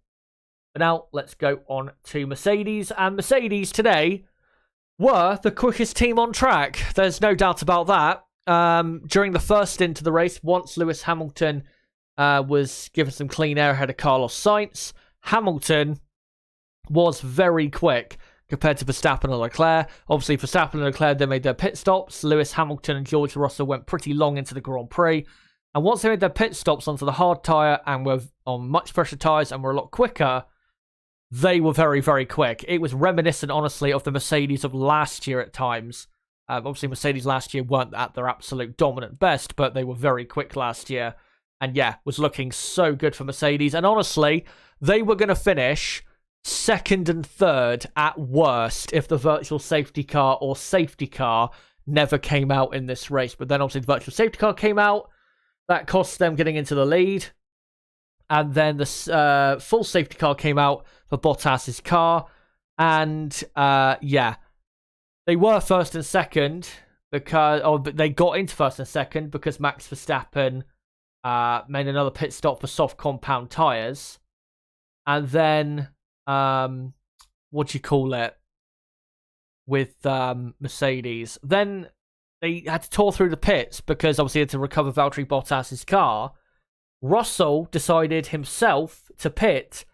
But now let's go on to Mercedes. And Mercedes today were the quickest team on track. There's no doubt about that. During the first stint of the race, once Lewis Hamilton was given some clean air ahead of Carlos Sainz, Hamilton was very quick compared to Verstappen and Leclerc. Obviously, Verstappen and Leclerc, they made their pit stops. Lewis Hamilton and George Russell went pretty long into the Grand Prix. And once they made their pit stops onto the hard tyre and were on much fresher tyres and were a lot quicker, they were very, very quick. It was reminiscent, honestly, of the Mercedes of last year at times. Obviously, Mercedes last year weren't at their absolute dominant best, but they were very quick last year. And yeah, was looking so good for Mercedes. And honestly, they were going to finish second and third at worst if the virtual safety car or safety car never came out in this race. But then obviously the virtual safety car came out. That cost them getting into the lead. And then the full safety car came out for Bottas's car. And yeah, they were first and second but they got into first and second because Max Verstappen made another pit stop for soft compound tyres. And then with Mercedes. Then they had to tour through the pits because obviously they had to recover Valtteri Bottas's car. Russell decided himself to pit,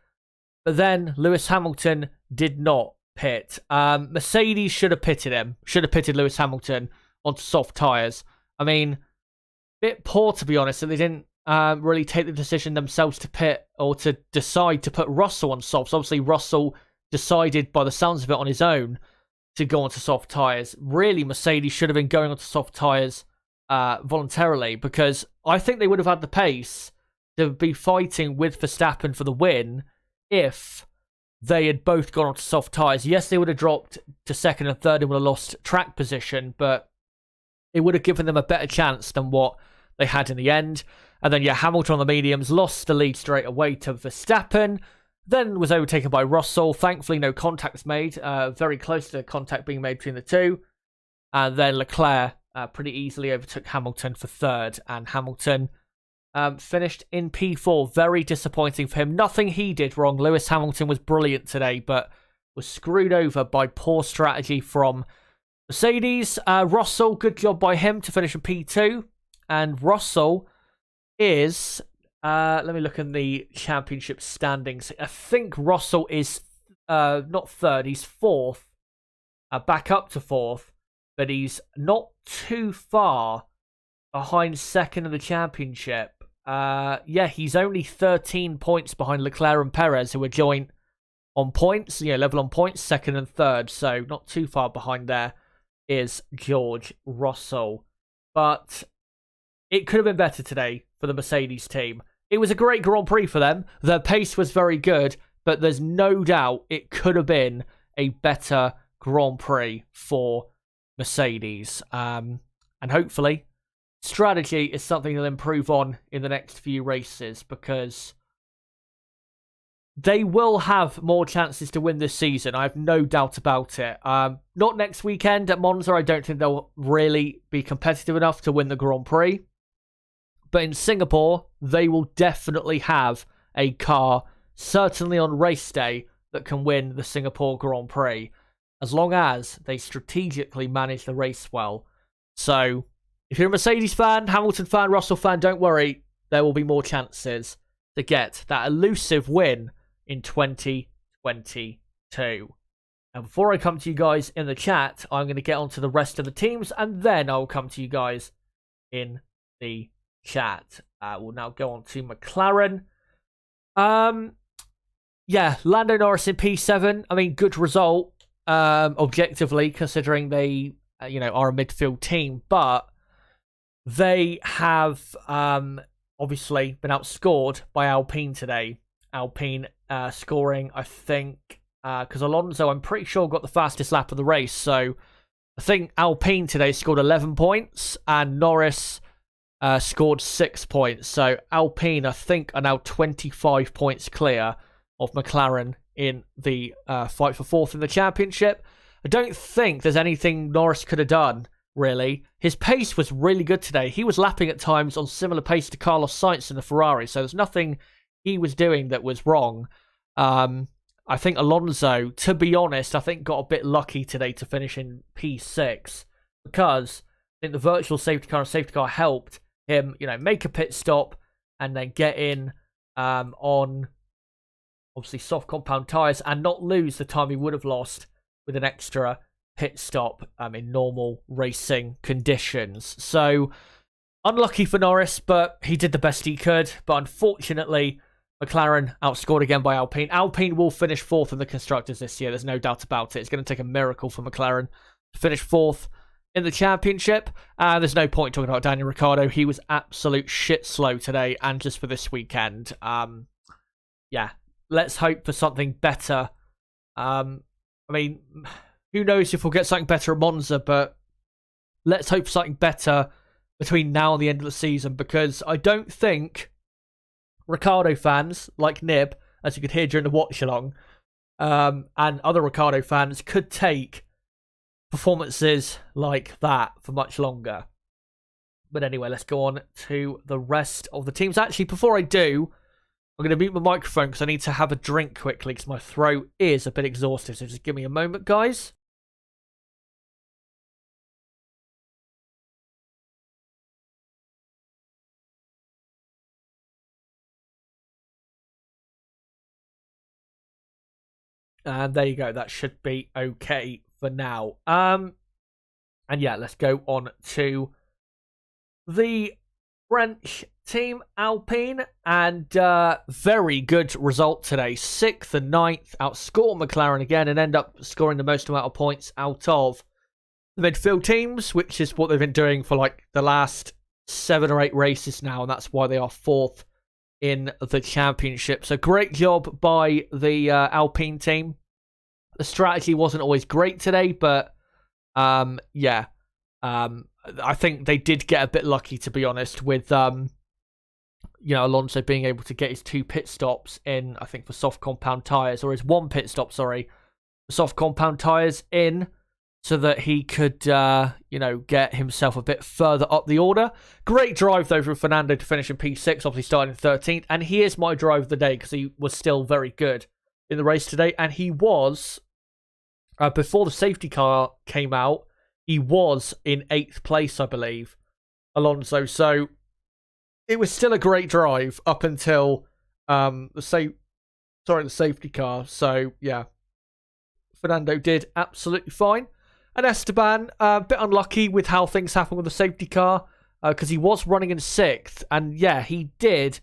but then Lewis Hamilton did not pit. Mercedes should have pitted him. Should have pitted Lewis Hamilton onto soft tyres. I mean, bit poor to be honest that they didn't really take the decision themselves to pit or to decide to put Russell on softs. Obviously, Russell decided by the sounds of it on his own to go onto soft tyres. Really, Mercedes should have been going onto soft tyres voluntarily because I think they would have had the pace to be fighting with Verstappen for the win if they had both gone onto soft tyres. Yes, they would have dropped to second and third and would have lost track position, but it would have given them a better chance than what they had in the end. And then, yeah, Hamilton on the mediums lost the lead straight away to Verstappen, then was overtaken by Russell. Thankfully, no contacts made. Very close to contact being made between the two. And then Leclerc pretty easily overtook Hamilton for third. And Hamilton finished in P4. Very disappointing for him. Nothing he did wrong. Lewis Hamilton was brilliant today, but was screwed over by poor strategy from Mercedes. Russell, good job by him to finish in P2. And Russell is... let me look in the championship standings. I think Russell is not third, he's fourth. Back up to fourth. But he's not too far behind second in the championship. Yeah, he's only 13 points behind Leclerc and Perez, who are joint on points, level on points, second and third. So not too far behind there is George Russell. But it could have been better today for the Mercedes team. It was a great Grand Prix for them. Their pace was very good, but there's no doubt it could have been a better Grand Prix for Mercedes. And hopefully strategy is something they'll improve on in the next few races, because they will have more chances to win this season. I have no doubt about it. Not next weekend at Monza. I don't think they'll really be competitive enough to win the Grand Prix. But in Singapore, they will definitely have a car, certainly on race day, that can win the Singapore Grand Prix, as long as they strategically manage the race well. So, if you're a Mercedes fan, Hamilton fan, Russell fan, don't worry. There will be more chances to get that elusive win in 2022. Now, before I come to you guys in the chat, I'm going to get onto the rest of the teams, and then I'll come to you guys in the chat. We'll now go on to McLaren. Yeah, Lando Norris in P7. I mean, good result, objectively, considering they, are a midfield team, but they have obviously been outscored by Alpine today. Alpine scoring, I think, because Alonso, I'm pretty sure, got the fastest lap of the race. So I think Alpine today scored 11 points and Norris scored 6 points. So Alpine, I think, are now 25 points clear of McLaren in the fight for fourth in the championship. I don't think there's anything Norris could have done, really. His pace was really good today. He was lapping at times on similar pace to Carlos Sainz in the Ferrari, so there's nothing he was doing that was wrong. I think Alonso, to be honest, I think got a bit lucky today to finish in P6, because I think the virtual safety car and safety car helped him, make a pit stop and then get in on obviously soft compound tyres and not lose the time he would have lost with an extra pit stop in normal racing conditions. So unlucky for Norris, but he did the best he could. But unfortunately, McLaren outscored again by Alpine. Alpine will finish fourth in the Constructors this year. There's no doubt about it. It's going to take a miracle for McLaren to finish fourth in the championship. There's no point talking about Daniel Ricciardo. He was absolute shit slow today and just for this weekend. Yeah, let's hope for something better. I mean, who knows if we'll get something better at Monza, but let's hope for something better between now and the end of the season, because I don't think Ricciardo fans like Nib, as you could hear during the watch-along, and other Ricciardo fans could take performances like that for much longer. But anyway, let's go on to the rest of the teams. Actually, before I do, I'm going to mute my microphone because I need to have a drink quickly because my throat is a bit exhausted. So just give me a moment, guys. And there you go. That should be okay for now. And yeah, let's go on to the French team, Alpine, and very good result today. 6th and 9th, outscore McLaren again and end up scoring the most amount of points out of the midfield teams, which is what they've been doing for like the last 7 or 8 races now, and that's why they are 4th in the championship. So great job by the Alpine team. The strategy wasn't always great today, but yeah, I think they did get a bit lucky, to be honest, with Alonso being able to get his 2 pit stops in, I think, for soft compound tyres, or his 1 pit stop, sorry, for soft compound tyres in so that he could, get himself a bit further up the order. Great drive, though, from Fernando to finish in P6, obviously starting 13th. And he is my drive of the day because he was still very good in the race today. And he was, before the safety car came out, he was in 8th place, I believe, Alonso. So it was still a great drive up until the safety car. So, yeah, Fernando did absolutely fine. And Esteban, a bit unlucky with how things happened with the safety car, because he was running in 6th. And yeah, he did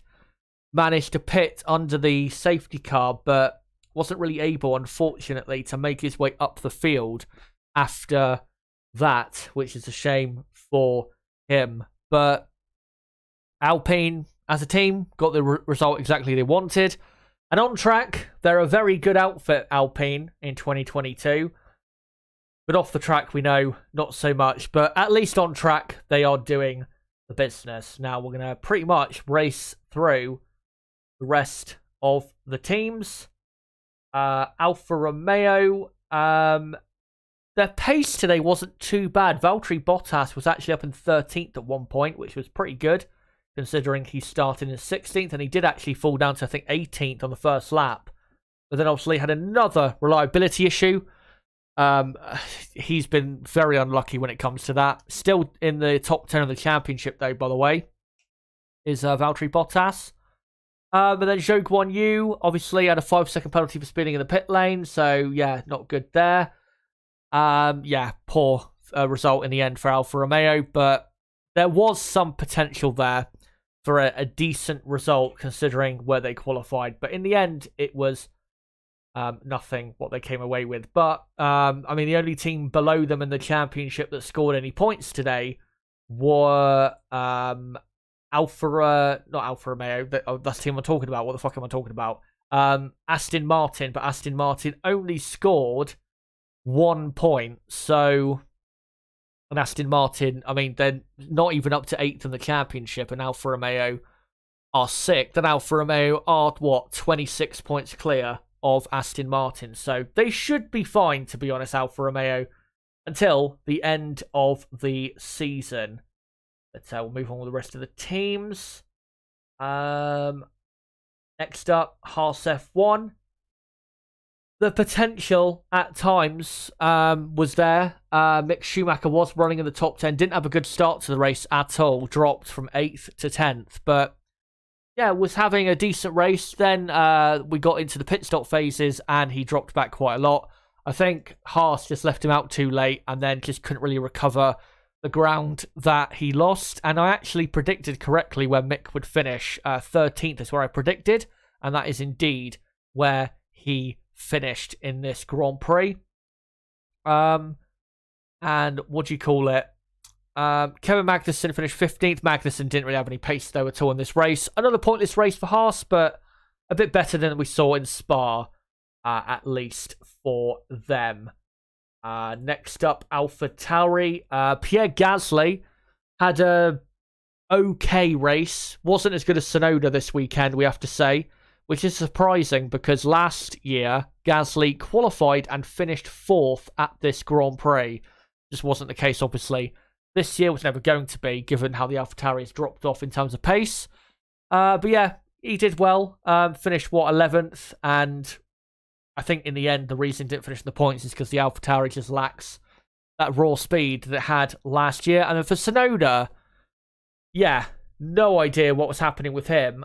manage to pit under the safety car, but wasn't really able, unfortunately, to make his way up the field after that, which is a shame for him. But Alpine, as a team, got the result exactly they wanted. And on track, they're a very good outfit, Alpine, in 2022. But off the track, we know not so much. But at least on track, they are doing the business. Now, we're going to pretty much race through the rest of the teams. Alfa Romeo, their pace today wasn't too bad. Valtteri Bottas was actually up in 13th at one point, which was pretty good, considering he started in 16th. And he did actually fall down to, I think, 18th on the first lap. But then obviously had another reliability issue. He's been very unlucky when it comes to that. Still in the top 10 of the championship, though, by the way, is Valtteri Bottas. But then Zhou Guan Yu obviously had a 5-second penalty for speeding in the pit lane. So, yeah, not good there. Poor result in the end for Alfa Romeo. But there was some potential there for a decent result, considering where they qualified. But in the end, it was nothing what they came away with. But, the only team below them in the championship that scored any points today were not Alfa Romeo. That's the team I'm talking about. What the fuck am I talking about? Aston Martin. But Aston Martin only scored 1 point. So, and Aston Martin, they're not even up to 8th in the championship, and Alfa Romeo are 6th. And Alfa Romeo are, 26 points clear of Aston Martin. So they should be fine, to be honest, Alfa Romeo, until the end of the season. But we'll move on with the rest of the teams. Next up, Haas F1. The potential at times was there. Mick Schumacher was running in the top 10. Didn't have a good start to the race at all. Dropped from 8th to 10th. But yeah, was having a decent race. Then we got into the pit stop phases and he dropped back quite a lot. I think Haas just left him out too late and then just couldn't really recover the ground that he lost. And I actually predicted correctly where Mick would finish. 13th is where I predicted. And that is indeed where he finished in this Grand Prix. And what do you call it? Kevin Magnussen finished 15th. Magnussen didn't really have any pace, though, at all in this race. Another pointless race for Haas, but a bit better than we saw in Spa, at least for them. Next up, AlphaTauri. Pierre Gasly had a okay race. Wasn't as good as Tsunoda this weekend, we have to say, which is surprising because last year, Gasly qualified and finished 4th at this Grand Prix. Just wasn't the case, obviously. This year was never going to be, given how the AlphaTauri has dropped off in terms of pace. But yeah, he did well. Finished, 11th? And I think in the end, the reason he didn't finish in the points is because the AlphaTauri just lacks that raw speed that it had last year. And then for Tsunoda, yeah, no idea what was happening with him.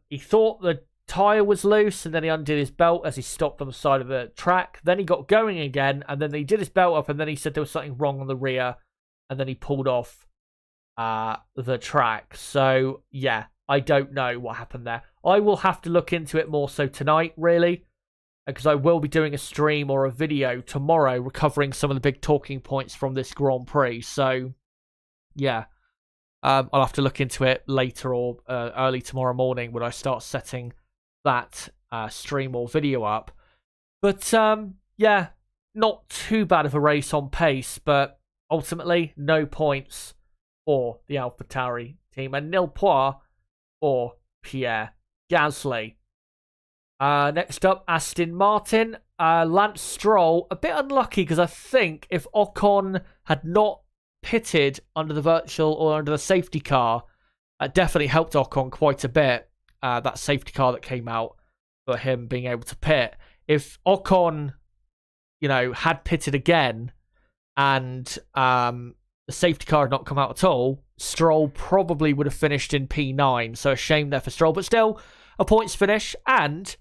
He thought the tyre was loose, and then he undid his belt as he stopped on the side of the track. Then he got going again, and then he did his belt up, and then he said there was something wrong on the rear, and then he pulled off the track. So, yeah, I don't know what happened there. I will have to look into it more so tonight, really, because I will be doing a stream or a video tomorrow recovering some of the big talking points from this Grand Prix. So, yeah, I'll have to look into it later or early tomorrow morning when I start setting that stream or video up. But, yeah, not too bad of a race on pace, but ultimately, no points for the AlphaTauri team, and nil points for Pierre Gasly. Next up, Aston Martin. Lance Stroll, a bit unlucky because I think if Ocon had not pitted under the virtual or under the safety car, it definitely helped Ocon quite a bit. That safety car that came out for him being able to pit. If Ocon, had pitted again and the safety car had not come out at all, Stroll probably would have finished in P9. So a shame there for Stroll, but still a points finish. And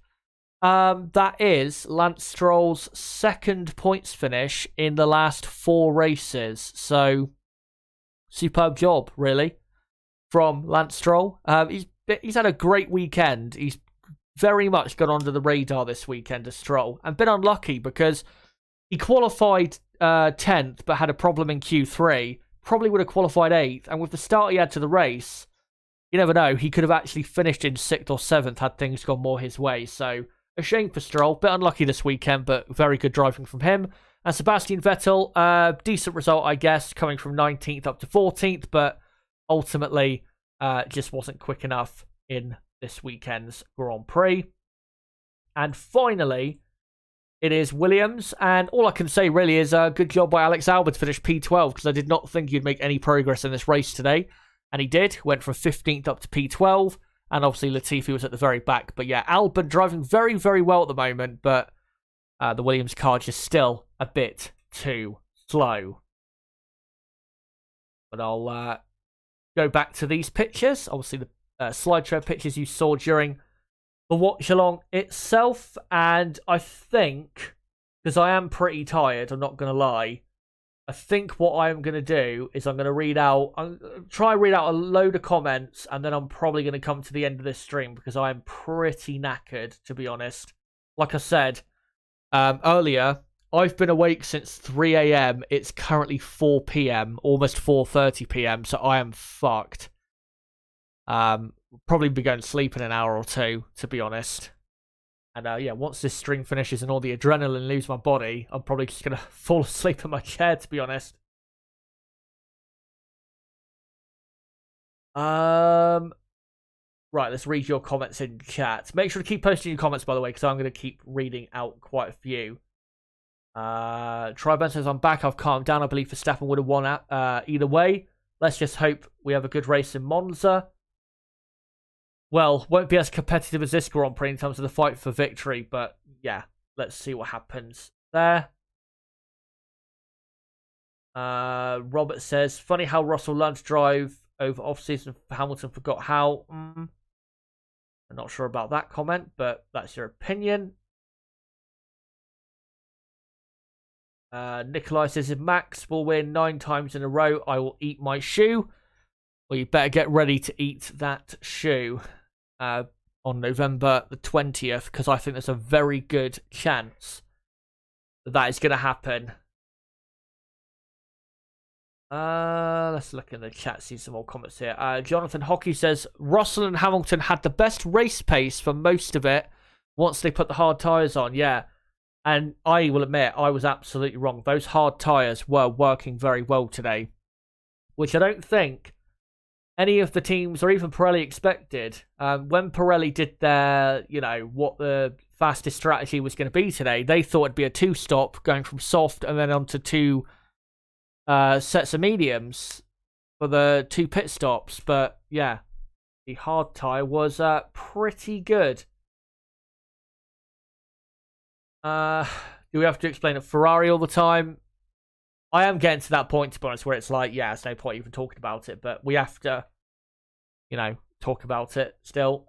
that is Lance Stroll's second points finish in the last 4 races. So superb job, really, from Lance Stroll. He's had a great weekend. He's very much got under the radar this weekend as Stroll, and been unlucky because he qualified 10th but had a problem in Q3. Probably would have qualified 8th, and with the start he had to the race, you never know, he could have actually finished in 6th or 7th had things gone more his way. So a shame for Stroll, bit unlucky this weekend, but very good driving from him. And Sebastian Vettel, decent result, I guess, coming from 19th up to 14th, but ultimately just wasn't quick enough in this weekend's Grand Prix. And finally, it is Williams, and all I can say really is a good job by Alex Albon to finish P12, because I did not think he'd make any progress in this race today, and he did. Went from 15th up to P12, and obviously Latifi was at the very back. But yeah, Albon driving very, very well at the moment, but the Williams car just still a bit too slow. But I'll go back to these pictures. Obviously, the slideshow pictures you saw during the watch-along itself. And I think, because I am pretty tired, I'm not going to lie, I think what I'm going to do is I'm going to try and read out a load of comments, and then I'm probably going to come to the end of this stream because I am pretty knackered, to be honest. Like I said earlier, I've been awake since 3 a.m. It's currently 4 p.m., almost 4:30 p.m., so I am fucked. Probably be going to sleep in an hour or two, to be honest. And yeah, once this stream finishes and all the adrenaline leaves my body, I'm probably just going to fall asleep in my chair, to be honest. Right, let's read your comments in chat. Make sure to keep posting your comments, by the way, because I'm going to keep reading out quite a few. Triben says, I'm back, I've calmed down. I believe Verstappen would have won either way. Let's just hope we have a good race in Monza. Well, won't be as competitive as this Grand Prix in terms of the fight for victory, but yeah, let's see what happens there. Robert says, funny how Russell learned to drive over off-season. Hamilton forgot how. I'm not sure about that comment, but that's your opinion. Nikolai says, if Max will win 9 times in a row, I will eat my shoe. Well, you better get ready to eat that shoe on November the 20th, because I think there's a very good chance that is going to happen. Let's look in the chat, see some more comments here. Jonathan Hockey says, Russell and Hamilton had the best race pace for most of it once they put the hard tyres on. Yeah, and I will admit, I was absolutely wrong. Those hard tyres were working very well today, which I don't think any of the teams or even Pirelli expected. When Pirelli did their, what the fastest strategy was going to be today, they thought it'd be a 2-stop going from soft and then onto 2 sets of mediums for the 2 pit stops. But yeah, the hard tyre was pretty good. Do we have to explain it Ferrari all the time? I am getting to that point, to be honest, where it's like, yeah, there's no point even talking about it, but we have to, talk about it still.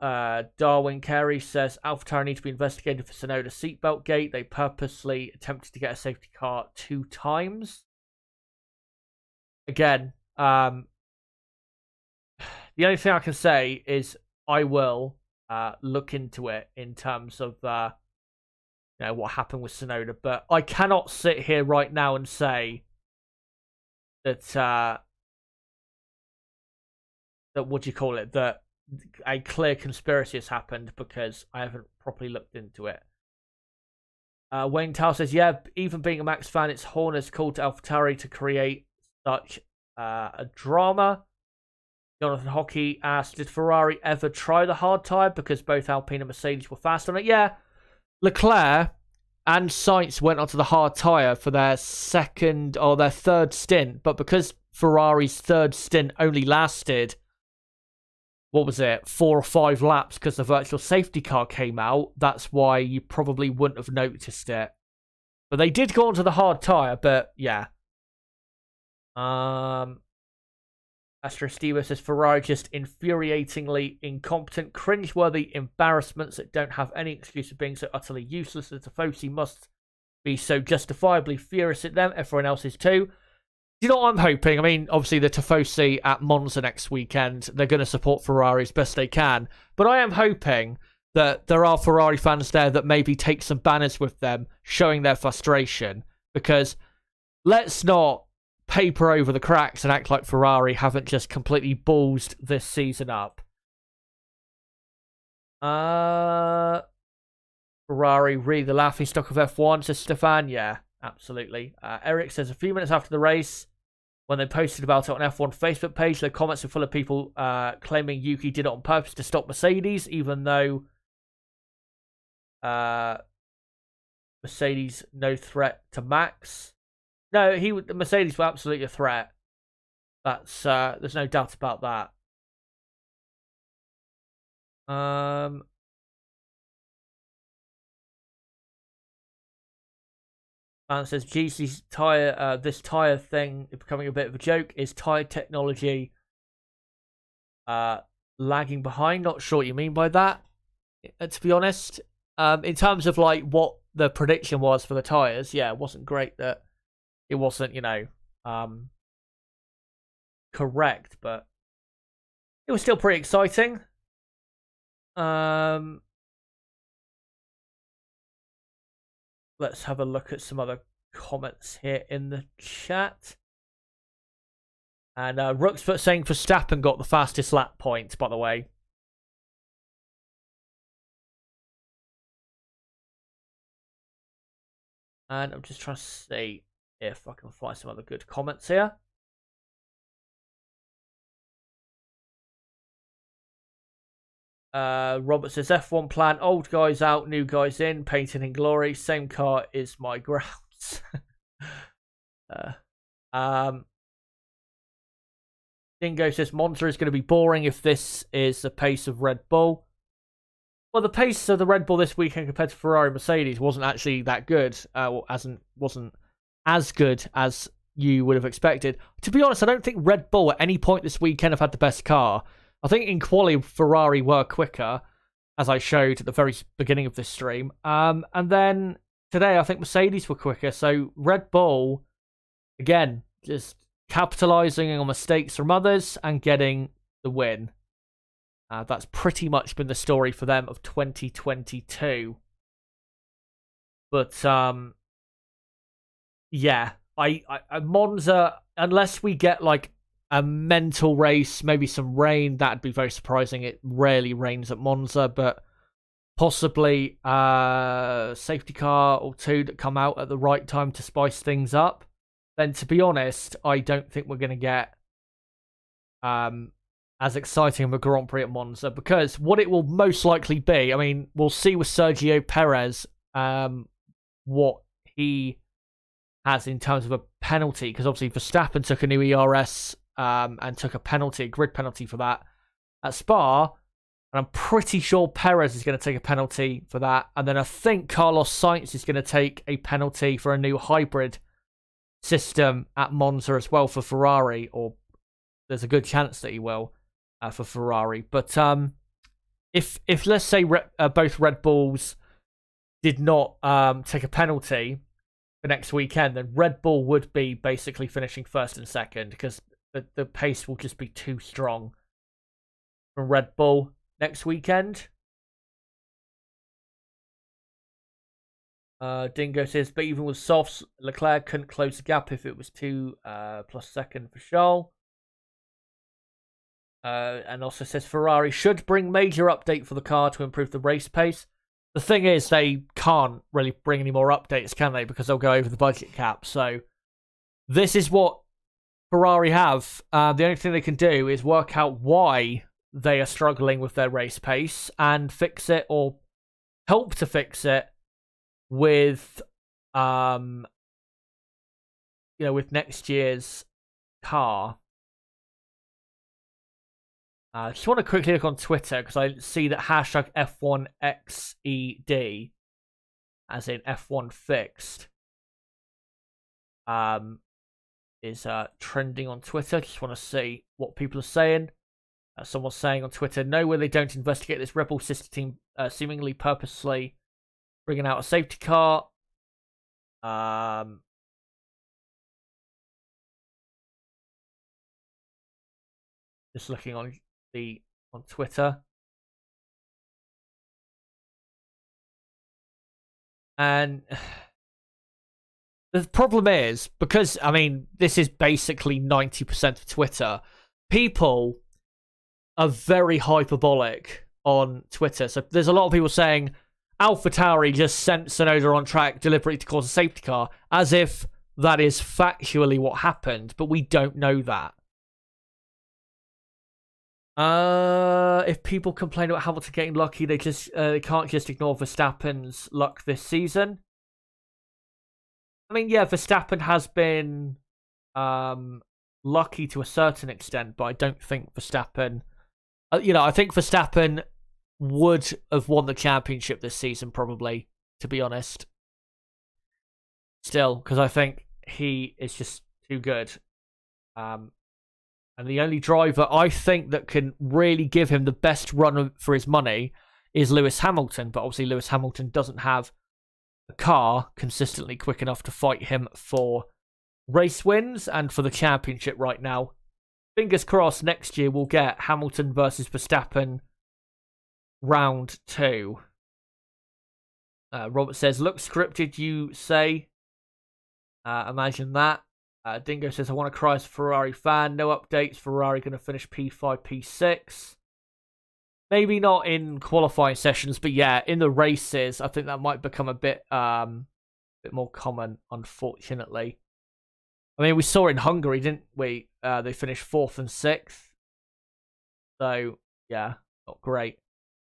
Darwin Carey says, AlphaTauri need to be investigated for Tsunoda seatbelt gate. They purposely attempted to get a safety car 2 times. Again, the only thing I can say is I will look into it in terms of what happened with Tsunoda, but I cannot sit here right now and say that that a clear conspiracy has happened, because I haven't properly looked into it. Wayne Tao says, yeah, even being a Max fan, it's Horner's call to AlphaTauri to create such a drama. Jonathan Hockey asked, did Ferrari ever try the hard tyre because both Alpine and Mercedes were fast on it? Yeah, Leclerc and Sainz went onto the hard tyre for their third stint, but because Ferrari's third stint only lasted, 4 or 5 laps because the virtual safety car came out, that's why you probably wouldn't have noticed it. But they did go onto the hard tyre, but yeah. Astro Steve says Ferrari just infuriatingly incompetent, cringeworthy embarrassments that don't have any excuse for being so utterly useless. The Tifosi must be so justifiably furious at them. Everyone else is too. You know what I'm hoping? I mean, obviously the Tifosi at Monza next weekend, they're going to support Ferrari as best they can. But I am hoping that there are Ferrari fans there that maybe take some banners with them, showing their frustration. Because let's not paper over the cracks and act like Ferrari haven't just completely ballsed this season up. Ferrari, really the laughing stock of F1, says Stefan. Yeah, absolutely. Eric says, a few minutes after the race, when they posted about it on F1 Facebook page, the comments were full of people claiming Yuki did it on purpose to stop Mercedes, even though Mercedes no threat to Max. No, Mercedes were absolutely a threat. That's there's no doubt about that. Man says GC's tire. This tire thing is becoming a bit of a joke. Is tire technology lagging behind? Not sure what you mean by that. To be honest, in terms of like what the prediction was for the tires, yeah, it wasn't great that it wasn't, correct, but it was still pretty exciting. Let's have a look at some other comments here in the chat. And Rooksfoot saying Verstappen got the fastest lap points, by the way. And I'm just trying to see if I can find some other good comments here. Robert says F1 plan, old guys out, new guys in, painted in glory, same car is my grounds. Dingo says Monza is going to be boring if this is the pace of Red Bull. Well, the pace of the Red Bull this weekend compared to Ferrari and Mercedes wasn't actually that good. Wasn't as good as you would have expected. To be honest, I don't think Red Bull at any point this weekend have had the best car. I think in quali Ferrari were quicker, as I showed at the very beginning of this stream. And then today I think Mercedes were quicker. So Red Bull, again, just capitalizing on mistakes from others and getting the win. That's pretty much been the story for them of 2022. But yeah, I Monza, unless we get like a mental race, maybe some rain, that'd be very surprising. It rarely rains at Monza, but possibly a safety car or two that come out at the right time to spice things up. Then, to be honest, I don't think we're going to get as exciting of a Grand Prix at Monza, because what it will most likely be, I mean, we'll see with Sergio Perez what he has in terms of a penalty, because obviously Verstappen took a new ERS and took a penalty, a grid penalty for that at Spa, and I'm pretty sure Perez is going to take a penalty for that, and then I think Carlos Sainz is going to take a penalty for a new hybrid system at Monza as well for Ferrari, or there's a good chance that he will for Ferrari. But if let's say both Red Bulls did not take a penalty for next weekend, then Red Bull would be basically finishing first and second, because the pace will just be too strong from Red Bull next weekend. Dingo says, but even with softs, Leclerc couldn't close the gap if it was 2 plus second for Charles. And also says Ferrari should bring major update for the car to improve the race pace. The thing is, they can't really bring any more updates, can they? Because they'll go over the budget cap. So this is what Ferrari have. The only thing they can do is work out why they are struggling with their race pace and fix it, or help to fix it with, with next year's car. I just want to quickly look on Twitter because I see that hashtag F1XED, as in F1 fixed, is trending on Twitter. Just want to see what people are saying. Someone's saying on Twitter, no way they don't investigate this Red Bull sister team seemingly purposely bringing out a safety car. Just looking on Twitter. And the problem is, because, I mean, this is basically 90% of Twitter, people are very hyperbolic on Twitter. So there's a lot of people saying AlphaTauri just sent Tsunoda on track deliberately to cause a safety car, as if that is factually what happened, but we don't know that. If people complain about Hamilton getting lucky, they can't just ignore Verstappen's luck this season. I mean, yeah, Verstappen has been lucky to a certain extent, but I don't think Verstappen... I think Verstappen would have won the championship this season, probably, to be honest. Still, because I think he is just too good. And the only driver I think that can really give him the best run for his money is Lewis Hamilton. But obviously Lewis Hamilton doesn't have a car consistently quick enough to fight him for race wins and for the championship right now. Fingers crossed next year we'll get Hamilton versus Verstappen round 2. Robert says, look scripted, you say. Imagine that. Dingo says, I want to cry as a Ferrari fan. No updates. Ferrari going to finish P5, P6. Maybe not in qualifying sessions, but yeah, in the races, I think that might become a bit more common, unfortunately. I mean, we saw in Hungary, didn't we? They finished 4th and 6th. So, yeah, not great.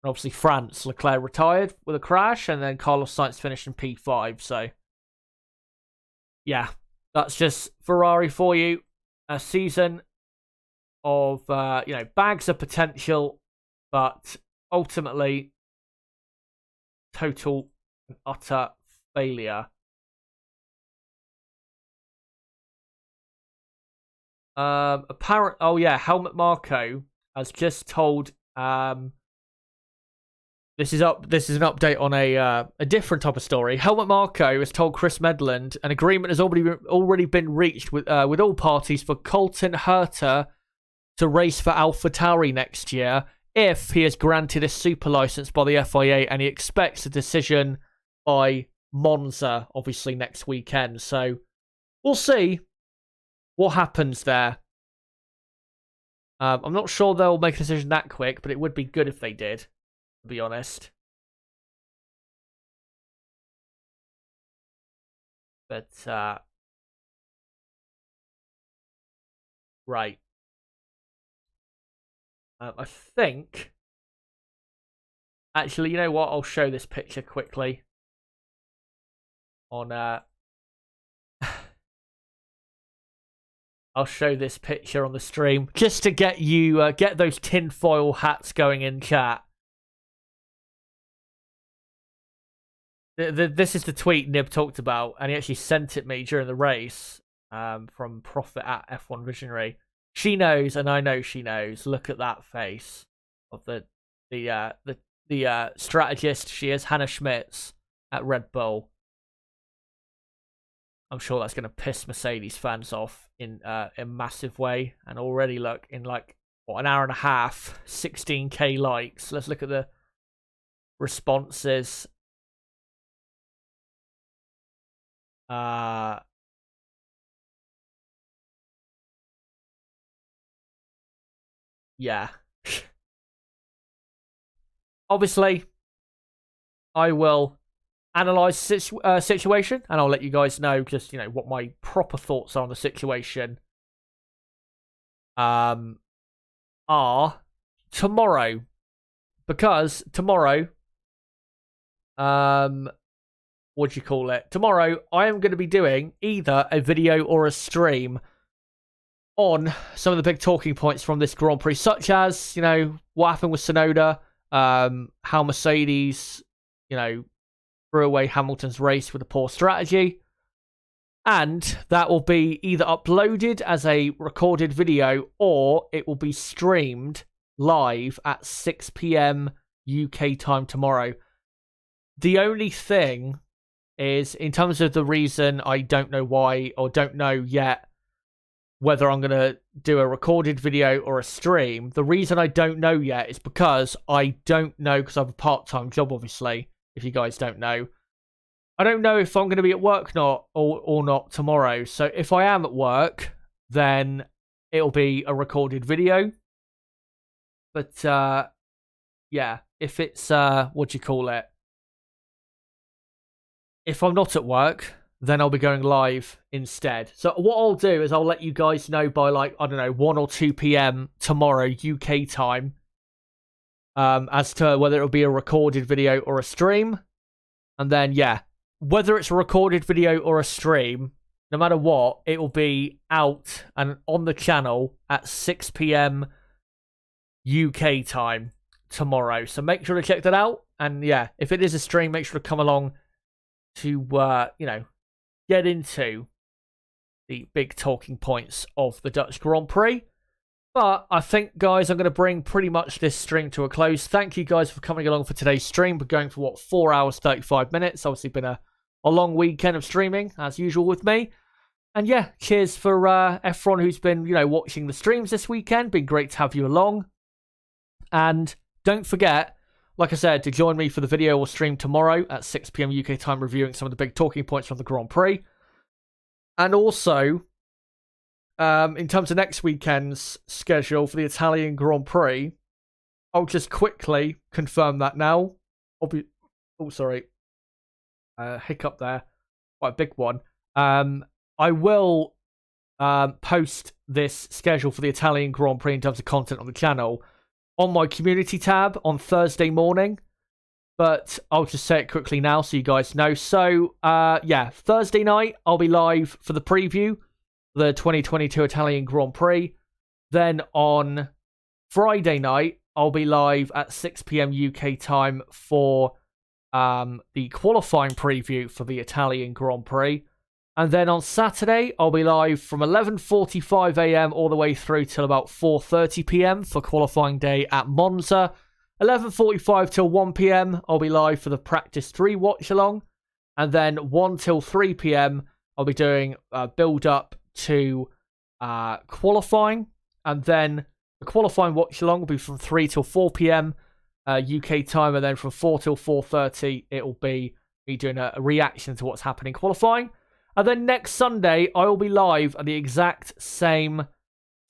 And obviously, France, Leclerc retired with a crash, and then Carlos Sainz finished in P5. So, yeah, that's just Ferrari for you. A season of, bags of potential, but ultimately, total and utter failure. Helmut Marko has just told this is an update on a different type of story. Helmut Marko has told Chris Medland an agreement has already been reached with all parties for Colton Herta to race for AlphaTauri next year if he is granted a super license by the FIA, and he expects a decision by Monza, obviously next weekend. So we'll see what happens there. I'm not sure they'll make a decision that quick, but it would be good if they did, to be honest. But, right. I think... Actually, you know what? I'll show this picture quickly. On, I'll show this picture on the stream just to get you get those tinfoil hats going in chat. This is the tweet Nib talked about, and he actually sent it me during the race from Prophet at F1 Visionary. She knows, and I know she knows. Look at that face of the strategist she is, Hannah Schmitz at Red Bull. I'm sure that's going to piss Mercedes fans off in a massive way. And already, look, in an hour and a half, 16k likes. Let's look at the responses. Yeah. Obviously, I will analyze situation, and I'll let you guys know just what my proper thoughts are on the situation are tomorrow. Because tomorrow, what do you call it? Tomorrow, I am going to be doing either a video or a stream on some of the big talking points from this Grand Prix, such as, what happened with Tsunoda, how Mercedes, threw away Hamilton's race with a poor strategy. And that will be either uploaded as a recorded video or it will be streamed live at 6 p.m. UK time tomorrow. The only thing is, in terms of the reason, I don't know why or don't know yet whether I'm going to do a recorded video or a stream. The reason I don't know yet is because I don't know, because I have a part-time job, obviously, if you guys don't know. I don't know if I'm going to be at work or not tomorrow. So if I am at work, then it'll be a recorded video. But, yeah, if it's, what do you call it? If I'm not at work, then I'll be going live instead. So what I'll do is I'll let you guys know by, 1 or 2 p.m. tomorrow, UK time, as to whether it'll be a recorded video or a stream. And then, yeah, whether it's a recorded video or a stream, no matter what, it will be out and on the channel at 6 p.m. UK time tomorrow. So make sure to check that out. And yeah, if it is a stream, make sure to come along to, get into the big talking points of the Dutch Grand Prix. But I think, guys, I'm going to bring pretty much this stream to a close. Thank you, guys, for coming along for today's stream. We're going for, 4 hours, 35 minutes. Obviously been a long weekend of streaming, as usual with me. And yeah, cheers for everyone who's been, watching the streams this weekend. Been great to have you along. And don't forget, like I said, to join me for the video or stream tomorrow at 6 p.m. UK time, reviewing some of the big talking points from the Grand Prix. And also, in terms of next weekend's schedule for the Italian Grand Prix, I'll just quickly confirm that now. Hiccup there. Quite a big one. I will post this schedule for the Italian Grand Prix in terms of content on the channel on my community tab on Thursday morning. But I'll just say it quickly now so you guys know. So, yeah, Thursday night, I'll be live for the preview, the 2022 Italian Grand Prix. Then on Friday night, I'll be live at 6 p.m. UK time for the qualifying preview for the Italian Grand Prix. And then on Saturday, I'll be live from 11:45 a.m. all the way through till about 4:30 p.m. for qualifying day at Monza. 11:45 till 1 p.m. I'll be live for the Practice 3 Watchalong. And then 1 till 3 p.m. I'll be doing a build-up to qualifying. And then the qualifying Watchalong will be from 3 till 4 p.m. UK time. And then from 4 till 4:30, it will be me doing a reaction to what's happening qualifying. And then next Sunday, I will be live at the exact same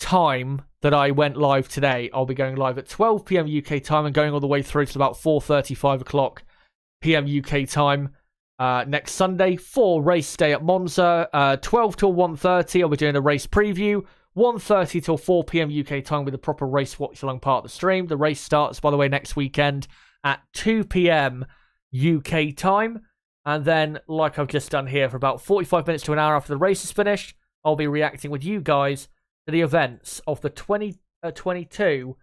time that I went live today. I'll be going live at 12 p.m. UK time and going all the way through to about 4:35 o'clock p.m. UK time next Sunday for race day at Monza. 12 till 1:30, I'll be doing a race preview. 1:30 till 4 p.m. UK time with a proper race watch along part of the stream. The race starts, by the way, next weekend at 2 p.m. UK time. And then, like I've just done here, for about 45 minutes to an hour after the race is finished, I'll be reacting with you guys to the events of the 2022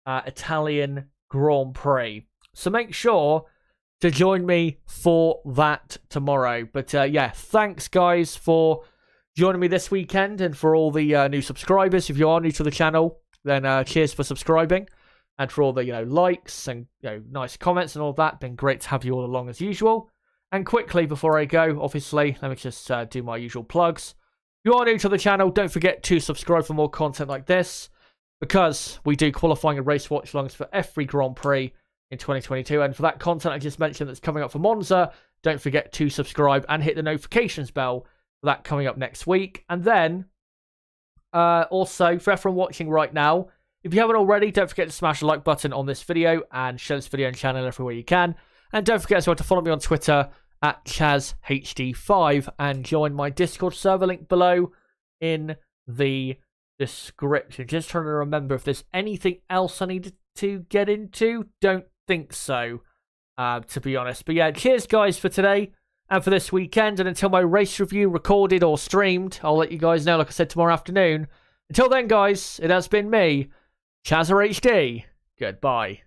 Italian Grand Prix. So make sure to join me for that tomorrow. But yeah, thanks guys for joining me this weekend and for all the new subscribers. If you are new to the channel, then cheers for subscribing. And for all the likes and nice comments and all that. Been great to have you all along as usual. And quickly, before I go, obviously, let me just do my usual plugs. If you are new to the channel, don't forget to subscribe for more content like this, because we do qualifying and race watch-alongs for every Grand Prix in 2022. And for that content I just mentioned that's coming up for Monza, don't forget to subscribe and hit the notifications bell for that coming up next week. And then, also, for everyone watching right now, if you haven't already, don't forget to smash the like button on this video and share this video and channel everywhere you can. And don't forget as well to follow me on Twitter at ChazHD5 and join my Discord server, link below in the description. Just trying to remember if there's anything else I needed to get into. Don't think so, to be honest. But yeah, cheers guys for today and for this weekend. And until my race review recorded or streamed, I'll let you guys know, like I said, tomorrow afternoon. Until then, guys, it has been me, Chazza HD. Goodbye.